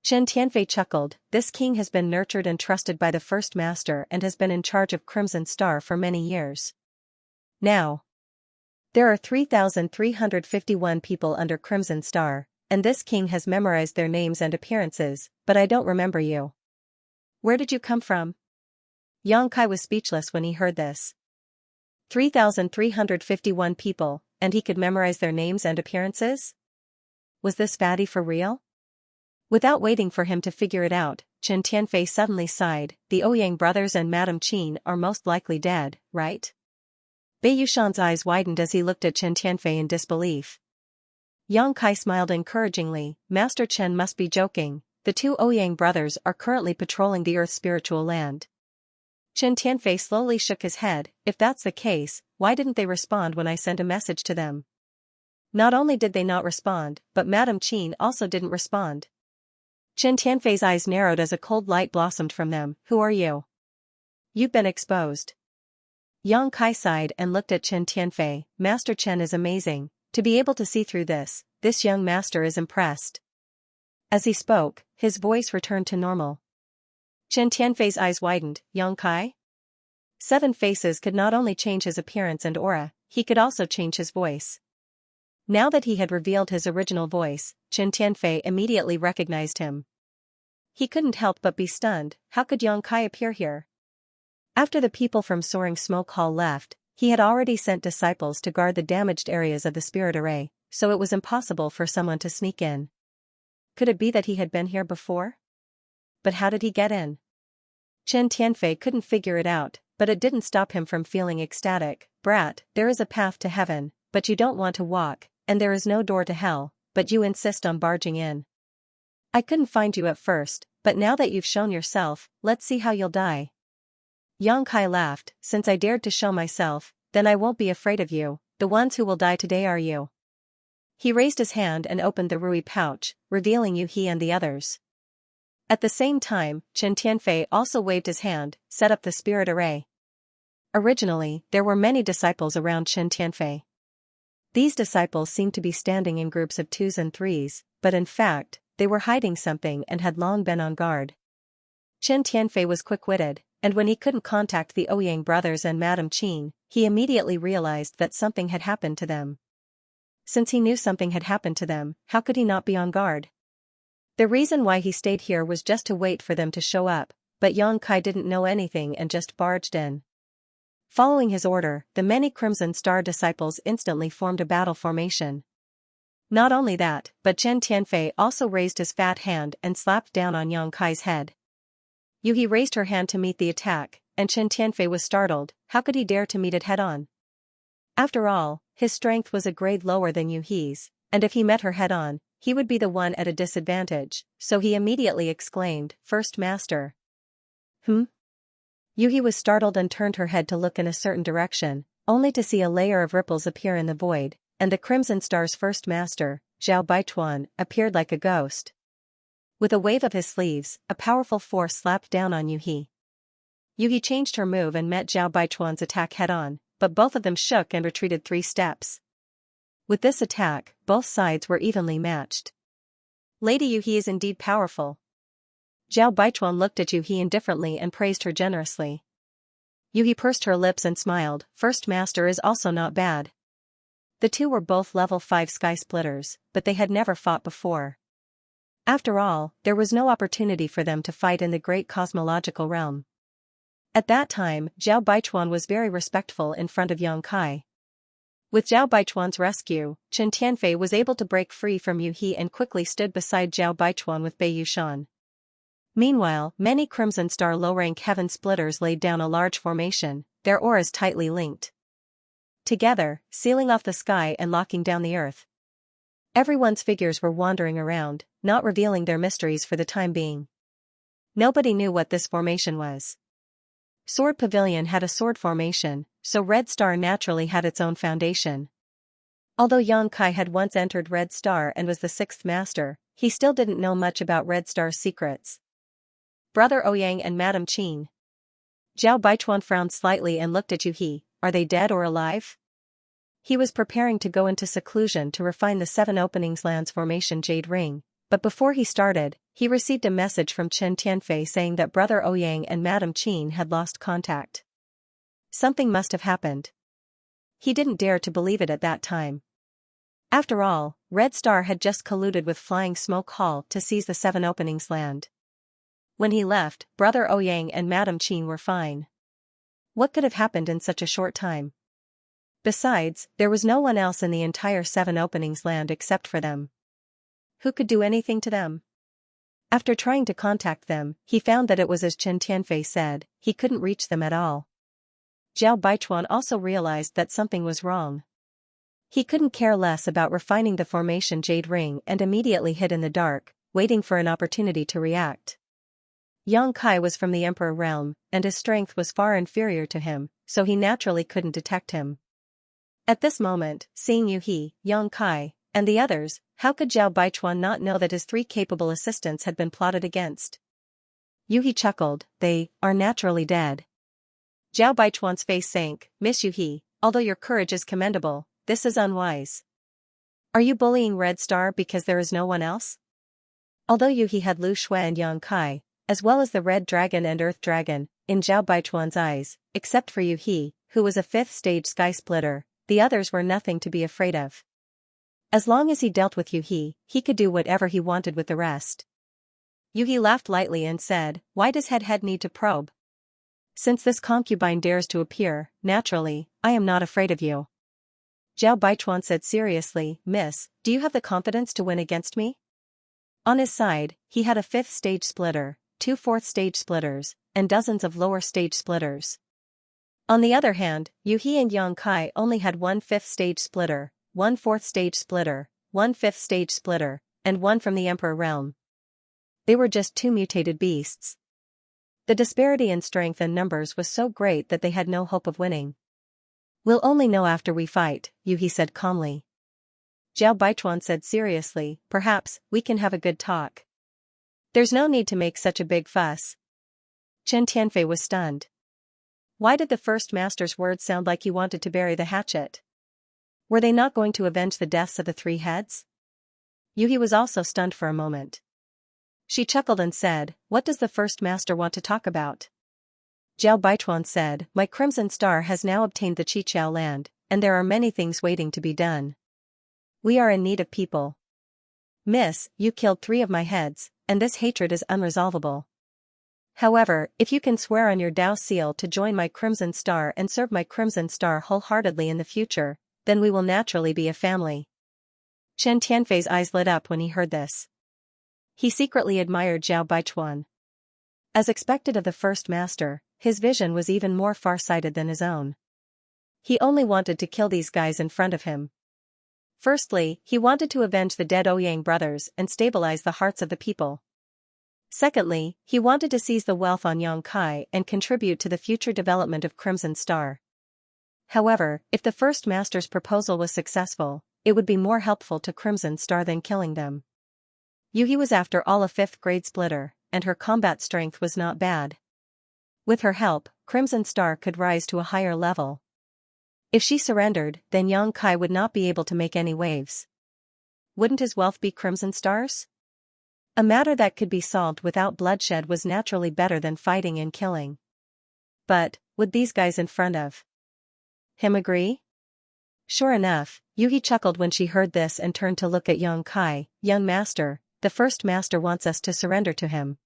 Chen Tianfei chuckled. "This king has been nurtured and trusted by the first master and has been in charge of Crimson Star for many years. Now, there are 3,351 people under Crimson Star, and this king has memorized their names and appearances, but I don't remember you. Where did you come from?" Yang Kai was speechless when he heard this. 3,351 people, and he could memorize their names and appearances? Was this fatty for real? Without waiting for him to figure it out, Chen Tianfei suddenly sighed. "The Ouyang brothers and Madame Qin are most likely dead, right?" Bei Yushan's eyes widened as he looked at Chen Tianfei in disbelief. Yang Kai smiled encouragingly. "Master Chen must be joking. The 2 Ouyang brothers are currently patrolling the Earth's spiritual land." Chen Tianfei slowly shook his head. "If that's the case, why didn't they respond when I sent a message to them?" Not only did they not respond, but Madame Qin also didn't respond. Chen Tianfei's eyes narrowed as a cold light blossomed from them. Who are you? You've been exposed. Yang Kai sighed and looked at Chen Tianfei. Master Chen is amazing. To be able to see through this young master is impressed. As he spoke, his voice returned to normal. Chen Tianfei's eyes widened. Yang Kai? 7 faces could not only change his appearance and aura, he could also change his voice. Now that he had revealed his original voice, Chen Tianfei immediately recognized him. He couldn't help but be stunned. How could Yang Kai appear here? After the people from Soaring Smoke Hall left, he had already sent disciples to guard the damaged areas of the spirit array, so it was impossible for someone to sneak in. Could it be that he had been here before? But how did he get in? Chen Tianfei couldn't figure it out, but it didn't stop him from feeling ecstatic. Brat, there is a path to heaven, but you don't want to walk, and there is no door to hell, but you insist on barging in. I couldn't find you at first, but now that you've shown yourself, let's see how you'll die. Yang Kai laughed. Since I dared to show myself, then I won't be afraid of you. The ones who will die today are you. He raised his hand and opened the Rui pouch, revealing Yu-He and the others. At the same time, Chen Tianfei also waved his hand, set up the spirit array. Originally, there were many disciples around Chen Tianfei. These disciples seemed to be standing in groups of 2s and 3s, but in fact, they were hiding something and had long been on guard. Chen Tianfei was quick-witted, and when he couldn't contact the Ouyang brothers and Madame Qin, he immediately realized that something had happened to them. Since he knew something had happened to them, how could he not be on guard? The reason why he stayed here was just to wait for them to show up, but Yang Kai didn't know anything and just barged in. Following his order, the many Crimson Star disciples instantly formed a battle formation. Not only that, but Chen Tianfei also raised his fat hand and slapped down on Yang Kai's head. Yu-He raised her hand to meet the attack, and Chen Tianfei was startled. How could he dare to meet it head-on? After all, his strength was a grade lower than Yu-He's, and if he met her head-on, he would be the one at a disadvantage, so he immediately exclaimed, First Master. Yu-He was startled and turned her head to look in a certain direction, only to see a layer of ripples appear in the void, and the Crimson Star's first master, Zhao Baichuan, appeared like a ghost. With a wave of his sleeves, a powerful force slapped down on Yu-He. Yu-He changed her move and met Zhao Baichuan's attack head-on, but both of them shook and retreated 3 steps. With this attack, both sides were evenly matched. Lady Yu-He is indeed powerful. Zhao Baichuan looked at Yu-He indifferently and praised her generously. Yu-He pursed her lips and smiled. First Master is also not bad. The two were both level 5 sky splitters, but they had never fought before. After all, there was no opportunity for them to fight in the great cosmological realm. At that time, Zhao Baichuan was very respectful in front of Yang Kai. With Zhao Baichuan's rescue, Chen Tianfei was able to break free from Yu-He and quickly stood beside Zhao Baichuan with Bei Yushan. Meanwhile, many Crimson Star low-rank heaven splitters laid down a large formation, their auras tightly linked together, sealing off the sky and locking down the earth. Everyone's figures were wandering around, not revealing their mysteries for the time being. Nobody knew what this formation was. Sword Pavilion had a sword formation, so Red Star naturally had its own foundation. Although Yang Kai had once entered Red Star and was the 6th master, he still didn't know much about Red Star's secrets. Brother Ouyang and Madame Qin. Zhao Baichuan frowned slightly and looked at Yu-He. Are they dead or alive? He was preparing to go into seclusion to refine the 7 Openings Lands formation Jade Ring, but before he started, he received a message from Chen Tianfei saying that Brother Ouyang and Madame Qin had lost contact. Something must have happened. He didn't dare to believe it at that time. After all, Red Star had just colluded with Flying Smoke Hall to seize the 7 Openings Land. When he left, Brother Ouyang and Madame Qin were fine. What could have happened in such a short time? Besides, there was no one else in the entire 7 Openings Land except for them. Who could do anything to them? After trying to contact them, he found that it was as Chen Tianfei said, he couldn't reach them at all. Zhao Baichuan also realized that something was wrong. He couldn't care less about refining the formation Jade Ring and immediately hid in the dark, waiting for an opportunity to react. Yang Kai was from the Emperor realm, and his strength was far inferior to him, so he naturally couldn't detect him. At this moment, seeing Yu-He, Yang Kai, And the others, how could Zhao Baichuan not know that his three capable assistants had been plotted against? Yuhi chuckled, they are naturally dead. Zhao Baichuan's face sank, Miss Yuhi, although your courage is commendable, this is unwise. Are you bullying Red Star because there is no one else? Although Yuhi had Lu Shui and Yang Kai, as well as the Red Dragon and Earth Dragon, in Zhao Baichuan's eyes, except for Yuhi, who was a fifth-stage sky splitter, the others were nothing to be afraid of. As long as he dealt with Yuhi, he could do whatever he wanted with the rest. Yuhi laughed lightly and said, why does Head need to probe? Since this concubine dares to appear, naturally, I am not afraid of you. Zhao Baichuan said seriously, Miss, do you have the confidence to win against me? On his side, he had a fifth-stage splitter, two fourth-stage splitters, and dozens of lower-stage splitters. On the other hand, Yuhi and Yang Kai only had one fifth-stage splitter, one fourth-stage splitter, one fifth-stage splitter, and one from the Emperor realm. They were just two mutated beasts. The disparity in strength and numbers was so great that they had no hope of winning. We'll only know after we fight, Yuhi said calmly. Zhao Baichuan said seriously, perhaps, we can have a good talk. There's no need to make such a big fuss. Chen Tianfei was stunned. Why did the first master's words sound like he wanted to bury the hatchet? Were they not going to avenge the deaths of the three heads? Yuhi was also stunned for a moment. She chuckled and said, what does the first master want to talk about? Zhao Baichuan said, my Crimson Star has now obtained the Qiqiao land, and there are many things waiting to be done. We are in need of people. Miss, you killed 3 of my heads, and this hatred is unresolvable. However, if you can swear on your Dao seal to join my Crimson Star and serve my Crimson Star wholeheartedly in the future, then we will naturally be a family. Chen Tianfei's eyes lit up when he heard this. He secretly admired Zhao Baichuan. As expected of the first master, his vision was even more far-sighted than his own. He only wanted to kill these guys in front of him. Firstly, he wanted to avenge the dead Ouyang brothers and stabilize the hearts of the people. Secondly, he wanted to seize the wealth on Yang Kai and contribute to the future development of Crimson Star. However, if the first master's proposal was successful, it would be more helpful to Crimson Star than killing them. Yuhi was after all a 5th-grade splitter, and her combat strength was not bad. With her help, Crimson Star could rise to a higher level. If she surrendered, then Yang Kai would not be able to make any waves. Wouldn't his wealth be Crimson Star's? A matter that could be solved without bloodshed was naturally better than fighting and killing. But, would these guys in front of him agree? Sure enough, Yuhi chuckled when she heard this and turned to look at Yang Kai. Young master, the first master wants us to surrender to him.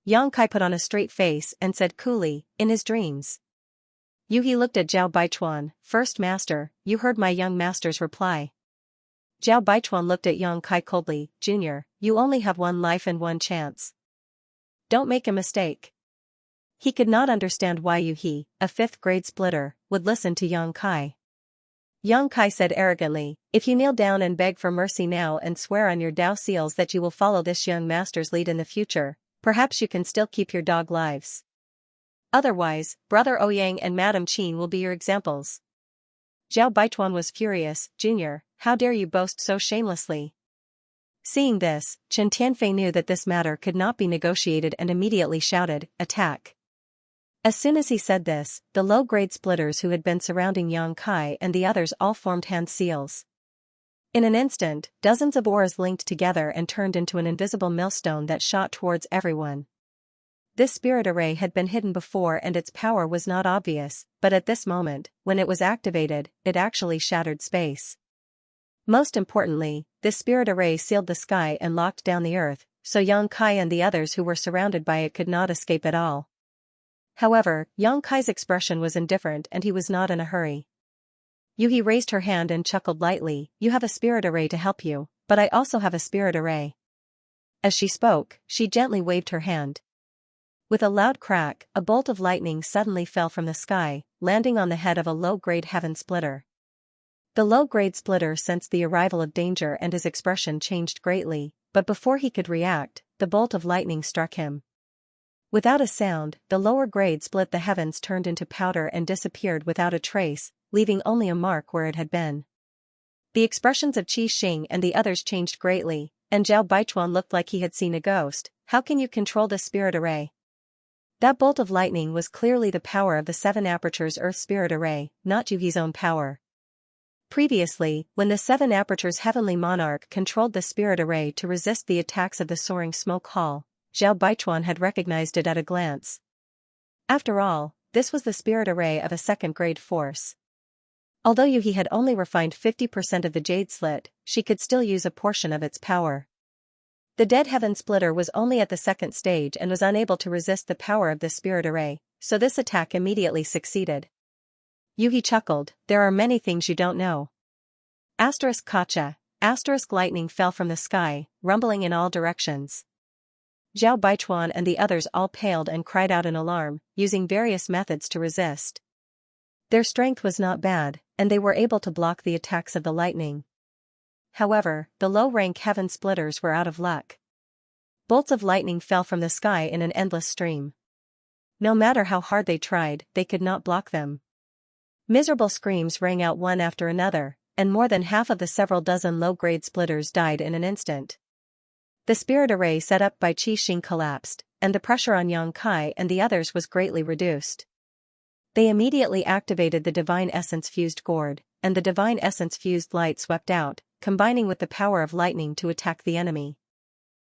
Yang Kai put on a straight face and said coolly, in his dreams. Yuhi looked at Zhao Baichuan, first master, you heard my young master's reply. Zhao Baichuan looked at Yang Kai coldly, Junior, you only have 1 life and 1 chance. Don't make a mistake. He could not understand why Yuhi, a 5th-grade splitter, would listen to Yang Kai. Yang Kai said arrogantly, if you kneel down and beg for mercy now and swear on your Dao seals that you will follow this young master's lead in the future, perhaps you can still keep your dog lives. Otherwise, Brother Ouyang and Madame Qin will be your examples. Zhao Baichuan was furious, Junior, how dare you boast so shamelessly? Seeing this, Chen Tianfei knew that this matter could not be negotiated and immediately shouted, attack. As soon as he said this, the low-grade splitters who had been surrounding Yang Kai and the others all formed hand seals. In an instant, dozens of auras linked together and turned into an invisible millstone that shot towards everyone. This spirit array had been hidden before and its power was not obvious, but at this moment, when it was activated, it actually shattered space. Most importantly, this spirit array sealed the sky and locked down the earth, so Yang Kai and the others who were surrounded by it could not escape at all. However, Yang Kai's expression was indifferent and he was not in a hurry. Yuhi raised her hand and chuckled lightly, you have a spirit array to help you, but I also have a spirit array. As she spoke, she gently waved her hand. With a loud crack, a bolt of lightning suddenly fell from the sky, landing on the head of a low-grade heaven splitter. The low-grade splitter sensed the arrival of danger and his expression changed greatly, but before he could react, the bolt of lightning struck him. Without a sound, the lower grade split the heavens turned into powder and disappeared without a trace, leaving only a mark where it had been. The expressions of Qi Xing and the others changed greatly, and Zhao Baichuan looked like he had seen a ghost. How can you control this spirit array? That bolt of lightning was clearly the power of the 7 apertures Earth spirit array, not Yuhi's own power. Previously, when the 7 apertures heavenly monarch controlled the spirit array to resist the attacks of the soaring smoke hall, Zhao Baichuan had recognized it at a glance. After all, this was the spirit array of a second-grade force. Although Yuhi had only refined 50% of the jade slit, she could still use a portion of its power. The dead heaven splitter was only at the 2nd stage and was unable to resist the power of the spirit array, so this attack immediately succeeded. Yuhi chuckled, there are many things you don't know. Gotcha. Lightning fell from the sky, rumbling in all directions. Zhao Baichuan and the others all paled and cried out in alarm, using various methods to resist. Their strength was not bad, and they were able to block the attacks of the lightning. However, the low-rank heaven splitters were out of luck. Bolts of lightning fell from the sky in an endless stream. No matter how hard they tried, they could not block them. Miserable screams rang out one after another, and more than half of the several dozen low-grade splitters died in an instant. The spirit array set up by Qi Xing collapsed, and the pressure on Yang Kai and the others was greatly reduced. They immediately activated the Divine Essence-fused gourd, and the Divine Essence-fused light swept out, combining with the power of lightning to attack the enemy.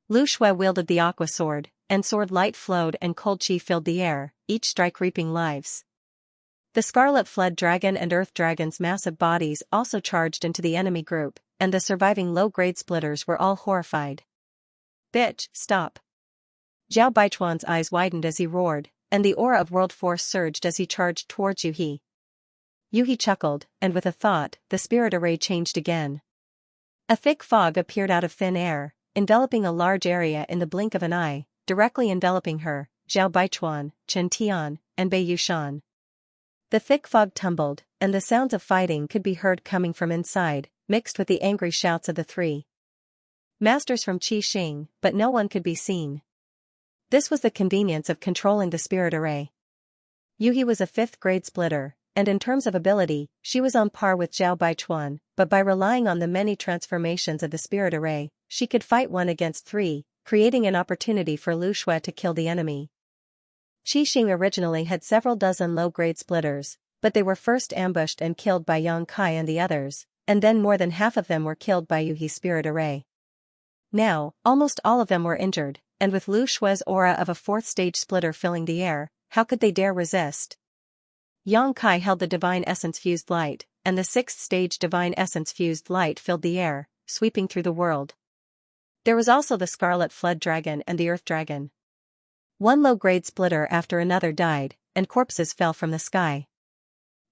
Lu Shui wielded the aqua sword, and sword light flowed and cold chi filled the air, each strike reaping lives. The Scarlet Flood Dragon and Earth Dragon's massive bodies also charged into the enemy group, and the surviving low-grade splitters were all horrified. Bitch, stop. Zhao Baichuan's eyes widened as he roared, and the aura of world force surged as he charged towards Yuhi. Yuhi chuckled, and with a thought, the spirit array changed again. A thick fog appeared out of thin air, enveloping a large area in the blink of an eye, directly enveloping her, Zhao Baichuan, Chen Tian, and Bei Yushan. The thick fog tumbled, and the sounds of fighting could be heard coming from inside, mixed with the angry shouts of the 3 masters from Qi Xing, but no one could be seen. This was the convenience of controlling the spirit array. Yuhi was a 5th-grade splitter, and in terms of ability, she was on par with Zhao Baichuan, but by relying on the many transformations of the spirit array, she could fight 1 against 3, creating an opportunity for Lu Shui to kill the enemy. Qi Xing originally had several dozen low-grade splitters, but they were first ambushed and killed by Yang Kai and the others, and then more than half of them were killed by Yuhi's spirit array. Now, almost all of them were injured, and with Lu Shui's aura of a 4th-stage splitter filling the air, how could they dare resist? Yang Kai held the Divine Essence-fused light, and the 6th-stage Divine Essence-fused light filled the air, sweeping through the world. There was also the Scarlet Flood Dragon and the Earth Dragon. One low-grade splitter after another died, and corpses fell from the sky.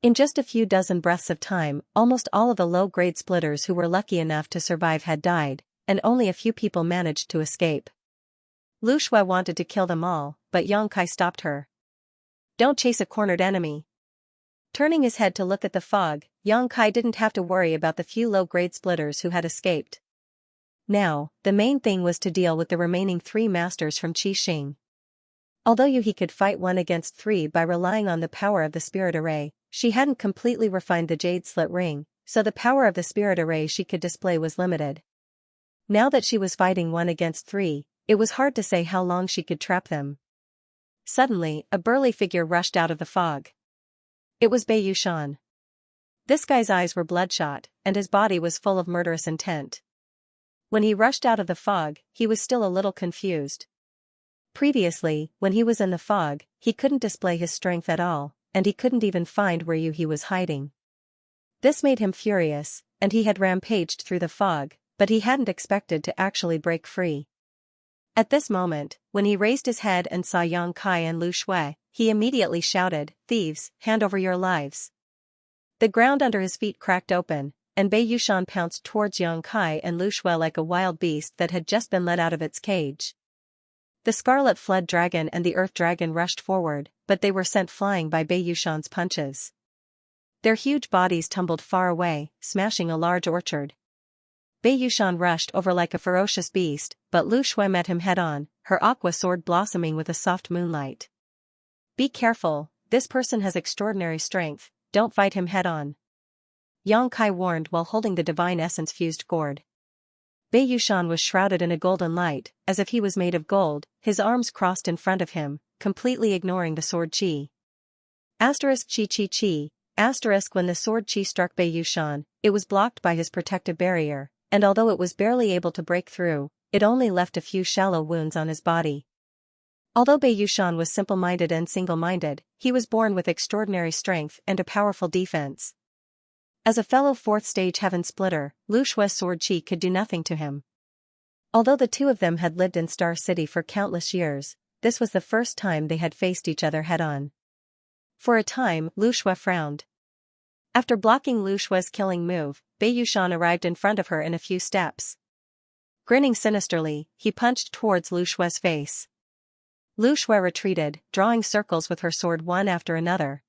In just a few dozen breaths of time, almost all of the low-grade splitters who were lucky enough to survive had died, and only a few people managed to escape. Lu Shui wanted to kill them all, but Yang Kai stopped her. Don't chase a cornered enemy. Turning his head to look at the fog, Yang Kai didn't have to worry about the few low-grade splitters who had escaped. Now, the main thing was to deal with the remaining 3 masters from Qi Xing. Although Yuhi could fight 1 against 3 by relying on the power of the spirit array, she hadn't completely refined the jade slit ring, so the power of the spirit array she could display was limited. Now that she was fighting 1 against 3, it was hard to say how long she could trap them. Suddenly, a burly figure rushed out of the fog. It was Bei Yushan. This guy's eyes were bloodshot, and his body was full of murderous intent. When he rushed out of the fog, he was still a little confused. Previously, when he was in the fog, he couldn't display his strength at all, and he couldn't even find where Yuhi was hiding. This made him furious, and he had rampaged through the fog, but he hadn't expected to actually break free. At this moment, when he raised his head and saw Yang Kai and Lu Shui, he immediately shouted, "Thieves, hand over your lives." The ground under his feet cracked open, and Bei Yushan pounced towards Yang Kai and Lu Shui like a wild beast that had just been let out of its cage. The Scarlet Flood Dragon and the Earth Dragon rushed forward, but they were sent flying by Bei Yushan's punches. Their huge bodies tumbled far away, smashing a large orchard. Bei Yushan rushed over like a ferocious beast, but Lu Shui met him head-on, her aqua sword blossoming with a soft moonlight. "Be careful, this person has extraordinary strength, don't fight him head-on." Yang Kai warned while holding the divine essence-fused gourd. Bei Yushan was shrouded in a golden light, as if he was made of gold, his arms crossed in front of him, completely ignoring the sword chi. Asterisk chi chi chi, asterisk when the sword chi struck Bei Yushan, it was blocked by his protective barrier, and although it was barely able to break through, it only left a few shallow wounds on his body. Although Bei Yushan was simple-minded and single-minded, he was born with extraordinary strength and a powerful defense. As a fellow fourth-stage heaven splitter, Lu Shue's sword chi could do nothing to him. Although the two of them had lived in Star City for countless years, this was the first time they had faced each other head-on. For a time, Lu Shue frowned. After blocking Lu Shue's killing move, Bei Yushan arrived in front of her in a few steps. Grinning sinisterly, he punched towards Lu Shue's face. Lu Shue retreated, drawing circles with her sword one after another.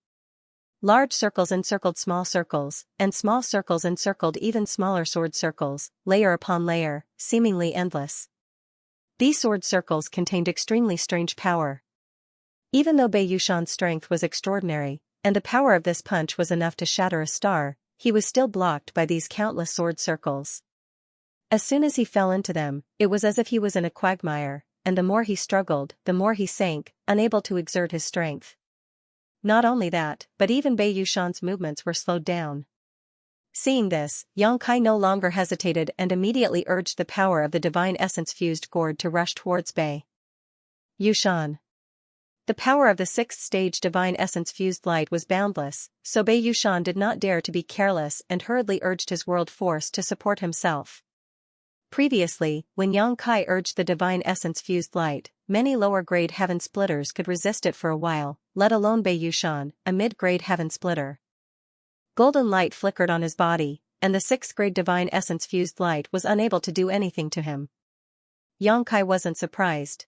Large circles encircled small circles, and small circles encircled even smaller sword circles, layer upon layer, seemingly endless. These sword circles contained extremely strange power. Even though Bei Yushan's strength was extraordinary, and the power of this punch was enough to shatter a star, he was still blocked by these countless sword circles. As soon as he fell into them, it was as if he was in a quagmire, and the more he struggled, the more he sank, unable to exert his strength. Not only that, but even Bei Yushan's movements were slowed down. Seeing this, Yang Kai no longer hesitated and immediately urged the power of the divine essence-fused gourd to rush towards Bei Yushan. The power of the sixth-stage divine essence-fused light was boundless, so Bei Yushan did not dare to be careless and hurriedly urged his world force to support himself. Previously, when Yang Kai urged the divine essence-fused light, many lower-grade heaven splitters could resist it for a while, let alone Bei Yushan, a mid-grade heaven splitter. Golden light flickered on his body, and the sixth-grade divine essence-fused light was unable to do anything to him. Yang Kai wasn't surprised.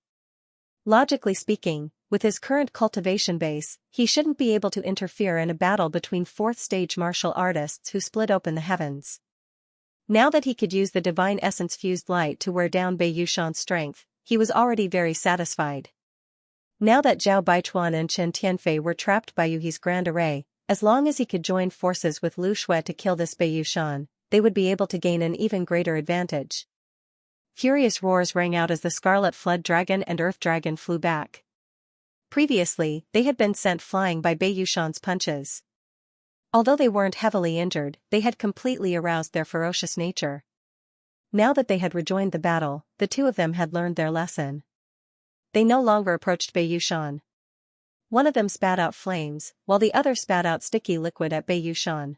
Logically speaking, with his current cultivation base, he shouldn't be able to interfere in a battle between fourth-stage martial artists who split open the heavens. Now that he could use the divine essence-fused light to wear down Bei Yushan's strength, he was already very satisfied. Now that Zhao Baichuan and Chen Tianfei were trapped by Yuhi's grand array, as long as he could join forces with Lu Shue to kill this Bei Yushan, they would be able to gain an even greater advantage. Furious roars rang out as the Scarlet Flood Dragon and Earth Dragon flew back. Previously, they had been sent flying by Bei Yushan's punches. Although they weren't heavily injured, they had completely aroused their ferocious nature. Now that they had rejoined the battle, the two of them had learned their lesson. They no longer approached Bei Yushan. One of them spat out flames, while the other spat out sticky liquid at Bei Yushan.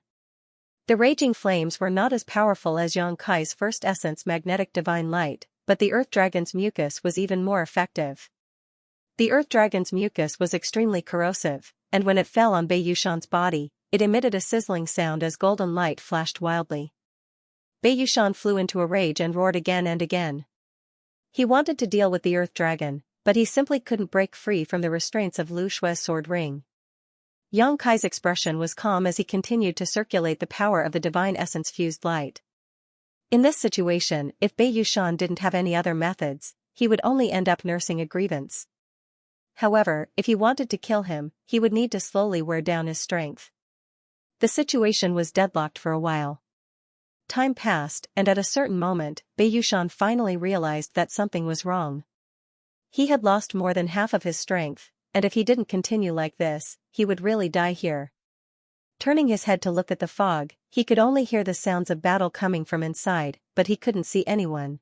The raging flames were not as powerful as Yang Kai's first essence magnetic divine light, but the Earth Dragon's mucus was even more effective. The Earth Dragon's mucus was extremely corrosive, and when it fell on Bei Yushan's body, it emitted a sizzling sound as golden light flashed wildly. Bei Yushan flew into a rage and roared again and again. He wanted to deal with the Earth Dragon, but he simply couldn't break free from the restraints of Lu Shue's sword ring. Yang Kai's expression was calm as he continued to circulate the power of the divine essence-fused light. In this situation, if Bei Yushan didn't have any other methods, he would only end up nursing a grievance. However, if he wanted to kill him, he would need to slowly wear down his strength. The situation was deadlocked for a while. Time passed, and at a certain moment, Bei Yushan finally realized that something was wrong. He had lost more than half of his strength, and if he didn't continue like this, he would really die here. Turning his head to look at the fog, he could only hear the sounds of battle coming from inside, but he couldn't see anyone.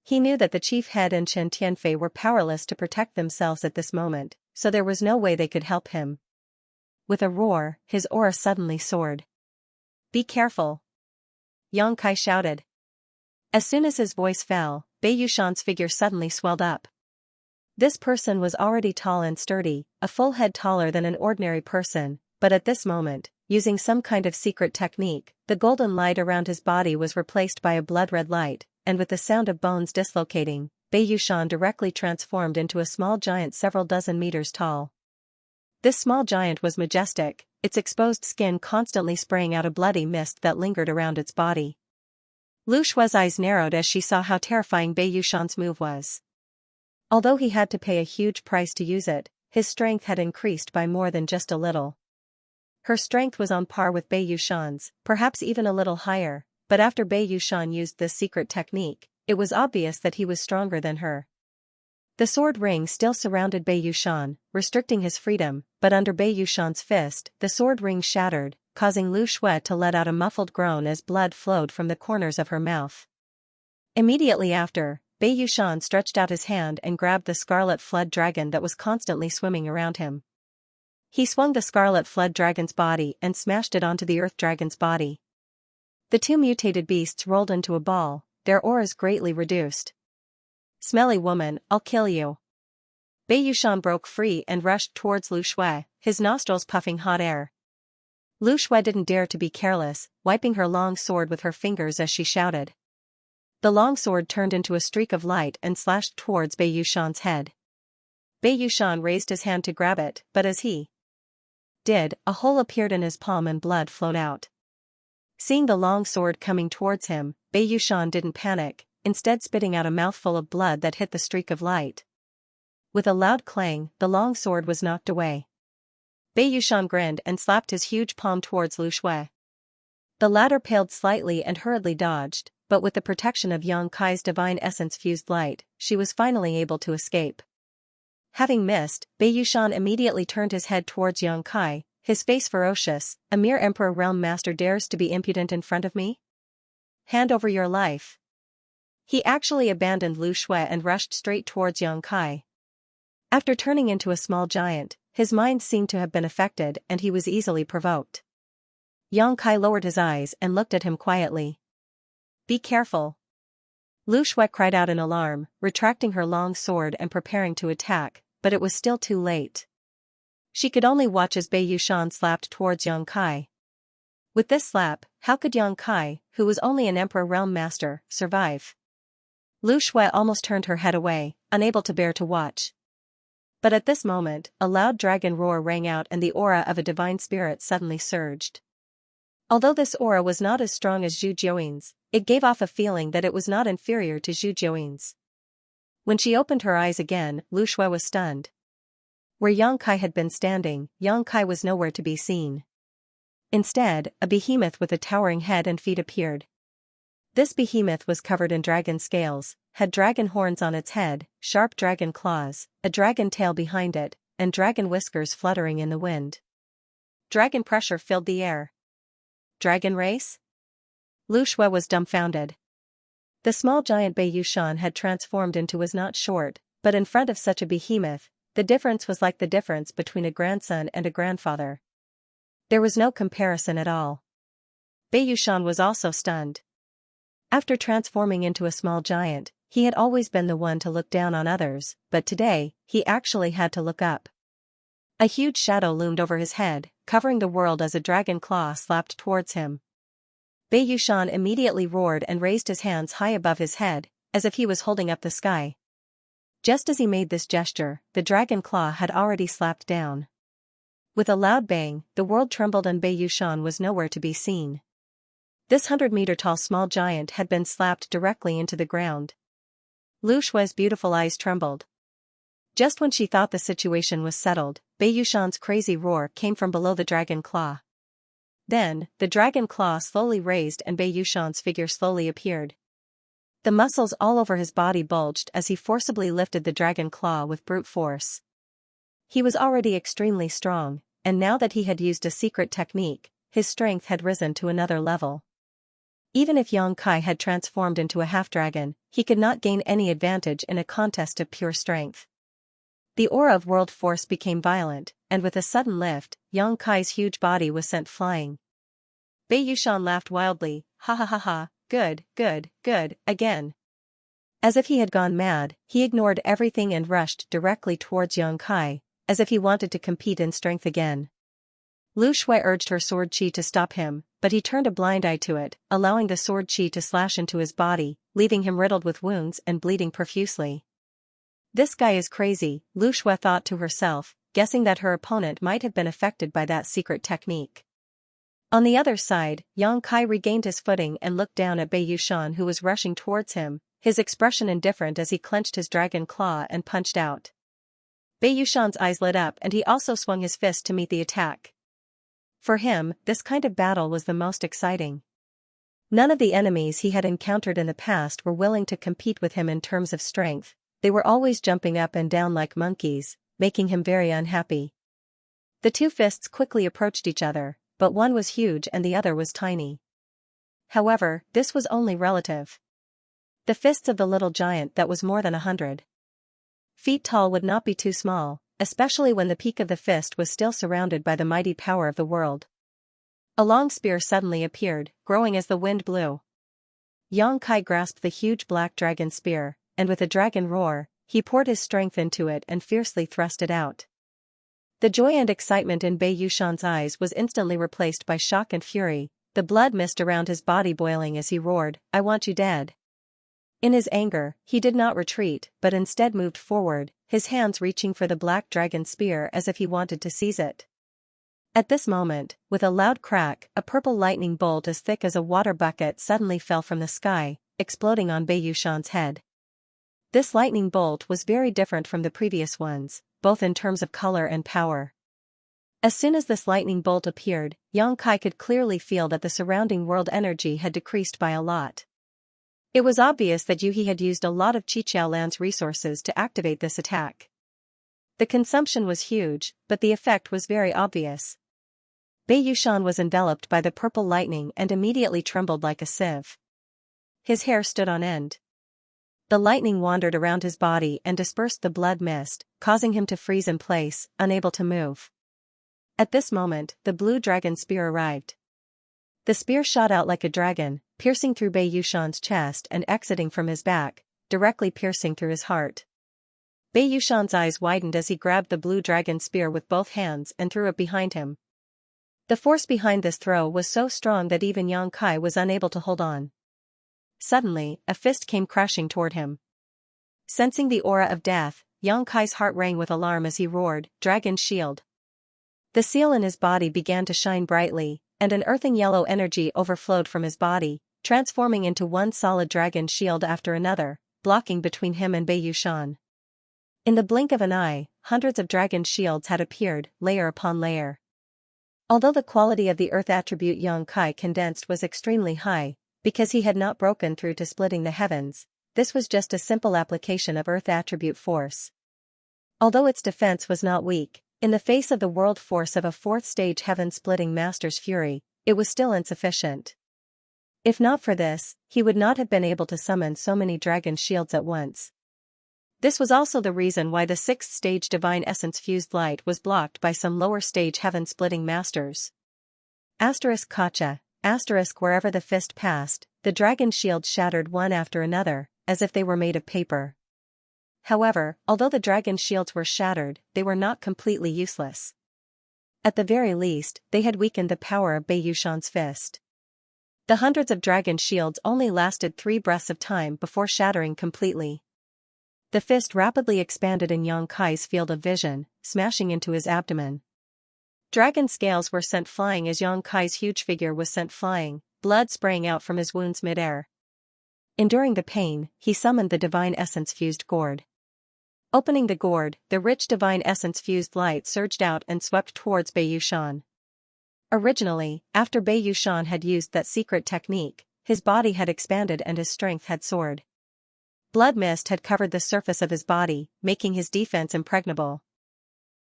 He knew that the chief head and Chen Tianfei were powerless to protect themselves at this moment, so there was no way they could help him. With a roar, his aura suddenly soared. "Be careful!" Yang Kai shouted. As soon as his voice fell, Bei Yushan's figure suddenly swelled up. This person was already tall and sturdy, a full head taller than an ordinary person, but at this moment, using some kind of secret technique, the golden light around his body was replaced by a blood-red light, and with the sound of bones dislocating, Bei Yushan directly transformed into a small giant several dozen meters tall. This small giant was majestic, its exposed skin constantly spraying out a bloody mist that lingered around its body. Lu Shue's eyes narrowed as she saw how terrifying Bei Yushan's move was. Although he had to pay a huge price to use it, his strength had increased by more than just a little. Her strength was on par with Bei Yushan's, perhaps even a little higher, but after Bei Yushan used this secret technique, it was obvious that he was stronger than her. The sword ring still surrounded Bei Yushan, restricting his freedom, but under Bei Yushan's fist, the sword ring shattered, causing Lu Shui to let out a muffled groan as blood flowed from the corners of her mouth. Immediately after, Bei Yushan stretched out his hand and grabbed the scarlet flood dragon that was constantly swimming around him. He swung the scarlet flood dragon's body and smashed it onto the earth dragon's body. The two mutated beasts rolled into a ball, their auras greatly reduced. "Smelly woman, I'll kill you." Bei Yushan broke free and rushed towards Lu Shui, his nostrils puffing hot air. Lu Shui didn't dare to be careless, wiping her long sword with her fingers as she shouted. The long sword turned into a streak of light and slashed towards Bei Yushan's head. Bei Yushan raised his hand to grab it, but as he did, a hole appeared in his palm and blood flowed out. Seeing the long sword coming towards him, Bei Yushan didn't panic, instead spitting out a mouthful of blood that hit the streak of light. With a loud clang, the long sword was knocked away. Bei Yushan grinned and slapped his huge palm towards Lu Shui. The latter paled slightly and hurriedly dodged, but with the protection of Yang Kai's divine essence-fused light, she was finally able to escape. Having missed, Bei Yushan immediately turned his head towards Yang Kai, his face ferocious. "A mere Emperor Realm Master dares to be impudent in front of me? Hand over your life." He actually abandoned Lu Shui and rushed straight towards Yang Kai. After turning into a small giant, his mind seemed to have been affected and he was easily provoked. Yang Kai lowered his eyes and looked at him quietly. "Be careful." Lu Shui cried out in alarm, retracting her long sword and preparing to attack, but it was still too late. She could only watch as Bei Yushan slapped towards Yang Kai. With this slap, how could Yang Kai, who was only an Emperor Realm Master, survive? Lu Shui almost turned her head away, unable to bear to watch. But at this moment, a loud dragon roar rang out and the aura of a divine spirit suddenly surged. Although this aura was not as strong as Zhu Jiuyin's, it gave off a feeling that it was not inferior to Zhu Jiuyin's. When she opened her eyes again, Lu Shui was stunned. Where Yang Kai had been standing, Yang Kai was nowhere to be seen. Instead, a behemoth with a towering head and feet appeared. This behemoth was covered in dragon scales, had dragon horns on its head, sharp dragon claws, a dragon tail behind it, and dragon whiskers fluttering in the wind. Dragon pressure filled the air. Dragon race? Lu Shui was dumbfounded. The small giant Bei Yushan had transformed into was not short, but in front of such a behemoth, the difference was like the difference between a grandson and a grandfather. There was no comparison at all. Bei Yushan was also stunned. After transforming into a small giant, he had always been the one to look down on others, but today, he actually had to look up. A huge shadow loomed over his head, covering the world as a dragon claw slapped towards him. Bei Yushan immediately roared and raised his hands high above his head, as if he was holding up the sky. Just as he made this gesture, the dragon claw had already slapped down. With a loud bang, the world trembled and Bei Yushan was nowhere to be seen. This 100-meter-tall small giant had been slapped directly into the ground. Lu Shui's beautiful eyes trembled. Just when she thought the situation was settled, Bei Yushan's crazy roar came from below the dragon claw. Then, the dragon claw slowly raised and Bei Yushan's figure slowly appeared. The muscles all over his body bulged as he forcibly lifted the dragon claw with brute force. He was already extremely strong, and now that he had used a secret technique, his strength had risen to another level. Even if Yang Kai had transformed into a half-dragon, he could not gain any advantage in a contest of pure strength. The aura of world force became violent, and with a sudden lift, Yang Kai's huge body was sent flying. Bei Yushan laughed wildly, "Ha ha ha ha, good, good, good, again." As if he had gone mad, he ignored everything and rushed directly towards Yang Kai, as if he wanted to compete in strength again. Lu Shui urged her sword chi to stop him, but he turned a blind eye to it, allowing the sword chi to slash into his body, leaving him riddled with wounds and bleeding profusely. This guy is crazy, Lu Shui thought to herself, guessing that her opponent might have been affected by that secret technique. On the other side, Yang Kai regained his footing and looked down at Bei Yushan who was rushing towards him, his expression indifferent as he clenched his dragon claw and punched out. Bei Yushan's eyes lit up and he also swung his fist to meet the attack. For him, this kind of battle was the most exciting. None of the enemies he had encountered in the past were willing to compete with him in terms of strength. They were always jumping up and down like monkeys, making him very unhappy. The two fists quickly approached each other, but one was huge and the other was tiny. However, this was only relative. The fists of the little giant that was more than 100 feet tall would not be too small, especially when the peak of the fist was still surrounded by the mighty power of the world. A long spear suddenly appeared, growing as the wind blew. Yang Kai grasped the huge black dragon spear, and with a dragon roar, he poured his strength into it and fiercely thrust it out. The joy and excitement in Bei Yushan's eyes was instantly replaced by shock and fury, the blood mist around his body boiling as he roared, "I want you dead." In his anger, he did not retreat but instead moved forward, his hands reaching for the black dragon spear as if he wanted to seize it. At this moment, with a loud crack, a purple lightning bolt as thick as a water bucket suddenly fell from the sky, exploding on Bei Yushan's head. This lightning bolt was very different from the previous ones, both in terms of color and power. As soon as this lightning bolt appeared, Yang Kai could clearly feel that the surrounding world energy had decreased by a lot. It was obvious that Yuhi had used a lot of Qiqiao Land's resources to activate this attack. The consumption was huge, but the effect was very obvious. Bei Yushan was enveloped by the purple lightning and immediately trembled like a sieve. His hair stood on end. The lightning wandered around his body and dispersed the blood mist, causing him to freeze in place, unable to move. At this moment, the blue dragon spear arrived. The spear shot out like a dragon, piercing through Bei Yushan's chest and exiting from his back, directly piercing through his heart. Bei Yushan's eyes widened as he grabbed the blue dragon spear with both hands and threw it behind him. The force behind this throw was so strong that even Yang Kai was unable to hold on. Suddenly, a fist came crashing toward him. Sensing the aura of death, Yang Kai's heart rang with alarm as he roared, "Dragon Shield!" The seal in his body began to shine brightly, and an earthing yellow energy overflowed from his body, transforming into one solid dragon shield after another, blocking between him and Bei Yushan. In the blink of an eye, hundreds of dragon shields had appeared, layer upon layer. Although the quality of the earth attribute Yang Kai condensed was extremely high, because he had not broken through to splitting the heavens, this was just a simple application of earth attribute force. Although its defense was not weak, in the face of the world force of a fourth-stage heaven-splitting master's fury, it was still insufficient. If not for this, he would not have been able to summon so many dragon shields at once. This was also the reason why the sixth-stage divine essence-fused light was blocked by some lower-stage heaven-splitting masters. Kacha, wherever the fist passed, the dragon shields shattered one after another, as if they were made of paper. However, although the dragon shields were shattered, they were not completely useless. At the very least, they had weakened the power of Bei Yushan's fist. The hundreds of dragon shields only lasted 3 breaths of time before shattering completely. The fist rapidly expanded in Yang Kai's field of vision, smashing into his abdomen. Dragon scales were sent flying as Yang Kai's huge figure was sent flying, blood spraying out from his wounds mid-air. Enduring the pain, he summoned the divine essence-fused gourd. Opening the gourd, the rich divine essence-fused light surged out and swept towards Bei Yushan. Originally, after Bei Yushan had used that secret technique, his body had expanded and his strength had soared. Blood mist had covered the surface of his body, making his defense impregnable.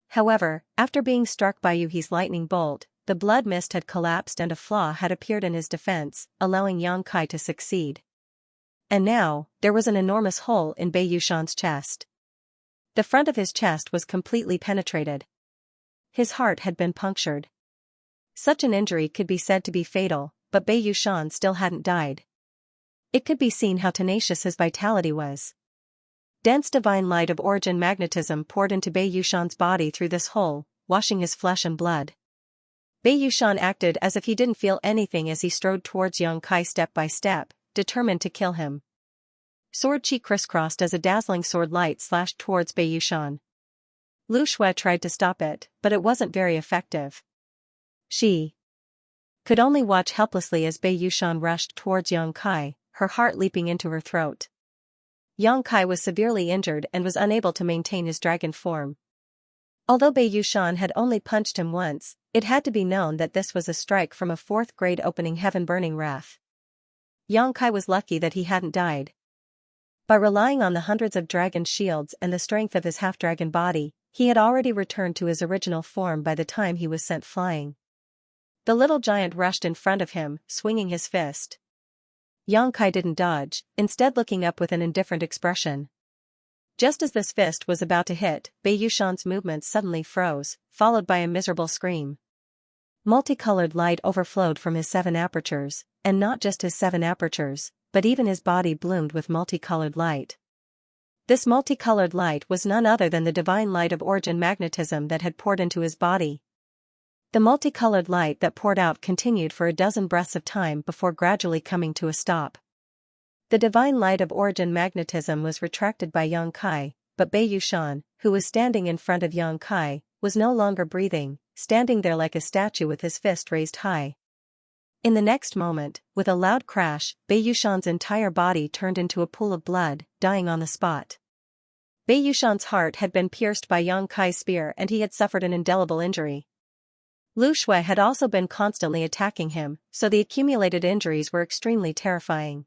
However, after being struck by Yuhi's lightning bolt, the blood mist had collapsed and a flaw had appeared in his defense, allowing Yang Kai to succeed. And now, there was an enormous hole in Bei Yushan's chest. The front of his chest was completely penetrated. His heart had been punctured. Such an injury could be said to be fatal, but Bei Yushan still hadn't died. It could be seen how tenacious his vitality was. Dense divine light of origin magnetism poured into Bei Yushan's body through this hole, washing his flesh and blood. Bei Yushan acted as if he didn't feel anything as he strode towards Yang Kai step by step, determined to kill him. Sword chi crisscrossed as a dazzling sword light slashed towards Bei Yushan. Lu Shui tried to stop it, but it wasn't very effective. She could only watch helplessly as Bei Yushan rushed towards Yang Kai, her heart leaping into her throat. Yang Kai was severely injured and was unable to maintain his dragon form. Although Bei Yushan had only punched him once, it had to be known that this was a strike from a fourth-grade opening heaven-burning wrath. Yang Kai was lucky that he hadn't died. By relying on the hundreds of dragon shields and the strength of his half-dragon body, he had already returned to his original form by the time he was sent flying. The little giant rushed in front of him, swinging his fist. Yang Kai didn't dodge, instead looking up with an indifferent expression. Just as this fist was about to hit, Bei Yushan's movements suddenly froze, followed by a miserable scream. Multicolored light overflowed from his 7 apertures, and not just his 7 apertures, but even his body bloomed with multicolored light. This multicolored light was none other than the divine light of origin magnetism that had poured into his body. The multicolored light that poured out continued for a dozen breaths of time before gradually coming to a stop. The divine light of origin magnetism was retracted by Yang Kai, but Bei Yushan, who was standing in front of Yang Kai, was no longer breathing, standing there like a statue with his fist raised high. In the next moment, with a loud crash, Bei Yushan's entire body turned into a pool of blood, dying on the spot. Bei Yushan's heart had been pierced by Yang Kai's spear and he had suffered an indelible injury. Lu Shui had also been constantly attacking him, so the accumulated injuries were extremely terrifying.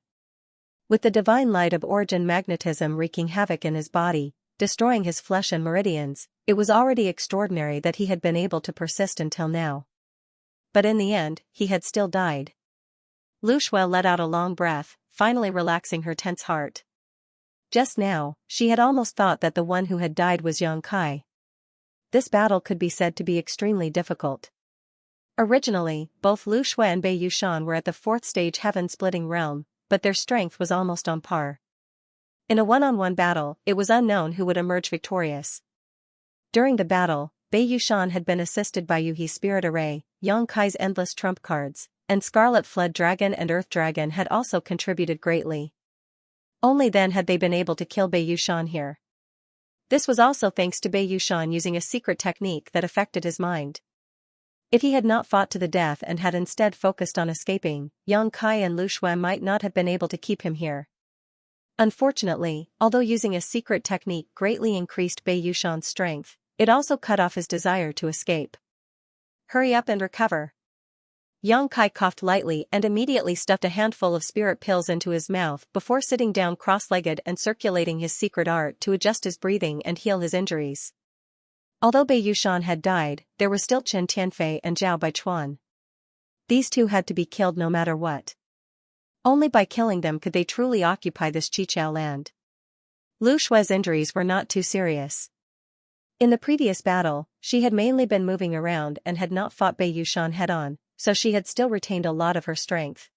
With the divine light of origin magnetism wreaking havoc in his body, destroying his flesh and meridians, it was already extraordinary that he had been able to persist until now. But in the end, he had still died. Lu Shui let out a long breath, finally relaxing her tense heart. Just now, she had almost thought that the one who had died was Yang Kai. This battle could be said to be extremely difficult. Originally, both Lu Shui and Bei Yushan were at the 4th stage heaven-splitting realm, but their strength was almost on par. In a one-on-one battle, it was unknown who would emerge victorious. During the battle, Bei Yushan had been assisted by Yuhi's spirit array, Yang Kai's endless trump cards, and Scarlet Flood Dragon and Earth Dragon had also contributed greatly. Only then had they been able to kill Bei Yushan here. This was also thanks to Bei Yushan using a secret technique that affected his mind. If he had not fought to the death and had instead focused on escaping, Yang Kai and Lu Shui might not have been able to keep him here. Unfortunately, although using a secret technique greatly increased Bei Yushan's strength, it also cut off his desire to escape. Hurry up and recover. Yang Kai coughed lightly and immediately stuffed a handful of spirit pills into his mouth before sitting down cross-legged and circulating his secret art to adjust his breathing and heal his injuries. Although Bei Yushan had died, there were still Chen Tianfei and Zhao Baichuan. These two had to be killed no matter what. Only by killing them could they truly occupy this Qichao land. Lu Shui's injuries were not too serious. In the previous battle, she had mainly been moving around and had not fought Bei Yushan head-on, so she had still retained a lot of her strength.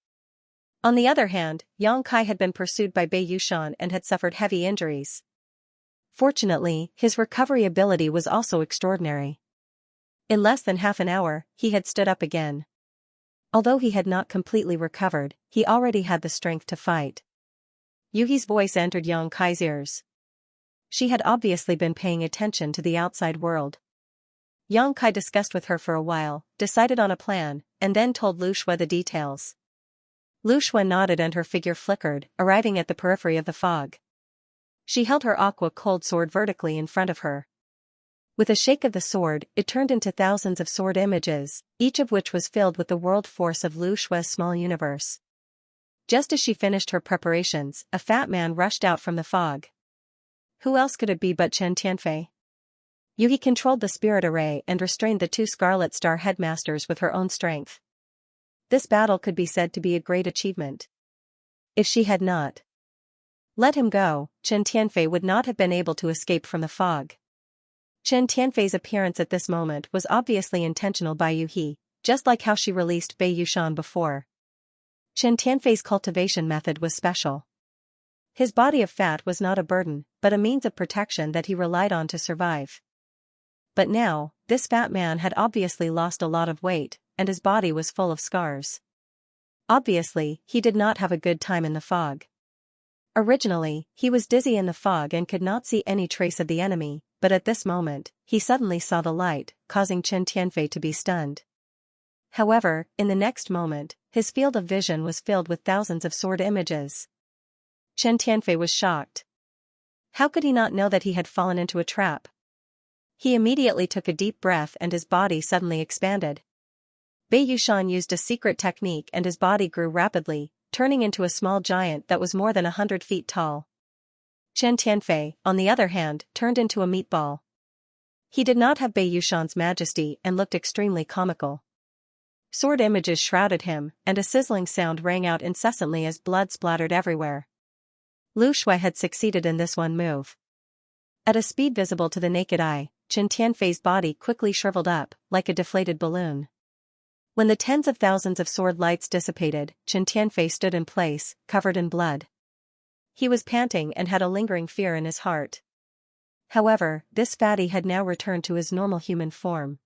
On the other hand, Yang Kai had been pursued by Bei Yushan and had suffered heavy injuries. Fortunately, his recovery ability was also extraordinary. In less than half an hour, he had stood up again. Although he had not completely recovered, he already had the strength to fight. Yuhi's voice entered Yang Kai's ears. She had obviously been paying attention to the outside world. Yang Kai discussed with her for a while, decided on a plan, and then told Lu Shui the details. Lu Shui nodded and her figure flickered, arriving at the periphery of the fog. She held her aqua-cold sword vertically in front of her. With a shake of the sword, it turned into thousands of sword images, each of which was filled with the world force of Lu Shui's small universe. Just as she finished her preparations, a fat man rushed out from the fog. Who else could it be but Chen Tianfei? Yuhi controlled the spirit array and restrained the 2 Scarlet Star headmasters with her own strength. This battle could be said to be a great achievement. If she had not let him go, Chen Tianfei would not have been able to escape from the fog. Chen Tianfei's appearance at this moment was obviously intentional by Yuhi, just like how she released Bei Yushan before. Chen Tianfei's cultivation method was special. His body of fat was not a burden, but a means of protection that he relied on to survive. But now, this fat man had obviously lost a lot of weight, and his body was full of scars. Obviously, he did not have a good time in the fog. Originally, he was dizzy in the fog and could not see any trace of the enemy, but at this moment, he suddenly saw the light, causing Chen Tianfei to be stunned. However, in the next moment, his field of vision was filled with thousands of sword images. Chen Tianfei was shocked. How could he not know that he had fallen into a trap? He immediately took a deep breath and his body suddenly expanded. Bei Yushan used a secret technique and his body grew rapidly, turning into a small giant that was more than 100 feet tall. Chen Tianfei, on the other hand, turned into a meatball. He did not have Bei Yushan's majesty and looked extremely comical. Sword images shrouded him, and a sizzling sound rang out incessantly as blood splattered everywhere. Lu Shui had succeeded in this one move. At a speed visible to the naked eye, Chen Tianfei's body quickly shriveled up, like a deflated balloon. When the tens of thousands of sword lights dissipated, Chen Tianfei stood in place, covered in blood. He was panting and had a lingering fear in his heart. However, this fatty had now returned to his normal human form.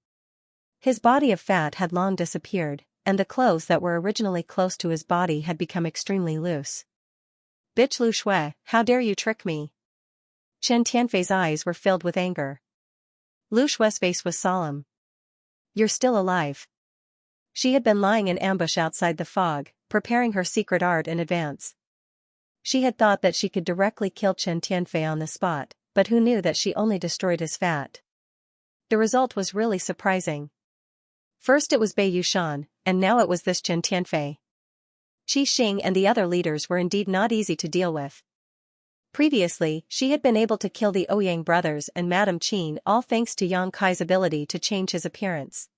His body of fat had long disappeared, and the clothes that were originally close to his body had become extremely loose. Bitch Lu Shui, how dare you trick me? Chen Tianfei's eyes were filled with anger. Lu Shui's face was solemn. You're still alive. She had been lying in ambush outside the fog, preparing her secret art in advance. She had thought that she could directly kill Chen Tianfei on the spot, but who knew that she only destroyed his fat? The result was really surprising. First it was Bei Yushan, and now it was this Chen Tianfei. Qi Xing and the other leaders were indeed not easy to deal with. Previously, she had been able to kill the Ouyang brothers and Madame Qin all thanks to Yang Kai's ability to change his appearance.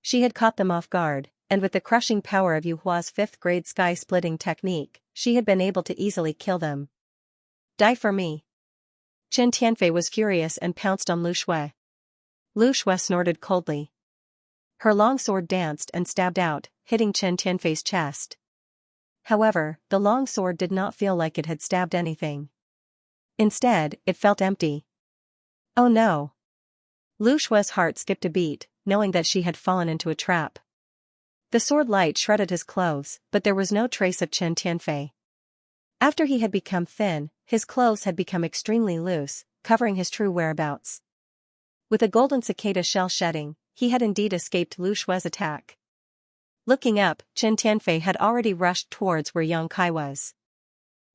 She had caught them off guard, and with the crushing power of Yu Hua's 5th-grade sky-splitting technique, she had been able to easily kill them. Die for me. Chen Tianfei was furious and pounced on Lu Shui. Lu Shui snorted coldly. Her long sword danced and stabbed out, hitting Chen Tianfei's chest. However, the long sword did not feel like it had stabbed anything. Instead, it felt empty. Oh no! Lu Shui's heart skipped a beat, knowing that she had fallen into a trap. The sword light shredded his clothes, but there was no trace of Chen Tianfei. After he had become thin, his clothes had become extremely loose, covering his true whereabouts. With a golden cicada shell shedding, he had indeed escaped Lu Shui's attack. Looking up, Chen Tianfei had already rushed towards where Yang Kai was.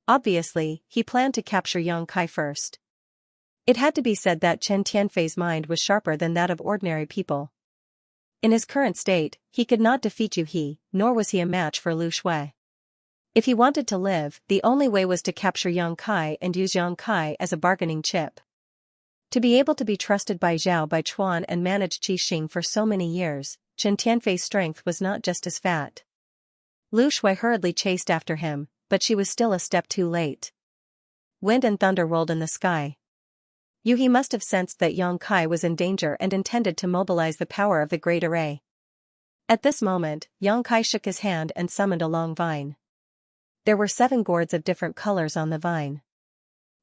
Obviously, he planned to capture Yang Kai first. It had to be said that Chen Tianfei's mind was sharper than that of ordinary people. In his current state, he could not defeat Yu He, nor was he a match for Lu Shui. If he wanted to live, the only way was to capture Yang Kai and use Yang Kai as a bargaining chip. To be able to be trusted by Zhao Baichuan and manage Qi Xing for so many years, Chen Tianfei's strength was not just as fat. Lu Shui hurriedly chased after him, but she was still a step too late. Wind and thunder rolled in the sky. Yu He must have sensed that Yang Kai was in danger and intended to mobilize the power of the Great Array. At this moment, Yang Kai shook his hand and summoned a long vine. There were 7 gourds of different colors on the vine.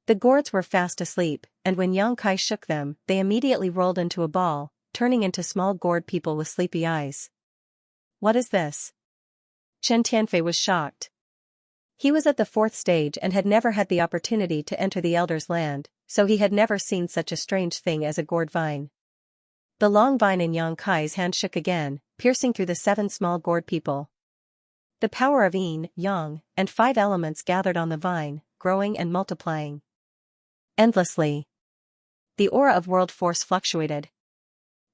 The gourds were fast asleep, and when Yang Kai shook them, they immediately rolled into a ball, turning into small gourd people with sleepy eyes. What is this? Chen Tianfei was shocked. He was at the 4th stage and had never had the opportunity to enter the Elder's land, so he had never seen such a strange thing as a gourd vine. The long vine in Yang Kai's hand shook again, piercing through the 7 small gourd people. The power of Yin, Yang, and 5 elements gathered on the vine, growing and multiplying endlessly. The aura of world force fluctuated.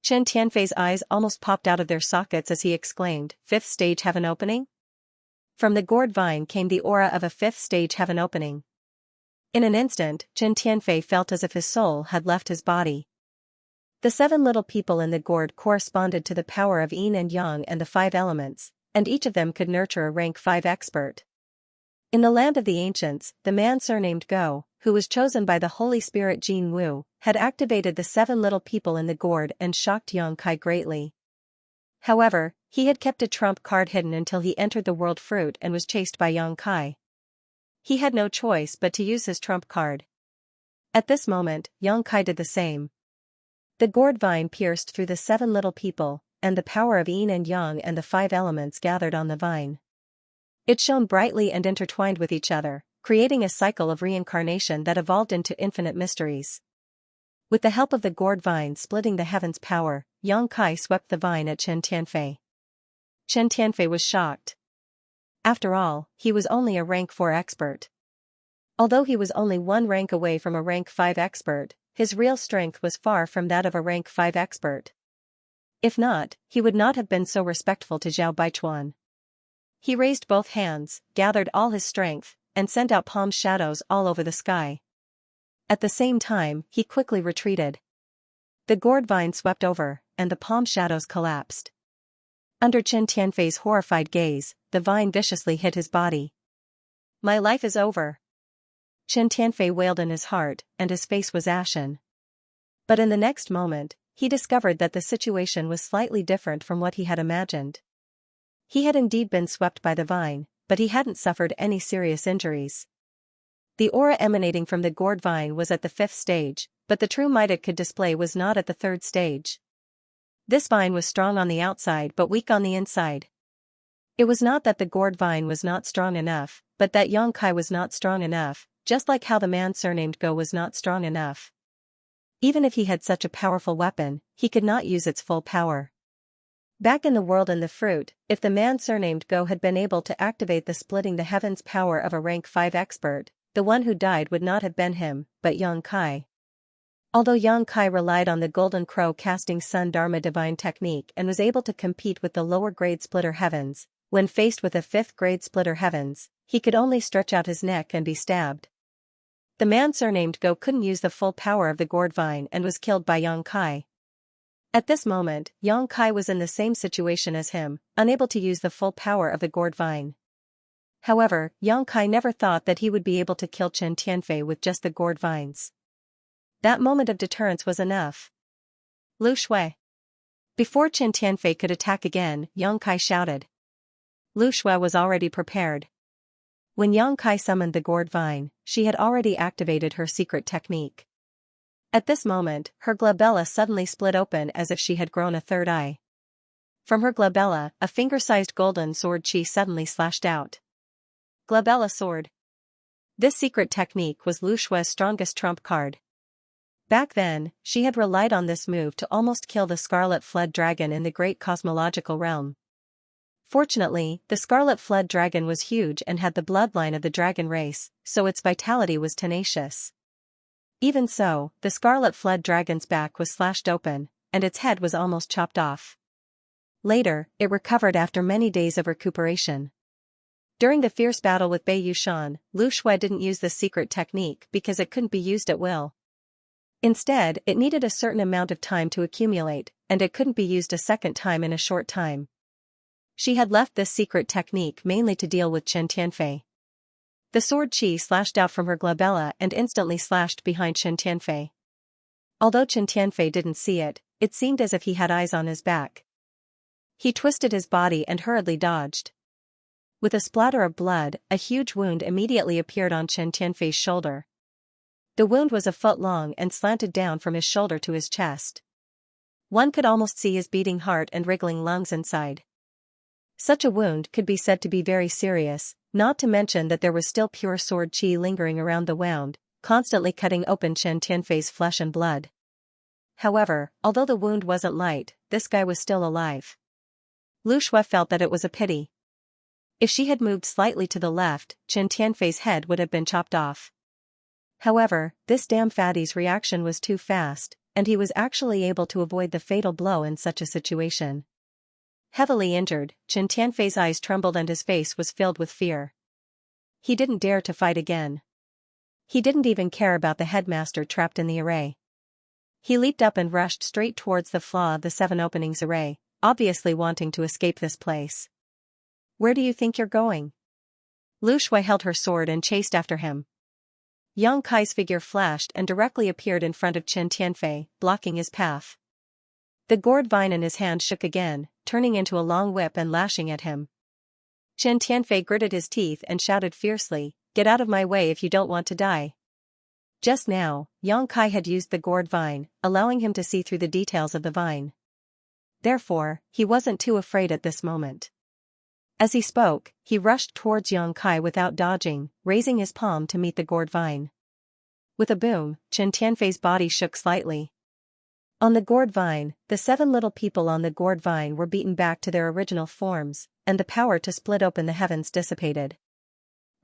Chen Tianfei's eyes almost popped out of their sockets as he exclaimed, 5th stage heaven opening? From the gourd vine came the aura of a 5th stage heaven opening. In an instant, Chen Tianfei felt as if his soul had left his body. The 7 little people in the gourd corresponded to the power of Yin and Yang and the 5 elements, and each of them could nurture a rank 5 expert. In the land of the ancients, the man surnamed Go, who was chosen by the Holy Spirit Jin Wu, had activated the 7 little people in the gourd and shocked Yang Kai greatly. However, he had kept a trump card hidden until he entered the world fruit and was chased by Yang Kai. He had no choice but to use his trump card. At this moment, Yang Kai did the same. The gourd vine pierced through the 7 little people, and the power of Yin and Yang and the 5 elements gathered on the vine. It shone brightly and intertwined with each other, creating a cycle of reincarnation that evolved into infinite mysteries. With the help of the gourd vine splitting the heavens' power, Yang Kai swept the vine at Chen Tianfei. Chen Tianfei was shocked. After all, he was only a rank 4 expert. Although he was only 1 rank away from a rank 5 expert, his real strength was far from that of a rank 5 expert. If not, he would not have been so respectful to Zhao Baichuan. He raised both hands, gathered all his strength, and sent out palm shadows all over the sky. At the same time, he quickly retreated. The gourd vine swept over, and the palm shadows collapsed. Under Chen Tianfei's horrified gaze, the vine viciously hit his body. "My life is over." Chen Tianfei wailed in his heart, and his face was ashen. But in the next moment, he discovered that the situation was slightly different from what he had imagined. He had indeed been swept by the vine, but he hadn't suffered any serious injuries. The aura emanating from the gourd vine was at the 5th stage, but the true might it could display was not at the 3rd stage. This vine was strong on the outside but weak on the inside. It was not that the gourd vine was not strong enough, but that Yang Kai was not strong enough, just like how the man surnamed Go was not strong enough. Even if he had such a powerful weapon, he could not use its full power. Back in the world in the fruit, if the man surnamed Go had been able to activate the splitting the heavens power of a rank 5 expert, the one who died would not have been him, but Yang Kai. Although Yang Kai relied on the Golden Crow casting Sun Dharma divine technique and was able to compete with the lower grade splitter heavens, when faced with a 5th grade splitter heavens, he could only stretch out his neck and be stabbed. The man surnamed Go couldn't use the full power of the gourd vine and was killed by Yang Kai. At this moment, Yang Kai was in the same situation as him, unable to use the full power of the gourd vine. However, Yang Kai never thought that he would be able to kill Chen Tianfei with just the gourd vines. That moment of deterrence was enough. "Lu Shui." Before Chen Tianfei could attack again, Yang Kai shouted. Lu Shui was already prepared. When Yang Kai summoned the gourd vine, she had already activated her secret technique. At this moment, her glabella suddenly split open as if she had grown a 3rd eye. From her glabella, a finger-sized golden sword chi suddenly slashed out. Glabella sword. This secret technique was Lu Shui's strongest trump card. Back then, she had relied on this move to almost kill the Scarlet Flood Dragon in the Great Cosmological Realm. Fortunately, the Scarlet Flood Dragon was huge and had the bloodline of the dragon race, so its vitality was tenacious. Even so, the Scarlet Flood Dragon's back was slashed open, and its head was almost chopped off. Later, it recovered after many days of recuperation. During the fierce battle with Bei Yushan, Lu Shui didn't use this secret technique because it couldn't be used at will. Instead, it needed a certain amount of time to accumulate, and it couldn't be used a second time in a short time. She had left this secret technique mainly to deal with Chen Tianfei. The sword chi slashed out from her glabella and instantly slashed behind Chen Tianfei. Although Chen Tianfei didn't see it, it seemed as if he had eyes on his back. He twisted his body and hurriedly dodged. With a splatter of blood, a huge wound immediately appeared on Chen Tianfei's shoulder. The wound was a foot long and slanted down from his shoulder to his chest. One could almost see his beating heart and wriggling lungs inside. Such a wound could be said to be very serious, not to mention that there was still pure sword chi lingering around the wound, constantly cutting open Chen Tianfei's flesh and blood. However, although the wound wasn't light, this guy was still alive. Lu Shui felt that it was a pity. If she had moved slightly to the left, Chen Tianfei's head would have been chopped off. However, this damn fatty's reaction was too fast, and he was actually able to avoid the fatal blow in such a situation. Heavily injured, Chen Tianfei's eyes trembled and his face was filled with fear. He didn't dare to fight again. He didn't even care about the headmaster trapped in the array. He leaped up and rushed straight towards the flaw of the 7 openings array, obviously wanting to escape this place. "Where do you think you're going?" Lu Shui held her sword and chased after him. Yang Kai's figure flashed and directly appeared in front of Chen Tianfei, blocking his path. The gourd vine in his hand shook again, turning into a long whip and lashing at him. Chen Tianfei gritted his teeth and shouted fiercely, "Get out of my way if you don't want to die." Just now, Yang Kai had used the gourd vine, allowing him to see through the details of the vine. Therefore, he wasn't too afraid at this moment. As he spoke, he rushed towards Yang Kai without dodging, raising his palm to meet the gourd vine. With a boom, Chen Tianfei's body shook slightly. On the gourd vine, the 7 little people on the gourd vine were beaten back to their original forms, and the power to split open the heavens dissipated.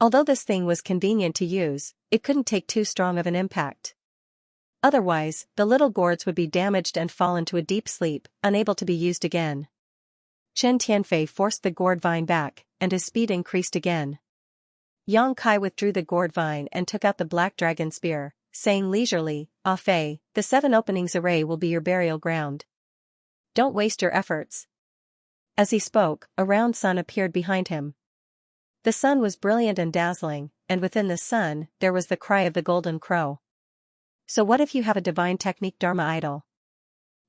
Although this thing was convenient to use, it couldn't take too strong of an impact. Otherwise, the little gourds would be damaged and fall into a deep sleep, unable to be used again. Chen Tianfei forced the gourd vine back, and his speed increased again. Yang Kai withdrew the gourd vine and took out the black dragon spear, saying leisurely, "Ah Fei, the 7 openings array will be your burial ground. Don't waste your efforts." As he spoke, a round sun appeared behind him. The sun was brilliant and dazzling, and within the sun, there was the cry of the golden crow. "So what if you have a divine technique Dharma idol?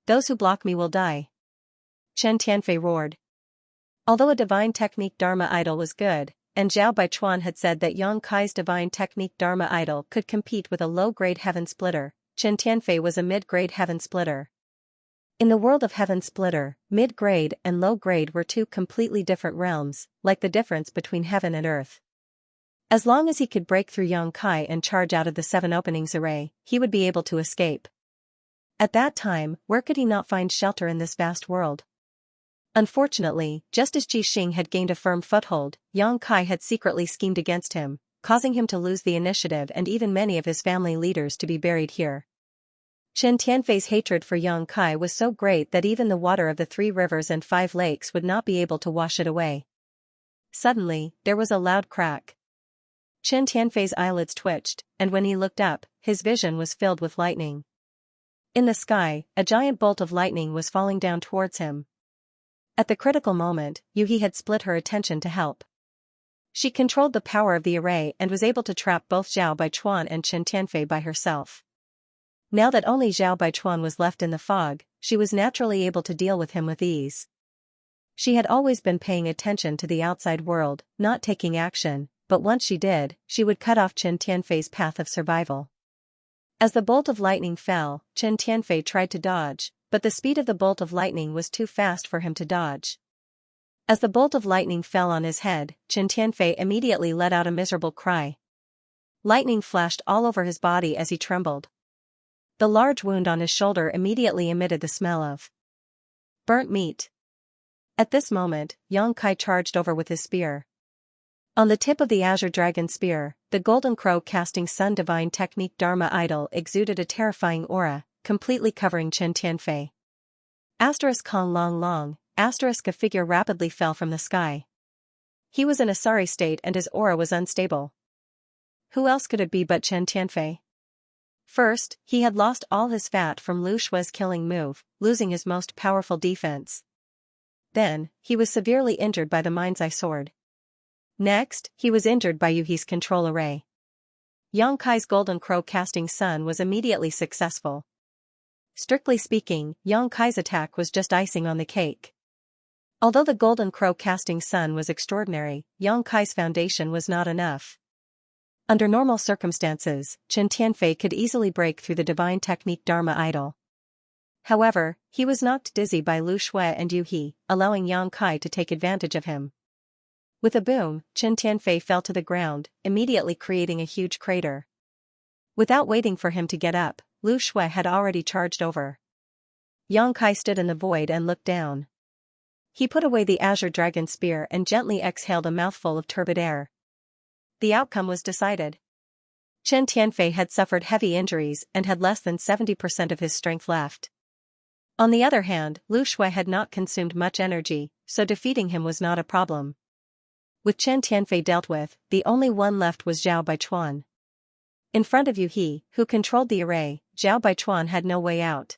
Those who block me will die." Chen Tianfei roared. Although a divine technique Dharma idol was good, and Zhao Baichuan had said that Yang Kai's divine technique Dharma idol could compete with a low-grade heaven splitter, Chen Tianfei was a mid-grade heaven splitter. In the world of heaven splitter, mid-grade and low-grade were 2 completely different realms, like the difference between heaven and earth. As long as he could break through Yang Kai and charge out of the 7 openings array, he would be able to escape. At that time, where could he not find shelter in this vast world? Unfortunately, just as Ji Xing had gained a firm foothold, Yang Kai had secretly schemed against him, causing him to lose the initiative and even many of his family leaders to be buried here. Chen Tianfei's hatred for Yang Kai was so great that even the water of the 3 rivers and 5 lakes would not be able to wash it away. Suddenly, there was a loud crack. Chen Tianfei's eyelids twitched, and when he looked up, his vision was filled with lightning. In the sky, a giant bolt of lightning was falling down towards him. At the critical moment, Yuhi had split her attention to help. She controlled the power of the array and was able to trap both Zhao Baichuan and Chen Tianfei by herself. Now that only Zhao Baichuan was left in the fog, she was naturally able to deal with him with ease. She had always been paying attention to the outside world, not taking action, but once she did, she would cut off Chen Tianfei's path of survival. As the bolt of lightning fell, Chen Tianfei tried to dodge, but the speed of the bolt of lightning was too fast for him to dodge. As the bolt of lightning fell on his head, Chen Tianfei immediately let out a miserable cry. Lightning flashed all over his body as he trembled. The large wound on his shoulder immediately emitted the smell of burnt meat. At this moment, Yang Kai charged over with his spear. On the tip of the azure dragon spear, the golden crow casting sun divine technique Dharma idol exuded a terrifying aura, completely covering Chen Tianfei. Kong long long, a figure rapidly fell from the sky. He was in a sorry state and his aura was unstable. Who else could it be but Chen Tianfei? First, he had lost all his fat from Lu Shui's killing move, losing his most powerful defense. Then, he was severely injured by the mind's eye sword. Next, he was injured by Yuhi's control array. Yang Kai's golden crow casting sun was immediately successful. Strictly speaking, Yang Kai's attack was just icing on the cake. Although the golden crow casting sun was extraordinary, Yang Kai's foundation was not enough. Under normal circumstances, Chen Tianfei could easily break through the divine technique Dharma idol. However, he was knocked dizzy by Lu Shui and Yuhi, allowing Yang Kai to take advantage of him. With a boom, Chen Tianfei fell to the ground, immediately creating a huge crater. Without waiting for him to get up, Lu Shui had already charged over. Yang Kai stood in the void and looked down. He put away the azure dragon spear and gently exhaled a mouthful of turbid air. The outcome was decided. Chen Tianfei had suffered heavy injuries and had less than 70% of his strength left. On the other hand, Lu Shui had not consumed much energy, so defeating him was not a problem. With Chen Tianfei dealt with, the only one left was Zhao Baichuan. In front of Yuhi, who controlled the array, Zhao Baichuan had no way out.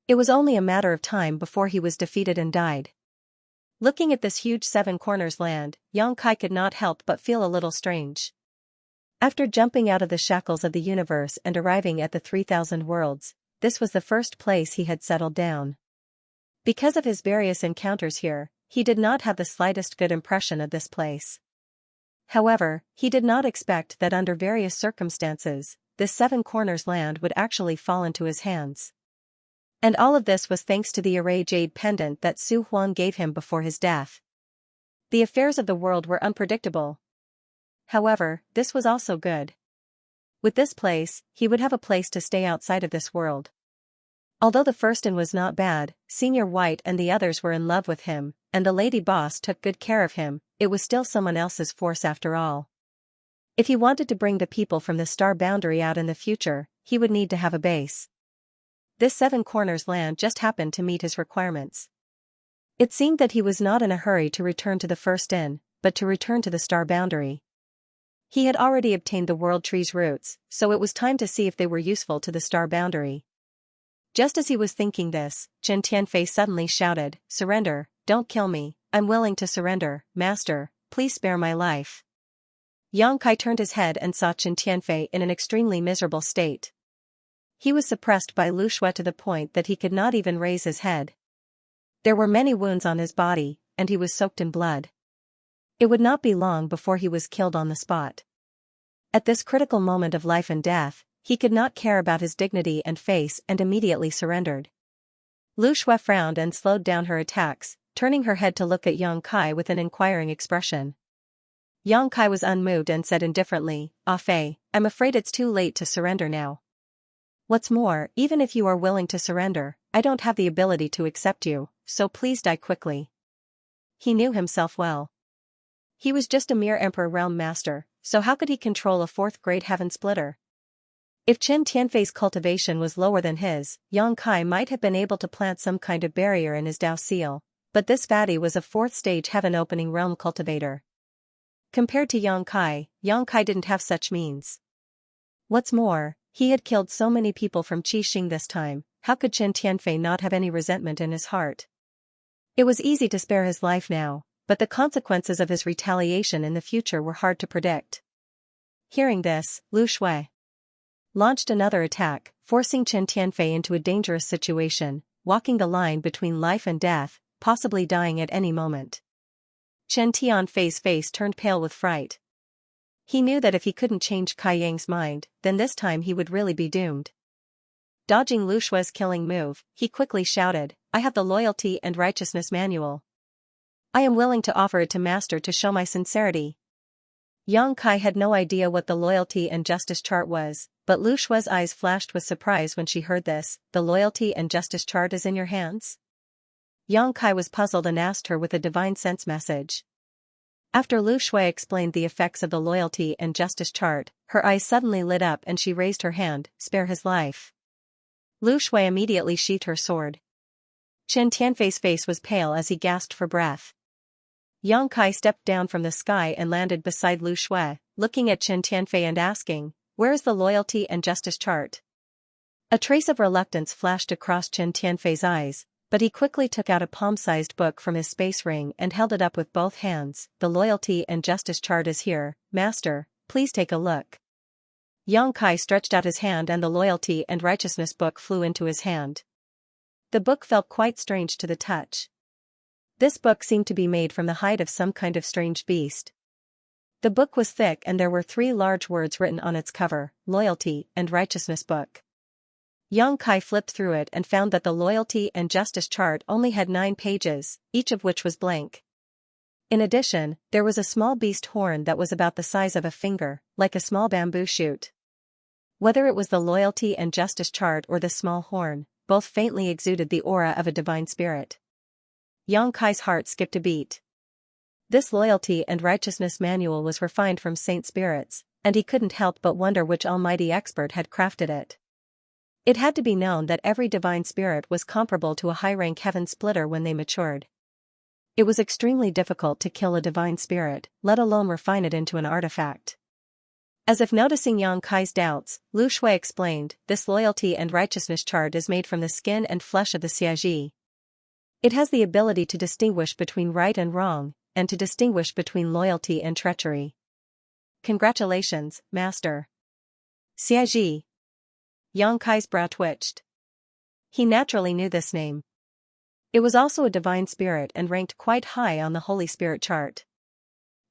It was only a matter of time before he was defeated and died. Looking at this huge 7 corners land, Yang Kai could not help but feel a little strange. After jumping out of the shackles of the universe and arriving at the 3,000 worlds, this was the first place he had settled down. Because of his various encounters here, he did not have the slightest good impression of this place. However, he did not expect that under various circumstances, this 7 corners land would actually fall into his hands. And all of this was thanks to the array jade pendant that Su Huang gave him before his death. The affairs of the world were unpredictable. However, this was also good. With this place, he would have a place to stay outside of this world. Although the first-in was not bad, Senior White and the others were in love with him, and the lady boss took good care of him, it was still someone else's force after all. If he wanted to bring the people from the star boundary out in the future, he would need to have a base. This seven corners land just happened to meet his requirements. It seemed that he was not in a hurry to return to the first inn, but to return to the star boundary. He had already obtained the world tree's roots, so it was time to see if they were useful to the star boundary. Just as he was thinking this, Chen Tianfei suddenly shouted, "Surrender, don't kill me, I'm willing to surrender, master, please spare my life." Yang Kai turned his head and saw Chen Tianfei in an extremely miserable state. He was suppressed by Lu Shui to the point that he could not even raise his head. There were many wounds on his body, and he was soaked in blood. It would not be long before he was killed on the spot. At this critical moment of life and death, he could not care about his dignity and face and immediately surrendered. Lu Shui frowned and slowed down her attacks, turning her head to look at Yang Kai with an inquiring expression. Yang Kai was unmoved and said indifferently, "Ah Fei, I'm afraid it's too late to surrender now. What's more, even if you are willing to surrender, I don't have the ability to accept you, so please die quickly." He knew himself well. He was just a mere Emperor Realm Master, so how could he control a fourth-grade heaven splitter? If Chen Tianfei's cultivation was lower than his, Yang Kai might have been able to plant some kind of barrier in his Dao seal, but this fatty was a fourth-stage heaven-opening realm cultivator. Compared to Yang Kai didn't have such means. What's more, he had killed so many people from Qixing this time, how could Chen Tianfei not have any resentment in his heart? It was easy to spare his life now, but the consequences of his retaliation in the future were hard to predict. Hearing this, Lu Shui launched another attack, forcing Chen Tianfei into a dangerous situation, walking the line between life and death, possibly dying at any moment. Chen Tianfei's face turned pale with fright. He knew that if he couldn't change Kai Yang's mind, then this time he would really be doomed. Dodging Lu Shui's killing move, he quickly shouted, "I have the Loyalty and Righteousness Manual. I am willing to offer it to Master to show my sincerity." Yang Kai had no idea what the Loyalty and Justice chart was, but Lu Shui's eyes flashed with surprise when she heard this. "The Loyalty and Justice chart is in your hands?" Yang Kai was puzzled and asked her with a divine sense message. After Lu Shui explained the effects of the Loyalty and Justice chart, her eyes suddenly lit up and she raised her hand, "Spare his life." Lu Shui immediately sheathed her sword. Chen Tianfei's face was pale as he gasped for breath. Yang Kai stepped down from the sky and landed beside Lu Shui, looking at Chen Tianfei and asking, "Where is the Loyalty and Justice chart?" A trace of reluctance flashed across Chen Tianfei's eyes, but he quickly took out a palm-sized book from his space ring and held it up with both hands. "The Loyalty and Justice chart is here, Master, please take a look." Yang Kai stretched out his hand and the Loyalty and Righteousness book flew into his hand. The book felt quite strange to the touch. This book seemed to be made from the hide of some kind of strange beast. The book was thick and there were 3 large words written on its cover, "Loyalty and Righteousness Book." Yang Kai flipped through it and found that the Loyalty and Justice chart only had 9 pages, each of which was blank. In addition, there was a small beast horn that was about the size of a finger, like a small bamboo shoot. Whether it was the Loyalty and Justice chart or the small horn, both faintly exuded the aura of a divine spirit. Yang Kai's heart skipped a beat. This Loyalty and Righteousness manual was refined from saint spirits, and he couldn't help but wonder which almighty expert had crafted it. It had to be known that every divine spirit was comparable to a high-rank heaven splitter when they matured. It was extremely difficult to kill a divine spirit, let alone refine it into an artifact. As if noticing Yang Kai's doubts, Lu Shui explained, "This Loyalty and Righteousness chart is made from the skin and flesh of the Xianxia. It has the ability to distinguish between right and wrong, and to distinguish between loyalty and treachery." "Congratulations, Master." Xianxia. Yang Kai's brow twitched. He naturally knew this name. It was also a divine spirit and ranked quite high on the Holy Spirit chart.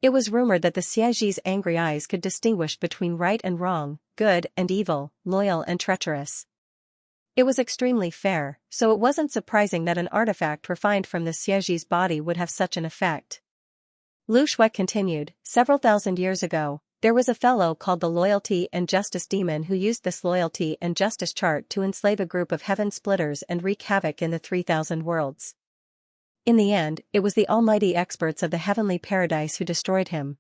It was rumored that the Xianxia's angry eyes could distinguish between right and wrong, good and evil, loyal and treacherous. It was extremely fair, so it wasn't surprising that an artifact refined from the Xianxia's body would have such an effect. Lu Shui continued, "Several thousand years ago, there was a fellow called the Loyalty and Justice Demon who used this Loyalty and Justice chart to enslave a group of heaven splitters and wreak havoc in the 3,000 worlds. In the end, it was the almighty experts of the heavenly paradise who destroyed him.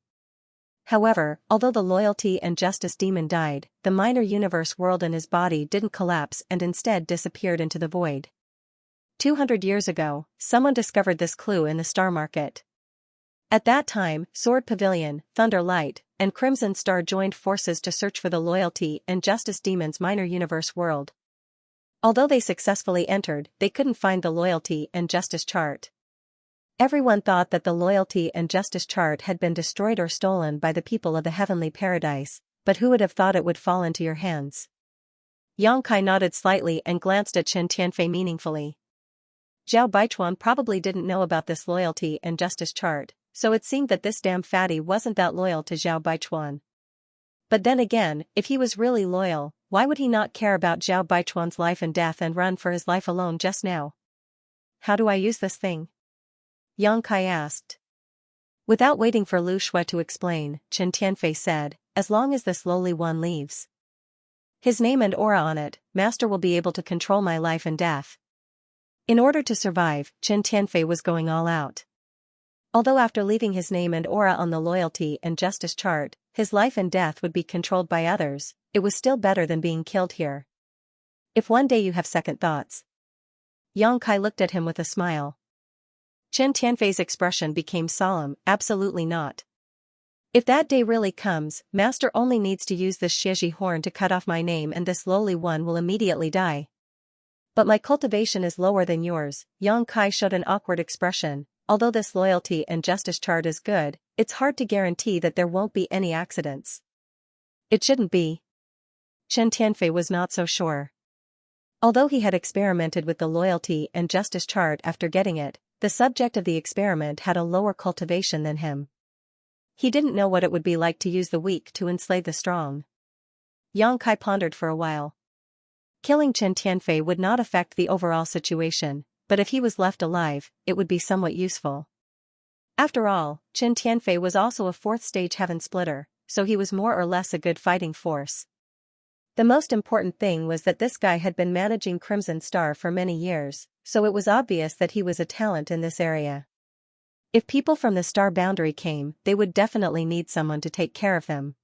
However, although the loyalty and justice demon died, the minor universe world in his body didn't collapse and instead disappeared into the void. 200 years ago, someone discovered this clue in the star market. At that time, Sword Pavilion, Thunder Light, and Crimson Star joined forces to search for the loyalty and justice demon's minor universe world. Although they successfully entered, they couldn't find the loyalty and justice chart. Everyone thought that the loyalty and justice chart had been destroyed or stolen by the people of the heavenly paradise, but who would have thought it would fall into your hands? Xianxia nodded slightly and glanced at Chen Tianfei meaningfully. Zhao Baichuan probably didn't know about this loyalty and justice chart, so it seemed that this damn fatty wasn't that loyal to Zhao Baichuan. But then again, if he was really loyal, why would he not care about Zhao Baichuan's life and death and run for his life alone just now? How do I use this thing? Xianxia asked. Without waiting for Lu Shui to explain, Chen Tianfei said, as long as this lowly one leaves his name and aura on it, Master will be able to control my life and death. In order to survive, Chen Tianfei was going all out. Although after leaving his name and aura on the loyalty and justice chart, his life and death would be controlled by others, it was still better than being killed here. If one day you have second thoughts. Xianxia looked at him with a smile. Chen Tianfei's expression became solemn, absolutely not. If that day really comes, Master only needs to use this Xieji horn to cut off my name and this lowly one will immediately die. But my cultivation is lower than yours. Xianxia showed an awkward expression. Although this loyalty and justice chart is good, it's hard to guarantee that there won't be any accidents. It shouldn't be. Chen Tianfei was not so sure. Although he had experimented with the loyalty and justice chart after getting it, the subject of the experiment had a lower cultivation than him. He didn't know what it would be like to use the weak to enslave the strong. Xianxia pondered for a while. Killing Chen Tianfei would not affect the overall situation, but if he was left alive, it would be somewhat useful. After all, Chen Tianfei was also a fourth-stage heaven splitter, so he was more or less a good fighting force. The most important thing was that this guy had been managing Crimson Star for many years, so it was obvious that he was a talent in this area. If people from the star boundary came, they would definitely need someone to take care of him.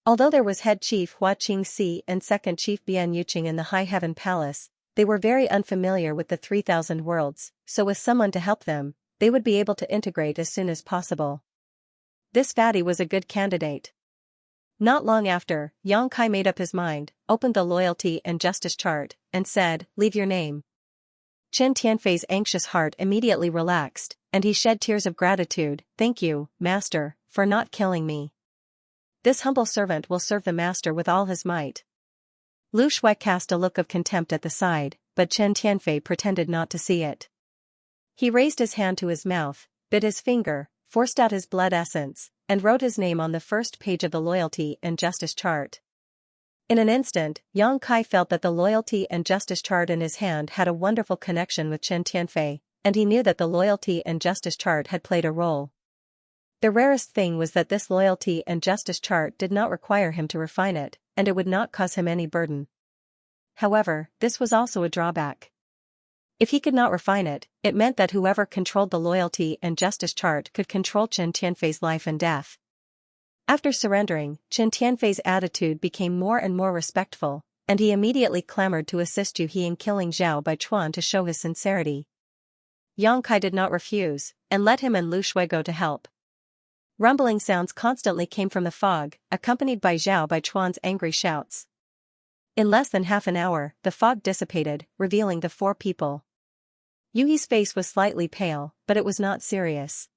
Although there was head chief Hua Qingxi and second chief Bian Yuqing in the High Heaven Palace, they were very unfamiliar with the 3,000 worlds, so with someone to help them, they would be able to integrate as soon as possible. This fatty was a good candidate. Not long after, Xianxia made up his mind, opened the loyalty and justice chart, and said, "Leave your name." Chen Tianfei's anxious heart immediately relaxed, and he shed tears of gratitude. "Thank you, Master, for not killing me. This humble servant will serve the Master with all his might." Lu Shui cast a look of contempt at the side, but Chen Tianfei pretended not to see it. He raised his hand to his mouth, bit his finger, forced out his blood essence, and wrote his name on the first page of the loyalty and justice chart. In an instant, Xianxia felt that the loyalty and justice chart in his hand had a wonderful connection with Chen Tianfei, and he knew that the loyalty and justice chart had played a role. The rarest thing was that this loyalty and justice chart did not require him to refine it, and it would not cause him any burden. However, this was also a drawback. If he could not refine it, it meant that whoever controlled the loyalty and justice chart could control Chen Tianfei's life and death. After surrendering, Chen Tianfei's attitude became more and more respectful, and he immediately clamored to assist Yu He in killing Zhao Baichuan to show his sincerity. Xianxia did not refuse, and let him and Lu Shui go to help. Rumbling sounds constantly came from the fog, accompanied by Zhao Baichuan's angry shouts. In less than half an hour, the fog dissipated, revealing the four people. Yu He's face was slightly pale, but it was not serious.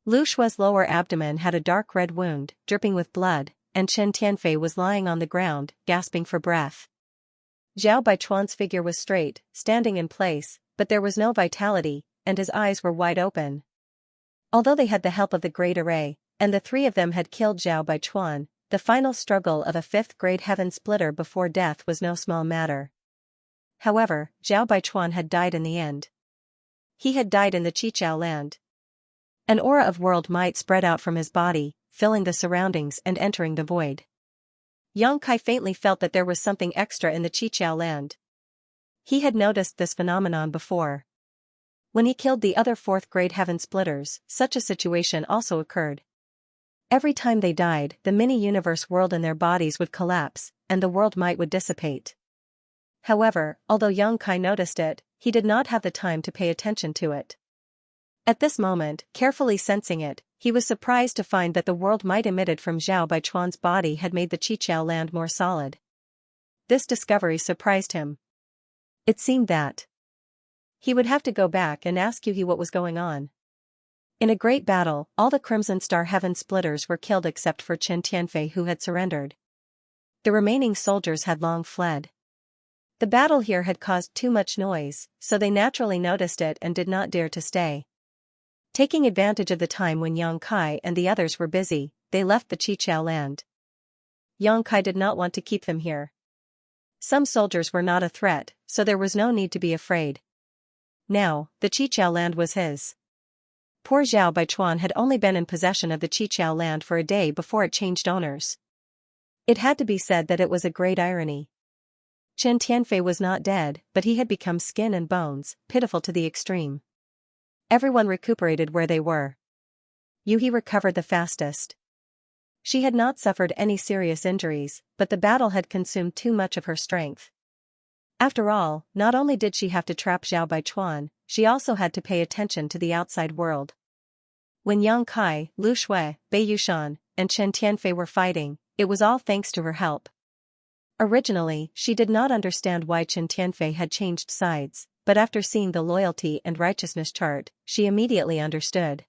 Lu Shui's lower abdomen had a dark red wound, dripping with blood, and Chen Tianfei was lying on the ground, gasping for breath. Zhao Baichuan's figure was straight, standing in place, but there was no vitality, and his eyes were wide open. Although they had the help of the Great Array, and the three of them had killed Zhao Baichuan, the final struggle of a fifth-grade heaven splitter before death was no small matter. However, Zhao Baichuan had died in the end. He had died in the Qichao land. An aura of world might spread out from his body, filling the surroundings and entering the void. Xianxia faintly felt that there was something extra in the Qichao land. He had noticed this phenomenon before. When he killed the other fourth-grade heaven splitters, such a situation also occurred. Every time they died, the mini-universe world in their bodies would collapse, and the world might would dissipate. However, although young Kai noticed it, he did not have the time to pay attention to it. At this moment, carefully sensing it, he was surprised to find that the world might emitted from Zhao Baichuan's body had made the Qiqiao land more solid. This discovery surprised him. It seemed that he would have to go back and ask Yuhi what was going on. In a great battle, all the Crimson Star Heaven Splitters were killed except for Chen Tianfei, who had surrendered. The remaining soldiers had long fled. The battle here had caused too much noise, so they naturally noticed it and did not dare to stay. Taking advantage of the time when Yang Kai and the others were busy, they left the Qiqiao land. Yang Kai did not want to keep them here. Some soldiers were not a threat, so there was no need to be afraid. Now, the Qiqiao land was his. Poor Zhao Baichuan had only been in possession of the Qiqiao land for a day before it changed owners. It had to be said that it was a great irony. Chen Tianfei was not dead, but he had become skin and bones, pitiful to the extreme. Everyone recuperated where they were. Yuhi recovered the fastest. She had not suffered any serious injuries, but the battle had consumed too much of her strength. After all, not only did she have to trap Zhao Baichuan, she also had to pay attention to the outside world. When Yang Kai, Lu Shui, Bai Yushan, and Chen Tianfei were fighting, it was all thanks to her help. Originally, she did not understand why Chen Tianfei had changed sides, but after seeing the loyalty and righteousness chart, she immediately understood.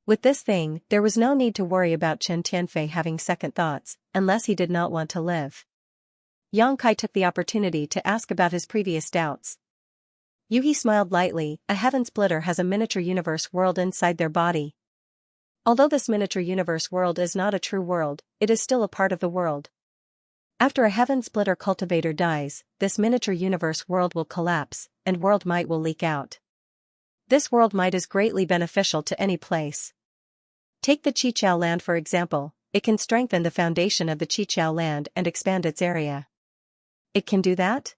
With this thing, there was no need to worry about Chen Tianfei having second thoughts, unless he did not want to live. Yang Kai took the opportunity to ask about his previous doubts. Yuhi smiled lightly. A heaven splitter has a miniature universe world inside their body. Although this miniature universe world is not a true world, it is still a part of the world. After a heaven splitter cultivator dies, this miniature universe world will collapse, and world might will leak out. This world might is greatly beneficial to any place. Take the Qiqiao land for example, it can strengthen the foundation of the Qiqiao land and expand its area. It can do that?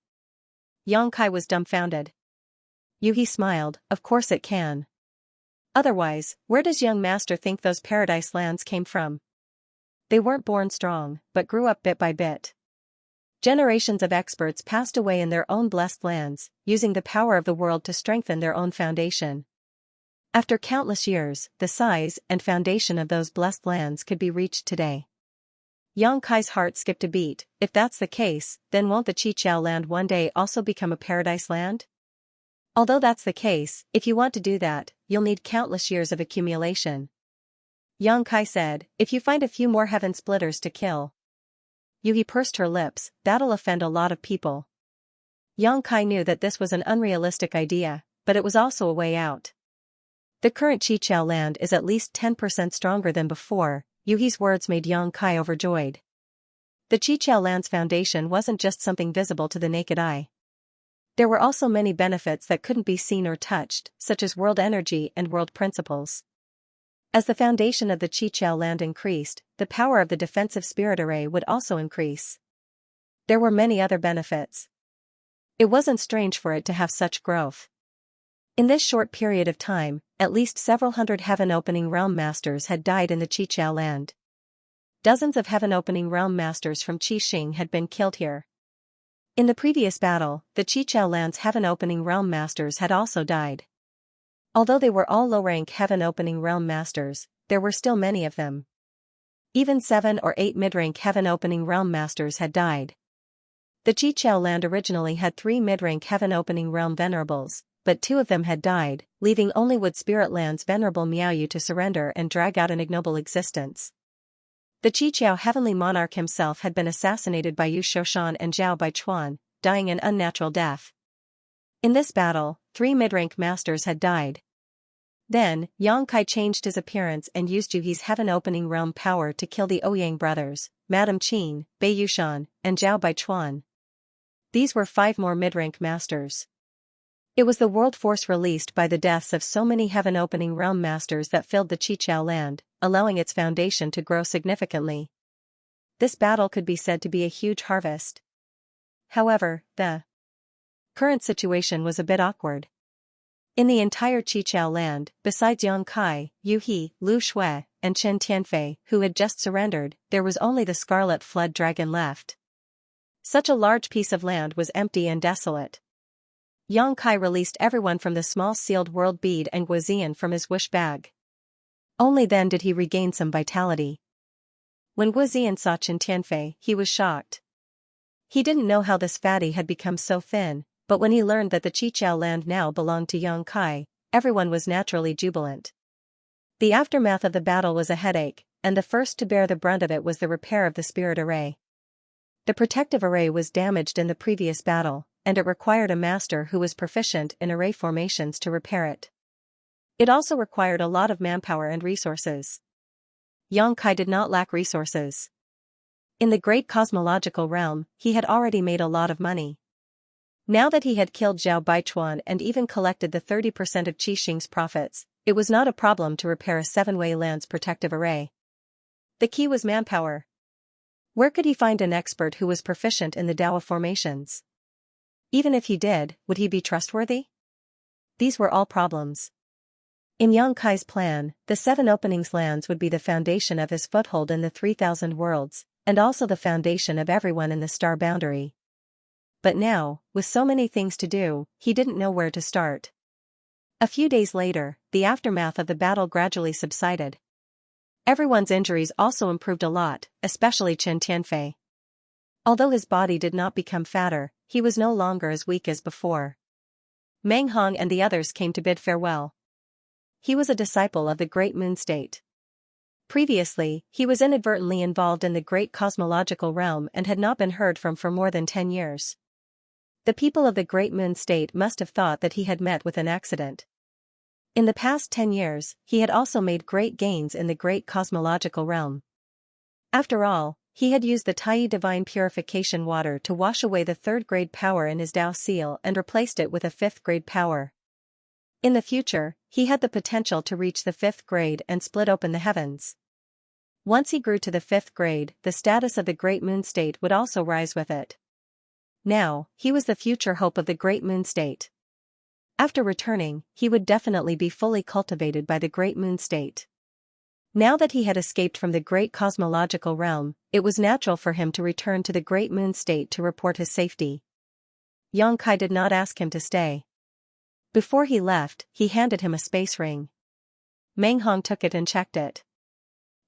Yang Kai was dumbfounded. Yuhi smiled, of course it can. Otherwise, where does young master think those paradise lands came from? They weren't born strong, but grew up bit by bit. Generations of experts passed away in their own blessed lands, using the power of the world to strengthen their own foundation. After countless years, the size and foundation of those blessed lands could be reached today. Yang Kai's heart skipped a beat. If that's the case, then won't the Qiqiao land one day also become a paradise land? Although that's the case, if you want to do that, you'll need countless years of accumulation. Yang Kai said, if you find a few more heaven splitters to kill. Yuhi pursed her lips, that'll offend a lot of people. Yang Kai knew that this was an unrealistic idea, but it was also a way out. The current Qiqiao land is at least 10% stronger than before. Yuhi's words made Yang Kai overjoyed. The Qiqiao land's foundation wasn't just something visible to the naked eye. There were also many benefits that couldn't be seen or touched, such as world energy and world principles. As the foundation of the Qiqiao land increased, the power of the defensive spirit array would also increase. There were many other benefits. It wasn't strange for it to have such growth. In this short period of time, at least several hundred heaven-opening realm masters had died in the Qiqiao land. Dozens of heaven-opening realm masters from Qixing had been killed here. In the previous battle, the Qiqiao land's heaven-opening realm masters had also died. Although they were all low-rank heaven-opening realm masters, there were still many of them. Even 7 or 8 mid-rank heaven-opening realm masters had died. The Qiqiao land originally had 3 mid-rank heaven-opening realm venerables, but 2 of them had died, leaving only Wood Spirit Land's venerable Miaoyu to surrender and drag out an ignoble existence. The Qiqiao heavenly monarch himself had been assassinated by Yu Shoshan and Zhao Baichuan, dying an unnatural death. In this battle, 3 mid-rank masters had died. Then, Yang Kai changed his appearance and used Yuhi's heaven-opening realm power to kill the Ouyang brothers, Madame Qin, Bai Yushan, and Zhao Baichuan. These were 5 more mid-rank masters. It was the world force released by the deaths of so many heaven-opening realm masters that filled the Qiqiao land, allowing its foundation to grow significantly. This battle could be said to be a huge harvest. However, the current situation was a bit awkward. In the entire Qichao land, besides Yang Kai, Yu He, Lu Shui, and Chen Tianfei, who had just surrendered, there was only the Scarlet Flood Dragon left. Such a large piece of land was empty and desolate. Yang Kai released everyone from the small sealed world bead and Guozian from his wish bag. Only then did he regain some vitality. When Guozian saw Chen Tianfei, he was shocked. He didn't know how this fatty had become so thin, but when he learned that the Qichao land now belonged to Yang Kai, everyone was naturally jubilant. The aftermath of the battle was a headache, and the first to bear the brunt of it was the repair of the spirit array. The protective array was damaged in the previous battle, and it required a master who was proficient in array formations to repair it. It also required a lot of manpower and resources. Yang Kai did not lack resources. In the great cosmological realm, he had already made a lot of money. Now that he had killed Zhao Baichuan and even collected the 30% of Qixing's profits, it was not a problem to repair a 7-way lance protective array. The key was manpower. Where could he find an expert who was proficient in the Dao formations? Even if he did, would he be trustworthy? These were all problems. In Yang Kai's plan, the 7 openings lands would be the foundation of his foothold in the 3,000 worlds, and also the foundation of everyone in the star boundary. But now, with so many things to do, he didn't know where to start. A few days later, the aftermath of the battle gradually subsided. Everyone's injuries also improved a lot, especially Chen Tianfei. Although his body did not become fatter, he was no longer as weak as before. Meng Hong and the others came to bid farewell. He was a disciple of the Great Moon State. Previously, he was inadvertently involved in the great cosmological realm and had not been heard from for more than 10 years. The people of the Great Moon State must have thought that he had met with an accident. In the past 10 years, he had also made great gains in the great cosmological realm. After all, he had used the Taiyi Divine Purification Water to wash away the 3rd grade power in his Dao seal and replaced it with a 5th grade power. In the future, he had the potential to reach the 5th grade and split open the heavens. Once he grew to the 5th grade, the status of the Great Moon State would also rise with it. Now, he was the future hope of the Great Moon State. After returning, he would definitely be fully cultivated by the Great Moon State. Now that he had escaped from the great cosmological realm, it was natural for him to return to the Great Moon State to report his safety. Yang Kai did not ask him to stay. Before he left, he handed him a space ring. Meng Hong took it and checked it.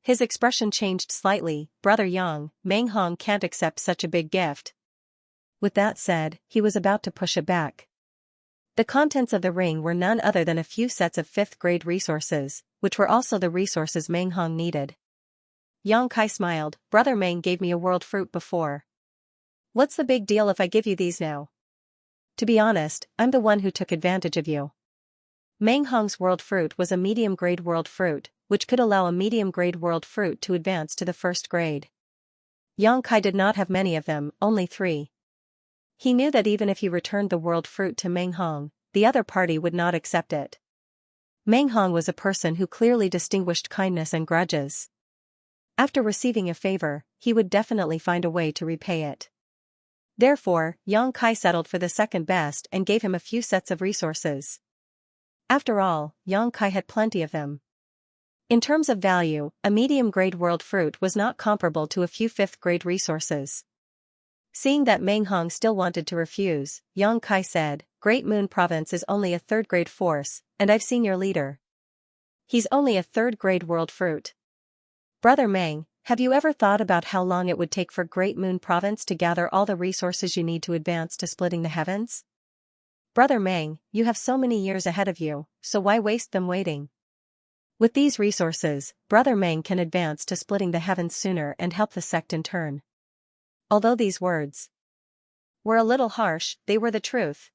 His expression changed slightly. "Brother Yang, Meng Hong can't accept such a big gift." With that said, he was about to push it back. The contents of the ring were none other than a few sets of 5th grade resources, which were also the resources Meng Hong needed. Yang Kai smiled. "Brother Meng gave me a world fruit before. What's the big deal if I give you these now? To be honest, I'm the one who took advantage of you." Meng Hong's world fruit was a medium-grade world fruit, which could allow a medium-grade world fruit to advance to the 1st grade. Yang Kai did not have many of them, only 3. He knew that even if he returned the world fruit to Meng Hong, the other party would not accept it. Meng Hong was a person who clearly distinguished kindness and grudges. After receiving a favor, he would definitely find a way to repay it. Therefore, Yang Kai settled for the second best and gave him a few sets of resources. After all, Yang Kai had plenty of them. In terms of value, a medium-grade world fruit was not comparable to a few 5th-grade resources. Seeing that Meng Hong still wanted to refuse, Yang Kai said, "Great Moon Province is only a 3rd-grade force, and I've seen your leader. He's only a 3rd-grade world fruit. Brother Meng, have you ever thought about how long it would take for Great Moon Province to gather all the resources you need to advance to splitting the heavens? Brother Meng, you have so many years ahead of you, so why waste them waiting? With these resources, Brother Meng can advance to splitting the heavens sooner and help the sect in turn." Although these words were a little harsh, they were the truth.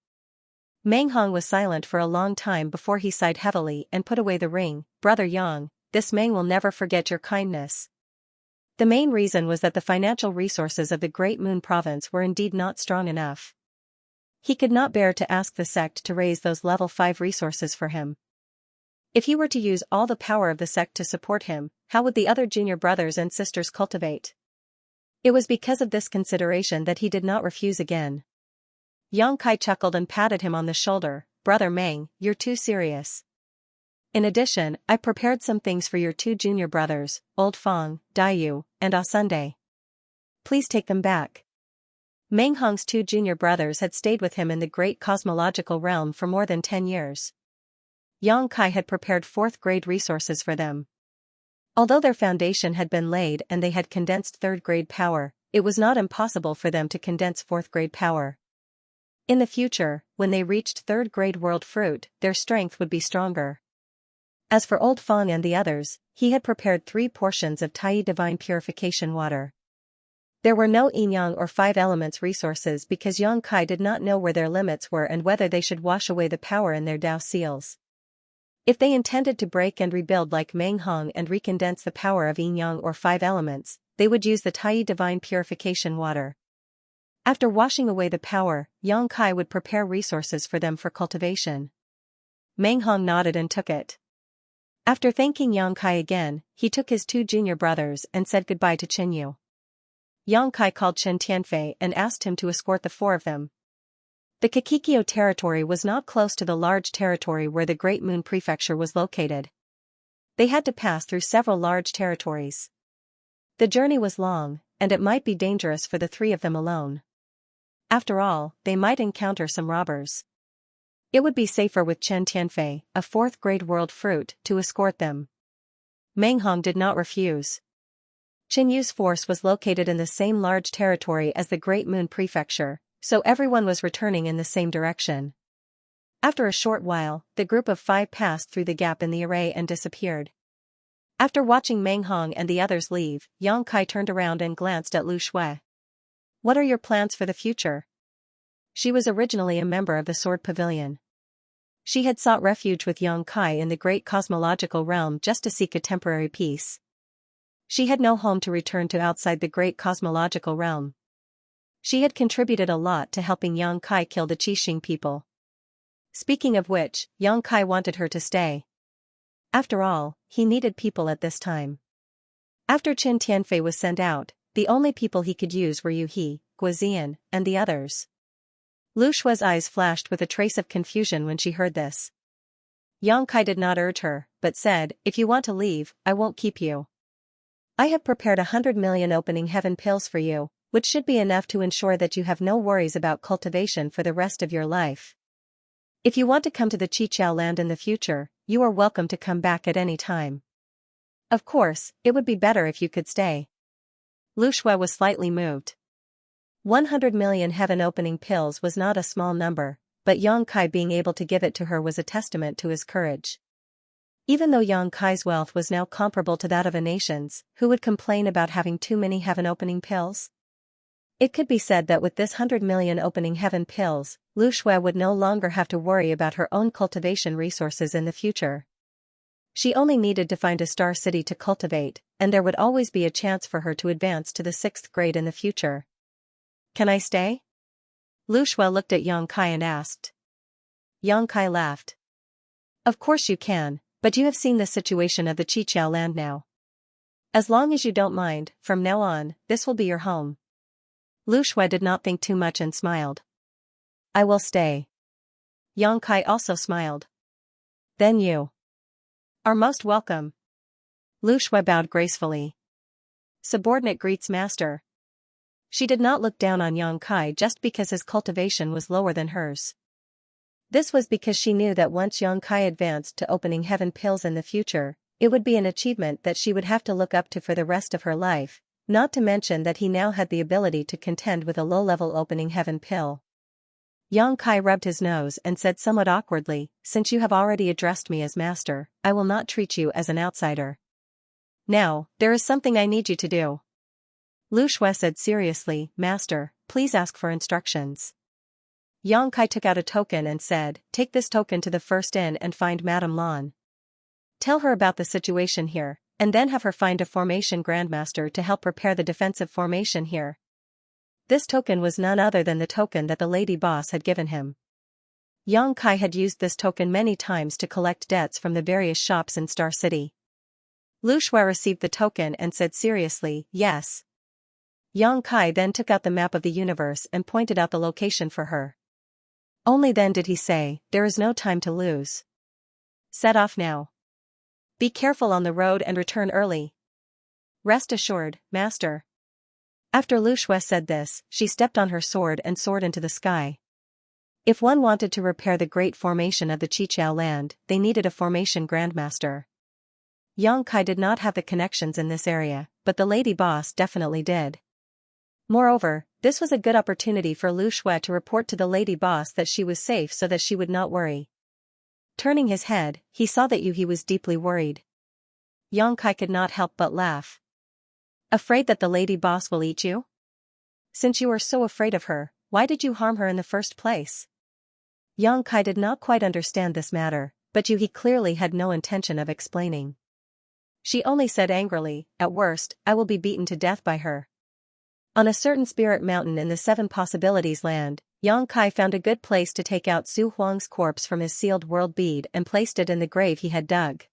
Meng Hong was silent for a long time before he sighed heavily and put away the ring. "Brother Yang, this Meng will never forget your kindness." The main reason was that the financial resources of the Great Moon Province were indeed not strong enough. He could not bear to ask the sect to raise those level 5 resources for him. If he were to use all the power of the sect to support him, how would the other junior brothers and sisters cultivate? It was because of this consideration that he did not refuse again. Yang Kai chuckled and patted him on the shoulder. Brother Meng, you're too serious. In addition, I prepared some things for your two junior brothers, Old Fang, Daiyu, and Asunde. Please take them back. Meng Hong's two junior brothers had stayed with him in the great cosmological realm for more than 10 years. Yang Kai had prepared fourth-grade resources for them. Although their foundation had been laid and they had condensed third-grade power, it was not impossible for them to condense fourth-grade power. In the future, when they reached third-grade world fruit, their strength would be stronger. As for Old Fang and the others, he had prepared 3 portions of Tai divine purification water. There were no yin-yang or 5 elements resources because Yang Kai did not know where their limits were and whether they should wash away the power in their Dao seals. If they intended to break and rebuild like Meng Hong and recondense the power of yin-yang or 5 elements, they would use the Tai divine purification water. After washing away the power, Yang Kai would prepare resources for them for cultivation. Meng Hong nodded and took it. After thanking Yang Kai again, he took his 2 junior brothers and said goodbye to Qinyu. Yang Kai called Chen Tianfei and asked him to escort the 4 of them. The Kakikyo territory was not close to the large territory where the Great Moon Prefecture was located. They had to pass through several large territories. The journey was long, and it might be dangerous for the 3 of them alone. After all, they might encounter some robbers. It would be safer with Chen Tianfei, a 4th-grade world fruit, to escort them. Meng Hong did not refuse. Qinyu's force was located in the same large territory as the Great Moon Prefecture, so everyone was returning in the same direction. After a short while, the group of 5 passed through the gap in the array and disappeared. After watching Meng Hong and the others leave, Yang Kai turned around and glanced at Lu Shui. What are your plans for the future? She was originally a member of the Sword Pavilion. She had sought refuge with Yang Kai in the great cosmological realm just to seek a temporary peace. She had no home to return to outside the great cosmological realm. She had contributed a lot to helping Yang Kai kill the Qixing people. Speaking of which, Yang Kai wanted her to stay. After all, he needed people at this time. After Chen Tianfei was sent out, the only people he could use were Yu He, Guozian, and the others. Lu Shui's eyes flashed with a trace of confusion when she heard this. Yang Kai did not urge her, but said, if you want to leave, I won't keep you. I have prepared 100 million opening heaven pills for you, which should be enough to ensure that you have no worries about cultivation for the rest of your life. If you want to come to the Qiqiao land in the future, you are welcome to come back at any time. Of course, it would be better if you could stay. Lu Shui was slightly moved. 100 million heaven-opening pills was not a small number, but Yang Kai being able to give it to her was a testament to his courage. Even though Yang Kai's wealth was now comparable to that of a nation's, who would complain about having too many heaven-opening pills? It could be said that with this 100 million opening heaven pills, Lu Shui would no longer have to worry about her own cultivation resources in the future. She only needed to find a star city to cultivate, and there would always be a chance for her to advance to the 6th grade in the future. Can I stay? Lu Shui looked at Yang Kai and asked. Yang Kai laughed. Of course you can, but you have seen the situation of the Qiqiao land now. As long as you don't mind, from now on, this will be your home. Lu Shui did not think too much and smiled. I will stay. Yang Kai also smiled. Then you are most welcome. Lu Shui bowed gracefully. Subordinate greets master. She did not look down on Yang Kai just because his cultivation was lower than hers. This was because she knew that once Yang Kai advanced to opening heaven pills in the future, it would be an achievement that she would have to look up to for the rest of her life, not to mention that he now had the ability to contend with a low-level opening heaven pill. Yang Kai rubbed his nose and said somewhat awkwardly, since you have already addressed me as master, I will not treat you as an outsider. Now, there is something I need you to do. Lu Shui said seriously, Master, please ask for instructions. Yang Kai took out a token and said, take this token to the first inn and find Madame Lan. Tell her about the situation here, and then have her find a formation grandmaster to help prepare the defensive formation here. This token was none other than the token that the lady boss had given him. Yang Kai had used this token many times to collect debts from the various shops in Star City. Lu Shui received the token and said seriously, yes. Yang Kai then took out the map of the universe and pointed out the location for her. Only then did he say, "There is no time to lose. Set off now. Be careful on the road and return early." "Rest assured, master." After Lu Shui said this, she stepped on her sword and soared into the sky. If one wanted to repair the great formation of the Qiqiao land, they needed a formation grandmaster. Yang Kai did not have the connections in this area, but the lady boss definitely did. Moreover, this was a good opportunity for Lu Shui to report to the lady boss that she was safe so that she would not worry. Turning his head, he saw that Yuhi was deeply worried. Yang Kai could not help but laugh. "Afraid that the lady boss will eat you? Since you are so afraid of her, why did you harm her in the first place?" Yang Kai did not quite understand this matter, but Yuhi clearly had no intention of explaining. She only said angrily, "At worst, I will be beaten to death by her." On a certain spirit mountain in the Seven Possibilities land, Yang Kai found a good place to take out Su Huang's corpse from his sealed world bead and placed it in the grave he had dug.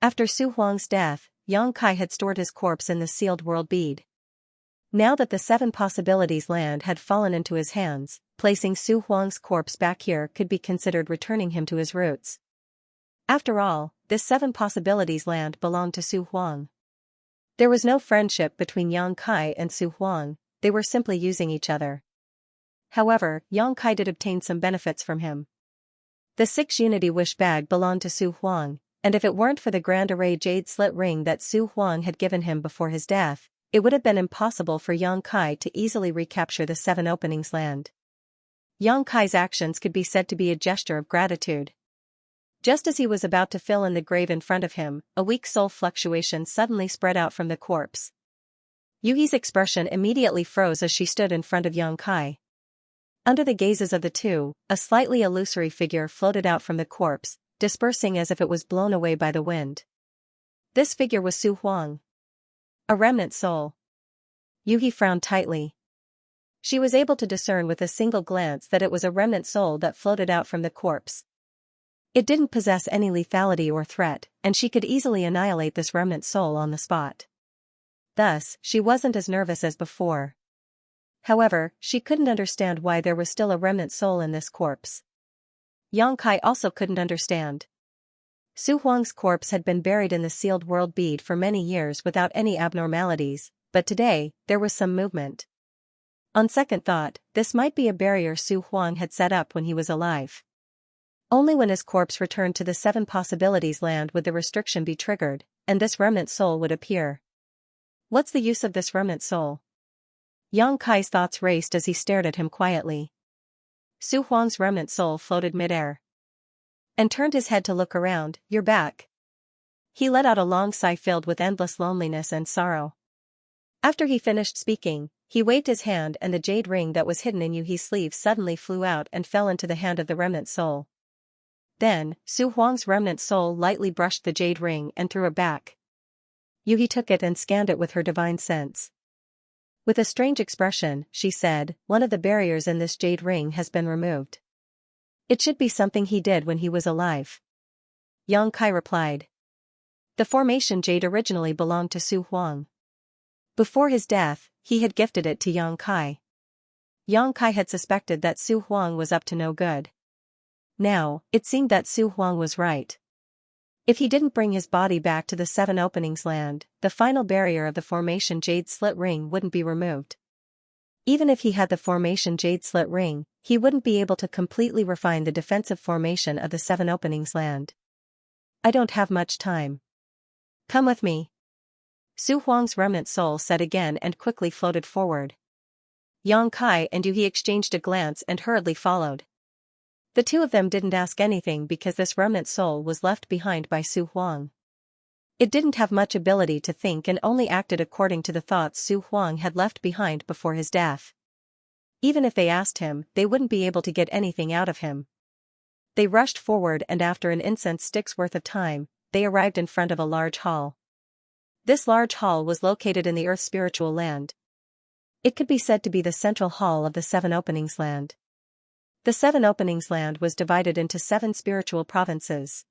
After Su Huang's death, Yang Kai had stored his corpse in the sealed world bead. Now that the Seven Possibilities land had fallen into his hands, placing Su Huang's corpse back here could be considered returning him to his roots. After all, this Seven Possibilities land belonged to Su Huang. There was no friendship between Yang Kai and Su Huang, they were simply using each other. However, Yang Kai did obtain some benefits from him. The 6 Unity Wish bag belonged to Su Huang, and if it weren't for the Grand Array jade slit ring that Su Huang had given him before his death, it would have been impossible for Yang Kai to easily recapture the 7 Openings land. Yang Kai's actions could be said to be a gesture of gratitude. Just as he was about to fill in the grave in front of him, a weak soul fluctuation suddenly spread out from the corpse. Yuhi's expression immediately froze as she stood in front of Yang Kai. Under the gazes of the two, a slightly illusory figure floated out from the corpse, dispersing as if it was blown away by the wind. This figure was Su Huang. A remnant soul. Yuhi frowned tightly. She was able to discern with a single glance that it was a remnant soul that floated out from the corpse. It didn't possess any lethality or threat, and she could easily annihilate this remnant soul on the spot. Thus, she wasn't as nervous as before. However, she couldn't understand why there was still a remnant soul in this corpse. Yang Kai also couldn't understand. Su Huang's corpse had been buried in the sealed world bead for many years without any abnormalities, but today, there was some movement. On second thought, this might be a barrier Su Huang had set up when he was alive. Only when his corpse returned to the 7 Possibilities land would the restriction be triggered, and this remnant soul would appear. What's the use of this remnant soul? Yang Kai's thoughts raced as he stared at him quietly. Su Huang's remnant soul floated midair and turned his head to look around. "You're back." He let out a long sigh filled with endless loneliness and sorrow. After he finished speaking, he waved his hand and the jade ring that was hidden in Yuhi's sleeve suddenly flew out and fell into the hand of the remnant soul. Then, Su Huang's remnant soul lightly brushed the jade ring and threw it back. Yuhi took it and scanned it with her divine sense. With a strange expression, she said, "One of the barriers in this jade ring has been removed. It should be something he did when he was alive." Yang Kai replied. The formation jade originally belonged to Su Huang. Before his death, he had gifted it to Yang Kai. Yang Kai had suspected that Su Huang was up to no good. Now, it seemed that Su Huang was right. If he didn't bring his body back to the 7 Openings land, the final barrier of the formation jade slit ring wouldn't be removed. Even if he had the formation jade slit ring, he wouldn't be able to completely refine the defensive formation of the 7 Openings land. "I don't have much time. Come with me." Su Huang's remnant soul said again and quickly floated forward. Yang Kai and Yuhi exchanged a glance and hurriedly followed. The two of them didn't ask anything because this remnant soul was left behind by Su Huang. It didn't have much ability to think and only acted according to the thoughts Su Huang had left behind before his death. Even if they asked him, they wouldn't be able to get anything out of him. They rushed forward and after an incense stick's worth of time, they arrived in front of a large hall. This large hall was located in the Earth's spiritual land. It could be said to be the central hall of the 7 Openings land. The 7 Openings land was divided into 7 spiritual provinces.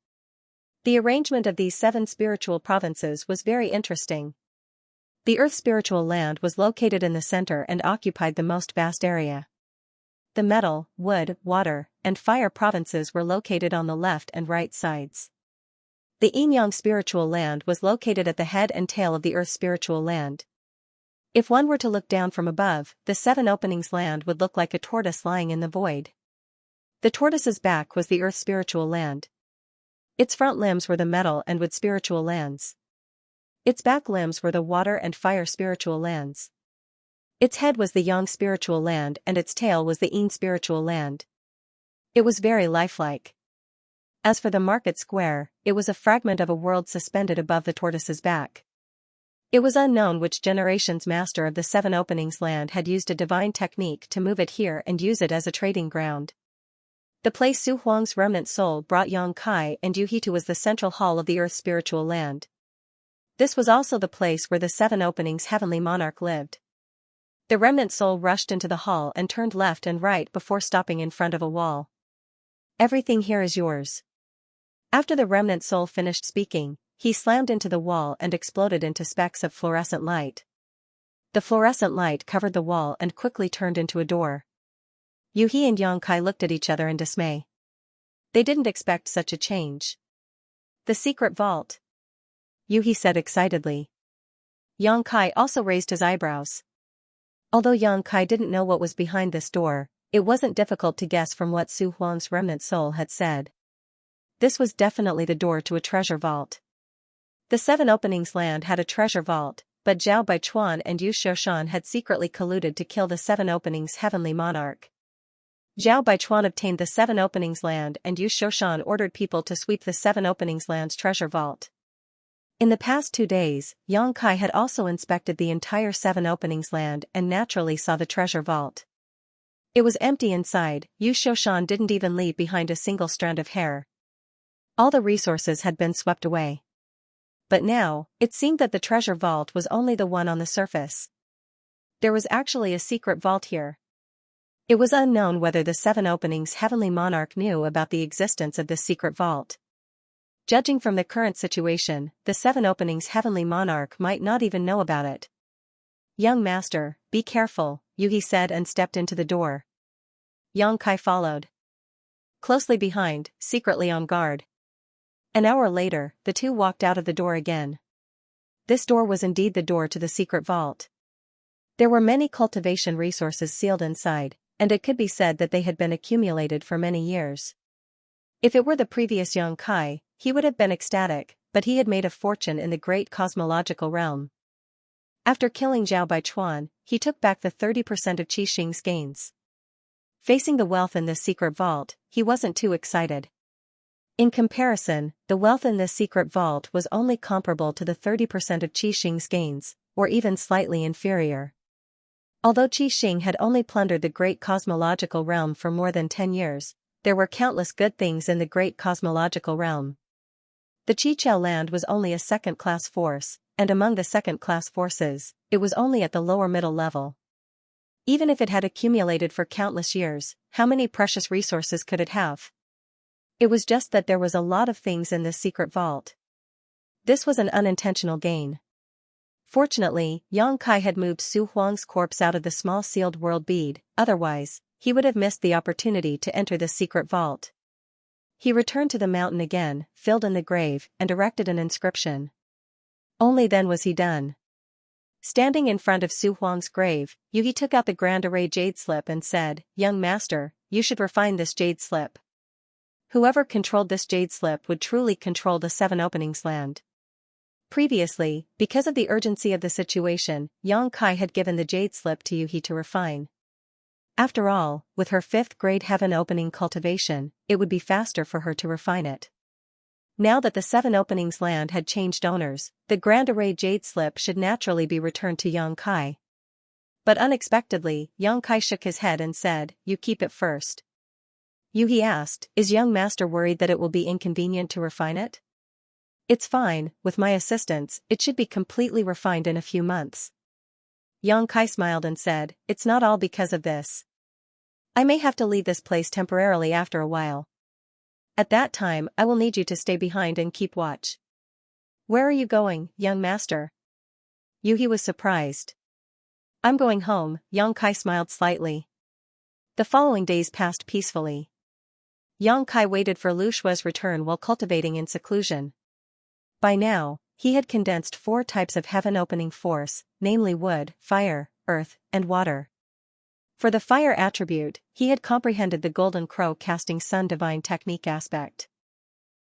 The arrangement of these 7 spiritual provinces was very interesting. The Earth spiritual land was located in the center and occupied the most vast area. The metal, wood, water, and fire provinces were located on the left and right sides. The yin-yang spiritual land was located at the head and tail of the earth spiritual land. If one were to look down from above, the seven openings land would look like a tortoise lying in the void. The tortoise's back was the earth spiritual land. Its front limbs were the metal and wood spiritual lands. Its back limbs were the water and fire spiritual lands. Its head was the yang spiritual land and its tail was the yin spiritual land. It was very lifelike. As for the market square, it was a fragment of a world suspended above the tortoise's back. It was unknown which generation's master of the seven openings land had used a divine technique to move it here and use it as a trading ground. The place Su Huang's remnant soul brought Yang Kai and Yu He to was the central hall of the earth's spiritual land. This was also the place where the seven openings heavenly monarch lived. The remnant soul rushed into the hall and turned left and right before stopping in front of a wall. Everything here is yours. After the remnant soul finished speaking, he slammed into the wall and exploded into specks of fluorescent light. The fluorescent light covered the wall and quickly turned into a door. Yu He and Yang Kai looked at each other in dismay. They didn't expect such a change. The secret vault. Yu He said excitedly. Yang Kai also raised his eyebrows. Although Yang Kai didn't know what was behind this door, it wasn't difficult to guess from what Su Huang's remnant soul had said. This was definitely the door to a treasure vault. The seven openings land had a treasure vault, but Zhao Baichuan and Yu Xiaoshan had secretly colluded to kill the seven openings heavenly monarch. Zhao Baichuan obtained the seven openings land and Yu Xiaoshan ordered people to sweep the seven openings land's treasure vault. In the past 2 days, Yang Kai had also inspected the entire seven openings land and naturally saw the treasure vault. It was empty inside. Yu Xiaoshan didn't even leave behind a single strand of hair. All the resources had been swept away. But now, it seemed that the treasure vault was only the one on the surface. There was actually a secret vault here. It was unknown whether the seven openings heavenly monarch knew about the existence of this secret vault. Judging from the current situation, the seven openings heavenly monarch might not even know about it. Young master, be careful, Yu He said and stepped into the door. Yang Kai followed. Closely behind, secretly on guard. An hour later, the two walked out of the door again. This door was indeed the door to the secret vault. There were many cultivation resources sealed inside, and it could be said that they had been accumulated for many years. If it were the previous Yang Kai, he would have been ecstatic, but he had made a fortune in the great cosmological realm. After killing Zhao Baichuan, he took back the 30% of Qi Xing's gains. Facing the wealth in this secret vault, he wasn't too excited. In comparison, the wealth in this secret vault was only comparable to the 30% of Qi Xing's gains, or even slightly inferior. Although Qi Xing had only plundered the great cosmological realm for more than 10 years, there were countless good things in the great cosmological realm. The Qichao land was only a second-class force, and among the second-class forces, it was only at the lower middle level. Even if it had accumulated for countless years, how many precious resources could it have? It was just that there was a lot of things in this secret vault. This was an unintentional gain. Fortunately, Yang Kai had moved Su Huang's corpse out of the small sealed world bead, otherwise, he would have missed the opportunity to enter this secret vault. He returned to the mountain again, filled in the grave, and erected an inscription. Only then was he done. Standing in front of Su Huang's grave, Yu He took out the Grand Array jade slip and said, "Young master, you should refine this jade slip. Whoever controlled this jade slip would truly control the seven openings land." Previously, because of the urgency of the situation, Yang Kai had given the jade slip to Yu He to refine. After all, with her 5th grade heaven opening cultivation, it would be faster for her to refine it. Now that the seven openings land had changed owners, the Grand Array jade slip should naturally be returned to Yang Kai. But unexpectedly, Yang Kai shook his head and said, "You keep it first." Yu He asked, "Is young master worried that it will be inconvenient to refine it?" "It's fine, with my assistance, it should be completely refined in a few months." Yang Kai smiled and said, "It's not all because of this. I may have to leave this place temporarily after a while. At that time I will need you to stay behind and keep watch." "Where are you going, young master?" Yu He was surprised. "I'm going home," Yang Kai smiled slightly. The following days passed peacefully. Yang Kai waited for Lu Shua's return while cultivating in seclusion. By now, he had condensed 4 types of heaven-opening force, namely wood, fire, earth, and water. For the fire attribute, he had comprehended the golden crow casting sun divine technique aspect.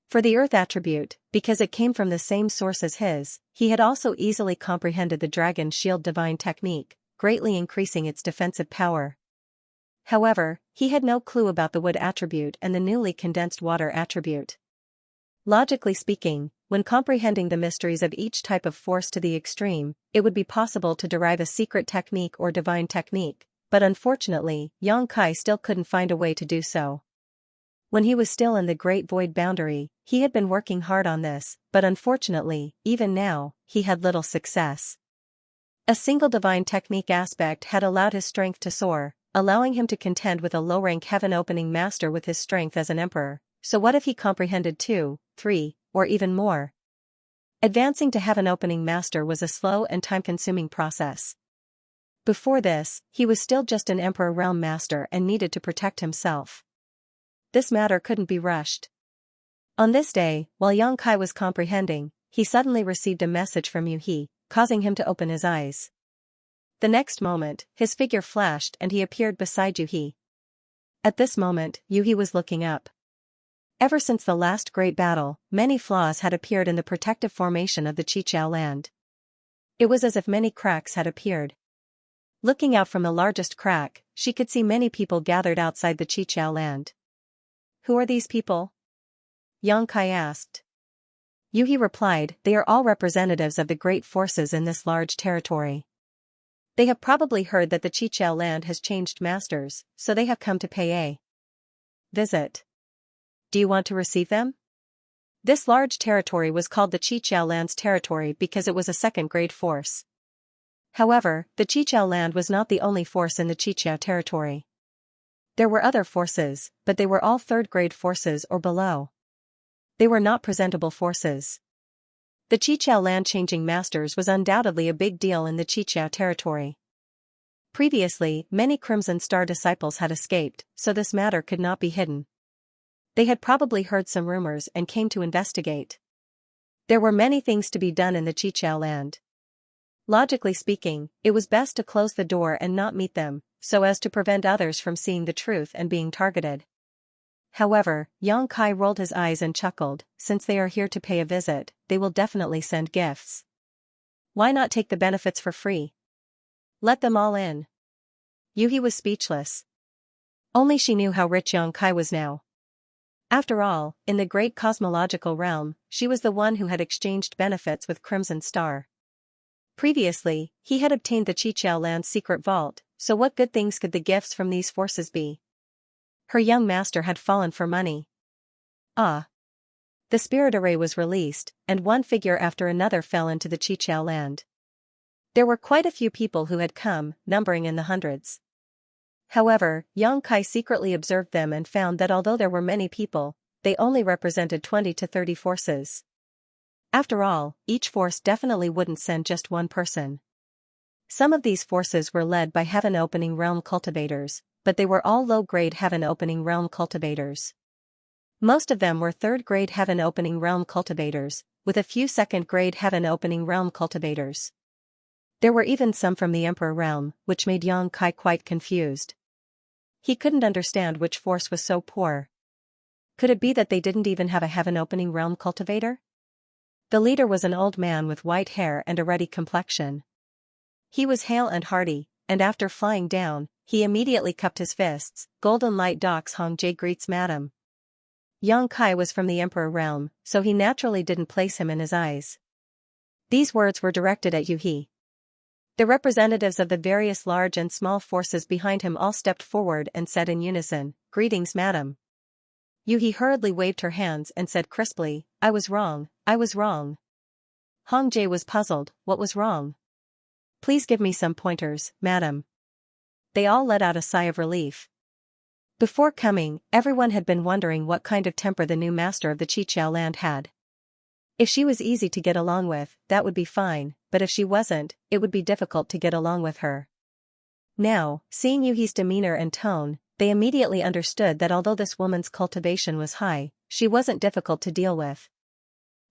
For the earth attribute, because it came from the same source as his, he had also easily comprehended the dragon shield divine technique, greatly increasing its defensive power. However, he had no clue about the wood attribute and the newly condensed water attribute. Logically speaking, when comprehending the mysteries of each type of force to the extreme, it would be possible to derive a secret technique or divine technique, but unfortunately, Yang Kai still couldn't find a way to do so. When he was still in the Great Void boundary, he had been working hard on this, but unfortunately, even now, he had little success. A single divine technique aspect had allowed his strength to soar, allowing him to contend with a low-rank heaven-opening master with his strength as an emperor, so what if he comprehended 2, 3, or even more? Advancing to heaven-opening master was a slow and time-consuming process. Before this, he was still just an emperor realm master and needed to protect himself. This matter couldn't be rushed. On this day, while Yang Kai was comprehending, he suddenly received a message from Yu He, causing him to open his eyes. The next moment, his figure flashed and he appeared beside Yu He. At this moment, Yu He was looking up. Ever since the last great battle, many flaws had appeared in the protective formation of the Qiqiao land. It was as if many cracks had appeared. Looking out from the largest crack, she could see many people gathered outside the Qiqiao land. Who are these people? Yang Kai asked. Yu He replied, they are all representatives of the great forces in this large territory. They have probably heard that the Qiqiao land has changed masters, so they have come to pay a visit. Do you want to receive them? This large territory was called the Qiqiao land's territory because it was a second-grade force. However, the Qiqiao land was not the only force in the Qiqiao territory. There were other forces, but they were all third-grade forces or below. They were not presentable forces. The Qiqiao land changing masters was undoubtedly a big deal in the Qiqiao territory. Previously, many Crimson Star disciples had escaped, so this matter could not be hidden. They had probably heard some rumors and came to investigate. There were many things to be done in the Qiqiao land. Logically speaking, it was best to close the door and not meet them, so as to prevent others from seeing the truth and being targeted. However, Yang Kai rolled his eyes and chuckled, since they are here to pay a visit, they will definitely send gifts. Why not take the benefits for free? Let them all in. Yu He was speechless. Only she knew how rich Yang Kai was now. After all, in the great cosmological realm, she was the one who had exchanged benefits with Crimson Star. Previously, he had obtained the Qiqiao land's secret vault, so what good things could the gifts from these forces be? Her young master had fallen for money. Ah! The spirit array was released, and one figure after another fell into the Qiqiao land. There were quite a few people who had come, numbering in the hundreds. However, Yang Kai secretly observed them and found that although there were many people, they only represented 20 to 30 forces. After all, each force definitely wouldn't send just one person. Some of these forces were led by heaven-opening realm cultivators, but they were all low-grade heaven-opening realm cultivators. Most of them were third-grade heaven-opening realm cultivators, with a few second-grade heaven-opening realm cultivators. There were even some from the Emperor realm, which made Yang Kai quite confused. He couldn't understand which force was so poor. Could it be that they didn't even have a heaven-opening realm cultivator? The leader was an old man with white hair and a ruddy complexion. He was hale and hearty, and after flying down, he immediately cupped his fists. Golden Light Docks Hong Jie greets Madam. Yang Kai was from the Emperor realm, so he naturally didn't place him in his eyes. These words were directed at Yu He. The representatives of the various large and small forces behind him all stepped forward and said in unison, "Greetings, Madam." Yu He hurriedly waved her hands and said crisply, "I was wrong, I was wrong." Hong Jie was puzzled, what was wrong? "Please give me some pointers, Madam." They all let out a sigh of relief. Before coming, everyone had been wondering what kind of temper the new master of the Qiqiao land had. If she was easy to get along with, that would be fine, but if she wasn't, it would be difficult to get along with her. Now, seeing Yu He's demeanor and tone, they immediately understood that although this woman's cultivation was high, she wasn't difficult to deal with.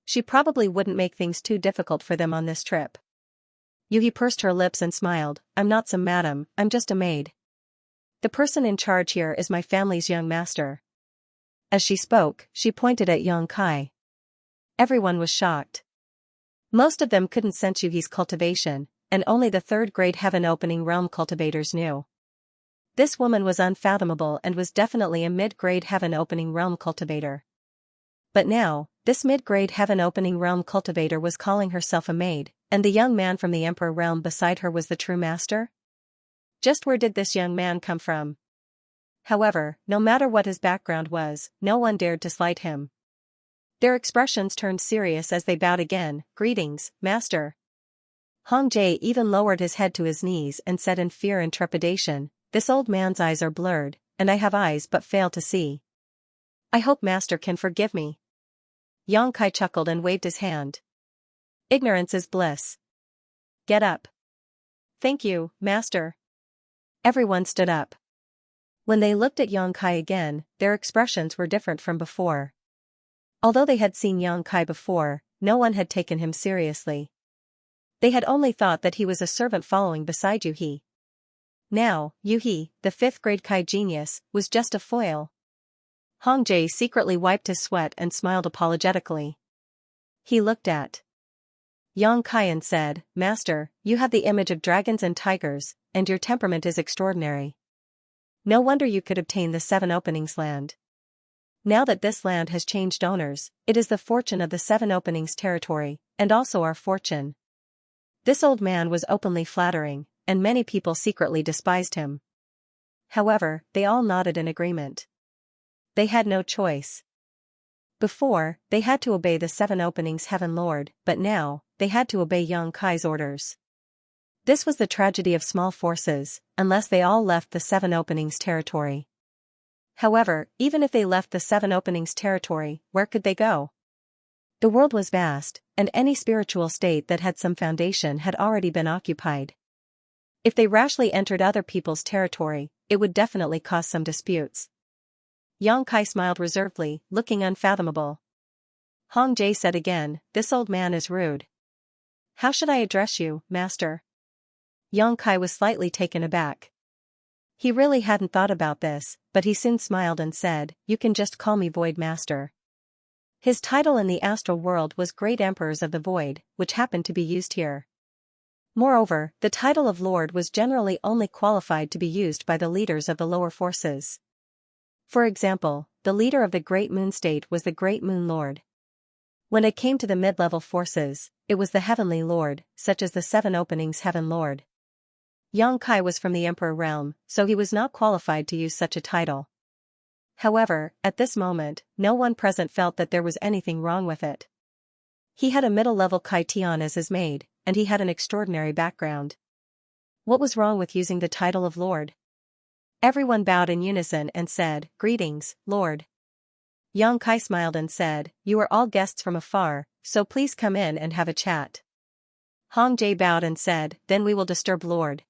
She probably wouldn't make things too difficult for them on this trip. Yuhi pursed her lips and smiled. I'm not some madam, I'm just a maid. The person in charge here is my family's young master. As she spoke, she pointed at young Kai. Everyone was shocked. Most of them couldn't sense Yuhi's cultivation, and only the third-grade heaven-opening realm cultivators knew. This woman was unfathomable and was definitely a mid-grade heaven-opening realm cultivator. But now, this mid-grade heaven-opening realm cultivator was calling herself a maid, and the young man from the Emperor realm beside her was the true master? Just where did this young man come from? However, no matter what his background was, no one dared to slight him. Their expressions turned serious as they bowed again. Greetings, master. Hong Jie even lowered his head to his knees and said in fear and trepidation, this old man's eyes are blurred, and I have eyes but fail to see. I hope master can forgive me. Yang Kai chuckled and waved his hand. Ignorance is bliss. Get up. Thank you, master. Everyone stood up. When they looked at Yang Kai again, their expressions were different from before. Although they had seen Yang Kai before, no one had taken him seriously. They had only thought that he was a servant following beside Yuhi. Now, Yuhi, the fifth-grade Kai genius, was just a foil. Hong Jie secretly wiped his sweat and smiled apologetically. He looked at Yang Kai and said, Master, you have the image of dragons and tigers, and your temperament is extraordinary. No wonder you could obtain the Seven Openings land. Now that this land has changed owners, it is the fortune of the Seven Openings territory, and also our fortune. This old man was openly flattering, and many people secretly despised him. However, they all nodded in agreement. They had no choice. Before, they had to obey the Seven Openings Heaven Lord, but now, they had to obey Yang Kai's orders. This was the tragedy of small forces, unless they all left the Seven Openings territory. However, even if they left the Seven Openings territory, where could they go? The world was vast, and any spiritual state that had some foundation had already been occupied. If they rashly entered other people's territory, it would definitely cause some disputes. Yang Kai smiled reservedly, looking unfathomable. Hong Jie said again, this old man is rude. How should I address you, master? Yang Kai was slightly taken aback. He really hadn't thought about this, but he soon smiled and said, you can just call me Void Master. His title in the astral world was Great Emperors of the Void, which happened to be used here. Moreover, the title of Lord was generally only qualified to be used by the leaders of the lower forces. For example, the leader of the Great Moon State was the Great Moon Lord. When it came to the mid-level forces, it was the Heavenly Lord, such as the Seven Openings Heaven Lord. Yang Kai was from the Emperor realm, so he was not qualified to use such a title. However, at this moment, no one present felt that there was anything wrong with it. He had a middle-level Kai Tian as his maid, and he had an extraordinary background. What was wrong with using the title of Lord? Everyone bowed in unison and said, Greetings, Lord. Yang Kai smiled and said, You are all guests from afar, so please come in and have a chat. Hong Jie bowed and said, Then we will disturb Lord.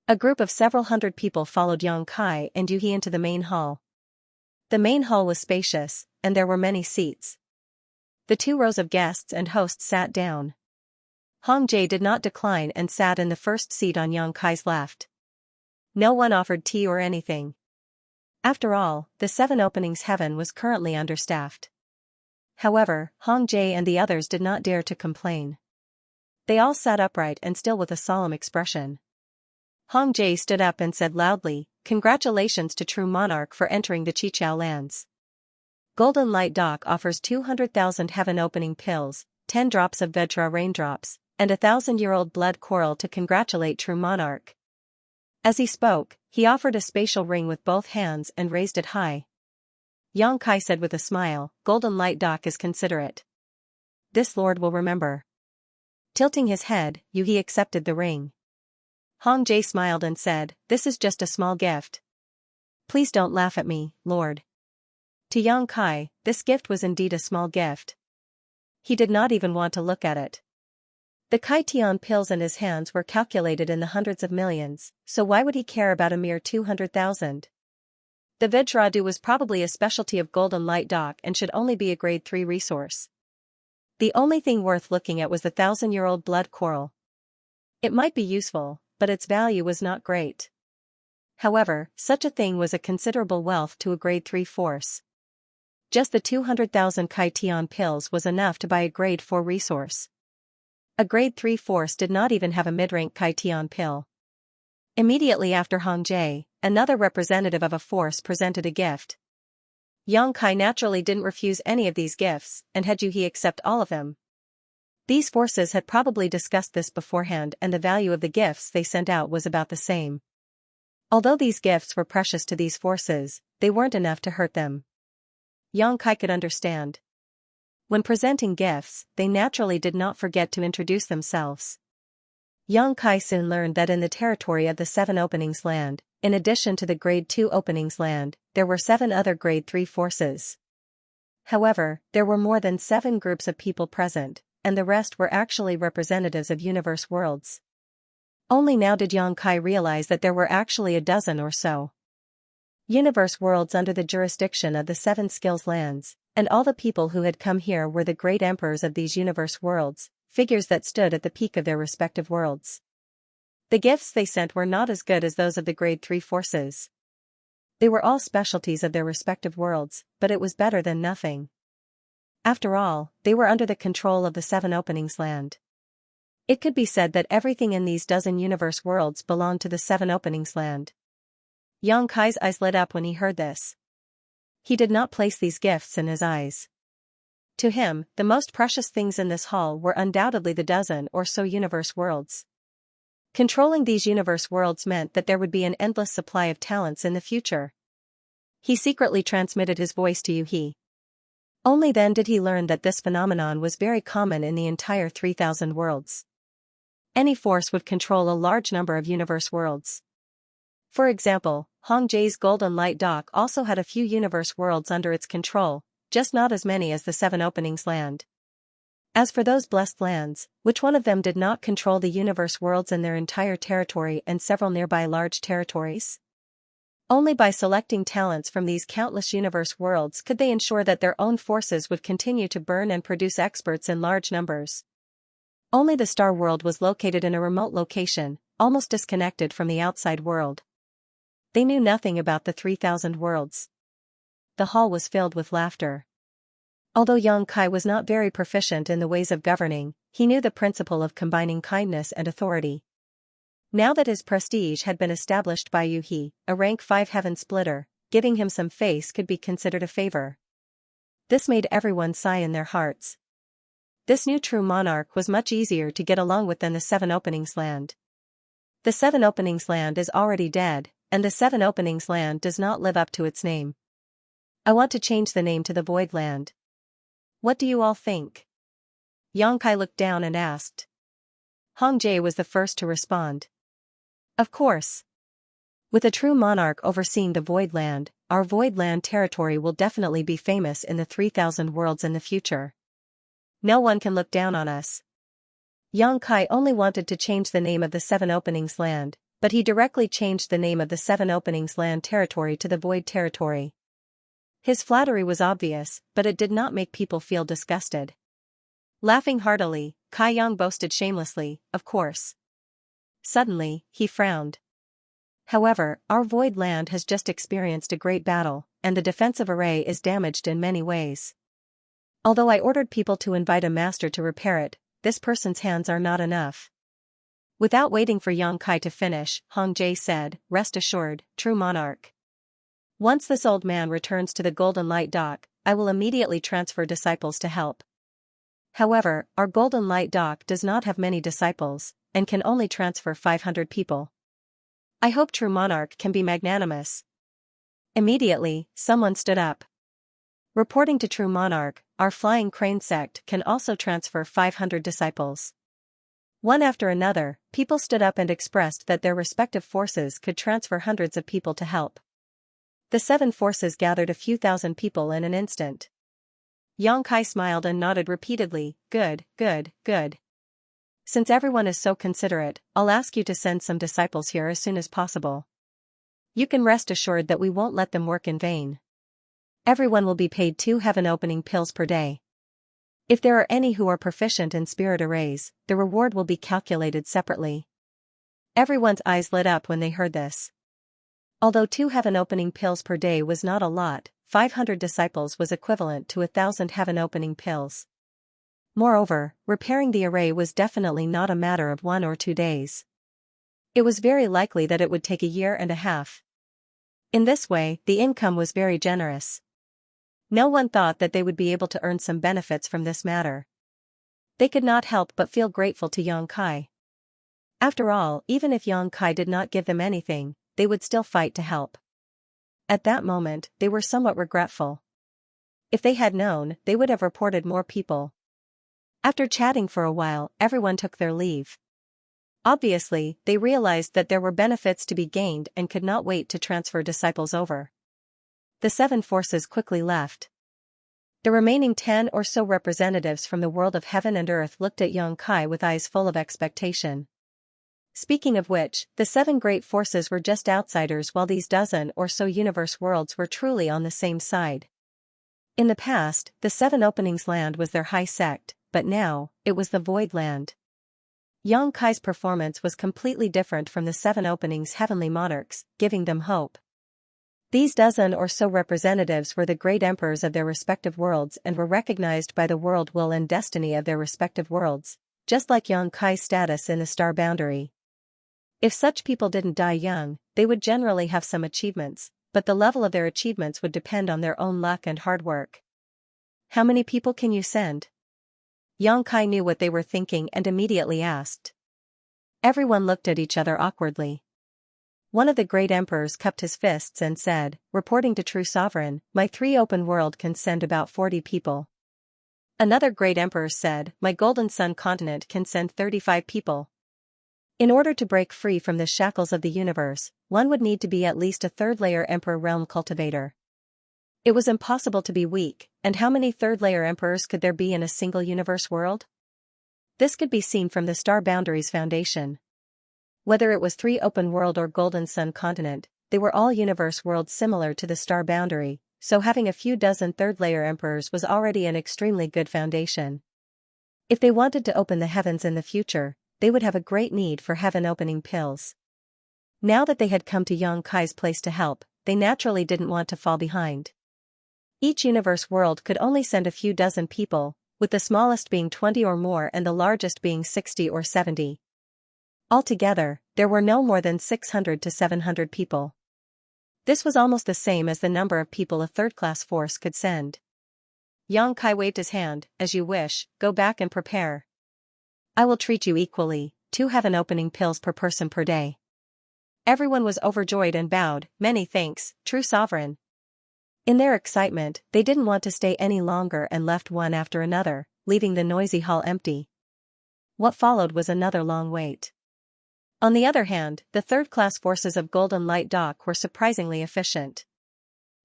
A group of several hundred people followed Yang Kai and Yuhi into the main hall. The main hall was spacious, and there were many seats. The 2 rows of guests and hosts sat down. Hong Jie did not decline and sat in the first seat on Yang Kai's left. No one offered tea or anything. After all, the Seven Openings Heaven was currently understaffed. However, Hong Jie and the others did not dare to complain. They all sat upright and still with a solemn expression. Hong Jie stood up and said loudly, Congratulations to True Monarch for entering the Chichao lands. Golden Light Dock offers 200,000 heaven-opening pills, 10 drops of Vedra raindrops, and 1,000-year-old blood coral to congratulate True Monarch. As he spoke, he offered a spatial ring with both hands and raised it high. Yang Kai said with a smile, Golden Light Dock is considerate. This lord will remember. Tilting his head, Yuhi accepted the ring. Hong Jie smiled and said, This is just a small gift. Please don't laugh at me, Lord. To Yang Kai, this gift was indeed a small gift. He did not even want to look at it. The Kai Tian pills in his hands were calculated in the hundreds of millions, so why would he care about a mere 200,000? The Vajradu was probably a specialty of Golden Light Dock and should only be a grade 3 resource. The only thing worth looking at was the 1,000-year-old blood coral. It might be useful, but its value was not great. However, such a thing was a considerable wealth to a grade 3 force. Just the 200,000 Kaitian pills was enough to buy a grade 4 resource. A grade 3 force did not even have a mid-rank Kaitian pill. Immediately after Hong Jie, another representative of a force presented a gift. Yang Kai naturally didn't refuse any of these gifts, and had Yu He accept all of them. These forces had probably discussed this beforehand, and the value of the gifts they sent out was about the same. Although these gifts were precious to these forces, they weren't enough to hurt them. Yang Kai could understand. When presenting gifts, they naturally did not forget to introduce themselves. Yang Kai soon learned that in the territory of the 7 openings land, in addition to the grade 2 openings land, there were 7 other grade 3 forces. However, there were more than 7 groups of people present, and the rest were actually representatives of universe worlds. Only now did Yang Kai realize that there were actually a dozen or so universe worlds under the jurisdiction of the 7 skills lands, and all the people who had come here were the great emperors of these universe worlds, figures that stood at the peak of their respective worlds. The gifts they sent were not as good as those of the grade 3 forces. They were all specialties of their respective worlds, but it was better than nothing. After all, they were under the control of the 7 openings land. It could be said that everything in these dozen universe worlds belonged to the 7 openings land. Yang Kai's eyes lit up when he heard this. He did not place these gifts in his eyes. To him, the most precious things in this hall were undoubtedly the dozen or so universe worlds. Controlling these universe worlds meant that there would be an endless supply of talents in the future. He secretly transmitted his voice to Yu He. Only then did he learn that this phenomenon was very common in the entire 3,000 worlds. Any force would control a large number of universe worlds. For example, Hong Jie's Golden Light Dock also had a few universe worlds under its control, just not as many as the 7 openings land. As for those blessed lands, which one of them did not control the universe worlds in their entire territory and several nearby large territories? Only by selecting talents from these countless universe worlds could they ensure that their own forces would continue to burn and produce experts in large numbers. Only the Star World was located in a remote location, almost disconnected from the outside world. They knew nothing about the 3,000 worlds. The hall was filled with laughter. Although Yang Kai was not very proficient in the ways of governing, he knew the principle of combining kindness and authority. Now that his prestige had been established by Yu He, a rank 5 heaven splitter, giving him some face could be considered a favor. This made everyone sigh in their hearts. This new true monarch was much easier to get along with than the 7 openings land. The 7 openings land is already dead, and the 7 openings land does not live up to its name. I want to change the name to the Void Land. What do you all think? Yang Kai looked down and asked. Hong Jie was the first to respond. Of course. With a true monarch overseeing the Void Land, our Void Land territory will definitely be famous in the 3,000 worlds in the future. No one can look down on us. Yang Kai only wanted to change the name of the 7 openings land, but he directly changed the name of the 7 openings land territory to the Void territory. His flattery was obvious, but it did not make people feel disgusted. Laughing heartily, Kai Yang boasted shamelessly, of course. Suddenly, he frowned. However, our Void Land has just experienced a great battle, and the defensive array is damaged in many ways. Although I ordered people to invite a master to repair it, this person's hands are not enough. Without waiting for Yang Kai to finish, Hong Jie said, "Rest assured, true monarch. Once this old man returns to the Golden Light Dock, I will immediately transfer disciples to help. However, our Golden Light Dock does not have many disciples, and can only transfer 500 people. I hope true monarch can be magnanimous." Immediately, someone stood up. Reporting to true monarch, our Flying Crane sect can also transfer 500 disciples. One after another, people stood up and expressed that their respective forces could transfer hundreds of people to help. The 7 forces gathered a few thousand people in an instant. Yang Kai smiled and nodded repeatedly, "Good, good, good. Since everyone is so considerate, I'll ask you to send some disciples here as soon as possible." You can rest assured that we won't let them work in vain. Everyone will be paid 2 heaven-opening pills per day. If there are any who are proficient in spirit arrays, the reward will be calculated separately. Everyone's eyes lit up when they heard this. Although 2 heaven-opening pills per day was not a lot, 500 disciples was equivalent to 1,000 heaven-opening pills. Moreover, repairing the array was definitely not a matter of 1 or 2 days. It was very likely that it would take a year and a half. In this way, the income was very generous. No one thought that they would be able to earn some benefits from this matter. They could not help but feel grateful to Xianxia. After all, even if Xianxia did not give them anything, they would still fight to help. At that moment, they were somewhat regretful. If they had known, they would have reported more people. After chatting for a while, everyone took their leave. Obviously, they realized that there were benefits to be gained and could not wait to transfer disciples over. The 7 forces quickly left. The remaining 10 or so representatives from the world of heaven and earth looked at Xianxia with eyes full of expectation. Speaking of which, the 7 great forces were just outsiders while these dozen or so universe worlds were truly on the same side. In the past, the 7 openings land was their high sect, but now, it was the void land. Xianxia's performance was completely different from the 7 openings heavenly monarchs, giving them hope. These dozen or so representatives were the great emperors of their respective worlds and were recognized by the world will and destiny of their respective worlds, just like Xianxia's status in the star boundary. If such people didn't die young, they would generally have some achievements, but the level of their achievements would depend on their own luck and hard work. How many people can you send? Xianxia knew what they were thinking and immediately asked. Everyone looked at each other awkwardly. One of the great emperors cupped his fists and said, reporting to True Sovereign, my 3 open world can send about 40 people. Another great emperor said, my Golden Sun continent can send 35 people. In order to break free from the shackles of the universe, one would need to be at least a 3rd-layer emperor realm cultivator. It was impossible to be weak, and how many 3rd-layer emperors could there be in a single universe world? This could be seen from the star boundary's foundation. Whether it was 3 open world or Golden Sun continent, they were all universe worlds similar to the star boundary, so having a few dozen 3rd-layer emperors was already an extremely good foundation. If they wanted to open the heavens in the future, they would have a great need for heaven-opening pills. Now that they had come to Xianxia's place to help, they naturally didn't want to fall behind. Each universe world could only send a few dozen people, with the smallest being 20 or more and the largest being 60 or 70. Altogether, there were no more than 600 to 700 people. This was almost the same as the number of people a 3rd-class force could send. Xianxia waved his hand, as you wish, go back and prepare. I will treat you equally, 2 heaven-opening pills per person per day. Everyone was overjoyed and bowed, many thanks, True Sovereign. In their excitement, they didn't want to stay any longer and left one after another, leaving the noisy hall empty. What followed was another long wait. On the other hand, the 3rd-class forces of Golden Light Dock were surprisingly efficient.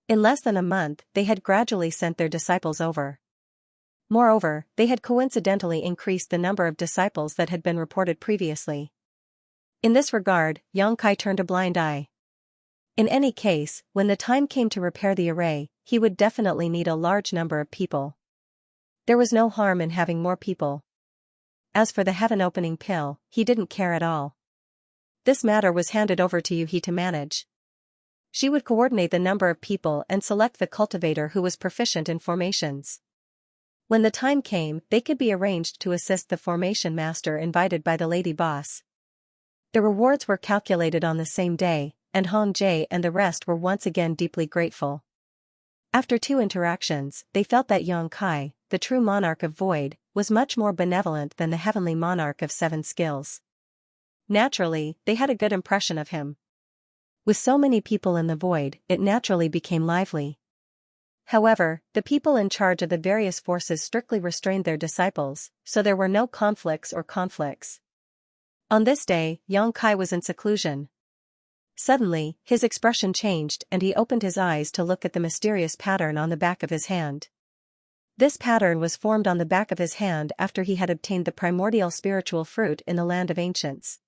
In less than a month, they had gradually sent their disciples over. Moreover, they had coincidentally increased the number of disciples that had been reported previously. In this regard, Xianxia turned a blind eye. In any case, when the time came to repair the array, he would definitely need a large number of people. There was no harm in having more people. As for the heaven-opening pill, he didn't care at all. This matter was handed over to Yuhi to manage. She would coordinate the number of people and select the cultivator who was proficient in formations. When the time came, they could be arranged to assist the formation master invited by the lady boss. The rewards were calculated on the same day, and Hong Jie and the rest were once again deeply grateful. After 2 interactions, they felt that Xianxia, the true monarch of void, was much more benevolent than the heavenly monarch of 7 skills. Naturally, they had a good impression of him. With so many people in the void, it naturally became lively. However, the people in charge of the various forces strictly restrained their disciples, so there were no conflicts. On this day, Xianxia was in seclusion. Suddenly, his expression changed and he opened his eyes to look at the mysterious pattern on the back of his hand. This pattern was formed on the back of his hand after he had obtained the primordial spiritual fruit in the land of ancients.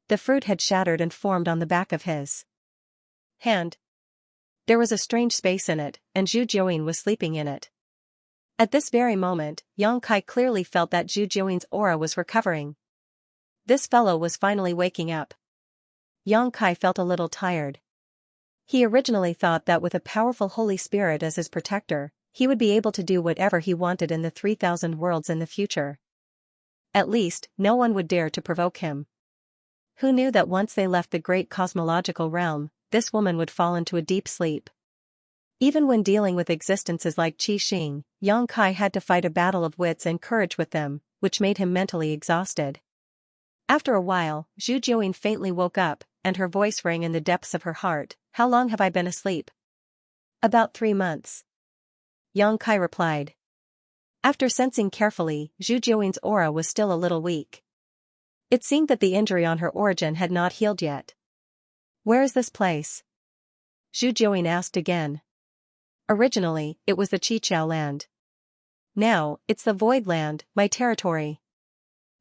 The fruit had shattered and formed on the back of his hand. There was a strange space in it, and Zhu Jiuyin was sleeping in it. At this very moment, Yang Kai clearly felt that Zhu Jiuyin's aura was recovering. This fellow was finally waking up. Yang Kai felt a little tired. He originally thought that with a powerful Holy Spirit as his protector, he would be able to do whatever he wanted in the 3,000 worlds in the future. At least, no one would dare to provoke him. Who knew that once they left the great cosmological realm, this woman would fall into a deep sleep? Even when dealing with existences like Qi Xing, Yang Kai had to fight a battle of wits and courage with them, which made him mentally exhausted. After a while, Zhu Jiuyin faintly woke up, and her voice rang in the depths of her heart. "How long have I been asleep?" "About 3 months." Yang Kai replied. After sensing carefully, Zhu Jiuyin's aura was still a little weak. It seemed that the injury on her origin had not healed yet. "Where is this place?" Zhu Jiuyin asked again. "Originally, it was the Qiqiao land. Now, it's the Void Land, my territory."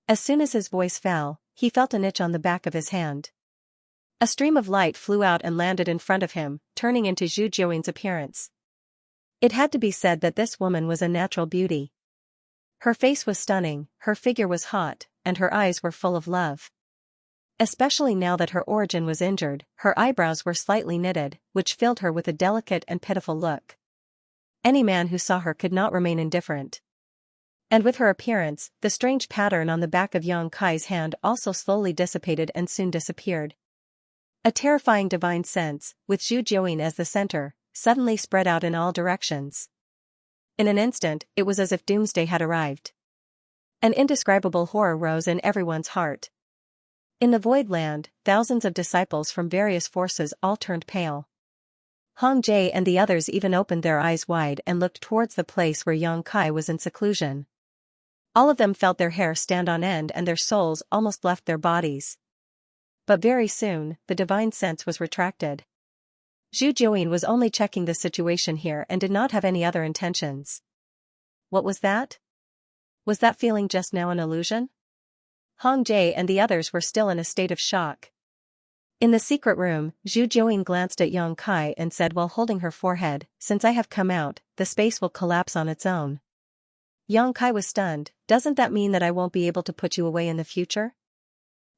As soon as his voice fell, he felt an itch on the back of his hand. A stream of light flew out and landed in front of him, turning into Zhu Jiuyin's appearance. It had to be said that this woman was a natural beauty. Her face was stunning, her figure was hot, and her eyes were full of love. Especially now that her origin was injured, her eyebrows were slightly knitted, which filled her with a delicate and pitiful look. Any man who saw her could not remain indifferent. And with her appearance, the strange pattern on the back of Yang Kai's hand also slowly dissipated and soon disappeared. A terrifying divine sense, with Zhu Jiuyin as the center, suddenly spread out in all directions. In an instant, it was as if doomsday had arrived. An indescribable horror rose in everyone's heart. In the Void Land, thousands of disciples from various forces all turned pale. Hong Jie and the others even opened their eyes wide and looked towards the place where Yang Kai was in seclusion. All of them felt their hair stand on end and their souls almost left their bodies. But very soon, the divine sense was retracted. Zhu Jiuyin was only checking the situation here and did not have any other intentions. What was that? Was that feeling just now an illusion? Hong Jie and the others were still in a state of shock. In the secret room, Zhu Jiuyin glanced at Yang Kai and said while holding her forehead, "Since I have come out, the space will collapse on its own." Yang Kai was stunned. "Doesn't that mean that I won't be able to put you away in the future?"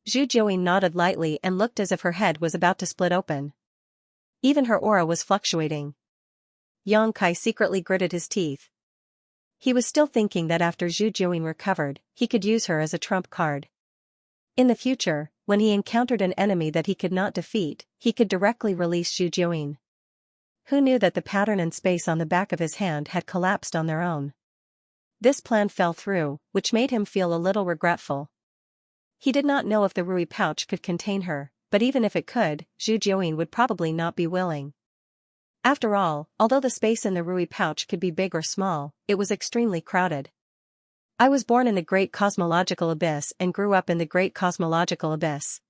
Zhu Jiuyin nodded lightly and looked as if her head was about to split open. Even her aura was fluctuating. Yang Kai secretly gritted his teeth. He was still thinking that after Zhu Jiuyin recovered, he could use her as a trump card. In the future, when he encountered an enemy that he could not defeat, he could directly release Zhu Jiuyin. Who knew that the pattern and space on the back of his hand had collapsed on their own? This plan fell through, which made him feel a little regretful. He did not know if the Rui pouch could contain her, but even if it could, Zhu Jiuyin would probably not be willing. After all, although the space in the Rui pouch could be big or small, it was extremely crowded. "I was born in the great cosmological abyss and grew up in the great cosmological abyss.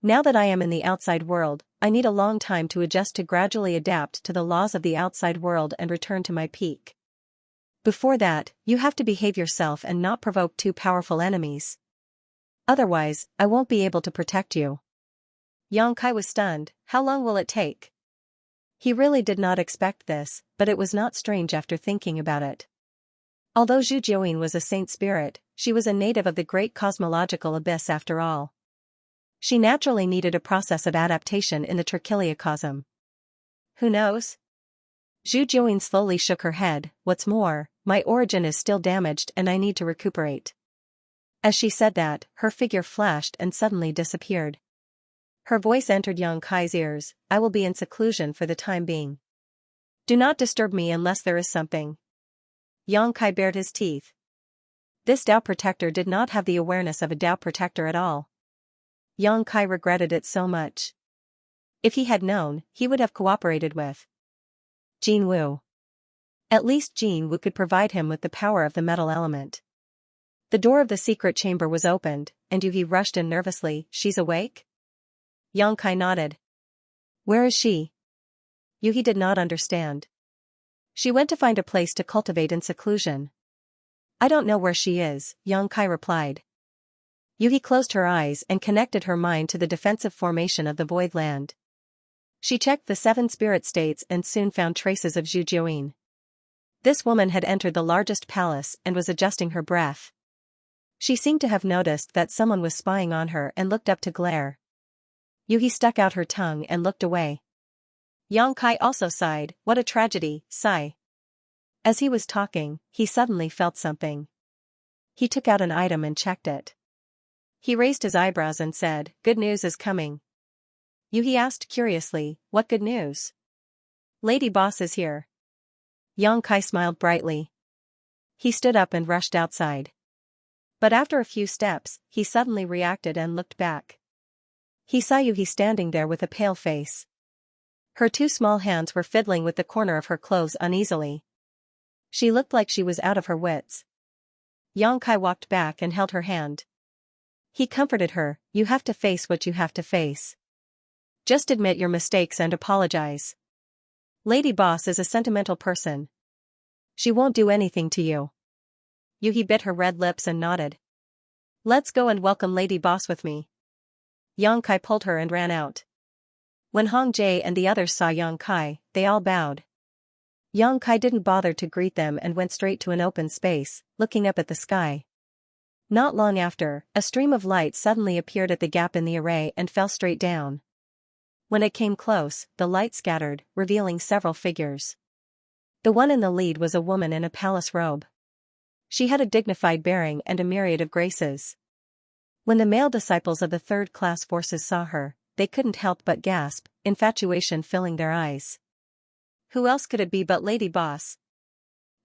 Now that I am in the outside world, I need a long time to adjust to gradually adapt to the laws of the outside world and return to my peak. Before that, you have to behave yourself and not provoke too powerful enemies. Otherwise, I won't be able to protect you." Yang Kai was stunned. How long will it take? He really did not expect this, but it was not strange after thinking about it. Although Zhu Jiuyin was a saint spirit, she was a native of the great cosmological abyss after all. She naturally needed a process of adaptation in the trichiliocosm. Who knows? Zhu Jiuyin slowly shook her head. "What's more, my origin is still damaged and I need to recuperate." As she said that, her figure flashed and suddenly disappeared. Her voice entered Yang Kai's ears. "I will be in seclusion for the time being. Do not disturb me unless there is something." Yang Kai bared his teeth. This Tao protector did not have the awareness of a Tao protector at all. Yang Kai regretted it so much. If he had known, he would have cooperated with Jin Wu. At least Jin Wu could provide him with the power of the metal element. The door of the secret chamber was opened, and Yuhi rushed in nervously. "She's awake?" Yang Kai nodded. "Where is she?" Yuhi did not understand. "She went to find a place to cultivate in seclusion." "I don't know where she is," Yang Kai replied. Yuhi closed her eyes and connected her mind to the defensive formation of the Void Land. She checked the 7 spirit states and soon found traces of Zhu Jiuyin. This woman had entered the largest palace and was adjusting her breath. She seemed to have noticed that someone was spying on her and looked up to glare. Yuhi stuck out her tongue and looked away. Yang Kai also sighed, "What a tragedy, sigh." As he was talking, he suddenly felt something. He took out an item and checked it. He raised his eyebrows and said, "Good news is coming." Yuhi asked curiously, "What good news?" "Lady Boss is here." Yang Kai smiled brightly. He stood up and rushed outside. But after a few steps, he suddenly reacted and looked back. He saw Yuhi standing there with a pale face. Her 2 small hands were fiddling with the corner of her clothes uneasily. She looked like she was out of her wits. Yang Kai walked back and held her hand. He comforted her, "You have to face what you have to face. Just admit your mistakes and apologize. Lady Boss is a sentimental person. She won't do anything to you." Yuhi bit her red lips and nodded. "Let's go and welcome Lady Boss with me." Yang Kai pulled her and ran out. When Hong Jie and the others saw Yang Kai, they all bowed. Yang Kai didn't bother to greet them and went straight to an open space, looking up at the sky. Not long after, a stream of light suddenly appeared at the gap in the array and fell straight down. When it came close, the light scattered, revealing several figures. The one in the lead was a woman in a palace robe. She had a dignified bearing and a myriad of graces. When the male disciples of the third-class forces saw her, they couldn't help but gasp, infatuation filling their eyes. Who else could it be but Lady Boss?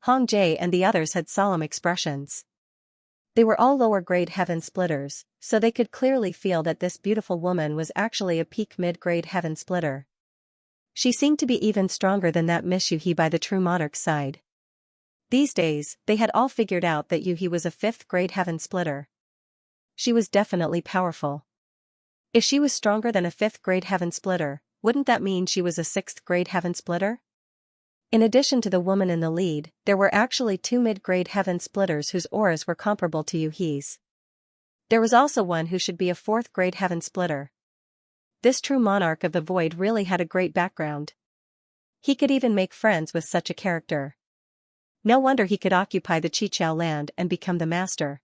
Hong Jie and the others had solemn expressions. They were all lower-grade heaven splitters, so they could clearly feel that this beautiful woman was actually a peak mid-grade heaven splitter. She seemed to be even stronger than that Miss Yuhi by the true monarch's side. These days, they had all figured out that Yuhi was a 5th-grade heaven splitter. She was definitely powerful. If she was stronger than a 5th-grade heaven splitter, wouldn't that mean she was a 6th-grade heaven splitter? In addition to the woman in the lead, there were actually 2 mid-grade heaven splitters whose auras were comparable to Yuhi's. There was also one who should be a 4th-grade heaven splitter. This true monarch of the void really had a great background. He could even make friends with such a character. No wonder he could occupy the Qiqiao land and become the master.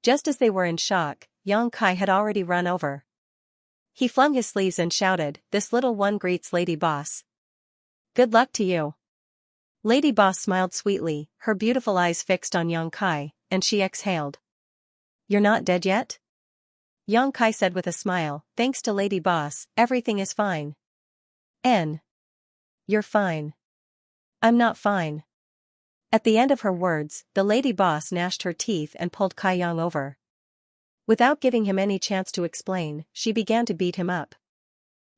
Just as they were in shock, Yang Kai had already run over. He flung his sleeves and shouted, "This little one greets Lady Boss. Good luck to you." Lady Boss smiled sweetly, her beautiful eyes fixed on Yang Kai, and she exhaled. "You're not dead yet?" Yang Kai said with a smile, "Thanks to Lady Boss, everything is fine." You're fine. I'm not fine." At the end of her words, the Lady Boss gnashed her teeth and pulled Kai Yang over. Without giving him any chance to explain, she began to beat him up.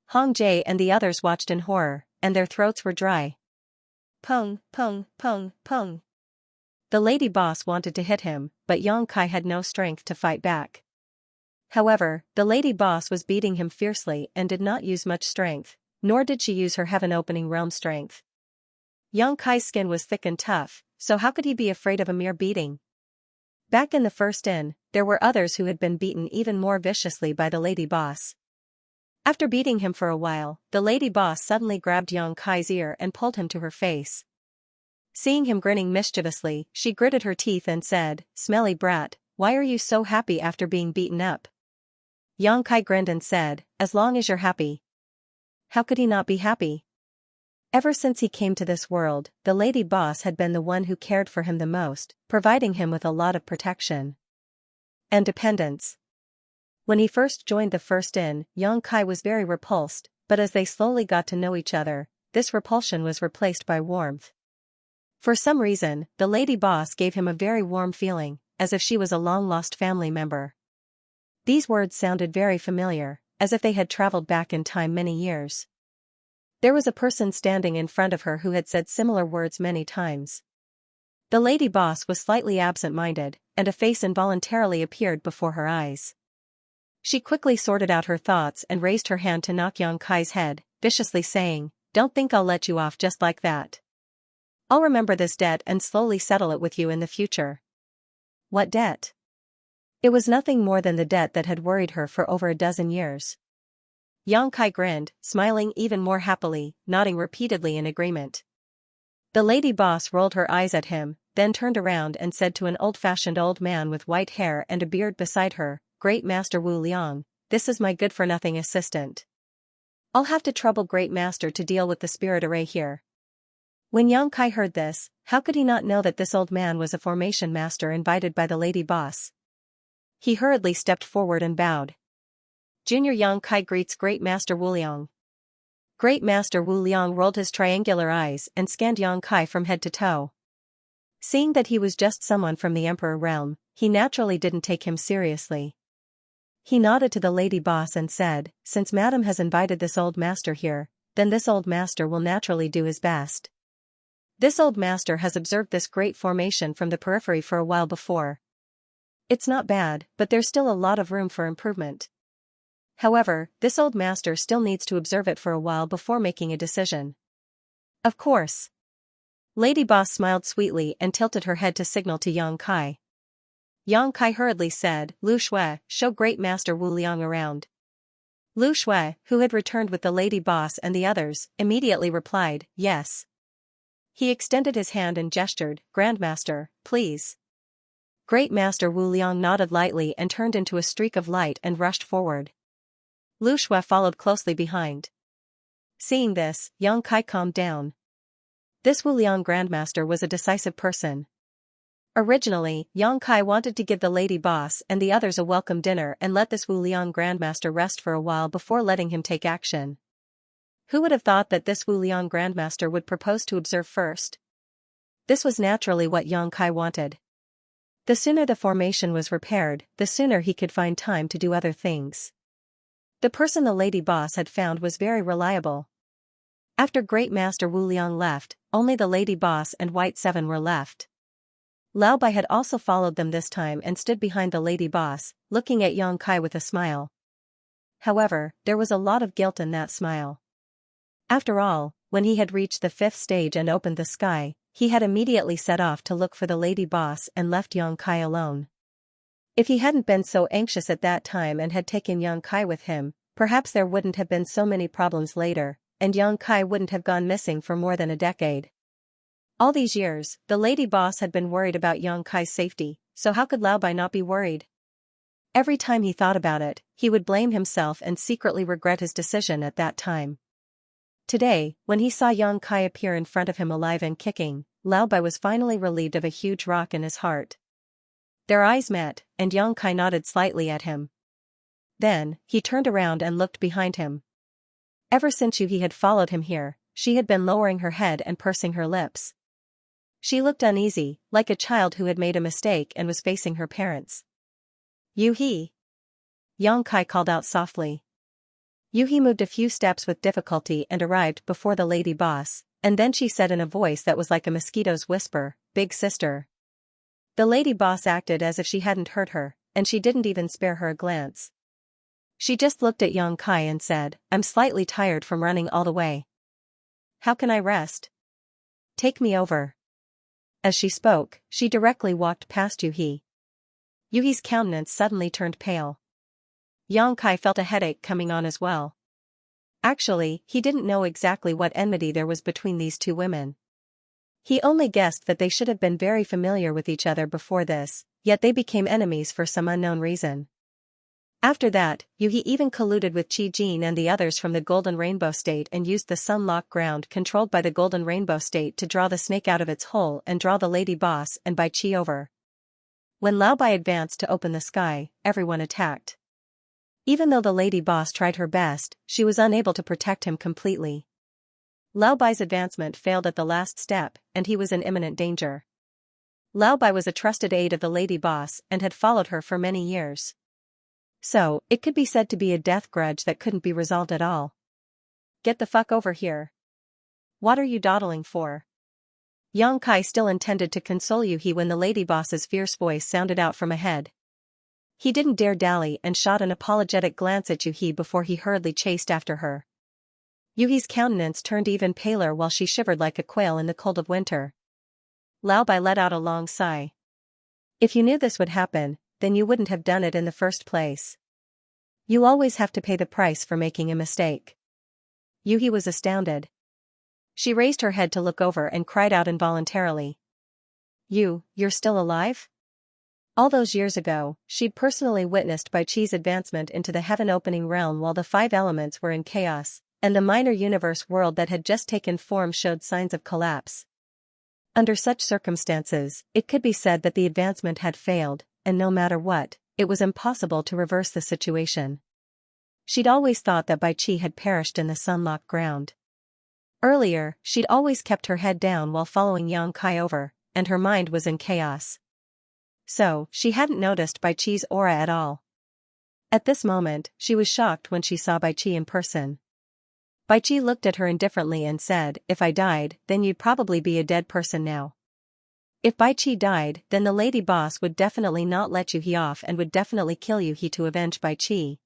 Hong Jie and the others watched in horror, and their throats were dry. Pung, pung, pung, pung. The Lady Boss wanted to hit him, but Yang Kai had no strength to fight back. However, the Lady Boss was beating him fiercely and did not use much strength, nor did she use her heaven-opening realm strength. Yang Kai's skin was thick and tough, so how could he be afraid of a mere beating? Back in the first inn, there were others who had been beaten even more viciously by the Lady Boss. After beating him for a while, the Lady Boss suddenly grabbed Yang Kai's ear and pulled him to her face. Seeing him grinning mischievously, she gritted her teeth and said, "Smelly brat, why are you so happy after being beaten up?" Yang Kai grinned and said, "As long as you're happy." How could he not be happy? Ever since he came to this world, the Lady Boss had been the one who cared for him the most, providing him with a lot of protection and dependence. When he first joined the first inn, Yang Kai was very repulsed, but as they slowly got to know each other, this repulsion was replaced by warmth. For some reason, the Lady Boss gave him a very warm feeling, as if she was a long-lost family member. These words sounded very familiar, as if they had traveled back in time many years. There was a person standing in front of her who had said similar words many times. The Lady Boss was slightly absent-minded, and a face involuntarily appeared before her eyes. She quickly sorted out her thoughts and raised her hand to knock Yang Kai's head, viciously saying, "Don't think I'll let you off just like that. I'll remember this debt and slowly settle it with you in the future." What debt? It was nothing more than the debt that had worried her for over a dozen years. Yang Kai grinned, smiling even more happily, nodding repeatedly in agreement. The lady boss rolled her eyes at him, then turned around and said to an old-fashioned old man with white hair and a beard beside her, "Great Master Wu Liang, this is my good-for-nothing assistant. I'll have to trouble Great Master to deal with the spirit array here." When Yang Kai heard this, how could he not know that this old man was a formation master invited by the lady boss? He hurriedly stepped forward and bowed. Junior Yang Kai greets Great Master Wu Liang. Great Master Wu Liang rolled his triangular eyes and scanned Yang Kai from head to toe. Seeing that he was just someone from the Emperor realm, he naturally didn't take him seriously. He nodded to the lady boss and said, "Since Madam has invited this old master here, then this old master will naturally do his best. This old master has observed this great formation from the periphery for a while before. It's not bad, but there's still a lot of room for improvement. However, this old master still needs to observe it for a while before making a decision." "Of course." Lady Boss smiled sweetly and tilted her head to signal to Yang Kai. Yang Kai hurriedly said, "Lu Shui, show Great Master Wu Liang around." Lu Shui, who had returned with the lady boss and the others, immediately replied, "Yes." He extended his hand and gestured, "Grandmaster, please." Great Master Wu Liang nodded lightly and turned into a streak of light and rushed forward. Lu Shui followed closely behind. Seeing this, Yang Kai calmed down. This Wu Liang Grandmaster was a decisive person. Originally, Yang Kai wanted to give the lady boss and the others a welcome dinner and let this Wu Liang Grandmaster rest for a while before letting him take action. Who would have thought that this Wu Liang Grandmaster would propose to observe first? This was naturally what Yang Kai wanted. The sooner the formation was repaired, the sooner he could find time to do other things. The person the lady boss had found was very reliable. After Great Master Wu Liang left, only the lady boss and White Seven were left. Lao Bai had also followed them this time and stood behind the lady boss, looking at Yang Kai with a smile. However, there was a lot of guilt in that smile. After all, when he had reached the 5th stage and opened the sky, he had immediately set off to look for the lady boss and left Yang Kai alone. If he hadn't been so anxious at that time and had taken Yang Kai with him, perhaps there wouldn't have been so many problems later, and Yang Kai wouldn't have gone missing for more than a decade. All these years, the lady boss had been worried about Yang Kai's safety, so how could Lao Bai not be worried? Every time he thought about it, he would blame himself and secretly regret his decision at that time. Today, when he saw Yang Kai appear in front of him alive and kicking, Lao Bai was finally relieved of a huge rock in his heart. Their eyes met, and Yang Kai nodded slightly at him. Then, he turned around and looked behind him. Ever since Yuhi had followed him here, she had been lowering her head and pursing her lips. She looked uneasy, like a child who had made a mistake and was facing her parents. "Yuhi!" Yang Kai called out softly. Yuhi moved a few steps with difficulty and arrived before the lady boss, and then she said in a voice that was like a mosquito's whisper, "Big sister." The lady boss acted as if she hadn't heard her, and she didn't even spare her a glance. She just looked at Yang Kai and said, "I'm slightly tired from running all the way. How can I rest? Take me over." As she spoke, she directly walked past Yuhi. Yuhi's countenance suddenly turned pale. Yang Kai felt a headache coming on as well. Actually, he didn't know exactly what enmity there was between these two women. He only guessed that they should have been very familiar with each other before this, yet they became enemies for some unknown reason. After that, Yuhi even colluded with Qi Jin and the others from the Golden Rainbow State and used the Sunlock ground controlled by the Golden Rainbow State to draw the snake out of its hole and draw the lady boss and Bai Qi over. When Lao Bai advanced to open the sky, everyone attacked. Even though the lady boss tried her best, she was unable to protect him completely. Lao Bai's advancement failed at the last step, and he was in imminent danger. Lao Bai was a trusted aide of the lady boss and had followed her for many years. So, it could be said to be a death grudge that couldn't be resolved at all. "Get the fuck over here. What are you dawdling for?" Yang Kai still intended to console Yuhi when the lady boss's fierce voice sounded out from ahead. He didn't dare dally and shot an apologetic glance at Yuhi before he hurriedly chased after her. Yuhi's countenance turned even paler while she shivered like a quail in the cold of winter. Lao Bai let out a long sigh. "If you knew this would happen, then you wouldn't have done it in the first place." You always have to pay the price for making a mistake. Yuhi was astounded. She raised her head to look over and cried out involuntarily. You're still alive? All those years ago, she'd personally witnessed Bai Qi's advancement into the heaven-opening realm while the five elements were in chaos, and the minor universe world that had just taken form showed signs of collapse. Under such circumstances, it could be said that the advancement had failed, and no matter what, it was impossible to reverse the situation. She'd always thought that Bai Qi had perished in the sunlocked ground. Earlier, she'd always kept her head down while following Yang Kai over, and her mind was in chaos. So, she hadn't noticed Bai Qi's aura at all. At this moment, she was shocked when she saw Bai Qi in person. Bai Qi looked at her indifferently and said, "If I died, then you'd probably be a dead person now." If Bai Qi died, then the lady boss would definitely not let Yuhi off and would definitely kill Yuhi to avenge Bai Qi.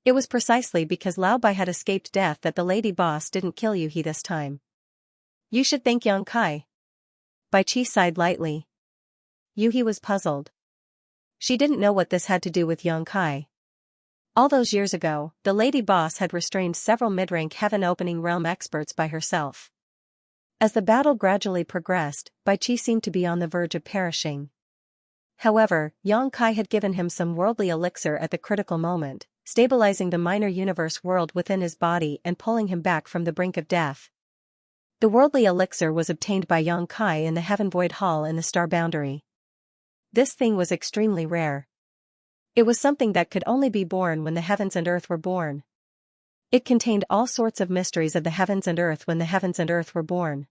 It was precisely because Lao Bai had escaped death that the lady boss didn't kill Yuhi this time. You should thank Yang Kai. Bai Qi sighed lightly. Yuhi was puzzled. She didn't know what this had to do with Yang Kai. All those years ago, the lady boss had restrained several mid-rank heaven-opening realm experts by herself. As the battle gradually progressed, Bai Qi seemed to be on the verge of perishing. However, Yang Kai had given him some worldly elixir at the critical moment, stabilizing the minor universe world within his body and pulling him back from the brink of death. The worldly elixir was obtained by Yang Kai in the Heaven Void Hall in the Star Boundary. This thing was extremely rare. It was something that could only be born when the heavens and earth were born. It contained all sorts of mysteries of the heavens and earth when the heavens and earth were born.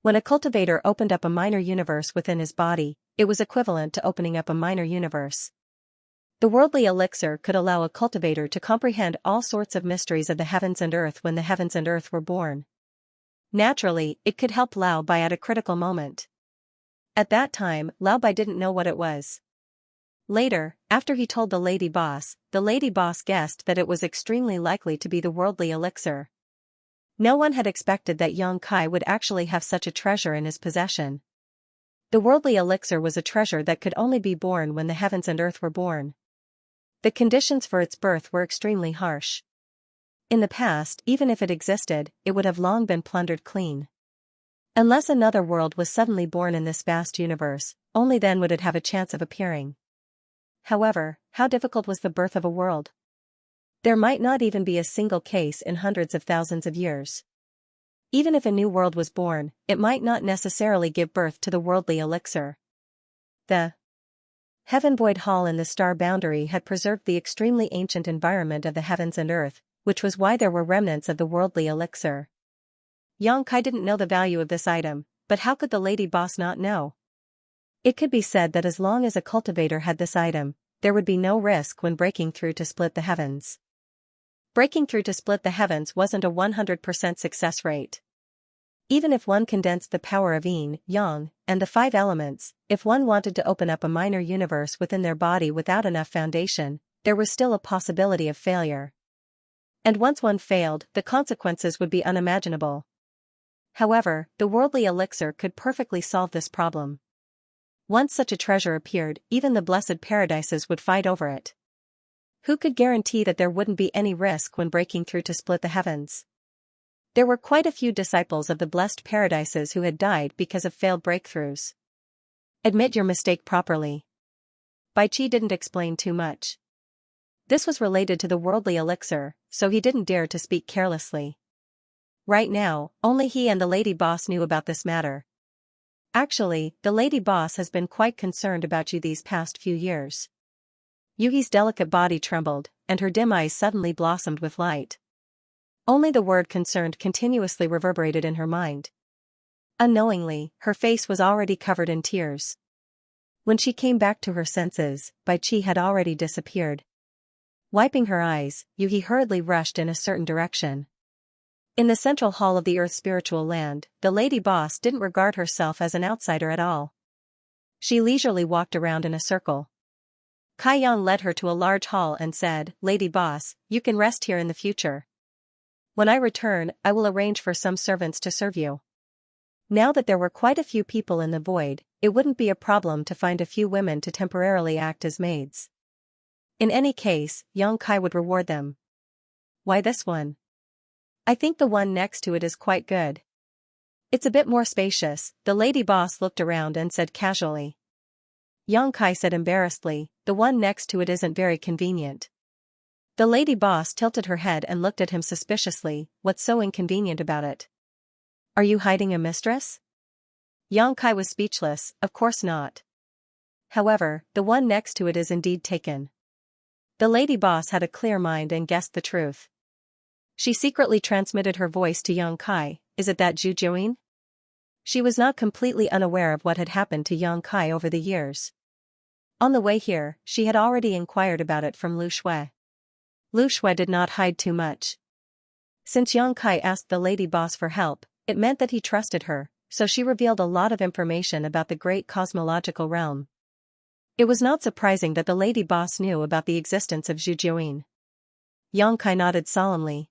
When a cultivator opened up a minor universe within his body, it was equivalent to opening up a minor universe. The worldly elixir could allow a cultivator to comprehend all sorts of mysteries of the heavens and earth when the heavens and earth were born. Naturally, it could help Lao Bai at a critical moment. At that time, Lao Bai didn't know what it was. Later, after he told the lady boss guessed that it was extremely likely to be the worldly elixir. No one had expected that Yang Kai would actually have such a treasure in his possession. The worldly elixir was a treasure that could only be born when the heavens and earth were born. The conditions for its birth were extremely harsh. In the past, even if it existed, it would have long been plundered clean. Unless another world was suddenly born in this vast universe, only then would it have a chance of appearing. However, how difficult was the birth of a world? There might not even be a single case in hundreds of thousands of years. Even if a new world was born, it might not necessarily give birth to the worldly elixir. The Heaven Void Hall in the Star Boundary had preserved the extremely ancient environment of the heavens and earth, which was why there were remnants of the worldly elixir. Yang Kai didn't know the value of this item, but how could the lady boss not know? It could be said that as long as a cultivator had this item, there would be no risk when breaking through to split the heavens. Breaking through to split the heavens wasn't a 100% success rate. Even if one condensed the power of yin, yang, and the five elements, if one wanted to open up a minor universe within their body without enough foundation, there was still a possibility of failure. And once one failed, the consequences would be unimaginable. However, the worldly elixir could perfectly solve this problem. Once such a treasure appeared, even the blessed paradises would fight over it. Who could guarantee that there wouldn't be any risk when breaking through to split the heavens? There were quite a few disciples of the blessed paradises who had died because of failed breakthroughs. Admit your mistake properly. Bai Qi didn't explain too much. This was related to the worldly elixir, so he didn't dare to speak carelessly. Right now, only he and the lady boss knew about this matter. Actually, the lady boss has been quite concerned about you these past few years. Yuhi's delicate body trembled, and her dim eyes suddenly blossomed with light. Only the word concerned continuously reverberated in her mind. Unknowingly, her face was already covered in tears. When she came back to her senses, Bai Qi had already disappeared. Wiping her eyes, Yuhi hurriedly rushed in a certain direction. In the central hall of the Earth's spiritual land, the lady boss didn't regard herself as an outsider at all. She leisurely walked around in a circle. Kai Yang led her to a large hall and said, "Lady boss, you can rest here in the future. When I return, I will arrange for some servants to serve you." Now that there were quite a few people in the void, it wouldn't be a problem to find a few women to temporarily act as maids. In any case, Yang Kai would reward them. Why this one? I think the one next to it is quite good. It's a bit more spacious, the lady boss looked around and said casually. Yang Kai said embarrassedly, the one next to it isn't very convenient. The lady boss tilted her head and looked at him suspiciously, what's so inconvenient about it? Are you hiding a mistress? Yang Kai was speechless, of course not. However, the one next to it is indeed taken. The lady boss had a clear mind and guessed the truth. She secretly transmitted her voice to Yang Kai, is it that Zhu Jiuyin? She was not completely unaware of what had happened to Yang Kai over the years. On the way here, she had already inquired about it from Lu Shui. Lu Shui did not hide too much. Since Yang Kai asked the lady boss for help, it meant that he trusted her, so she revealed a lot of information about the great cosmological realm. It was not surprising that the lady boss knew about the existence of Zhu Jiuyin. Yang Kai nodded solemnly.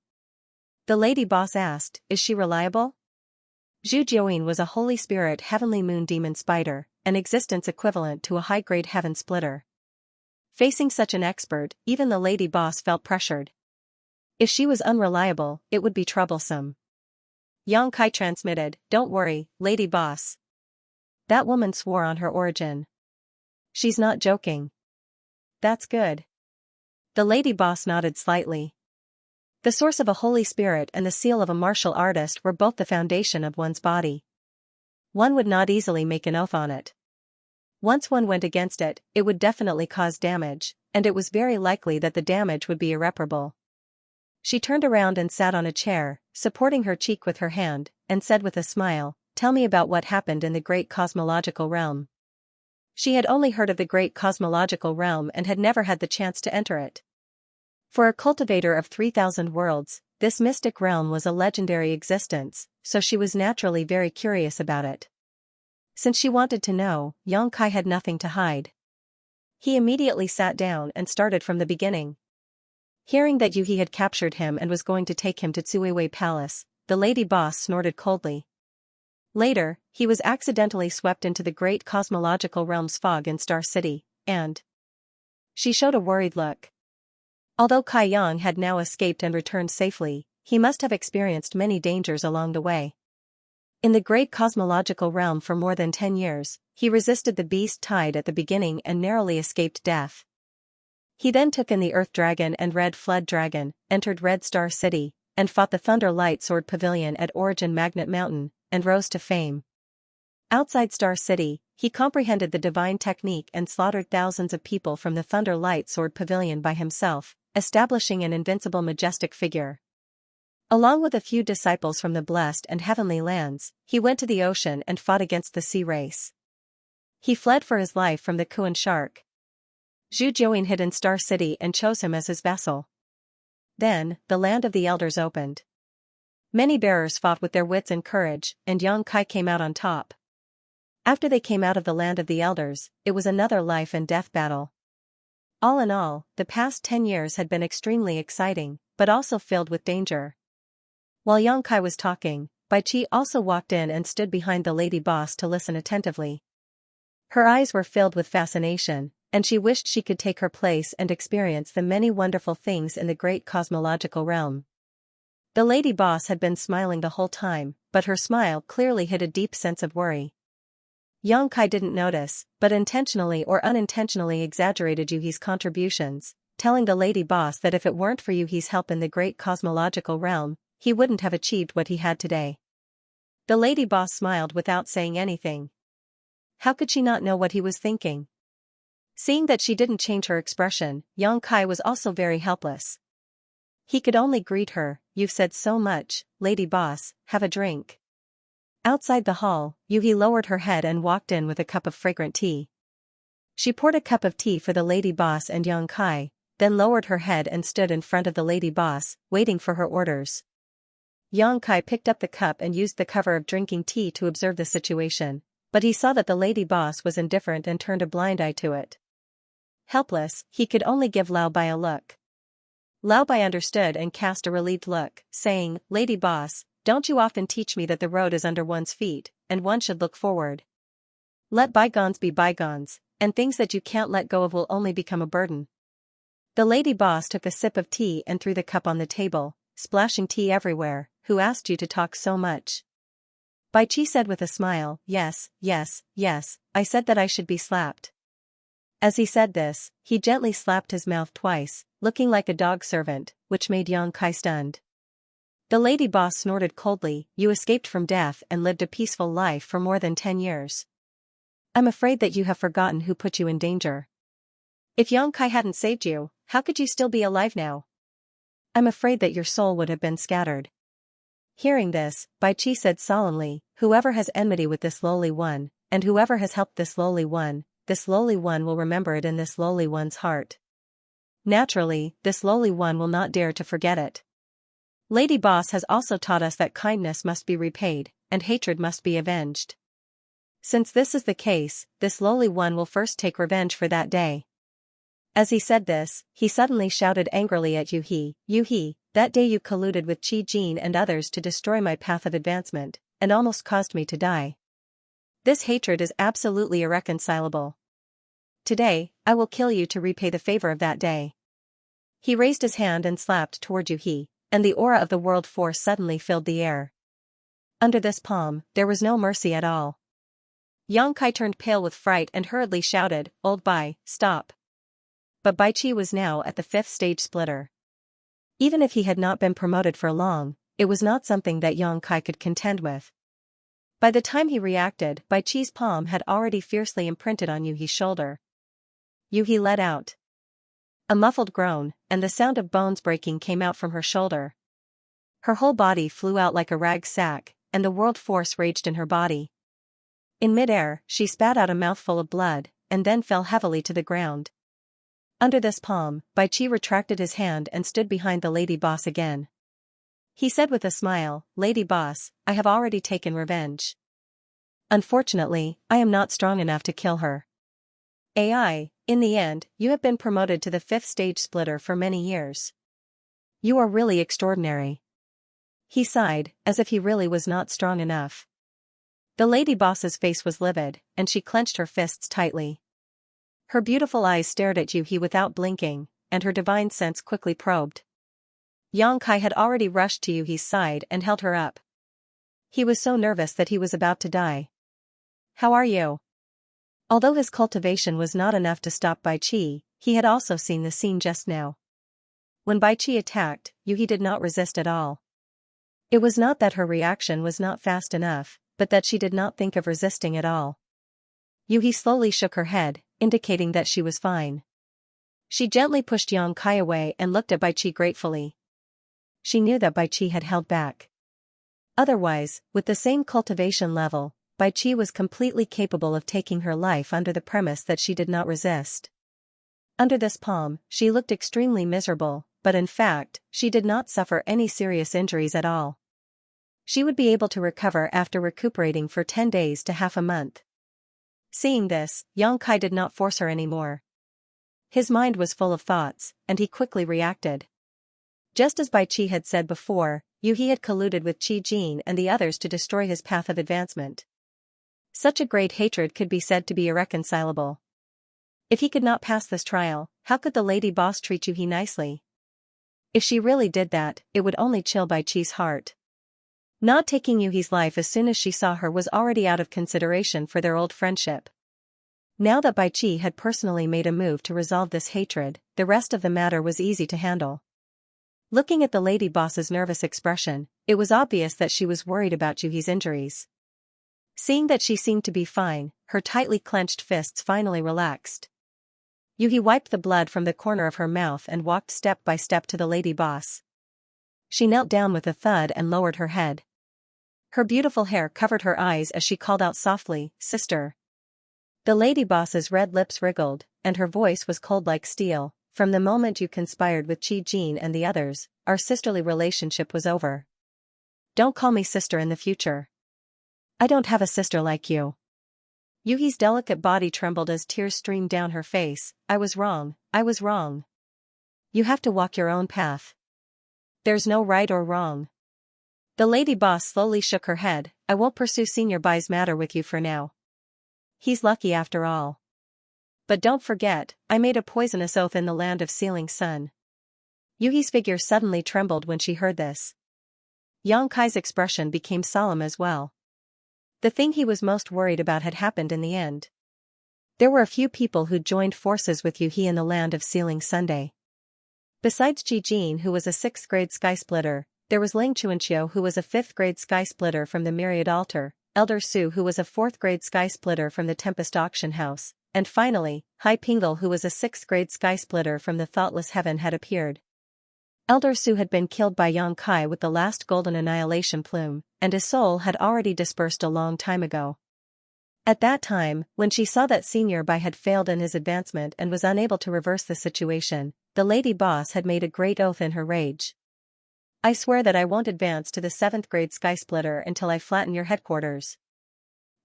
The lady boss asked, is she reliable? Zhu Jiuyin was a holy spirit heavenly moon demon spider, an existence equivalent to a high-grade heaven splitter. Facing such an expert, even the lady boss felt pressured. If she was unreliable, it would be troublesome. Yang Kai transmitted, don't worry, lady boss. That woman swore on her origin. She's not joking. That's good. The lady boss nodded slightly. The source of a holy spirit and the seal of a martial artist were both the foundation of one's body. One would not easily make an oath on it. Once one went against it, it would definitely cause damage, and it was very likely that the damage would be irreparable. She turned around and sat on a chair, supporting her cheek with her hand, and said with a smile, tell me about what happened in the great cosmological realm. She had only heard of the great cosmological realm and had never had the chance to enter it. For a cultivator of 3,000 worlds, this mystic realm was a legendary existence, so she was naturally very curious about it. Since she wanted to know, Yang Kai had nothing to hide. He immediately sat down and started from the beginning. Hearing that Yuhi had captured him and was going to take him to Tsuiwei Palace, the lady boss snorted coldly. Later, he was accidentally swept into the great cosmological realm's fog in Star City, and she showed a worried look. Although Kai Yang had now escaped and returned safely, he must have experienced many dangers along the way. In the great cosmological realm for more than 10 years, he resisted the beast tide at the beginning and narrowly escaped death. He then took in the Earth Dragon and Red Flood Dragon, entered Red Star City, and fought the Thunder Light Sword Pavilion at Origin Magnet Mountain, and rose to fame. Outside Star City, he comprehended the divine technique and slaughtered thousands of people from the Thunder Light Sword Pavilion by himself, establishing an invincible majestic figure. Along with a few disciples from the blessed and heavenly lands, he went to the ocean and fought against the sea race. He fled for his life from the Kuan shark. Zhu Jiuyin hid in Star City and chose him as his vessel. Then, the land of the elders opened. Many bearers fought with their wits and courage, and Yang Kai came out on top. After they came out of the land of the elders, it was another life and death battle. All in all, the past 10 years had been extremely exciting, but also filled with danger. While Yang Kai was talking, Bai Qi also walked in and stood behind the lady boss to listen attentively. Her eyes were filled with fascination, and she wished she could take her place and experience the many wonderful things in the great cosmological realm. The lady boss had been smiling the whole time, but her smile clearly hid a deep sense of worry. Yang Kai didn't notice, but intentionally or unintentionally exaggerated Yuhi's contributions, telling the lady boss that if it weren't for Yuhi's help in the great cosmological realm, he wouldn't have achieved what he had today. The lady boss smiled without saying anything. How could she not know what he was thinking? Seeing that she didn't change her expression, Yang Kai was also very helpless. He could only greet her, "You've said so much, lady boss, have a drink." Outside the hall, Yuhi lowered her head and walked in with a cup of fragrant tea. She poured a cup of tea for the lady boss and Yang Kai, then lowered her head and stood in front of the lady boss, waiting for her orders. Yang Kai picked up the cup and used the cover of drinking tea to observe the situation, but he saw that the lady boss was indifferent and turned a blind eye to it. Helpless, he could only give Lao Bai a look. Lao Bai understood and cast a relieved look, saying, "Lady boss, don't you often teach me that the road is under one's feet, and one should look forward? Let bygones be bygones, and things that you can't let go of will only become a burden." The lady boss took a sip of tea and threw the cup on the table, splashing tea everywhere. Who asked you to talk so much? Bai Qi said with a smile. Yes, yes, yes, I said that I should be slapped. As he said this, he gently slapped his mouth twice, looking like a dog servant, which made Yang Kai stunned. The lady boss snorted coldly. You escaped from death and lived a peaceful life for more than 10 years. I'm afraid that you have forgotten who put you in danger. If Yang Kai hadn't saved you, how could you still be alive now? I'm afraid that your soul would have been scattered. Hearing this, Bai Qi said solemnly, whoever has enmity with this lowly one, and whoever has helped this lowly one will remember it in this lowly one's heart. Naturally, this lowly one will not dare to forget it. Lady Boss has also taught us that kindness must be repaid, and hatred must be avenged. Since this is the case, this lowly one will first take revenge for that day. As he said this, he suddenly shouted angrily at Yu He, that day you colluded with Qi Jin and others to destroy my path of advancement, and almost caused me to die. This hatred is absolutely irreconcilable. Today, I will kill you to repay the favor of that day. He raised his hand and slapped toward Yu He, and the aura of the world force suddenly filled the air. Under this palm, there was no mercy at all. Yang Kai turned pale with fright and hurriedly shouted, Old Bai, stop. But Bai Qi was now at the 5th stage splitter. Even if he had not been promoted for long, it was not something that Yang Kai could contend with. By the time he reacted, Bai Qi's palm had already fiercely imprinted on Yu He's shoulder. Yu He let out a muffled groan, and the sound of bones breaking came out from her shoulder. Her whole body flew out like a rag sack, and the world force raged in her body. In midair, she spat out a mouthful of blood, and then fell heavily to the ground. Under this palm, Bai Qi retracted his hand and stood behind the lady boss again. He said with a smile, Lady boss, I have already taken revenge. Unfortunately, I am not strong enough to kill her. In the end, you have been promoted to the 5th stage splitter for many years. You are really extraordinary. He sighed, as if he really was not strong enough. The lady boss's face was livid, and she clenched her fists tightly. Her beautiful eyes stared at Yu He without blinking, and her divine sense quickly probed. Yang Kai had already rushed to Yu He's side and held her up. He was so nervous that he was about to die. How are you? Although his cultivation was not enough to stop Bai Qi, he had also seen the scene just now. When Bai Qi attacked, Yu He did not resist at all. It was not that her reaction was not fast enough, but that she did not think of resisting at all. Yu He slowly shook her head, indicating that she was fine. She gently pushed Yang Kai away and looked at Bai Qi gratefully. She knew that Bai Qi had held back. Otherwise, with the same cultivation level, Bai Qi was completely capable of taking her life under the premise that she did not resist. Under this palm, she looked extremely miserable, but in fact, she did not suffer any serious injuries at all. She would be able to recover after recuperating for 10 days to half a month. Seeing this, Yang Kai did not force her anymore. His mind was full of thoughts, and he quickly reacted. Just as Bai Qi had said before, Yu He had colluded with Qi Jin and the others to destroy his path of advancement. Such a great hatred could be said to be irreconcilable. If he could not pass this trial, how could the lady boss treat Yu He nicely? If she really did that, it would only chill Bai Qi's heart. Not taking Yu He's life as soon as she saw her was already out of consideration for their old friendship. Now that Bai Qi had personally made a move to resolve this hatred, the rest of the matter was easy to handle. Looking at the lady boss's nervous expression, it was obvious that she was worried about Yu He's injuries. Seeing that she seemed to be fine, her tightly clenched fists finally relaxed. Yu He wiped the blood from the corner of her mouth and walked step by step to the lady boss. She knelt down with a thud and lowered her head. Her beautiful hair covered her eyes as she called out softly, Sister. The lady boss's red lips wriggled, and her voice was cold like steel. From the moment you conspired with Qi Jin and the others, our sisterly relationship was over. Don't call me sister in the future. I don't have a sister like you. Yu He's delicate body trembled as tears streamed down her face. I was wrong. You have to walk your own path. There's no right or wrong. The lady boss slowly shook her head. I won't pursue Senior Bai's matter with you for now. He's lucky after all. But don't forget, I made a poisonous oath in the land of Sealing Sun. Yuhi's figure suddenly trembled when she heard this. Yang Kai's expression became solemn as well. The thing he was most worried about had happened in the end. There were a few people who'd joined forces with Yuhi in the land of Sealing Sunday. Besides Ji Jin, who was a 6th grade skysplitter, there was Ling Xianxia, who was a 5th grade skysplitter from the Myriad Altar, Elder Su, who was a 4th grade skysplitter from the Tempest Auction House, and finally, Hai Pingle, who was a 6th grade skysplitter from the Thoughtless Heaven, had appeared. Elder Su had been killed by Yang Kai with the last golden annihilation plume, and his soul had already dispersed a long time ago. At that time, when she saw that Senior Bai had failed in his advancement and was unable to reverse the situation, the lady boss had made a great oath in her rage. I swear that I won't advance to the 7th grade skysplitter until I flatten your headquarters.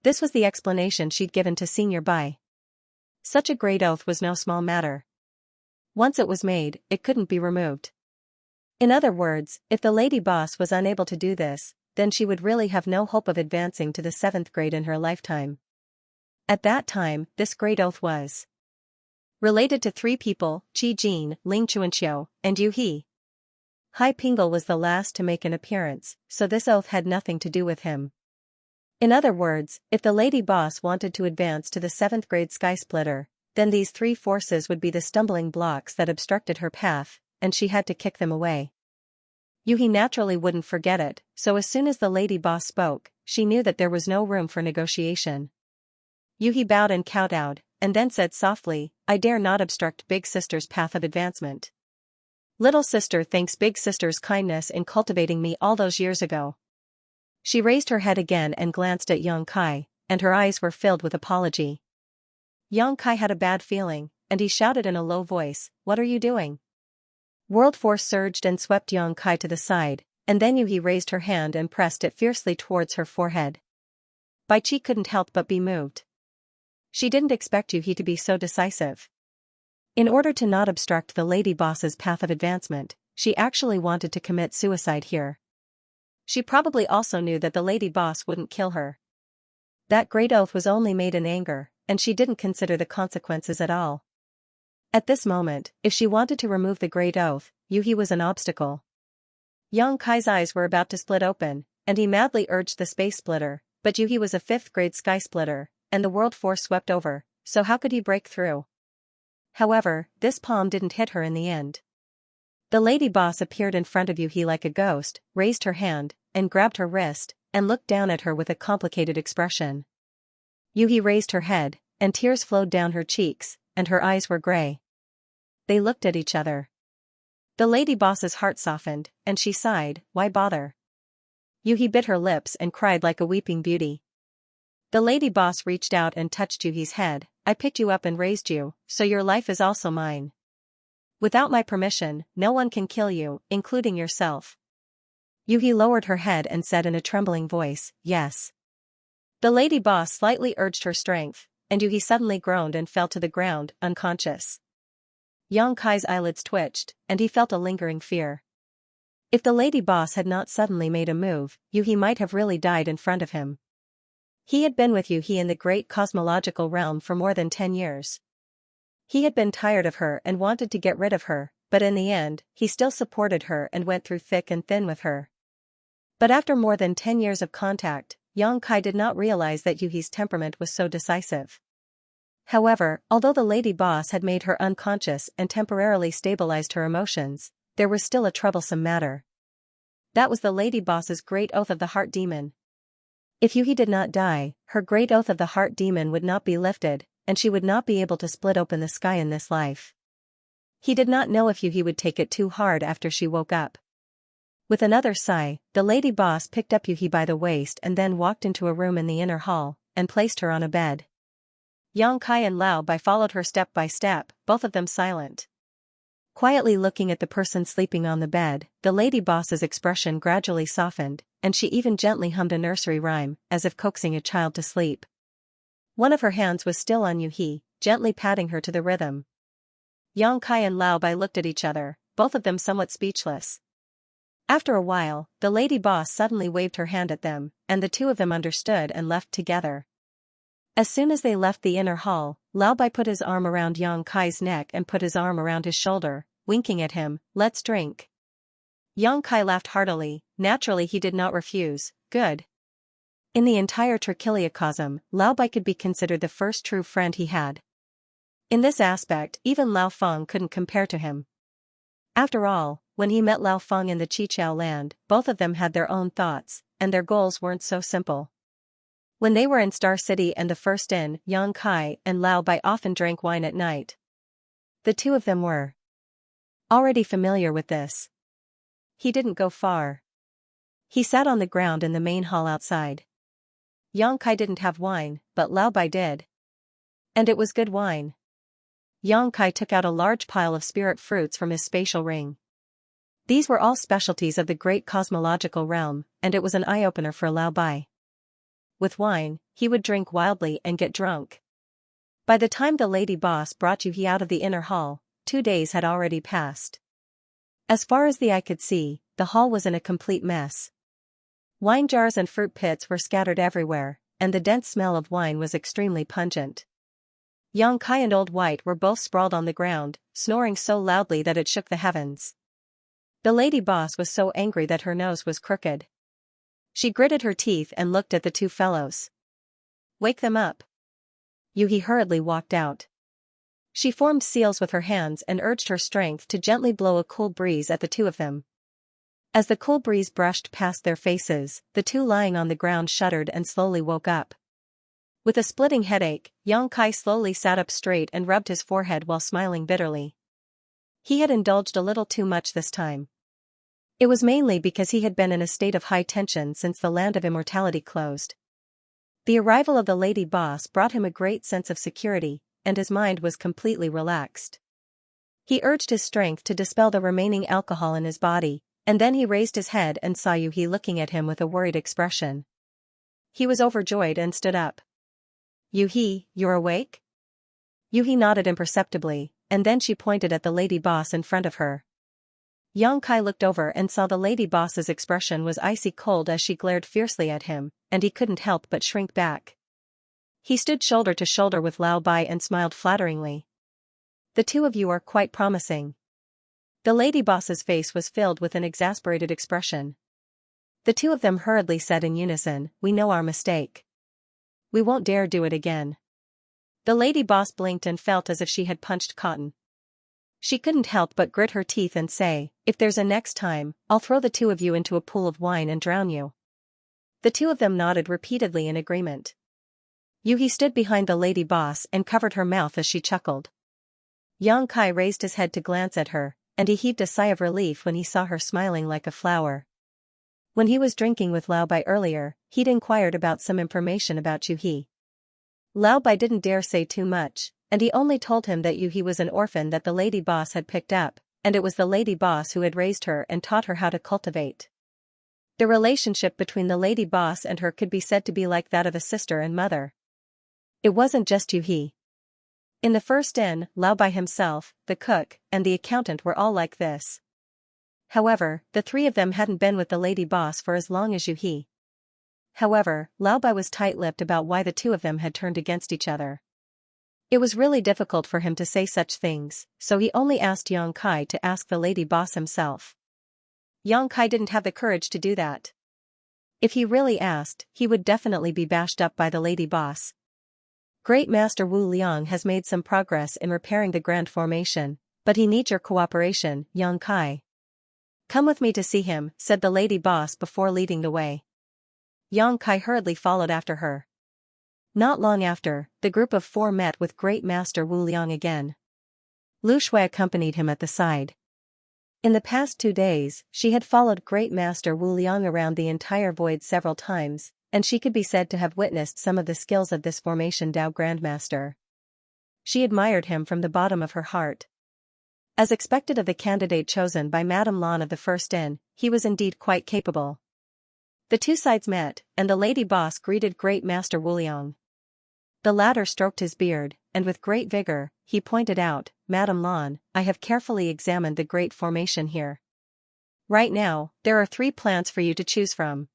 This was the explanation she'd given to Senior Bai. Such a great oath was no small matter. Once it was made, it couldn't be removed. In other words, if the lady boss was unable to do this, then she would really have no hope of advancing to the 7th grade in her lifetime. At that time, this great oath was related to 3 people: Ji Jin, Ling Xianxia, and Yu He. Hai Pingle was the last to make an appearance, so this oath had nothing to do with him. In other words, if the lady boss wanted to advance to the 7th grade skysplitter, then these 3 forces would be the stumbling blocks that obstructed her path, and she had to kick them away. Yuhi naturally wouldn't forget it, so as soon as the lady boss spoke, she knew that there was no room for negotiation. Yuhi bowed and kowtowed, and then said softly, I dare not obstruct Big Sister's path of advancement. Little sister thanks Big Sister's kindness in cultivating me all those years ago. She raised her head again and glanced at Yang Kai, and her eyes were filled with apology. Yang Kai had a bad feeling, and he shouted in a low voice, What are you doing? World force surged and swept Yang Kai to the side, and then Yuhi raised her hand and pressed it fiercely towards her forehead. Bai Qi couldn't help but be moved. She didn't expect Yuhi to be so decisive. In order to not obstruct the lady boss's path of advancement, she actually wanted to commit suicide here. She probably also knew that the lady boss wouldn't kill her. That great oath was only made in anger, and she didn't consider the consequences at all. At this moment, if she wanted to remove the great oath, Yuhi was an obstacle. Yang Kai's eyes were about to split open, and he madly urged the space splitter, but Yuhi was a 5th grade sky splitter, and the world force swept over, so how could he break through? However, this palm didn't hit her in the end. The lady boss appeared in front of Yuhi like a ghost, raised her hand, and grabbed her wrist, and looked down at her with a complicated expression. Yuhi raised her head, and tears flowed down her cheeks, and her eyes were gray. They looked at each other. The lady boss's heart softened, and she sighed, Why bother? Yuhi bit her lips and cried like a weeping beauty. The lady boss reached out and touched Yuhi's head, I picked you up and raised you, so your life is also mine. Without my permission, no one can kill you, including yourself. Yuhi lowered her head and said in a trembling voice, Yes. The lady boss slightly urged her strength, and Yuhi suddenly groaned and fell to the ground, unconscious. Yang Kai's eyelids twitched, and he felt a lingering fear. If the lady boss had not suddenly made a move, Yuhi might have really died in front of him. He had been with Yuhi in the great cosmological realm for more than 10 years. He had been tired of her and wanted to get rid of her, but in the end, he still supported her and went through thick and thin with her. But after more than 10 years of contact, Yang Kai did not realize that Yuhi's temperament was so decisive. However, although the lady boss had made her unconscious and temporarily stabilized her emotions, there was still a troublesome matter. That was the lady boss's great oath of the heart demon. If Yuhi did not die, her great oath of the heart demon would not be lifted, and she would not be able to split open the sky in this life. He did not know if Yuhi would take it too hard after she woke up. With another sigh, the lady boss picked up Yuhi by the waist and then walked into a room in the inner hall, and placed her on a bed. Yang Kai and Lao Bai followed her step by step, both of them silent. Quietly looking at the person sleeping on the bed, the lady boss's expression gradually softened, and she even gently hummed a nursery rhyme, as if coaxing a child to sleep. One of her hands was still on Yuhi, gently patting her to the rhythm. Yang Kai and Lao Bai looked at each other, both of them somewhat speechless. After a while, the lady boss suddenly waved her hand at them, and the two of them understood and left together. As soon as they left the inner hall, Lao Bai put his arm around Yang Kai's neck and put his arm around his shoulder, winking at him, "Let's drink." Yang Kai laughed heartily. Naturally he did not refuse. Good. In the entire trichiliocosm, Lao Bai could be considered the first true friend he had. In this aspect, even Lao Feng couldn't compare to him. After all, when he met Lao Feng in the Chichao land, both of them had their own thoughts, and their goals weren't so simple. When they were in Star City and the First Inn, Yang Kai and Lao Bai often drank wine at night. The two of them were already familiar with this. He didn't go far. He sat on the ground in the main hall outside. Yang Kai didn't have wine, but Lao Bai did. And it was good wine. Yang Kai took out a large pile of spirit fruits from his spatial ring. These were all specialties of the great cosmological realm, and it was an eye-opener for Lao Bai. With wine, he would drink wildly and get drunk. By the time the lady boss brought Yu He out of the inner hall, 2 days had already passed. As far as the eye could see, the hall was in a complete mess. Wine jars and fruit pits were scattered everywhere, and the dense smell of wine was extremely pungent. Yang Kai and Old White were both sprawled on the ground, snoring so loudly that it shook the heavens. The lady boss was so angry that her nose was crooked. She gritted her teeth and looked at the two fellows. "Wake them up." Yu He hurriedly walked out. She formed seals with her hands and urged her strength to gently blow a cool breeze at the two of them. As the cool breeze brushed past their faces, the two lying on the ground shuddered and slowly woke up. With a splitting headache, Yang Kai slowly sat up straight and rubbed his forehead while smiling bitterly. He had indulged a little too much this time. It was mainly because he had been in a state of high tension since the Land of Immortality closed. The arrival of the lady boss brought him a great sense of security, and his mind was completely relaxed. He urged his strength to dispel the remaining alcohol in his body, and then he raised his head and saw Yu He looking at him with a worried expression. He was overjoyed and stood up. "Yu He, you're awake?" Yu He nodded imperceptibly, and then she pointed at the lady boss in front of her. Yang Kai looked over and saw the lady boss's expression was icy cold as she glared fiercely at him, and he couldn't help but shrink back. He stood shoulder to shoulder with Lao Bai and smiled flatteringly. "The two of you are quite promising." The lady boss's face was filled with an exasperated expression. The two of them hurriedly said in unison, "We know our mistake. We won't dare do it again." The lady boss blinked and felt as if she had punched cotton. She couldn't help but grit her teeth and say, "If there's a next time, I'll throw the two of you into a pool of wine and drown you." The two of them nodded repeatedly in agreement. Yu He stood behind the lady boss and covered her mouth as she chuckled. Yang Kai raised his head to glance at her, and he heaved a sigh of relief when he saw her smiling like a flower. When he was drinking with Lao Bai earlier, he'd inquired about some information about Yu He. Lao Bai didn't dare say too much, and he only told him that Yu He was an orphan that the lady boss had picked up, and it was the lady boss who had raised her and taught her how to cultivate. The relationship between the lady boss and her could be said to be like that of a sister and mother. It wasn't just Yu He. In the First Inn, Lao Bai himself, the cook, and the accountant were all like this. However, the three of them hadn't been with the lady boss for as long as Yu He. However, Lao Bai was tight-lipped about why the two of them had turned against each other. It was really difficult for him to say such things, so he only asked Yang Kai to ask the lady boss himself. Yang Kai didn't have the courage to do that. If he really asked, he would definitely be bashed up by the lady boss. Great Master Wu Liang has made some progress in repairing the Grand Formation, but he needs your cooperation, Yang Kai. "Come with me to see him," said the lady boss before leading the way. Yang Kai hurriedly followed after her. Not long after, the group of 4 met with Great Master Wu Liang again. Lu Shui accompanied him at the side. In the past 2 days, she had followed Great Master Wu Liang around the entire void several times, and she could be said to have witnessed some of the skills of this Formation Dao Grandmaster. She admired him from the bottom of her heart. As expected of the candidate chosen by Madame Lan of the First Inn, he was indeed quite capable. The two sides met, and the lady boss greeted Great Master Wu Liang. The latter stroked his beard, and with great vigor, he pointed out, "Madame Lan, I have carefully examined the great formation here. Right now, there are 3 plants for you to choose from.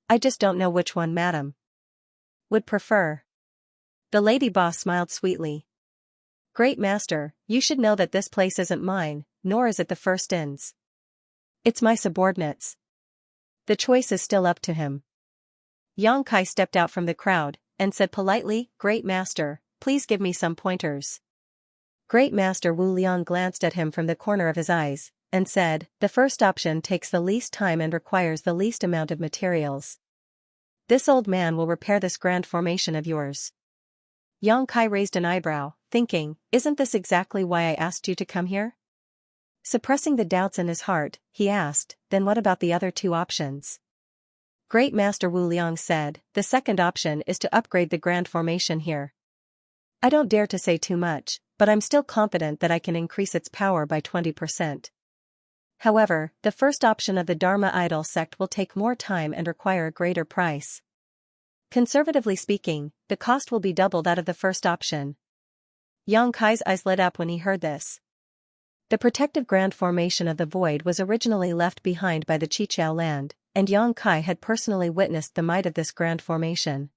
I just don't know which one Madame would prefer." The lady boss smiled sweetly. Great master, you should know that this place isn't mine, nor is it the first inn's. It's my subordinates. The choice is still up to him. Xianxia stepped out from the crowd, and said politely, Great master, please give me some pointers. Great master Wu Liang glanced at him from the corner of his eyes, and said, the first option takes the least time and requires the least amount of materials. This old man will repair this grand formation of yours. Xianxia raised an eyebrow, thinking, isn't this exactly why I asked you to come here? Suppressing the doubts in his heart, he asked, then what about the other two options? Great Master Wu Liang said, the second option is to upgrade the grand formation here. I don't dare to say too much, but I'm still confident that I can increase its power by 20%. However, the first option of the Dharma idol sect will take more time and require a greater price. Conservatively speaking, the cost will be double that of the first option. Xianxia's eyes lit up when he heard this. The protective grand formation of the void was originally left behind by the Qiqiao land, and Xianxia had personally witnessed the might of this grand formation.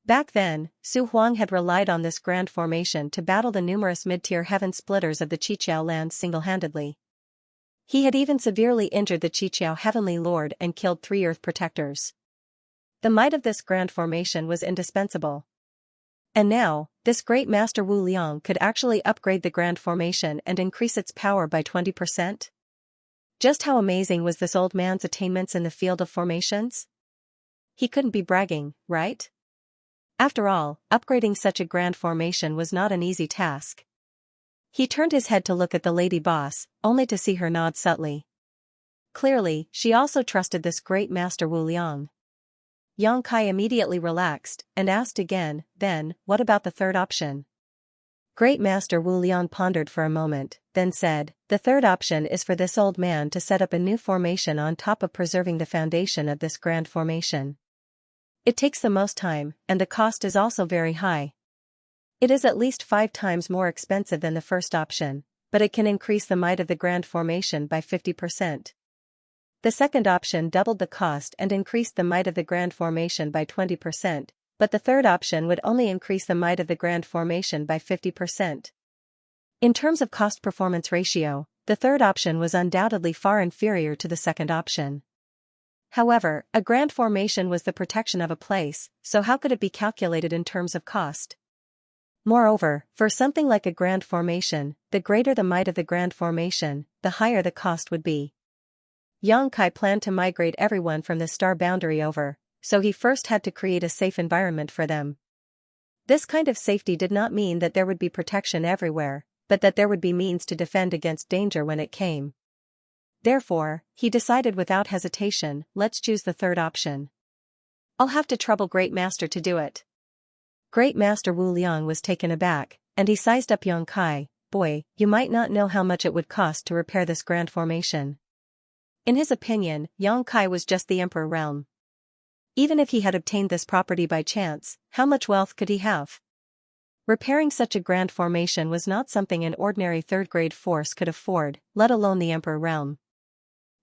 Back then, Su Huang had relied on this grand formation to battle the numerous mid-tier heaven splitters of the Qiqiao land single-handedly. He had even severely injured the Qiqiao heavenly lord and killed 3 earth protectors. The might of this grand formation was indispensable. And now, this great master Wu Liang could actually upgrade the grand formation and increase its power by 20%? Just how amazing was this old man's attainments in the field of formations? He couldn't be bragging, right? After all, upgrading such a grand formation was not an easy task. He turned his head to look at the lady boss, only to see her nod subtly. Clearly, she also trusted this great master Wu Liang. Xianxia immediately relaxed, and asked again, then, what about the third option? Great Master Wu Liang pondered for a moment, then said, the third option is for this old man to set up a new formation on top of preserving the foundation of this grand formation. It takes the most time, and the cost is also very high. It is at least 5 times more expensive than the first option, but it can increase the might of the grand formation by 50%. The second option doubled the cost and increased the might of the grand formation by 20%, but the third option would only increase the might of the grand formation by 50%. In terms of cost-performance ratio, the third option was undoubtedly far inferior to the second option. However, a grand formation was the protection of a place, so how could it be calculated in terms of cost? Moreover, for something like a grand formation, the greater the might of the grand formation, the higher the cost would be. Xianxia planned to migrate everyone from the star boundary over, so he first had to create a safe environment for them. This kind of safety did not mean that there would be protection everywhere, but that there would be means to defend against danger when it came. Therefore, he decided without hesitation, let's choose the third option. I'll have to trouble Great Master to do it. Great Master Wu Liang was taken aback, and he sized up Xianxia, boy, you might not know how much it would cost to repair this grand formation. In his opinion, Xianxia was just the emperor realm. Even if he had obtained this property by chance, how much wealth could he have? Repairing such a grand formation was not something an ordinary third-grade force could afford, let alone the emperor realm.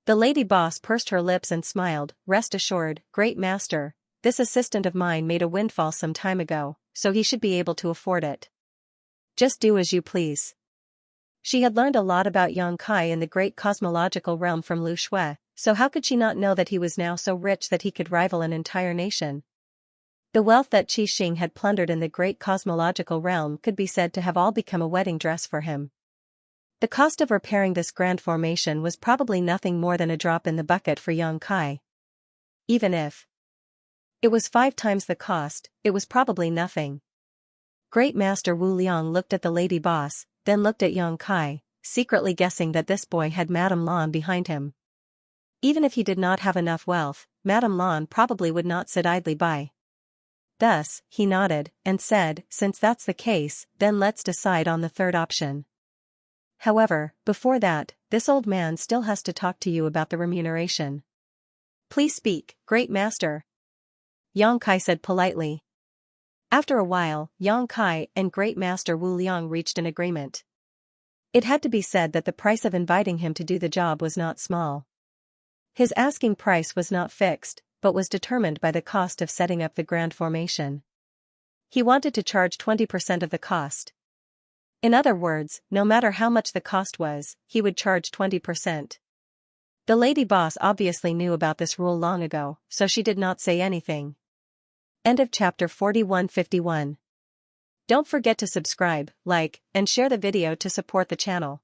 The lady boss pursed her lips and smiled, rest assured, Great Master, this assistant of mine made a windfall some time ago, so he should be able to afford it. Just do as you please. She had learned a lot about Xianxia in the great cosmological realm from Lu Shui, so how could she not know that he was now so rich that he could rival an entire nation? The wealth that Qi Xing had plundered in the great cosmological realm could be said to have all become a wedding dress for him. The cost of repairing this grand formation was probably nothing more than a drop in the bucket for Xianxia. Even if it was 5 times the cost, it was probably nothing. Great Master Wu Liang looked at the lady boss, then looked at Xianxia, secretly guessing that this boy had Madame Lan behind him. Even if he did not have enough wealth, Madame Lan probably would not sit idly by. Thus, he nodded, and said, since that's the case, then let's decide on the third option. However, before that, this old man still has to talk to you about the remuneration. Please speak, Great Master. Xianxia said politely. After a while, Xianxia and Great Master Wu Liang reached an agreement. It had to be said that the price of inviting him to do the job was not small. His asking price was not fixed, but was determined by the cost of setting up the grand formation. He wanted to charge 20% of the cost. In other words, no matter how much the cost was, he would charge 20%. The lady boss obviously knew about this rule long ago, so she did not say anything. End of chapter 4151. Don't forget to subscribe, like, and share the video to support the channel.